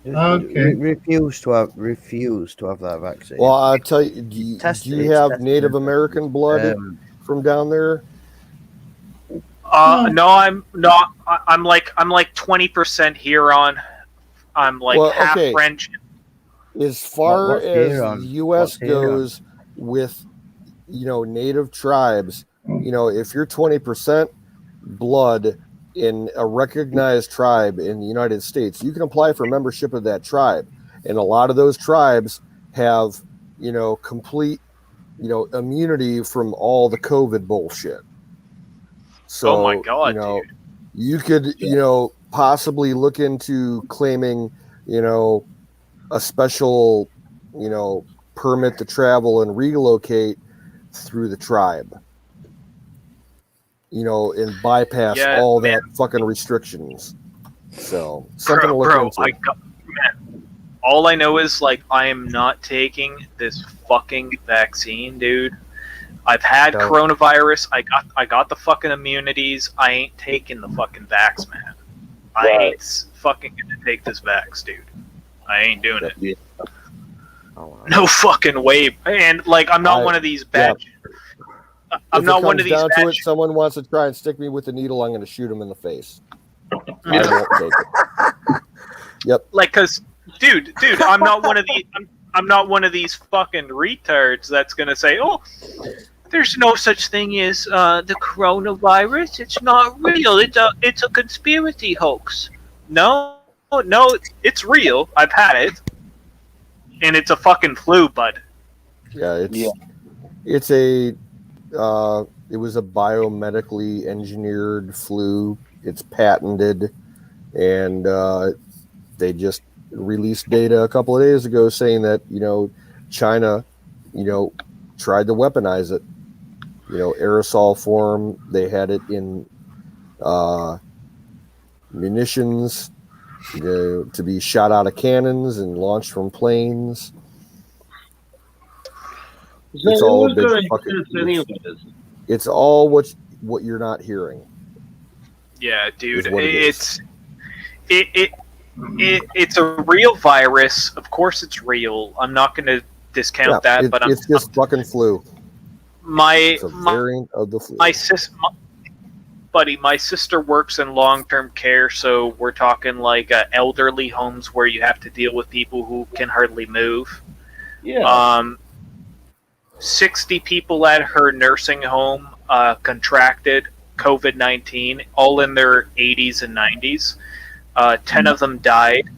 Speaker 5: Okay.
Speaker 3: Refuse to have that vaccine.
Speaker 1: Well, I'll tell you, do you
Speaker 3: It's
Speaker 1: have
Speaker 3: tested.
Speaker 1: Native American blood from down there?
Speaker 7: No, I'm not. I'm like 20% Huron. I'm like half
Speaker 1: okay.
Speaker 7: French.
Speaker 1: As far
Speaker 3: What's
Speaker 1: as
Speaker 3: Huron?
Speaker 1: the U.S.
Speaker 3: What's Huron?
Speaker 1: goes with, native tribes, if you're 20% blood in a recognized tribe in the United States, you can apply for membership of that tribe. And a lot of those tribes have, complete, immunity from all the COVID bullshit. So,
Speaker 7: Oh my god, dude.
Speaker 1: you could, possibly look into claiming, a special, permit to travel and relocate through the tribe. and bypass
Speaker 7: Yeah,
Speaker 1: all
Speaker 7: man.
Speaker 1: that fucking restrictions. So something to look
Speaker 7: Bro,
Speaker 1: into.
Speaker 7: man, all I know is like I am not taking this fucking vaccine, dude. I've had
Speaker 1: Don't.
Speaker 7: coronavirus. I got the fucking immunities. I ain't taking the fucking vax, man. I
Speaker 2: Right.
Speaker 7: ain't fucking gonna take this vax, dude. I ain't doing it.
Speaker 6: Yeah.
Speaker 3: Oh,
Speaker 7: No fucking way. And like, I'm not one of these bad. I'm
Speaker 1: If
Speaker 7: not
Speaker 1: it
Speaker 7: one
Speaker 1: comes
Speaker 7: of these
Speaker 1: down
Speaker 7: bad.
Speaker 1: to it, someone wants to try and stick me with a needle, I'm going to shoot him in the face. I won't take it. Yep.
Speaker 7: Like, cause, dude, I'm not one of the. I'm not one of these fucking retards that's gonna say, "Oh, there's no such thing as the coronavirus. It's not real. It's a conspiracy hoax." No, it's real. I've had it, and it's a fucking flu, bud.
Speaker 1: Yeah, it's a it was a biomedically engineered flu. It's patented, and they just released data a couple of days ago saying that China tried to weaponize it. Aerosol form. They had it in munitions to be shot out of cannons and launched from planes.
Speaker 6: So
Speaker 1: It's
Speaker 6: it
Speaker 1: all
Speaker 6: was
Speaker 1: a big
Speaker 6: gonna
Speaker 1: fucking.
Speaker 6: exist anyways.
Speaker 1: It's all what you're not hearing.
Speaker 7: Yeah, dude,
Speaker 1: Is what it is.
Speaker 7: it's a real virus. Of course, it's real. I'm not going to discount that, but
Speaker 1: it's just fucking flu. It's a variant of the flu.
Speaker 7: My sister works in long-term care, so we're talking like elderly homes where you have to deal with people who can hardly move.
Speaker 6: Yeah.
Speaker 7: 60 people at her nursing home contracted COVID-19, all in their 80s and 90s. 10 of them died,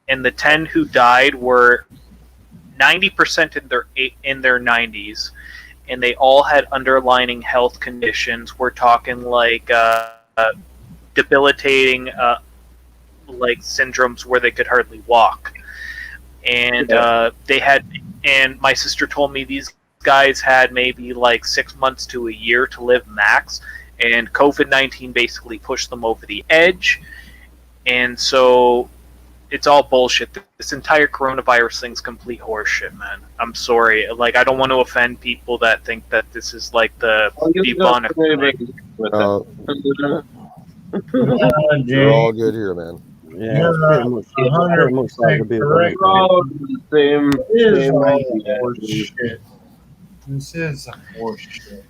Speaker 7: and the 10 who died were 90% in their 90s, and they all had underlying health conditions. We're talking like debilitating like syndromes where they could hardly walk, and and my sister told me these guys had maybe like 6 months to a year to live max, and COVID-19 basically pushed them over the edge. And so it's all bullshit. This entire coronavirus thing's complete horseshit, man. I'm sorry. Like, I don't want to offend people that think that this is like the bubonic plague.
Speaker 1: You're all good here, man.
Speaker 3: Yeah, it's pretty much like the bubonic
Speaker 6: We're all the same idea.
Speaker 5: Horseshit. This is horseshit.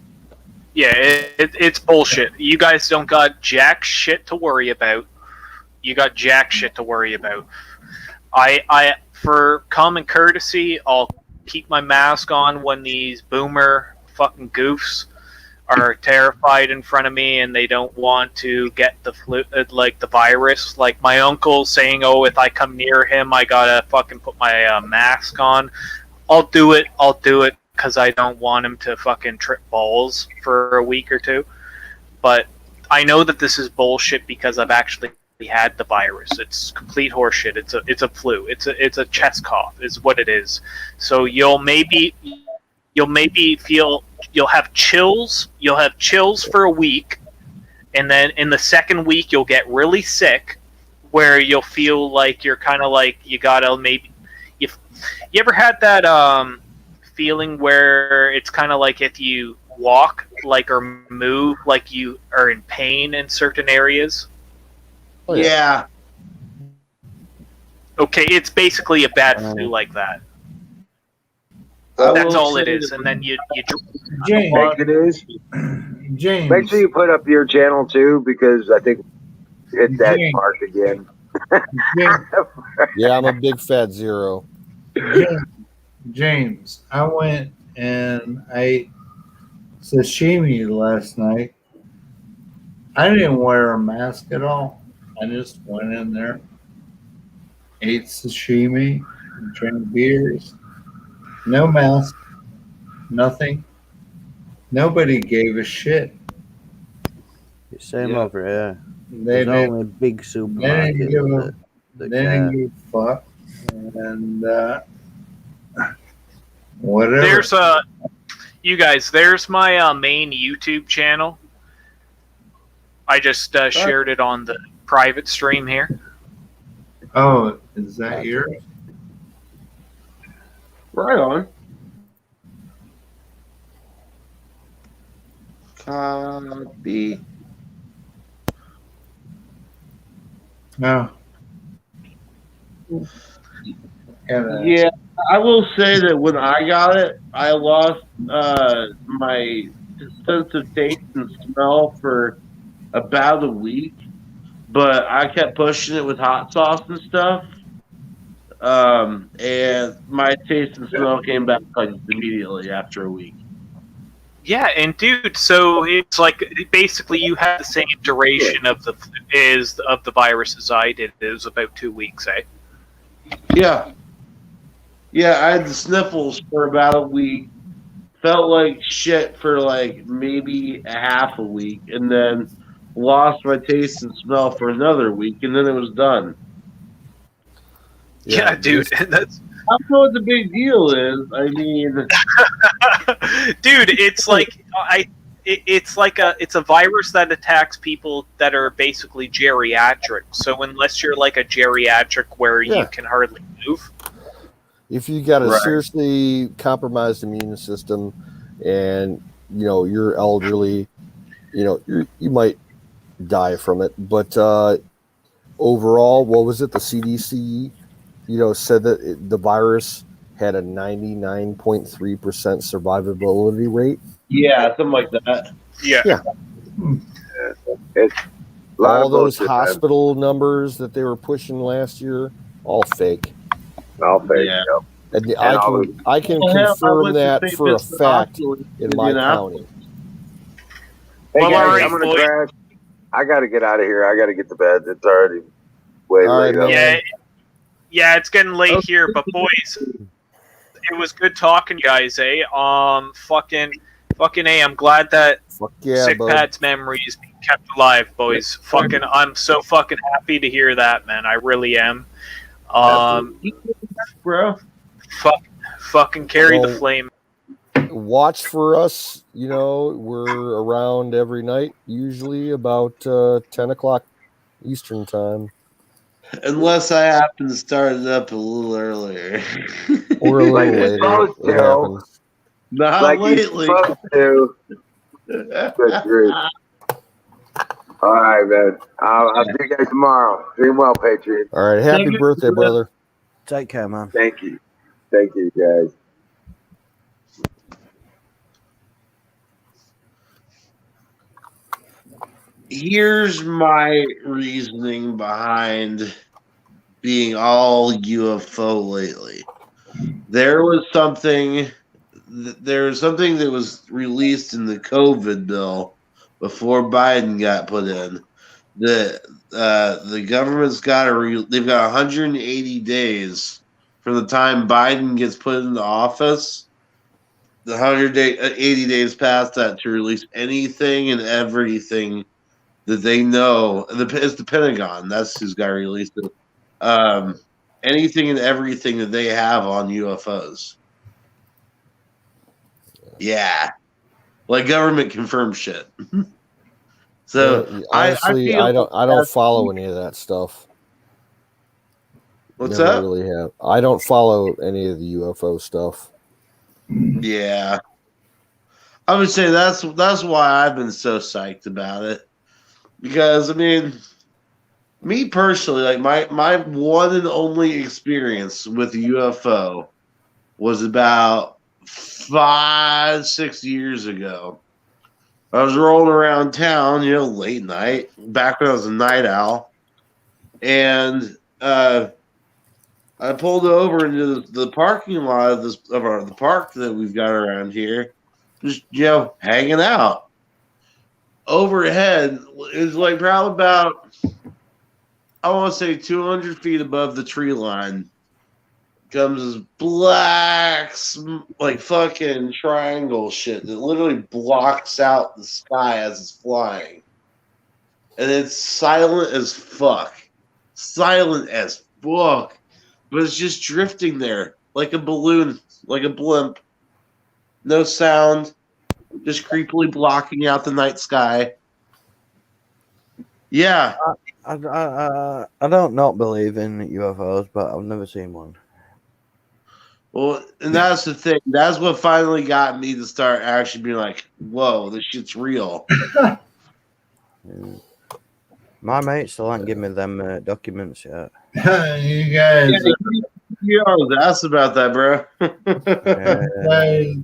Speaker 7: Yeah, it's bullshit. You guys don't got jack shit to worry about. You got jack shit to worry about. I for common courtesy, I'll keep my mask on when these boomer fucking goofs are terrified in front of me and they don't want to get the flu, like the virus. Like my uncle saying, "Oh, if I come near him, I gotta fucking put my mask on." I'll do it because I don't want him to fucking trip balls for a week or two. But I know that this is bullshit because I've actually had the virus. It's complete horseshit. It's a flu. It's a chest cough is what it is. So you'll maybe feel you'll have chills. You'll have chills for a week, and then in the second week you'll get really sick, where you'll feel like you're kind of like you gotta maybe. You ever had that feeling where it's kind of like if you walk like or move like you are in pain in certain areas?
Speaker 1: Oh,
Speaker 6: Yeah.
Speaker 7: Okay, it's basically a bad flu like that. That's all it is. And then you
Speaker 5: James,
Speaker 2: It is.
Speaker 5: James,
Speaker 2: Make sure you put up your channel too, because I think hit that
Speaker 5: James.
Speaker 2: mark again.
Speaker 5: James,
Speaker 1: Yeah, I'm a big fat zero.
Speaker 5: James, I went and I ate sashimi last night. I didn't wear a mask at all. I just went in there, ate sashimi, drank beers, no mask, nothing. Nobody gave a shit.
Speaker 3: Same
Speaker 6: Yeah.
Speaker 3: over here.
Speaker 5: They
Speaker 3: There's
Speaker 5: didn't,
Speaker 3: only big
Speaker 5: they
Speaker 3: supermarkets
Speaker 5: didn't give a,
Speaker 3: that
Speaker 5: they
Speaker 3: care.
Speaker 5: didn't give a fuck. And whatever.
Speaker 7: there's you guys. There's my main YouTube channel. I just shared it on the private stream here.
Speaker 5: Oh, is that yours?
Speaker 6: Right on. Copy.
Speaker 5: No.
Speaker 6: Yeah, I will say that when I got it, I lost my sense of taste and smell for about a week, but I kept pushing it with hot sauce and stuff. And my taste and smell came back like immediately after a week.
Speaker 7: Yeah, and dude, so it's like basically you had the same duration of the virus as I did. It was about 2 weeks, eh?
Speaker 6: Yeah. Yeah, I had the sniffles for about a week. Felt like shit for like maybe a half a week, and then lost my taste and smell for another week, and then it was done.
Speaker 7: Yeah, dude, that's
Speaker 6: I don't know what the big deal is. I mean,
Speaker 7: dude, it's like it's a virus that attacks people that are basically geriatric. So unless you're like a geriatric where you can hardly move,
Speaker 1: if you got a
Speaker 6: Right.
Speaker 1: seriously compromised immune system, and you're elderly, you might die from it. But overall, what was it? The CDC, said that the virus had a 99.3% survivability rate.
Speaker 6: yeah, something like that.
Speaker 7: yeah.
Speaker 2: It's a lot
Speaker 1: All
Speaker 2: of
Speaker 1: those
Speaker 2: bullshit, man.
Speaker 1: hospital numbers that they were pushing last year, all fake.
Speaker 2: I'll fake
Speaker 6: Yeah.
Speaker 2: it.
Speaker 1: And
Speaker 2: all
Speaker 1: I can
Speaker 6: Well, hell, I
Speaker 1: confirm
Speaker 6: went to
Speaker 1: that
Speaker 6: St.
Speaker 1: for a
Speaker 6: Vincent
Speaker 1: fact
Speaker 6: Hospital
Speaker 1: in my
Speaker 6: Indianapolis.
Speaker 1: county.
Speaker 2: Hey
Speaker 7: Well,
Speaker 2: guys,
Speaker 7: all right,
Speaker 2: I'm gonna
Speaker 7: boys.
Speaker 2: crash. I gotta get out of here. I gotta get to bed. It's already way
Speaker 1: All right,
Speaker 2: late.
Speaker 1: man.
Speaker 7: Yeah, it's getting late here, but boys, it was good talking, guys. Eh? Fucking A. I'm glad that
Speaker 1: Fuck yeah,
Speaker 7: Sick
Speaker 1: bud.
Speaker 7: Pat's memory is being kept alive, boys. I'm so fucking happy to hear that, man. I really am.
Speaker 6: Bro.
Speaker 7: Fucking carry the
Speaker 1: Well,
Speaker 7: flame.
Speaker 1: Watch for us. We're around every night, usually about 10 o'clock Eastern time.
Speaker 6: Unless I happen to start it up a little earlier.
Speaker 1: Or a little
Speaker 2: Like
Speaker 1: later.
Speaker 2: it's supposed
Speaker 1: It
Speaker 2: to.
Speaker 1: happens.
Speaker 6: Not
Speaker 2: Like you're
Speaker 6: lately.
Speaker 2: supposed to. Good grief. All right, man. I'll see you guys tomorrow. Dream well, Patriot.
Speaker 1: All right. Happy
Speaker 6: Thank you.
Speaker 1: birthday, brother.
Speaker 3: Take care, man.
Speaker 2: Thank you. Thank you, guys.
Speaker 6: Here's my reasoning behind being all UFO lately. There was something that was released in the COVID bill before Biden got put in. The government's they've got 180 days from the time Biden gets put into office. The 80 days past that to release anything and everything that they know. It's the Pentagon. That's who's got to release it. Anything and everything that they have on UFOs. Yeah. Like government confirmed shit. So
Speaker 1: Yeah, honestly, I don't follow any of that stuff.
Speaker 6: What's
Speaker 1: Never
Speaker 6: that?
Speaker 1: really have. I don't follow any of the UFO stuff.
Speaker 6: Yeah. I would say that's why I've been so psyched about it. Because I mean, me personally, like my one and only experience with a UFO was about 5-6 years ago. I was rolling around town, late night, back when I was a night owl, and I pulled over into the parking lot of the park that we've got around here, just hanging out. Overhead, it was like probably about, I want to say 200 feet above the tree line, comes this black, like fucking triangle shit that literally blocks out the sky as it's flying. And it's silent as fuck. Silent as fuck. But it's just drifting there like a balloon, like a blimp. No sound. Just creepily blocking out the night sky. Yeah.
Speaker 3: I don't not believe in UFOs, but I've never seen one.
Speaker 6: Well, and that's the thing. That's what finally got me to start actually being like, "Whoa, this shit's real."
Speaker 3: Yeah. My mate still ain't given me them documents yet.
Speaker 5: You guys,
Speaker 6: Yeah, I was asked about that, bro.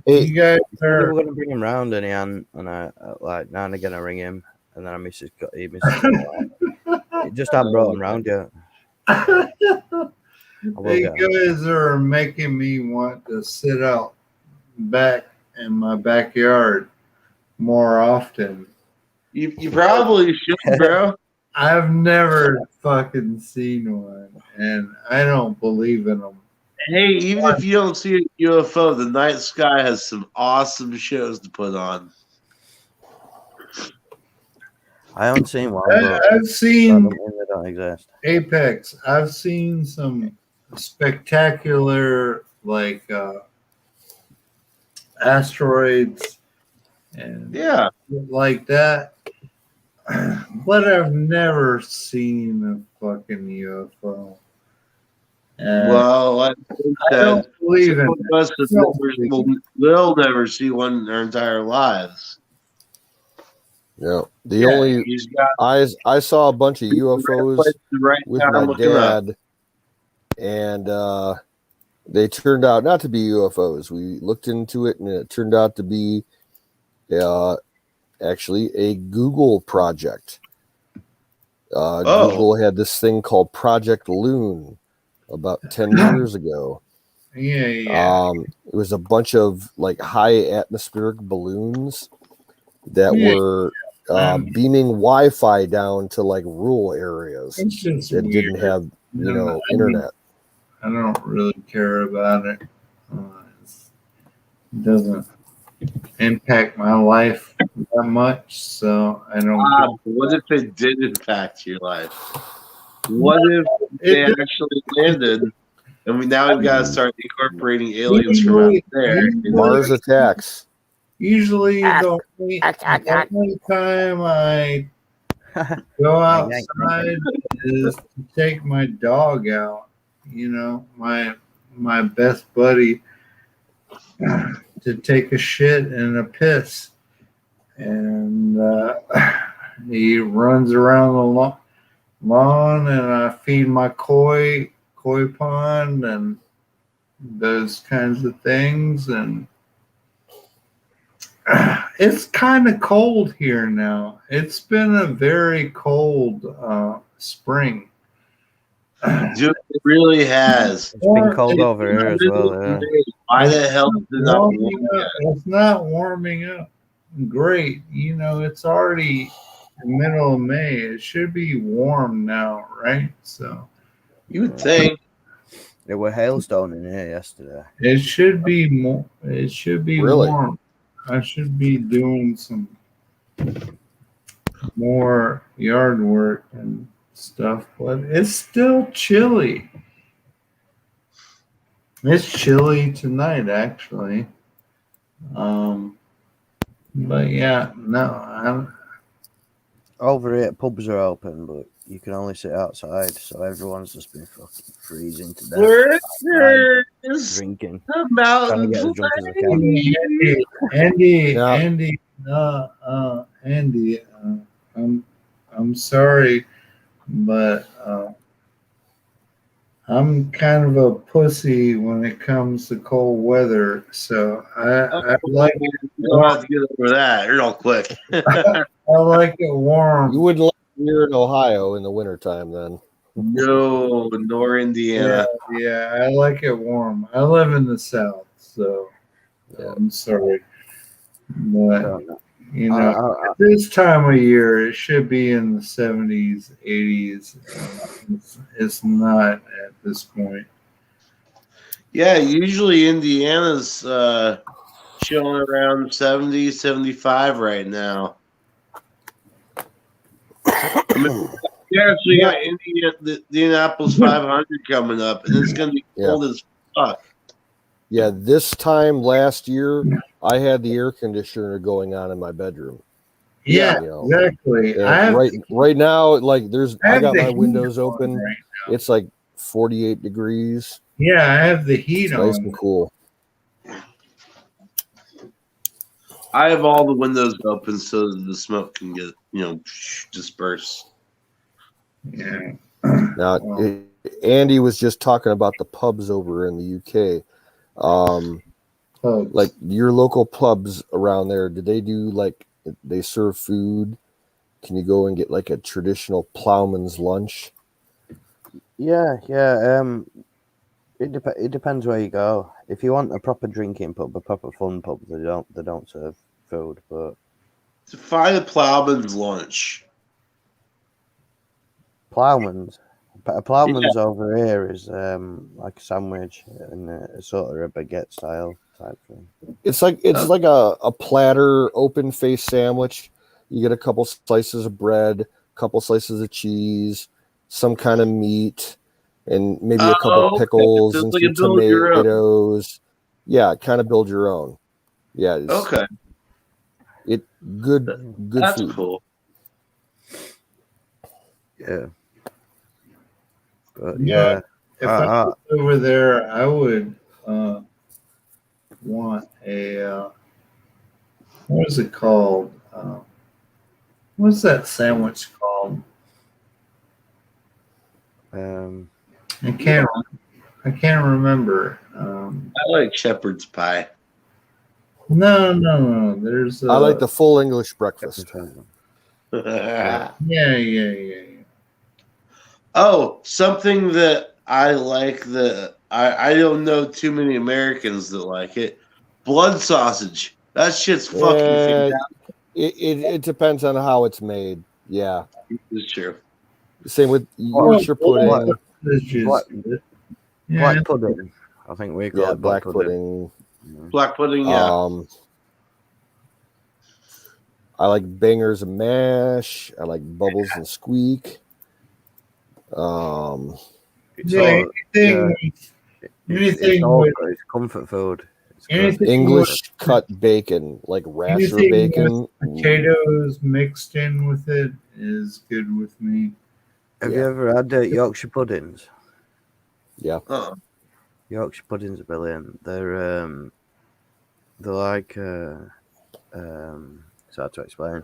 Speaker 5: you guys
Speaker 3: We
Speaker 5: are.
Speaker 3: were gonna bring him round, and he and I like now and again I ring him, and then I miss his He just haven't brought him round yet. I will
Speaker 5: You
Speaker 3: get him.
Speaker 5: guys are making me want to sit out back in my backyard more often.
Speaker 6: You probably should, bro.
Speaker 5: I've never fucking seen one, and I don't believe in them.
Speaker 6: Hey, even if you don't see a UFO, the night sky has some awesome shows to put on.
Speaker 3: I haven't seen one, but
Speaker 5: I've
Speaker 3: I don't
Speaker 5: seen
Speaker 3: mean they don't exist.
Speaker 5: Apex. I've seen some spectacular, like asteroids and
Speaker 6: Yeah.
Speaker 5: like that, but I've never seen a fucking UFO. And
Speaker 6: Well, I think
Speaker 5: I don't
Speaker 6: that
Speaker 5: believe in
Speaker 6: some of us that will never see one in their entire lives.
Speaker 1: Yeah. The only
Speaker 6: He's got
Speaker 1: I saw a bunch of UFOs
Speaker 6: the right
Speaker 1: with
Speaker 6: time
Speaker 1: my
Speaker 6: looking up.
Speaker 1: dad, and they turned out not to be UFOs. We looked into it, and it turned out to be actually a Google project. Google had this thing called Project Loon about 10 years ago.
Speaker 5: Yeah.
Speaker 1: It was a bunch of like high atmospheric balloons that were beaming Wi-Fi down to like rural areas
Speaker 5: It's just
Speaker 1: that
Speaker 5: weird.
Speaker 1: didn't have, internet.
Speaker 5: I don't really care about it. It doesn't impact my life that much, so I don't.
Speaker 6: What if it did impact your life? What if they actually landed, and we've got to start incorporating aliens from out there?
Speaker 1: Mars attacks.
Speaker 5: Usually, the only time I go outside is to take my dog out. You know, my best buddy to take a shit and a piss, and he runs around the lawn, and I feed my koi pond and those kinds of things, and it's kind of cold here now. It's been a very cold spring.
Speaker 6: Dude, it really has.
Speaker 3: It's been cold over here as well. Yeah.
Speaker 6: Why the hell is it not warming up?
Speaker 5: It's not warming up great. You know, it's already the middle of May. It should be warm now, right? So
Speaker 6: you would think
Speaker 3: there were hailstone in here yesterday.
Speaker 5: It should be more. It should be
Speaker 1: Really?
Speaker 5: warm. I should be doing some more yard work and stuff, but it's still chilly. It's chilly tonight, actually. But yeah, no,
Speaker 3: Over here, pubs are open, but you can only sit outside, so everyone's just been fucking freezing to death.
Speaker 6: Where's
Speaker 3: Drinking.
Speaker 6: the
Speaker 3: Trying to
Speaker 6: mountain
Speaker 3: get as drunk as I can.
Speaker 5: Andy, I'm sorry, but I'm kind of a pussy when it comes to cold weather, so I like
Speaker 6: You'll have to get over that real quick.
Speaker 5: I like it warm.
Speaker 1: You wouldn't like it here in Ohio in the wintertime then.
Speaker 6: No, nor Indiana.
Speaker 5: Yeah, I like it warm. I live in the South, so I'm sorry. But, you know, at this time of year, it should be in the 70s, 80s. It's not at this point.
Speaker 6: Yeah, usually Indiana's chilling around 70, 75 right now. I mean, yeah, so you got the Indianapolis 500 coming up, and it's going to be cold as fuck.
Speaker 1: Yeah, this time last year, I had the air conditioner going on in my bedroom.
Speaker 5: Yeah,
Speaker 1: You know,
Speaker 5: exactly. I
Speaker 1: and
Speaker 5: have
Speaker 1: right now, like I
Speaker 5: have
Speaker 1: got
Speaker 5: the
Speaker 1: my
Speaker 5: heat
Speaker 1: windows
Speaker 5: on
Speaker 1: open.
Speaker 5: right now.
Speaker 1: It's like 48 degrees.
Speaker 5: Yeah, I have the heat
Speaker 1: It's nice
Speaker 5: on.
Speaker 1: and cool.
Speaker 6: I have all the windows open so that the smoke can get, disperse.
Speaker 5: Yeah.
Speaker 1: Now,
Speaker 5: Well,
Speaker 1: Andy was just talking about the pubs over in the UK.
Speaker 5: folks.
Speaker 1: Like your local pubs around there, do they do like they serve food? Can you go and get like a traditional plowman's lunch?
Speaker 3: Yeah. It depends where you go. If you want a proper drinking pub, a proper fun pub, they don't serve food. But
Speaker 6: To find a plowman's lunch.
Speaker 3: ploughman's over here is like a sandwich and a sort of a baguette style type thing.
Speaker 1: It's like a platter open face sandwich. You get a couple slices of bread, a couple slices of cheese, some kind of meat, and maybe a couple
Speaker 6: Okay.
Speaker 1: pickles
Speaker 6: So it's
Speaker 1: and
Speaker 6: like
Speaker 1: some
Speaker 6: a build your own.
Speaker 1: tomatoes. Yeah, kind of build your own. Yeah,
Speaker 6: Okay.
Speaker 1: good
Speaker 6: That's
Speaker 1: food.
Speaker 6: cool.
Speaker 3: Yeah. But
Speaker 5: Yeah. If I
Speaker 3: uh,
Speaker 5: was over there, I would want a what is it called? What's that sandwich called? I can't remember.
Speaker 6: I like shepherd's pie.
Speaker 5: No. There's
Speaker 1: I like the full English breakfast.
Speaker 5: yeah.
Speaker 6: Oh, something that I like that I don't know too many Americans that like it. Blood sausage. That shit's fucking fantastic.
Speaker 1: It depends on how it's made. Yeah.
Speaker 6: It's true.
Speaker 1: Same with Yorkshire pudding.
Speaker 3: black pudding. I think we call it
Speaker 1: black pudding.
Speaker 6: Black pudding, yeah.
Speaker 1: I like bangers and mash. I like bubbles and squeak.
Speaker 5: Anything
Speaker 3: It's comfort food.
Speaker 1: English cut bacon, like rasher bacon.
Speaker 5: Potatoes mixed in with it is good with me.
Speaker 3: Have you ever had Yorkshire puddings?
Speaker 1: Yeah.
Speaker 3: Yorkshire puddings are brilliant. They're like it's hard to explain.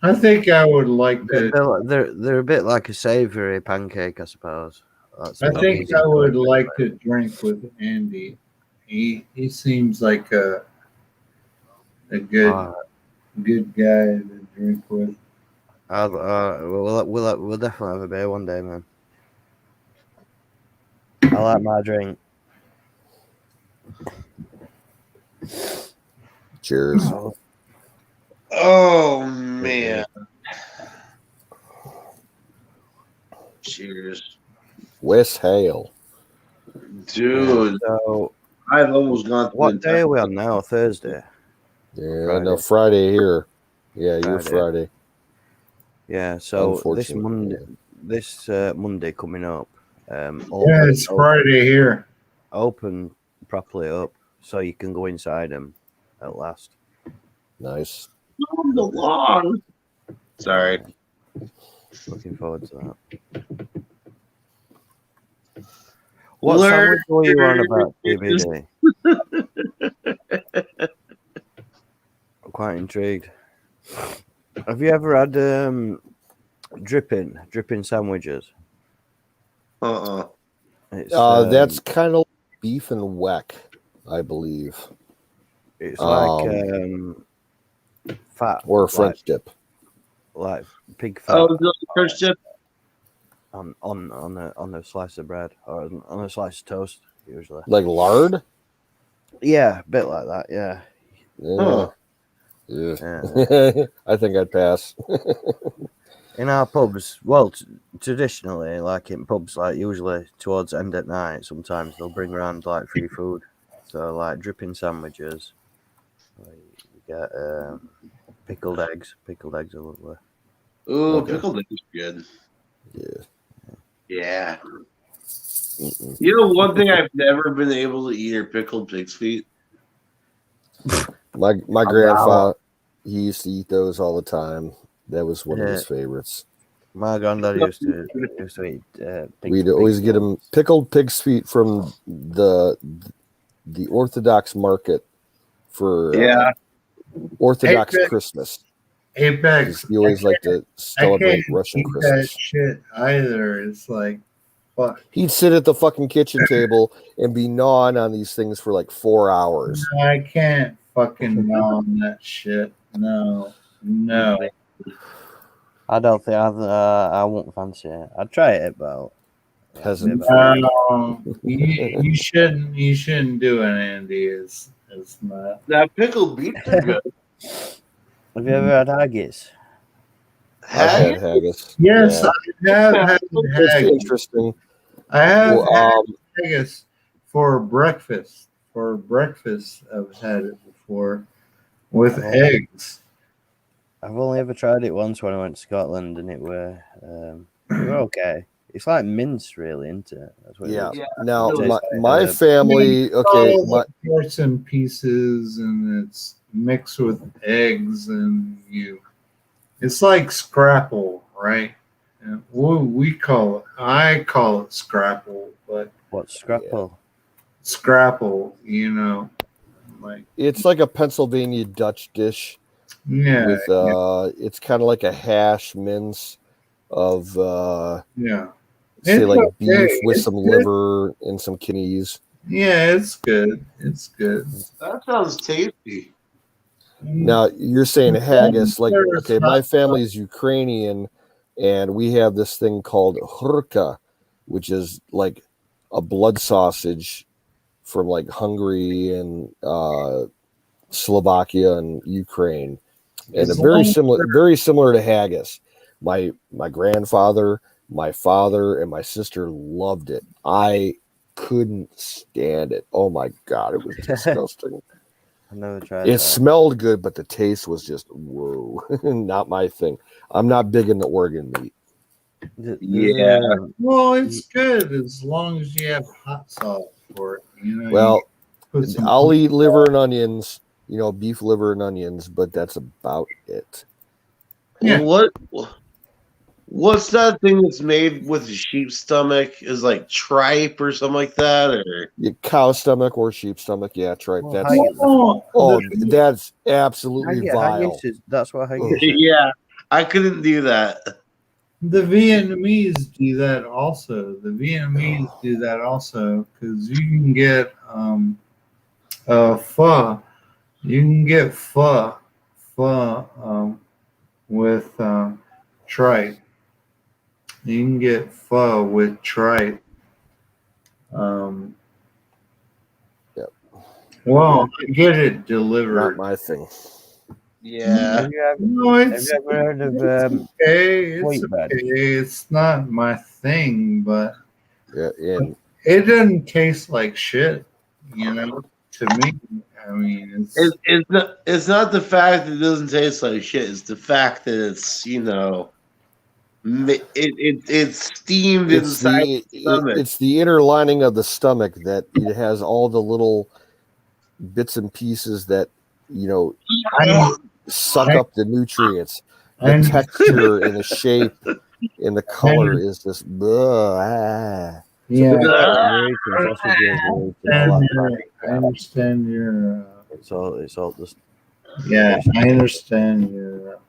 Speaker 5: I think I would like to.
Speaker 3: They're a bit like a savoury pancake, I suppose.
Speaker 5: I think I would like to drink with Andy. He seems like a good guy to drink with.
Speaker 3: We'll definitely have a beer one day, man. I like my drink.
Speaker 1: Cheers.
Speaker 6: Oh man. Cheers.
Speaker 1: West Hale.
Speaker 6: Dude.
Speaker 3: So
Speaker 6: I've almost gone.
Speaker 3: What day are we on now? Thursday?
Speaker 1: Yeah,
Speaker 3: Friday.
Speaker 1: no, Friday here. Yeah, you're Friday.
Speaker 3: Yeah, so this Monday coming up.
Speaker 5: It's Friday here.
Speaker 3: Open properly up so you can go inside them at last.
Speaker 1: Nice.
Speaker 6: On the lawn. Sorry.
Speaker 3: Looking forward to that. What sandwich were you on about, BBD? I'm quite intrigued. Have you ever had dripping sandwiches?
Speaker 1: That's kind of beef and weck, I believe.
Speaker 3: It's like fat
Speaker 1: or a French dip,
Speaker 3: like pig fat.
Speaker 6: Oh, French dip
Speaker 3: on a slice of bread or on a slice of toast, usually.
Speaker 1: Like lard.
Speaker 3: Yeah, a bit like that. Yeah.
Speaker 1: Yeah. I think I'd pass.
Speaker 3: In our pubs, well, traditionally, like in pubs, like usually towards end at night, sometimes they'll bring around like free food. So like dripping sandwiches. You get pickled eggs. Pickled eggs are lovely.
Speaker 6: Ooh, okay. Pickled eggs is good.
Speaker 1: Yeah.
Speaker 6: You know, one thing I've never been able to eat are pickled pig's feet.
Speaker 1: My grandfather. he used to eat those all the time. That was one of his favorites.
Speaker 3: My granddad used to eat
Speaker 1: We'd always get him pickled pig's feet from the Orthodox market for Orthodox Christmas.
Speaker 5: Apex.
Speaker 1: He always liked to celebrate Russian
Speaker 5: eat
Speaker 1: Christmas.
Speaker 5: That shit either. It's like, fuck.
Speaker 1: He'd sit at the fucking kitchen table and be gnawing on these things for like 4 hours.
Speaker 5: I can't fucking gnaw on that shit. No.
Speaker 3: I don't think I won't fancy it. I'd try it, but
Speaker 1: Peasant.
Speaker 5: You shouldn't do it, Andy. It's not.
Speaker 6: That pickled beets are good.
Speaker 3: Have you ever had haggis?
Speaker 1: I've had haggis.
Speaker 5: Yes,
Speaker 1: Yeah.
Speaker 5: I have had
Speaker 1: It's
Speaker 5: haggis.
Speaker 1: interesting.
Speaker 5: I have
Speaker 1: Well,
Speaker 5: had haggis for breakfast. For breakfast, I've had it before with eggs.
Speaker 3: I've only ever tried it once when I went to Scotland, and it were okay. It's like mince, really, isn't it? That's what
Speaker 1: Yeah.
Speaker 3: it is.
Speaker 1: Now,
Speaker 3: Tastes
Speaker 1: my
Speaker 3: like,
Speaker 1: family, okay,
Speaker 5: All the parts and pieces, and it's mixed with eggs, and it's like scrapple, right? And we call it, I call it scrapple, but
Speaker 3: What's scrapple?
Speaker 5: scrapple, like,
Speaker 1: it's like a Pennsylvania Dutch dish
Speaker 5: yeah,
Speaker 1: with it's kind of like a hash mince of
Speaker 5: yeah.
Speaker 1: say
Speaker 5: It's
Speaker 1: like
Speaker 5: okay.
Speaker 1: beef with
Speaker 5: It's
Speaker 1: some
Speaker 5: good.
Speaker 1: liver and some kidneys.
Speaker 5: Yeah, it's good. It's good.
Speaker 6: That sounds tasty.
Speaker 1: Now you're saying haggis, like
Speaker 5: There's
Speaker 1: okay, my
Speaker 5: hot
Speaker 1: family's Ukrainian, and we have this thing called hurka, which is like a blood sausage from like Hungary and Slovakia and Ukraine, and
Speaker 5: It's
Speaker 1: very
Speaker 5: long-
Speaker 1: similar to haggis. My grandfather, my father, and my sister loved it. I couldn't stand it. Oh my god, it was disgusting.
Speaker 3: I've never tried
Speaker 1: It
Speaker 3: that.
Speaker 1: smelled good, but the taste was just whoa, not my thing. I'm not big into organ meat.
Speaker 6: Yeah.
Speaker 5: Well, it's good as long as you have hot sauce for it.
Speaker 1: Well,
Speaker 5: you put some
Speaker 1: I'll eat liver and onions, beef liver and onions, but that's about it.
Speaker 5: Yeah.
Speaker 6: What's that thing that's made with the sheep stomach? Is like tripe or something like that, or
Speaker 1: Cow stomach or sheep stomach, yeah, tripe.
Speaker 3: Well,
Speaker 1: That's
Speaker 3: haggis-
Speaker 1: that's absolutely vile.
Speaker 3: That's what haggis is.
Speaker 6: yeah, I couldn't do that.
Speaker 5: The Vietnamese do that also. The Vietnamese do that also because you can get pho. You can get pho with tripe. You can get pho with tripe.
Speaker 1: Yep.
Speaker 5: Well, I get it
Speaker 1: Not
Speaker 5: delivered.
Speaker 1: my thing.
Speaker 6: Yeah.
Speaker 5: No,
Speaker 3: Have
Speaker 5: it's
Speaker 3: you ever heard of
Speaker 5: okay. It's
Speaker 3: wheat bread?
Speaker 5: okay. It's not my thing, but
Speaker 1: Yeah, and
Speaker 5: it doesn't taste like shit, to me. I mean,
Speaker 6: It's not the fact that it doesn't taste like shit. It's the fact that it's it's steamed inside the stomach.
Speaker 1: it's the inner lining of the stomach that it has all the little bits and pieces that suck up the nutrients. The
Speaker 5: I'm-
Speaker 1: texture and the shape and the color is just
Speaker 5: yeah. I understand your.
Speaker 3: It's all just
Speaker 5: Yeah, I understand your.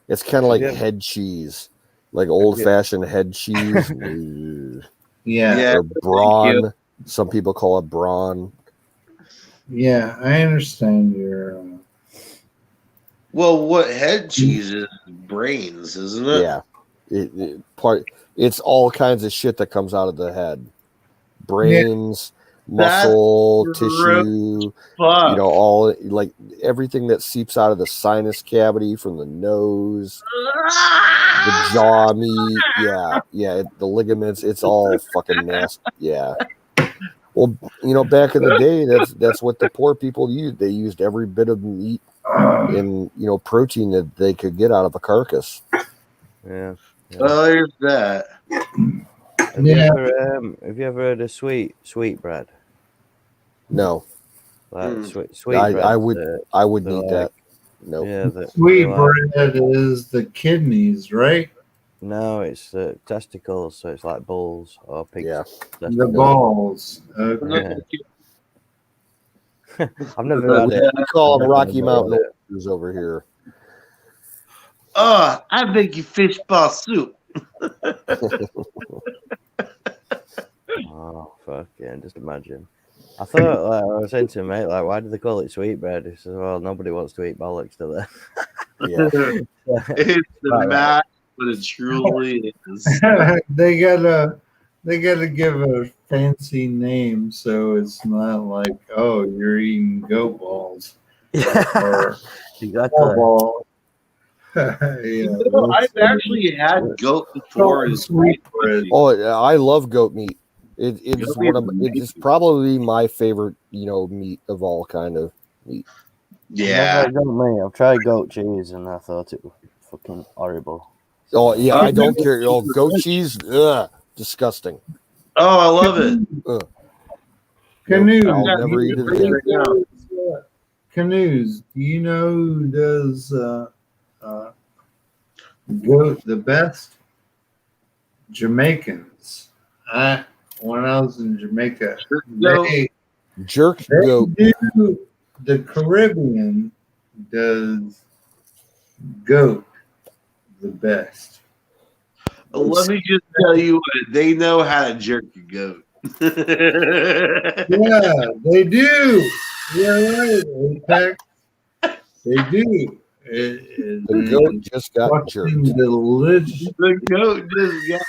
Speaker 1: it's kind of like
Speaker 3: Yeah.
Speaker 1: head cheese, like old fashioned head cheese.
Speaker 5: Yeah,
Speaker 1: Or brawn. Some people call it brawn.
Speaker 5: yeah, I understand your.
Speaker 6: Well, what head cheese is brains, isn't it?
Speaker 1: Yeah. It's all kinds of shit that comes out of the head. Brains, muscle,
Speaker 6: That's
Speaker 1: tissue,
Speaker 6: Fuck.
Speaker 1: all like everything that seeps out of the sinus cavity from the nose, the jaw meat, the ligaments, it's all fucking nasty. Yeah. Well, back in the day, that's what the poor people used. They used every bit of meat and protein that they could get out of a carcass.
Speaker 3: yeah.
Speaker 6: Oh, there's that.
Speaker 3: Have you ever heard of sweet bread?
Speaker 1: No,
Speaker 3: Like
Speaker 6: Mm.
Speaker 3: sweet bread.
Speaker 1: I wouldn't
Speaker 3: they're
Speaker 1: eat that. Nope.
Speaker 3: Yeah,
Speaker 5: Sweet bread is the kidneys, right?
Speaker 3: No, it's testicles, so it's like bulls or pigs.
Speaker 1: Yeah.
Speaker 5: The balls. Okay.
Speaker 3: Yeah. I've never had it.
Speaker 1: We call them
Speaker 3: Never
Speaker 1: Rocky
Speaker 3: had
Speaker 1: Mountain
Speaker 3: it.
Speaker 1: oysters over here.
Speaker 6: Oh, I make you fish ball soup.
Speaker 3: Oh, fuck yeah, just imagine. I thought, like, I was saying to him, mate, like, why do they call it sweetbread? He says, well, nobody wants to eat bollocks, do they?
Speaker 1: Yeah.
Speaker 6: It's the
Speaker 3: Right.
Speaker 6: math, but it truly is.
Speaker 5: they gotta give a fancy name so it's not like, oh, you're eating goat balls or
Speaker 3: Exactly.
Speaker 5: ball.
Speaker 6: I've actually had goat before. It's
Speaker 5: Sweet bread.
Speaker 1: Oh, I love goat meat. It's
Speaker 6: Goat
Speaker 1: one of
Speaker 6: meat is
Speaker 1: it's probably my favorite, meat of all kind of meat.
Speaker 6: Yeah.
Speaker 3: I've tried goat cheese and I thought it was fucking horrible.
Speaker 1: Oh yeah,
Speaker 6: Oh,
Speaker 1: I don't care. Oh, goat cheese, disgusting.
Speaker 6: Oh, I love it.
Speaker 5: Canoes.
Speaker 1: I'll never eat it again.
Speaker 6: Right now.
Speaker 5: Canoes. Do you know who does goat the best? Jamaicans. When I was in Jamaica,
Speaker 1: Jerk
Speaker 5: they
Speaker 1: goat.
Speaker 5: do, the Caribbean does goat the best.
Speaker 6: Let me just tell you what, they know how to jerk a goat.
Speaker 5: Yeah, they do. You're right, Apex. They do.
Speaker 1: The goat just got jerked.
Speaker 5: Fucking delicious.
Speaker 6: The goat just got.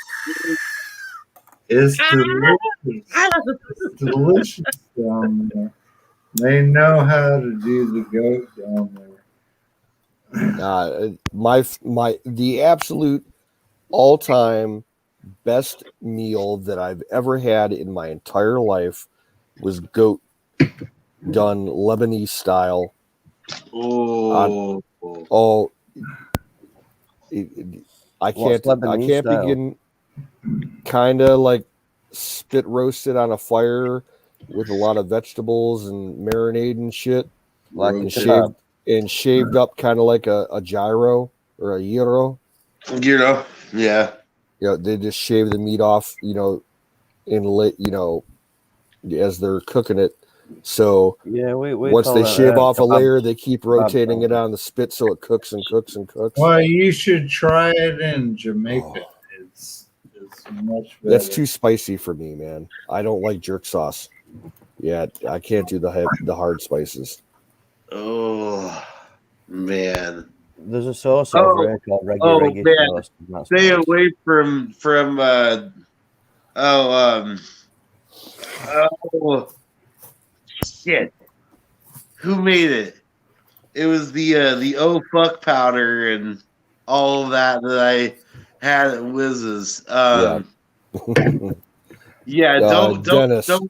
Speaker 5: It's delicious. It's delicious down there. They know how to do the goat down there.
Speaker 1: The absolute all-time best meal that I've ever had in my entire life was goat done Lebanese style.
Speaker 6: Oh.
Speaker 1: I can't begin. Kind of like spit roasted on a fire with a lot of vegetables and marinade and shit,
Speaker 3: Like
Speaker 1: and shaved up kind of like a gyro or a gyro.
Speaker 6: Yeah.
Speaker 1: They just shave the meat off, as they're cooking it. So
Speaker 3: yeah, we
Speaker 1: once
Speaker 3: call
Speaker 1: they
Speaker 3: that,
Speaker 1: shave off a layer, they keep rotating
Speaker 3: kebab.
Speaker 1: it on the spit so it cooks and cooks and cooks.
Speaker 5: Well, you should try it in Jamaica. It's much better.
Speaker 1: That's too spicy for me, man. I don't like jerk sauce. Yeah, I can't do the hard spices.
Speaker 6: Oh, man.
Speaker 3: There's a sauce over here called reggae
Speaker 6: man.
Speaker 3: sauce. That's
Speaker 6: Stay
Speaker 3: nice.
Speaker 6: away from shit. Who made it? It was the oh fuck powder and all of that I had at Wiz's. Yeah, don't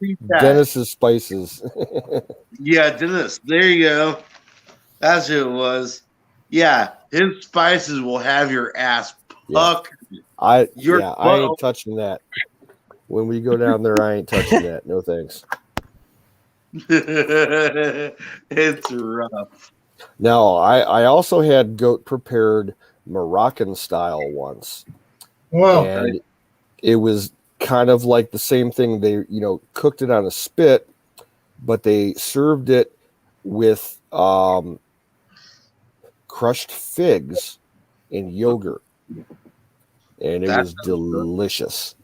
Speaker 6: eat that.
Speaker 1: Dennis's spices.
Speaker 6: Yeah, Dennis. There you go. That's who it was. Yeah, his spices will have your ass puckered.
Speaker 1: I ain't touching that. When we go down there, I ain't touching that. No thanks.
Speaker 6: It's rough.
Speaker 1: Now, I also had goat prepared Moroccan style once.
Speaker 5: Well,
Speaker 1: and it was kind of like the same thing. They, cooked it on a spit, but they served it with crushed figs and yogurt, and it was delicious.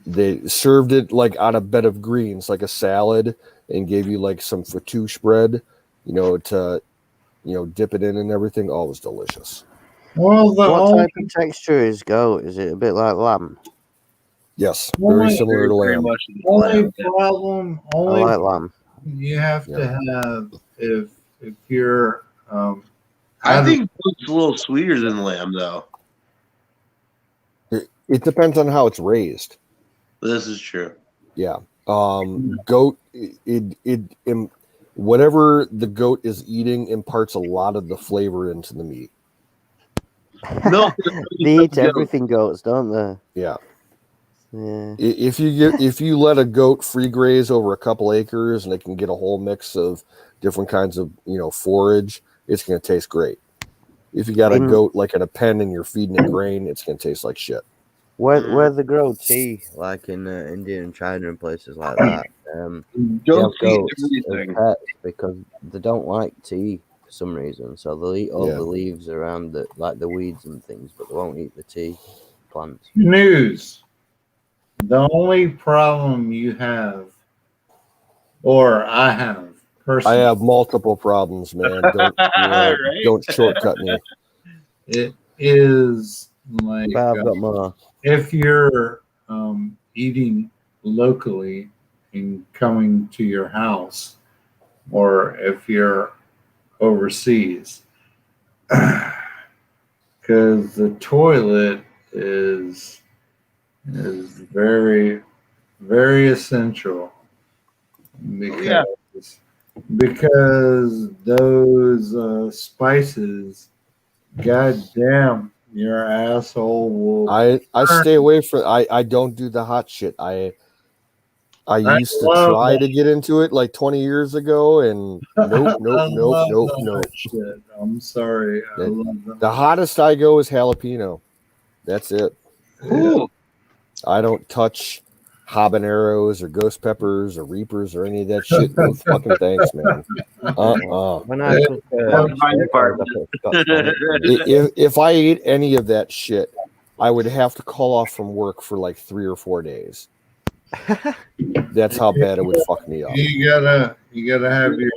Speaker 1: They served it like on a bed of greens, like a salad, and gave you like some fattoush bread, to dip it in and everything. Oh, it was delicious.
Speaker 5: Well,
Speaker 3: what type of texture is goat? Is it a bit like lamb?
Speaker 1: Yes, very similar to lamb.
Speaker 5: Only problem,
Speaker 3: I like lamb.
Speaker 5: You have to have if you're.
Speaker 6: I think goat's a little sweeter than lamb, though.
Speaker 1: It depends on how it's raised.
Speaker 6: This is true.
Speaker 1: Yeah, goat. Whatever the goat is eating imparts a lot of the flavor into the meat.
Speaker 6: Milk.
Speaker 3: They eat everything, goats, don't they?
Speaker 1: Yeah.
Speaker 3: Yeah.
Speaker 1: If you let a goat free graze over a couple acres and it can get a whole mix of different kinds of forage, it's going to taste great. If you got a goat like in a pen and you're feeding it grain, it's going to taste like shit.
Speaker 3: Where they grow tea, like in India and China and places like that, they
Speaker 6: Don't
Speaker 3: have
Speaker 6: feed
Speaker 3: goats as
Speaker 6: everything.
Speaker 3: pets because they don't like tea for some reason. So they'll eat all
Speaker 1: Yeah.
Speaker 3: the leaves around the weeds and things, but they won't eat the tea plants.
Speaker 5: News. The only problem you have, or I have
Speaker 1: I
Speaker 5: personally,
Speaker 1: have multiple problems, man.
Speaker 6: Right?
Speaker 1: Don't shortcut me.
Speaker 5: it is like
Speaker 3: But I've got more.
Speaker 5: if you're eating locally and coming to your house, or if you're overseas, because the toilet is very, very essential because those spices, goddamn, your asshole will.
Speaker 1: I stay away from. I don't do the hot shit. I used to
Speaker 5: love
Speaker 1: try
Speaker 5: that.
Speaker 1: to get into it like 20 years ago, and nope.
Speaker 5: That shit. I'm sorry. I love that.
Speaker 1: The hottest I go is jalapeno. That's it.
Speaker 6: Ooh.
Speaker 1: I don't touch habaneros or ghost peppers or reapers or any of that shit. No fucking thanks, man.
Speaker 3: When I cook,
Speaker 1: If I ate any of that shit, I would have to call off from work for like 3 or 4 days. That's how bad it would fuck me up.
Speaker 5: You gotta have your.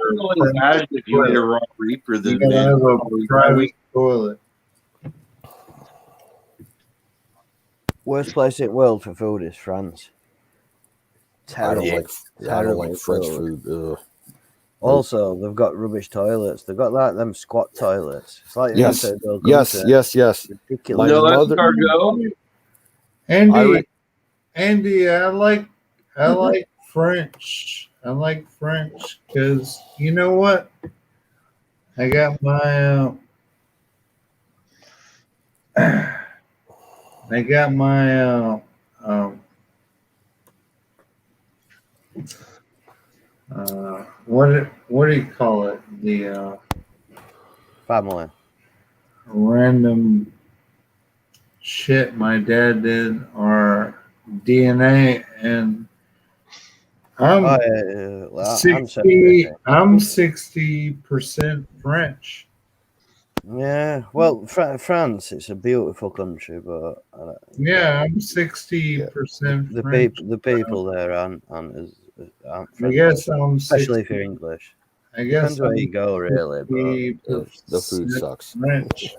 Speaker 6: Imagine if you ate a raw reaper,
Speaker 5: You
Speaker 6: then
Speaker 5: gotta
Speaker 6: man,
Speaker 5: have a private toilet.
Speaker 3: worst place in the world for food is France. Terrible.
Speaker 1: I don't like French food. Ugh.
Speaker 3: Also, they've got rubbish toilets. They've got like them squat toilets. It's like
Speaker 1: Yes.
Speaker 3: Ridiculous.
Speaker 1: My mother.
Speaker 6: escargot.
Speaker 5: Andy, I like French. I like French because you know what? I got my what do you call it? The
Speaker 3: Family.
Speaker 5: random shit my dad did, or DNA, and I'm I'm 60% French.
Speaker 3: Yeah, well, France, it's a beautiful country, but
Speaker 5: Yeah, I'm 60% French.
Speaker 3: the people there aren't
Speaker 5: I
Speaker 3: friendly,
Speaker 5: guess I'm
Speaker 3: especially if you're English.
Speaker 5: I guess
Speaker 3: Depends where you go, really. But
Speaker 1: The food sucks.
Speaker 5: French.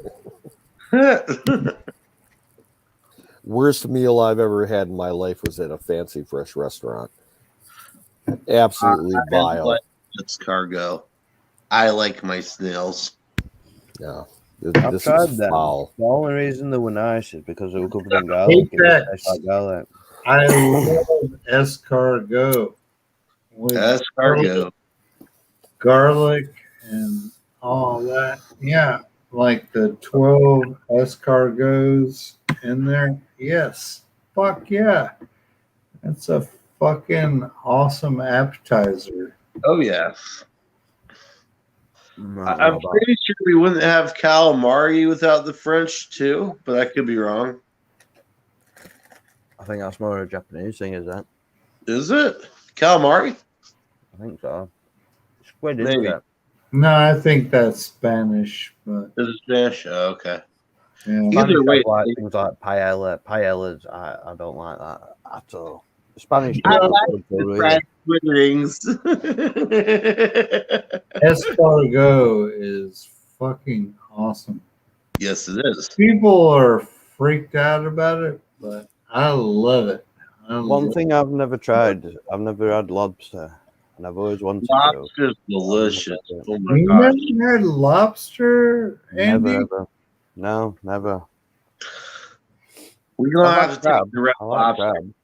Speaker 1: Worst meal I've ever had in my life was at a fancy fresh restaurant. Absolutely vile.
Speaker 6: Escargot. I like my snails.
Speaker 1: Yeah.
Speaker 3: I've
Speaker 1: This
Speaker 3: tried
Speaker 1: is
Speaker 3: them.
Speaker 1: foul.
Speaker 3: The only reason they were nice is because they were covered in garlic. It tastes like garlic.
Speaker 5: I love escargot. With
Speaker 6: Escargot.
Speaker 5: garlic and all that. Yeah, like the 12 escargots in there. Yes. Fuck yeah. That's a fucking awesome appetizer.
Speaker 6: Oh yeah.
Speaker 3: Not
Speaker 6: I'm
Speaker 3: bad.
Speaker 6: pretty sure we wouldn't have calamari without the French too, but I could be wrong.
Speaker 3: I think that's more a Japanese thing, is that?
Speaker 6: Is it calamari?
Speaker 3: I think so. Squid,
Speaker 6: Maybe.
Speaker 3: isn't it?
Speaker 5: No, I think that's Spanish, but
Speaker 6: Is it Spanish? Oh, okay.
Speaker 5: yeah.
Speaker 6: Either way,
Speaker 3: Like things like paella. Paellas, I don't like that at all. Spanish.
Speaker 6: I
Speaker 3: don't
Speaker 6: like
Speaker 3: look good,
Speaker 6: the
Speaker 3: really.
Speaker 6: fried squid rings.
Speaker 5: Escargot is fucking awesome.
Speaker 6: Yes, it is.
Speaker 5: People are freaked out about it, but I love it.
Speaker 3: One thing I've never tried, I've never had lobster, and I've always wanted to.
Speaker 6: Lobster's delicious. Oh my
Speaker 5: You
Speaker 6: gosh.
Speaker 5: never had lobster, Andy?
Speaker 3: Never, ever. No, never.
Speaker 6: We're gonna
Speaker 3: I
Speaker 6: have
Speaker 3: like
Speaker 6: to
Speaker 3: crab.
Speaker 6: take the red
Speaker 3: I like
Speaker 6: lobster.
Speaker 3: crab.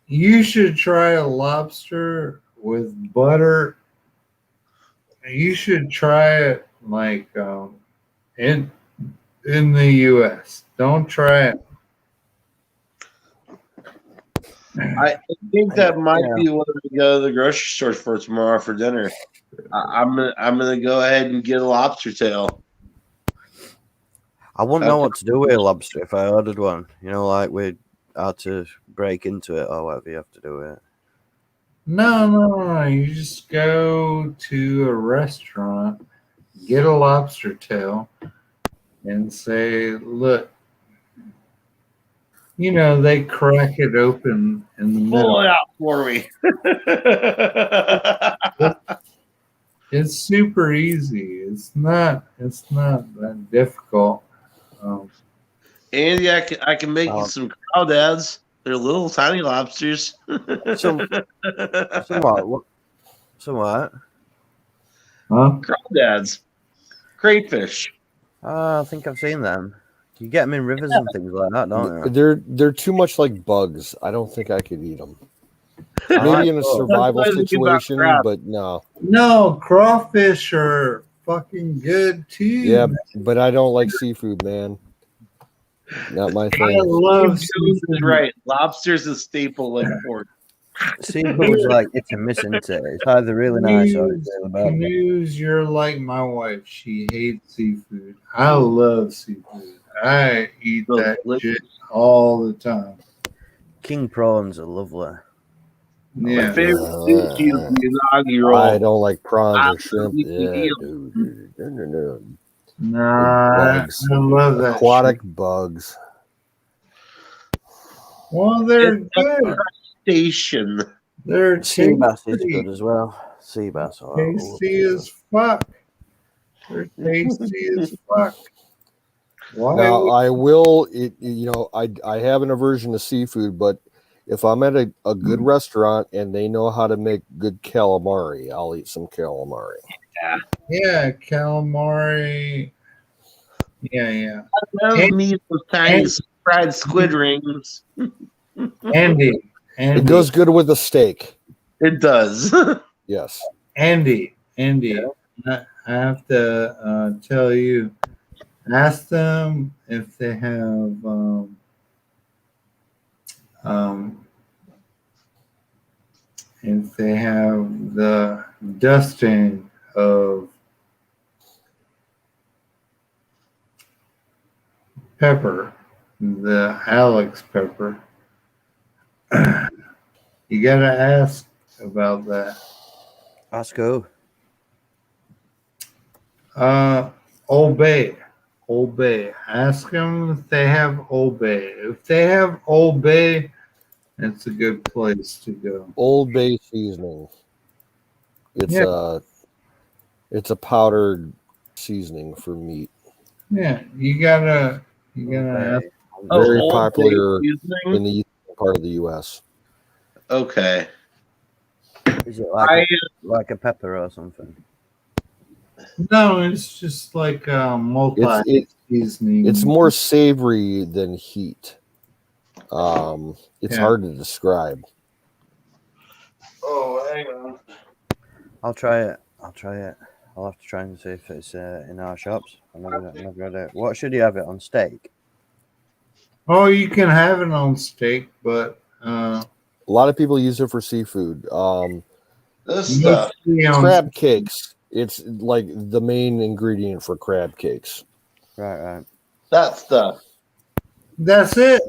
Speaker 5: You should try a lobster with butter. You should try it like in the U.S. Don't try it.
Speaker 6: I think that might
Speaker 3: Yeah.
Speaker 6: be what we go to the grocery store for tomorrow for dinner. I'm gonna go ahead and get a lobster tail.
Speaker 3: I wouldn't know
Speaker 6: Okay.
Speaker 3: what to do with a lobster if I ordered one. You know, like we had to break into it or whatever you have to do with it.
Speaker 5: No. You just go to a restaurant, get a lobster tail, and say, "Look, they crack it open in the
Speaker 6: Pull
Speaker 5: middle.
Speaker 6: it out for me."
Speaker 5: It's super easy. It's not that difficult. Um,
Speaker 6: Andy, I can make you some crawdads. They're little tiny lobsters.
Speaker 3: Somewhat. Somewhat.
Speaker 5: huh?
Speaker 6: Crawdads, crayfish.
Speaker 3: I think I've seen them. You get them in rivers and things like that, don't you?
Speaker 1: They're too much like bugs. I don't think I could eat them.
Speaker 3: I
Speaker 1: Maybe
Speaker 3: like
Speaker 1: in a
Speaker 3: bugs.
Speaker 1: survival
Speaker 6: That's what I think about
Speaker 1: situation,
Speaker 6: crab.
Speaker 1: but no.
Speaker 5: No, crawfish are fucking good too.
Speaker 1: Yeah, but I don't like seafood, man. Not my
Speaker 5: I
Speaker 1: thing.
Speaker 5: love
Speaker 6: Jones is
Speaker 5: seafood.
Speaker 6: right. Lobster's a staple like pork.
Speaker 3: Seafood's like it's a miss, isn't it? It's either really nice or it's really bad.
Speaker 5: Canoes, you're like my wife. She hates seafood. I love seafood. I eat that
Speaker 6: Delicious.
Speaker 5: shit all the time.
Speaker 3: King prawns are lovely.
Speaker 6: My
Speaker 5: Yeah.
Speaker 6: favorite sushi is the unagi roll.
Speaker 1: I don't like prawns or shrimp.
Speaker 6: Absolutely
Speaker 1: Yeah,
Speaker 6: deal.
Speaker 1: dude. No.
Speaker 5: Nah,
Speaker 1: Bugs.
Speaker 5: I love that
Speaker 1: Aquatic
Speaker 5: shit.
Speaker 1: bugs.
Speaker 5: Well, they're
Speaker 6: It's a
Speaker 5: good.
Speaker 6: crustacean.
Speaker 3: Sea
Speaker 5: They're tasty.
Speaker 3: bass is good as well. Sea bass are
Speaker 5: Tasty as fuck. They're tasty as fuck. Why
Speaker 1: Now
Speaker 5: would
Speaker 1: I will. I have an aversion to seafood, but if I'm at a good restaurant and they know how to make good calamari, I'll eat some calamari.
Speaker 5: yeah, calamari. Yeah.
Speaker 6: I love me some tiny fried squid rings.
Speaker 5: Andy.
Speaker 1: It goes good with a steak.
Speaker 6: It does.
Speaker 1: Yes.
Speaker 5: Andy. I have to tell you, ask them if they have the dusting of pepper, the Alex pepper. You gotta ask about that.
Speaker 3: Let's go.
Speaker 5: Old Bay. Ask them if they have Old Bay. If they have Old Bay, it's a good place to go.
Speaker 1: Old Bay seasoning. It's a powdered seasoning for meat.
Speaker 5: Yeah, you gotta ask.
Speaker 1: Very
Speaker 6: Old
Speaker 1: popular
Speaker 6: Bay seasoning?
Speaker 1: in the eastern part of the U.S.
Speaker 6: Okay.
Speaker 3: Is it like a pepper or something?
Speaker 5: No, it's just like multi-seasoning.
Speaker 1: It's more savory than heat. It's hard to describe.
Speaker 6: Oh, hang on.
Speaker 3: I'll try it. I'll have to try and see if it's in our shops. I've never had it. What should you have it on? Steak?
Speaker 5: Oh, you can have it on steak, but
Speaker 1: A lot of people use it for seafood.
Speaker 6: This stuff.
Speaker 1: Crab cakes. It's like the main ingredient for crab cakes.
Speaker 3: Right.
Speaker 6: That stuff.
Speaker 5: That's it.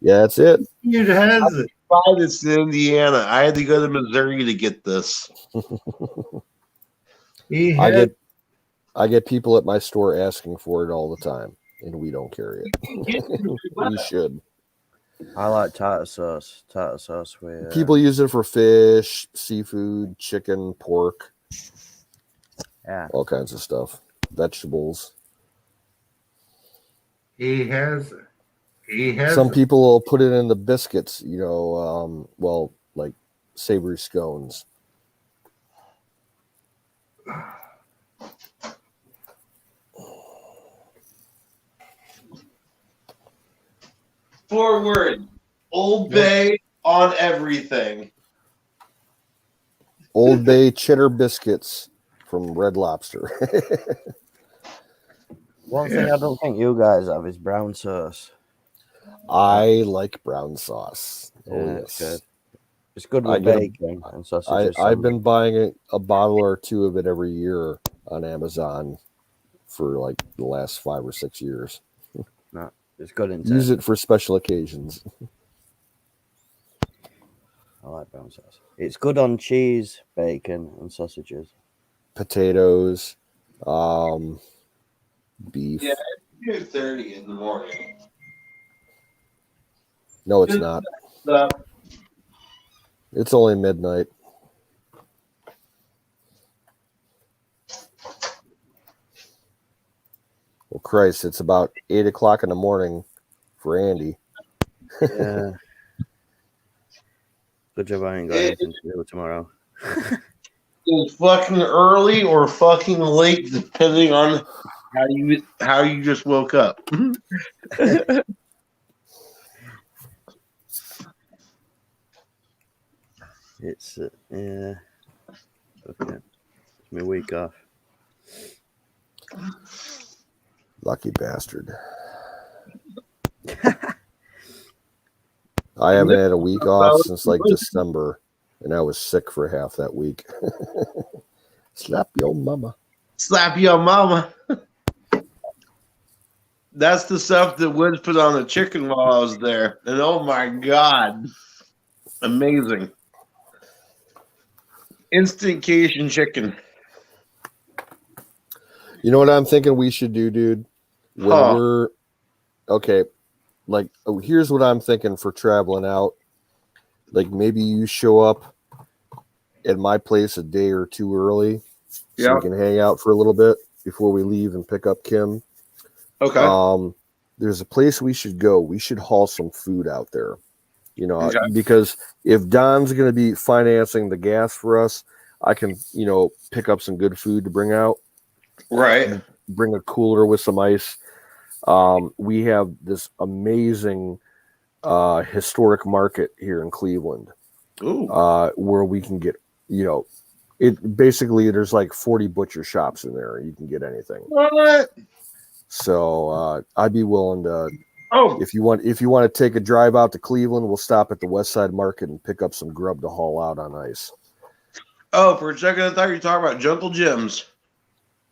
Speaker 1: Yeah, that's it.
Speaker 5: It has it.
Speaker 6: Buy this in Indiana. I had to go to Missouri to get this.
Speaker 1: I get people at my store asking for it all the time, and we don't carry it. We should.
Speaker 3: I like tartar sauce. Tartar sauce with
Speaker 1: People use it for fish, seafood, chicken, pork.
Speaker 3: Yeah.
Speaker 1: All kinds of stuff. Vegetables.
Speaker 5: He has
Speaker 1: Some
Speaker 5: it.
Speaker 1: people will put it in the biscuits, like savory scones.
Speaker 6: Forward. Old Bay on everything.
Speaker 1: Old Bay cheddar biscuits from Red Lobster.
Speaker 3: One thing I don't think you guys have is brown sauce.
Speaker 1: I like brown sauce. Oh
Speaker 3: Yeah, it's good.
Speaker 1: yes,
Speaker 3: It's good
Speaker 1: I
Speaker 3: with
Speaker 1: get
Speaker 3: bacon and sausages.
Speaker 1: I've been buying a bottle or two of it every year on Amazon for like the last 5 or 6 years.
Speaker 3: No, it's good in
Speaker 1: Use
Speaker 3: taste.
Speaker 1: it for special occasions.
Speaker 3: I like brown sauce. It's good on cheese, bacon, and sausages.
Speaker 1: Potatoes, beef.
Speaker 6: Yeah, 2:30 in the morning.
Speaker 1: No, it's not. It's only midnight. Well, Christ, it's about 8 o'clock in the morning for Andy.
Speaker 3: Yeah. Good job I ain't got anything to do tomorrow.
Speaker 6: It's fucking early or fucking late, depending on how you just woke up.
Speaker 3: It's yeah. Okay. It's my week off.
Speaker 1: Lucky bastard. I haven't had a week off since like December, and I was sick for half that week. Slap your mama.
Speaker 6: Slap your mama. That's the stuff that Woods put on the chicken while I was there. And oh my God. Amazing. Instant Cajun chicken.
Speaker 1: You know what I'm thinking we should do, dude? When we're okay, like here's what I'm thinking for traveling out. Like maybe you show up at my place a day or two early, so we can hang out for a little bit before we leave and pick up Kim.
Speaker 6: Okay.
Speaker 1: There's a place we should go. We should haul some food out there. You know, because if Don's going to be financing the gas for us, I can, pick up some good food to bring out.
Speaker 6: Right.
Speaker 1: Bring a cooler with some ice. We have this amazing historic market here in Cleveland, where we can get, it basically there's like 40 butcher shops in there. You can get anything.
Speaker 6: What?
Speaker 1: So I'd be willing to. Oh, if you want to take a drive out to Cleveland, we'll stop at the West Side Market and pick up some grub to haul out on ice.
Speaker 6: Oh, for a second I thought you were talking about Jungle Jim's.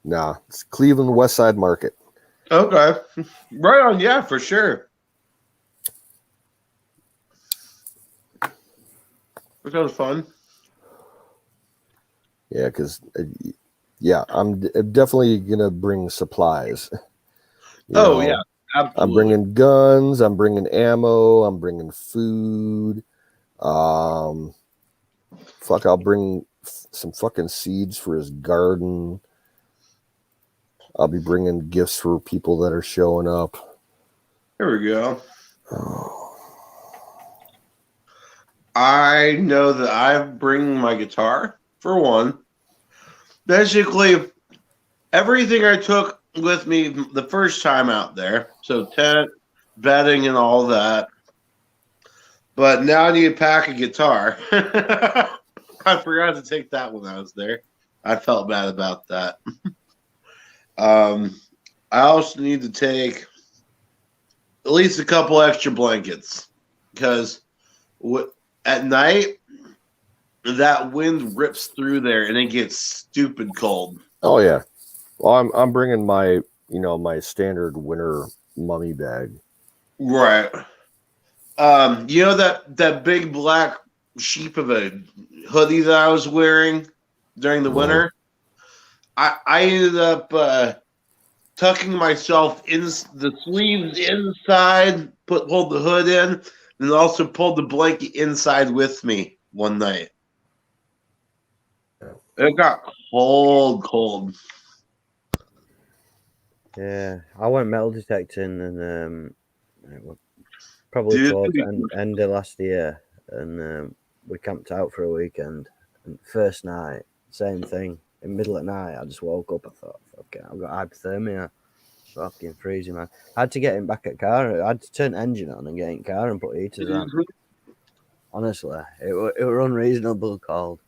Speaker 1: Nah, it's Cleveland West Side Market.
Speaker 6: Okay, right on. Yeah, for sure. That was fun.
Speaker 1: Yeah, because I'm definitely gonna bring supplies.
Speaker 6: Yeah. Absolutely.
Speaker 1: I'm bringing guns. I'm bringing ammo. I'm bringing food. I'll bring some fucking seeds for his garden. I'll be bringing gifts for people that are showing up.
Speaker 6: Here we go. I know that I bring my guitar, for one. Basically, everything I took with me the first time out there. So tent, bedding, and all that. But now I need to pack a guitar. I forgot to take that when I was there. I felt bad about that. I also need to take at least a couple extra blankets because at night that wind rips through there and it gets stupid cold.
Speaker 1: Oh yeah. Well, I'm bringing my my standard winter mummy bag.
Speaker 6: Right. That big black sheep of a hoodie that I was wearing during the winter. I ended up tucking myself in the sleeves inside, pulled the hood in, and also pulled the blanket inside with me one night. It got cold.
Speaker 3: Yeah, I went metal detecting and probably towards end of last year, and we camped out for a weekend. And first night, same thing. In the middle of the night, I just woke up. I thought, "Fuck it, I've got hypothermia." Fucking freezing, man. I had to get him back at car. I had to turn the engine on and get in car and put heaters on. Honestly, it were unreasonable cold.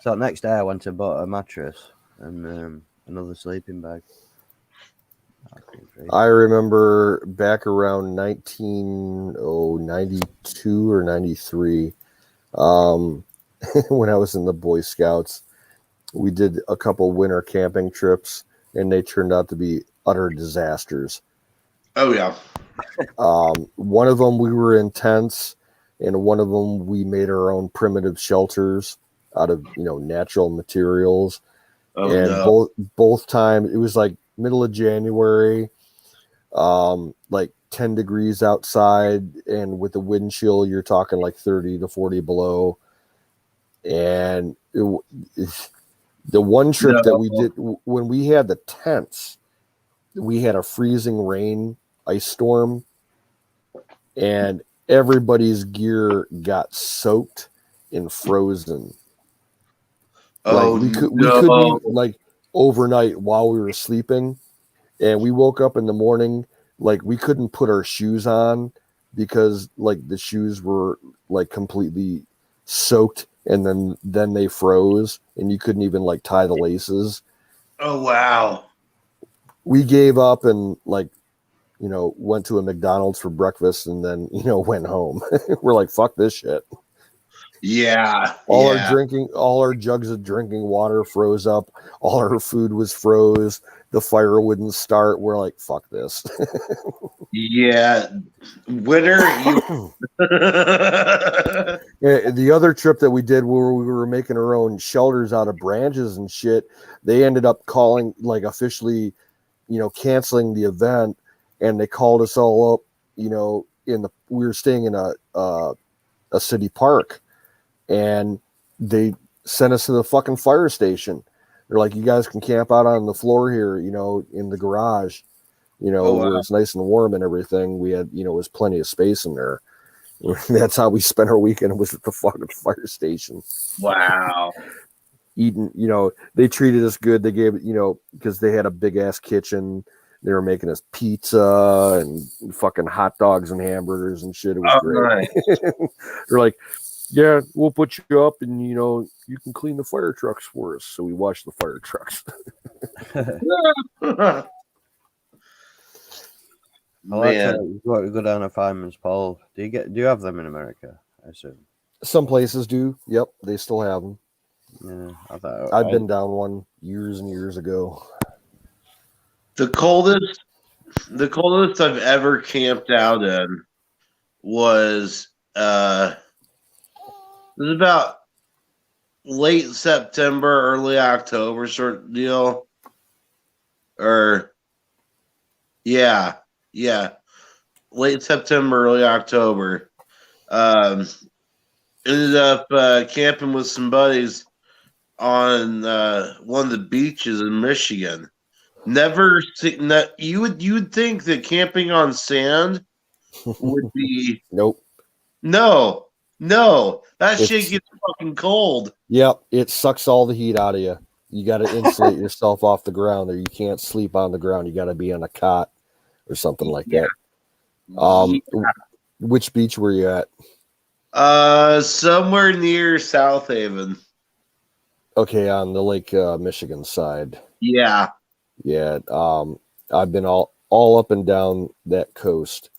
Speaker 3: So next day I went and bought a mattress and another sleeping bag.
Speaker 1: I remember back around 1992 or 93, when I was in the Boy Scouts, we did a couple winter camping trips, and they turned out to be utter disasters.
Speaker 6: Oh yeah.
Speaker 1: One of them we were in tents, and one of them we made our own primitive shelters out of natural materials.
Speaker 6: Oh
Speaker 1: And
Speaker 6: no.
Speaker 1: both times it was like middle of January, like 10 degrees outside, and with the wind chill you're talking like 30 to 40 below. And the one trip that we did, when we had the tents, we had a freezing rain ice storm, and everybody's gear got soaked and frozen.
Speaker 6: Oh
Speaker 1: Like we couldn't
Speaker 6: no.
Speaker 1: even, like, overnight while we were sleeping, and we woke up in the morning, like we couldn't put our shoes on because like the shoes were like completely soaked, and then they froze, and you couldn't even like tie the laces.
Speaker 6: Oh wow.
Speaker 1: We gave up and like went to a McDonald's for breakfast, and then went home. We're like, fuck this shit.
Speaker 6: Yeah.
Speaker 1: All our jugs of drinking water froze up. All our food was froze. The fire wouldn't start. We're like, fuck this.
Speaker 6: Yeah. Winter.
Speaker 1: The other trip that we did, where we were making our own shelters out of branches and shit, they ended up calling, like, officially, canceling the event, and they called us all up. We were staying in a city park, and they sent us to the fucking fire station. They're like, you guys can camp out on the floor here, in the garage, where it's nice and warm and everything. We had, it was plenty of space in there. That's how we spent our weekend, was at the fucking fire station.
Speaker 6: Wow.
Speaker 1: Eating, they treated us good. They gave, because they had a big ass kitchen. They were making us pizza and fucking hot dogs and hamburgers and shit. It was great.
Speaker 6: Nice.
Speaker 1: They're like, yeah, we'll put you up, and you can clean the fire trucks for us. So we washed the fire trucks.
Speaker 3: Man, go down to Fireman's Pole. Do you have them in America? I assume
Speaker 1: some places do. Yep, they still have them.
Speaker 3: Yeah,
Speaker 1: I've been down one years and years ago.
Speaker 6: The coldest I've ever camped out in was about late September, early October sort of deal. Or yeah. Late September, early October. Ended up camping with some buddies on one of the beaches in Michigan. Never seen that. You would think that camping on sand would be
Speaker 1: Nope.
Speaker 6: No. That shit gets fucking cold.
Speaker 1: Yep, it sucks all the heat out of you. You got to insulate yourself off the ground, or you can't sleep on the ground. You got to be on a cot or something like that. Which beach were you at?
Speaker 6: Somewhere near South Haven.
Speaker 1: Okay, on the Lake Michigan side.
Speaker 6: Yeah.
Speaker 1: Yeah. I've been all up and down that coast.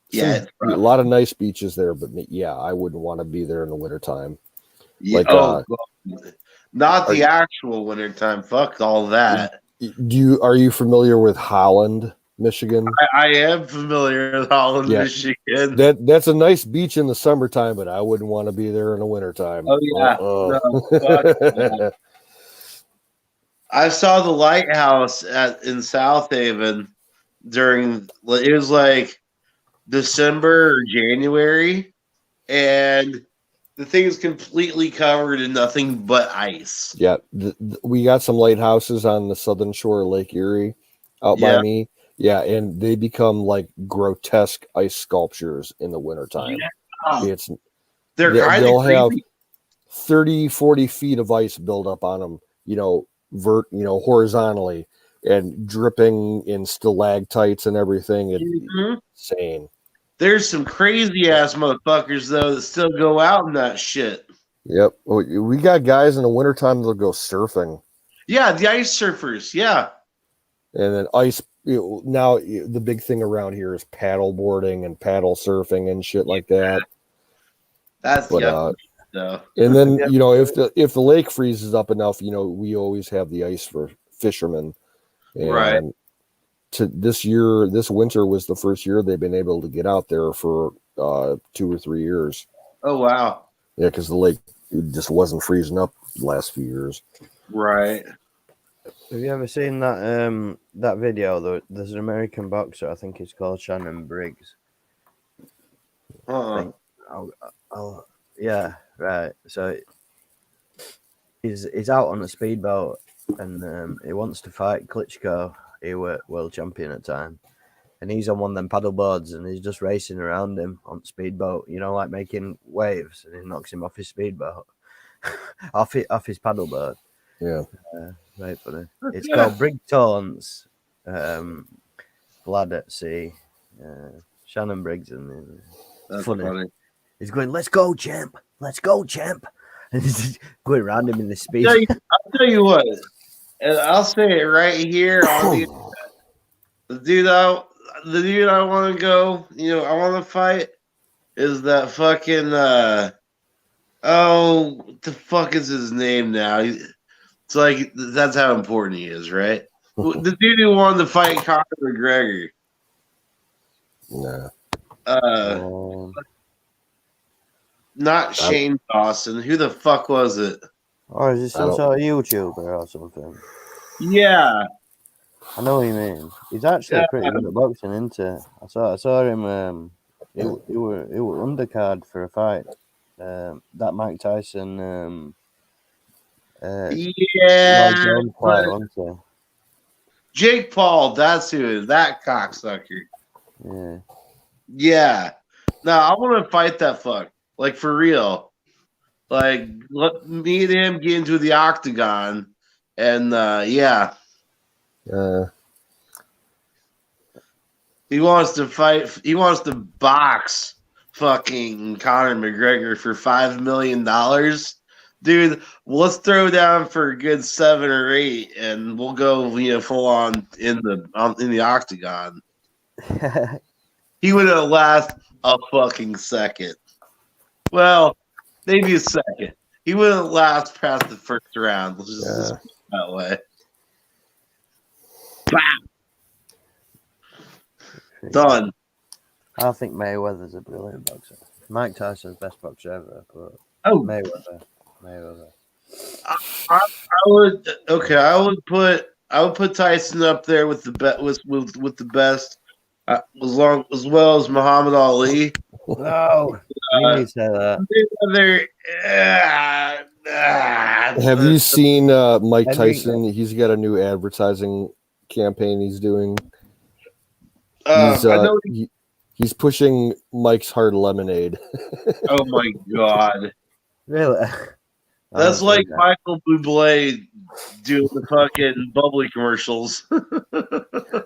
Speaker 6: Yeah,
Speaker 1: a lot of nice beaches there, but yeah, I wouldn't want to be there in the wintertime.
Speaker 6: Yeah.
Speaker 1: Like,
Speaker 6: not the actual wintertime. Fuck all that.
Speaker 1: Are you familiar with Holland, Michigan?
Speaker 6: I am familiar with Holland, Michigan.
Speaker 1: That's a nice beach in the summertime, but I wouldn't want to be there in the wintertime.
Speaker 6: Oh yeah. No, fuck. I saw the lighthouse in South Haven it was like December or January, and the thing is completely covered in nothing but ice.
Speaker 1: Yeah, we got some lighthouses on the southern shore of Lake Erie out by me. Yeah, and they become like grotesque ice sculptures in the wintertime. Yeah. They'll have 30, 40 feet of ice build up on them, horizontally, and dripping in stalactites and everything. It's insane.
Speaker 6: There's some crazy ass motherfuckers though that still go out in that shit.
Speaker 1: Yep. We got guys in the wintertime that'll go surfing.
Speaker 6: Yeah, the ice surfers, yeah.
Speaker 1: And then ice now the big thing around here is paddle boarding and paddle surfing and shit like that.
Speaker 6: That's
Speaker 1: But
Speaker 6: so.
Speaker 1: and then if the lake freezes up enough, we always have the ice for fishermen. And
Speaker 6: Right.
Speaker 1: this winter was the first year they've been able to get out there for 2 or 3 years.
Speaker 6: Oh wow.
Speaker 1: Yeah, because the lake just wasn't freezing up the last few years.
Speaker 6: Right.
Speaker 3: Have you ever seen that video? There's an American boxer, I think he's called Shannon Briggs. I think yeah, right. So he's out on a speedboat and he wants to fight Klitschko. He was world champion at the time, and he's on one of them paddle boards and he's just racing around him on the speedboat. Like making waves, and he knocks him off his speedboat, off his paddle board.
Speaker 1: Yeah,
Speaker 3: right funny. It's called Brig Taunts, Blood at Sea. Shannon Briggs and
Speaker 6: That's funny.
Speaker 3: He's going, "Let's go, champ! Let's go, champ!" And he's going around him in this speed.
Speaker 6: I'll tell you what, and I'll say it right here on the dude I want to go. I want to fight is that fucking what the fuck is his name now? It's like that's how important he is, right? The dude who wanted to fight Conor McGregor.
Speaker 1: Nah.
Speaker 6: Not Shane Dawson. Who the fuck was it?
Speaker 3: Or is he some sort of YouTuber or something?
Speaker 6: Yeah.
Speaker 3: I know what you mean. He's actually pretty good at boxing, isn't he? I saw him. He were undercard for a fight. That Mike Tyson.
Speaker 6: Fight, wasn't he? Jake Paul. That's who it is. That cocksucker.
Speaker 3: Yeah.
Speaker 6: Yeah. No, I want to fight that fuck. Like, for real. Like, let me and him get into the octagon. And, yeah. He wants to fight. He wants to box fucking Conor McGregor for $5 million. Dude, let's throw down for a good 7 or 8, and we'll go, full on in the octagon. He wouldn't last a fucking second. Well, maybe a second. He wouldn't last past the first round. Let's just put it that way. Bam! Done.
Speaker 3: I think Mayweather's a brilliant boxer. Mike Tyson's best boxer ever, but Mayweather.
Speaker 6: I would put Tyson up there with the with the best, as well as Muhammad Ali.
Speaker 3: No, you need to say that.
Speaker 1: Have you seen Mike Tyson? He's got a new advertising campaign he's doing. He's pushing Mike's Hard Lemonade.
Speaker 6: Oh my god!
Speaker 3: Really?
Speaker 6: That's like Michael Bublé doing the fucking bubbly commercials.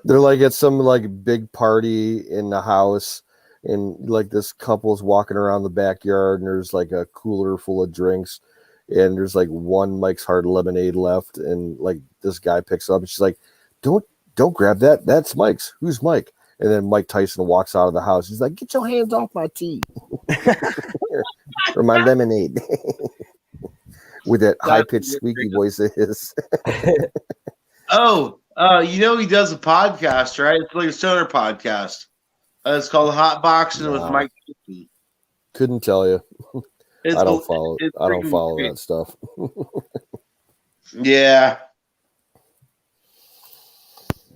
Speaker 1: They're like at some like big party in the house, and like this couple's walking around the backyard, and there's like a cooler full of drinks, and there's like one Mike's Hard Lemonade left, and like this guy picks up, and she's like, "Don't grab that. That's Mike's. Who's Mike?" And then Mike Tyson walks out of the house. He's like, "Get your hands off my tea or my lemonade." With that high-pitched squeaky voice of his.
Speaker 6: He does a podcast, right? It's like a stoner podcast. It's called Hot Boxing with Mike Tyson.
Speaker 1: Couldn't tell you. I don't follow that stuff.
Speaker 6: Yeah.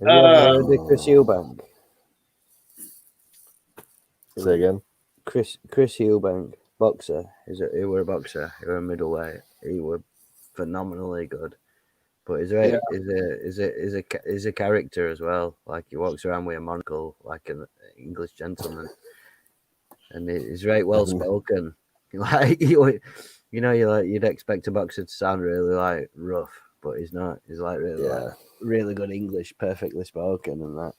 Speaker 3: Have you ever heard of Chris Eubank?
Speaker 1: Say again.
Speaker 3: Chris Eubank, boxer. He were a boxer. He were a middleweight. He were phenomenally good, but he's a character as well. Like he walks around with a monocle, like an English gentleman, and he's very well spoken. Like you'd expect a boxer to sound really like rough, but he's not. He's like really good English, perfectly spoken, and that.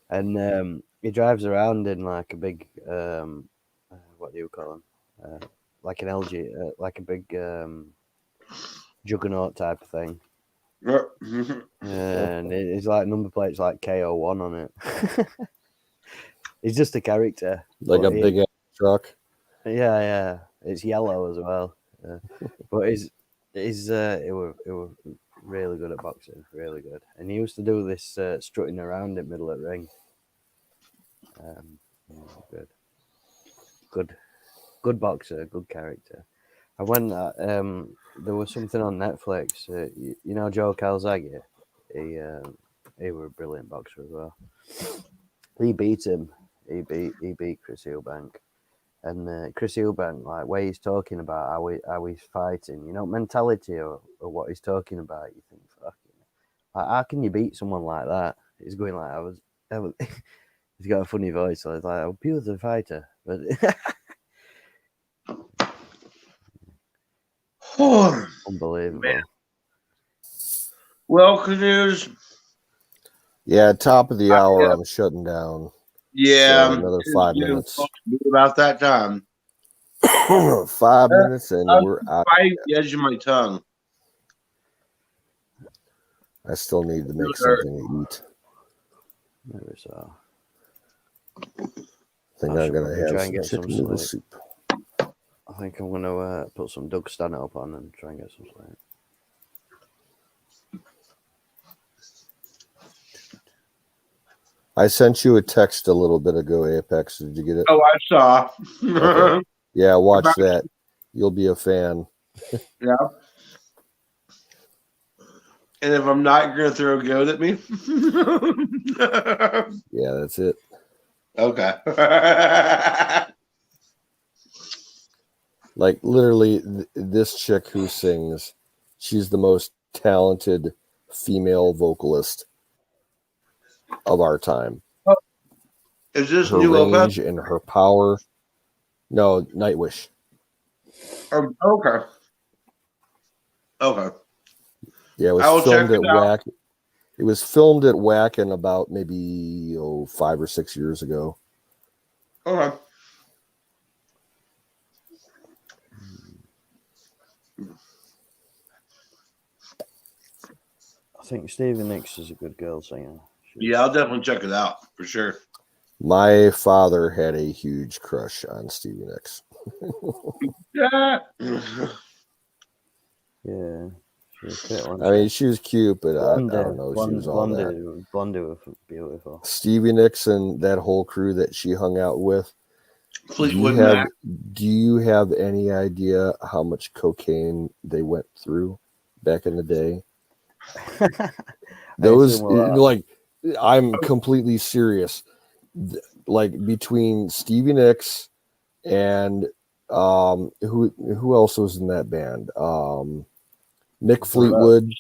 Speaker 3: And he drives around in like a big what do you call him? Like an LG, like a big juggernaut type of thing. And it's like number plate's like KO1 on it. He's just a character.
Speaker 1: Like
Speaker 3: but
Speaker 1: a big ass truck.
Speaker 3: Yeah. It's yellow as well. But it were really good at boxing, really good. And he used to do this strutting around in middle of the ring. Good boxer, good character. I went. There was something on Netflix. You know Joe Calzaghe. He was a brilliant boxer as well. He beat him. He beat Chris Eubank. And Chris Eubank, like, where he's talking about how he's fighting, mentality or what he's talking about, you think, fucking, like, how can you beat someone like that? He's going like, he's got a funny voice. So it's like, I'll be with the fighter, but unbelievable.
Speaker 6: Man. Well, Canoes.
Speaker 1: Yeah, top of the hour, I'm shutting down.
Speaker 6: Yeah,
Speaker 1: So another 5 minutes.
Speaker 6: About that time.
Speaker 1: 5 minutes, and we're out.
Speaker 6: Right at the edge of my tongue.
Speaker 1: I still need to make something to eat.
Speaker 3: Maybe so.
Speaker 1: I think I'm gonna have
Speaker 3: try
Speaker 1: some
Speaker 3: and get some
Speaker 1: chicken noodle
Speaker 3: sleep.
Speaker 1: soup.
Speaker 3: I think I'm gonna put some Doug Stanhope on and try and get some sleep.
Speaker 1: I sent you a text a little bit ago, Apex. Did you get it?
Speaker 6: Oh, I saw.
Speaker 1: Okay. Yeah, watch that. You'll be a fan.
Speaker 6: Yeah. And if I'm not, you're gonna throw a goat at me.
Speaker 1: Yeah, that's it.
Speaker 6: Okay.
Speaker 1: Like literally, this chick who sings, she's the most talented female vocalist of our time.
Speaker 6: Oh. Is this
Speaker 1: her
Speaker 6: new
Speaker 1: range and her power? No, Nightwish.
Speaker 6: Okay. Okay.
Speaker 1: Yeah, it was filmed at Whack. It was filmed at Whack in about maybe 5 or 6 years ago.
Speaker 6: Okay.
Speaker 3: I think Stevie Nicks is a good girl singer.
Speaker 6: Yeah, I'll definitely check it out for sure.
Speaker 1: My father had a huge crush on Stevie Nicks.
Speaker 6: Yeah.
Speaker 3: Yeah.
Speaker 1: I mean, she was cute, but I don't know. She was all that.
Speaker 3: Blondie was beautiful.
Speaker 1: Stevie Nicks and that whole crew that she hung out with.
Speaker 6: Fleetwood
Speaker 1: Do you have any idea how much cocaine they went through back in the day? Those, like, I'm completely serious. Like, between Stevie Nicks and who else was in that band? Mick Fleetwood,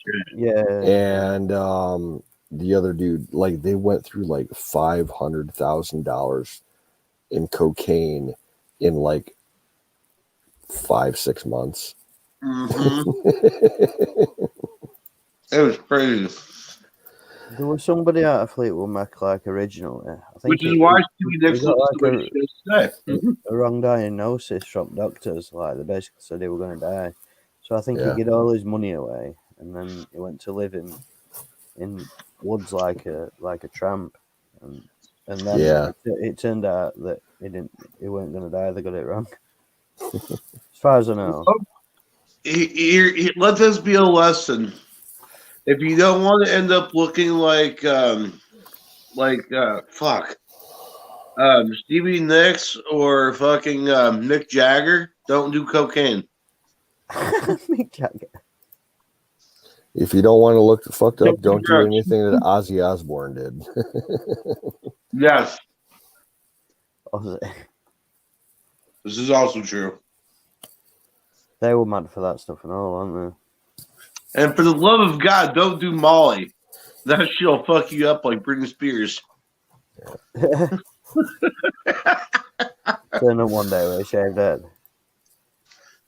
Speaker 1: and the other dude, like, they went through like $500,000 in cocaine in like 5-6 months.
Speaker 6: Mm-hmm. It was crazy.
Speaker 3: There was somebody out of Fleetwood Mac like originally. I think
Speaker 6: which is why Stevie Nicks
Speaker 3: got a wrong diagnosis from doctors. Like, they basically said he was going to die. So I think he gave all his money away, and then he went to live in woods like a tramp, and then it turned out that he weren't going to die. They got it wrong. As far as I know.
Speaker 6: Let this be a lesson. If you don't want to end up looking like Stevie Nicks or fucking Mick Jagger, don't do cocaine.
Speaker 3: Mick Jagger.
Speaker 1: If you don't want to look fucked up, don't do anything that Ozzy Osbourne did.
Speaker 6: Yes.
Speaker 3: Was it?
Speaker 6: This is also true.
Speaker 3: They were mad for that stuff and all, aren't they?
Speaker 6: And for the love of God, don't do Molly. That shit'll fuck you up like Britney Spears.
Speaker 3: Turn up one day with a shaved head.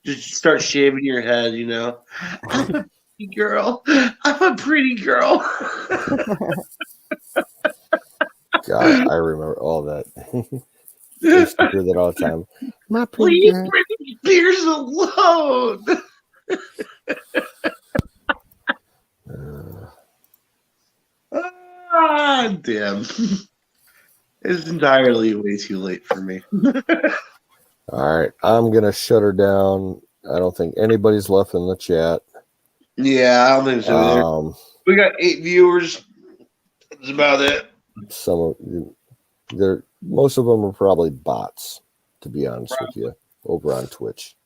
Speaker 6: Just start shaving your head, you know. I'm a pretty girl. I'm a pretty girl.
Speaker 1: God, I remember all that. I used to hear that all the time. My pretty
Speaker 6: Leave
Speaker 1: girl.
Speaker 6: Britney Spears alone. Ah, damn. It's entirely way too late for me.
Speaker 1: All right, I'm gonna shut her down. I don't think anybody's left in the chat.
Speaker 6: Yeah, I don't think so either. We got 8 viewers. That's about it.
Speaker 1: Some of most of them are probably bots, to be honest with you, over on Twitch.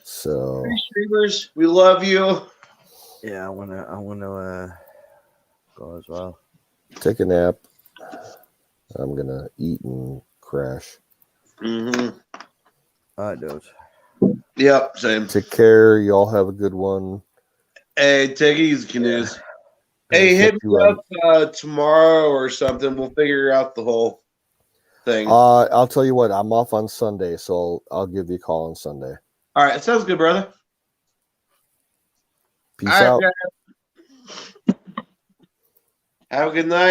Speaker 1: So
Speaker 6: Hey, streamers, we love you.
Speaker 3: Yeah, I wanna go as well.
Speaker 1: take a nap. I'm gonna eat and crash.
Speaker 6: Mm-hmm.
Speaker 3: All right, dude.
Speaker 6: Yep, same.
Speaker 1: Take care. Y'all have a good one.
Speaker 6: Hey, take it easy, Canoes. Hey, hit me up tomorrow or something. We'll figure out the whole thing.
Speaker 1: I'll tell you what. I'm off on Sunday, so I'll give you a call on Sunday.
Speaker 6: All right, sounds good, brother.
Speaker 1: Peace out.
Speaker 6: Guys. Have a good night.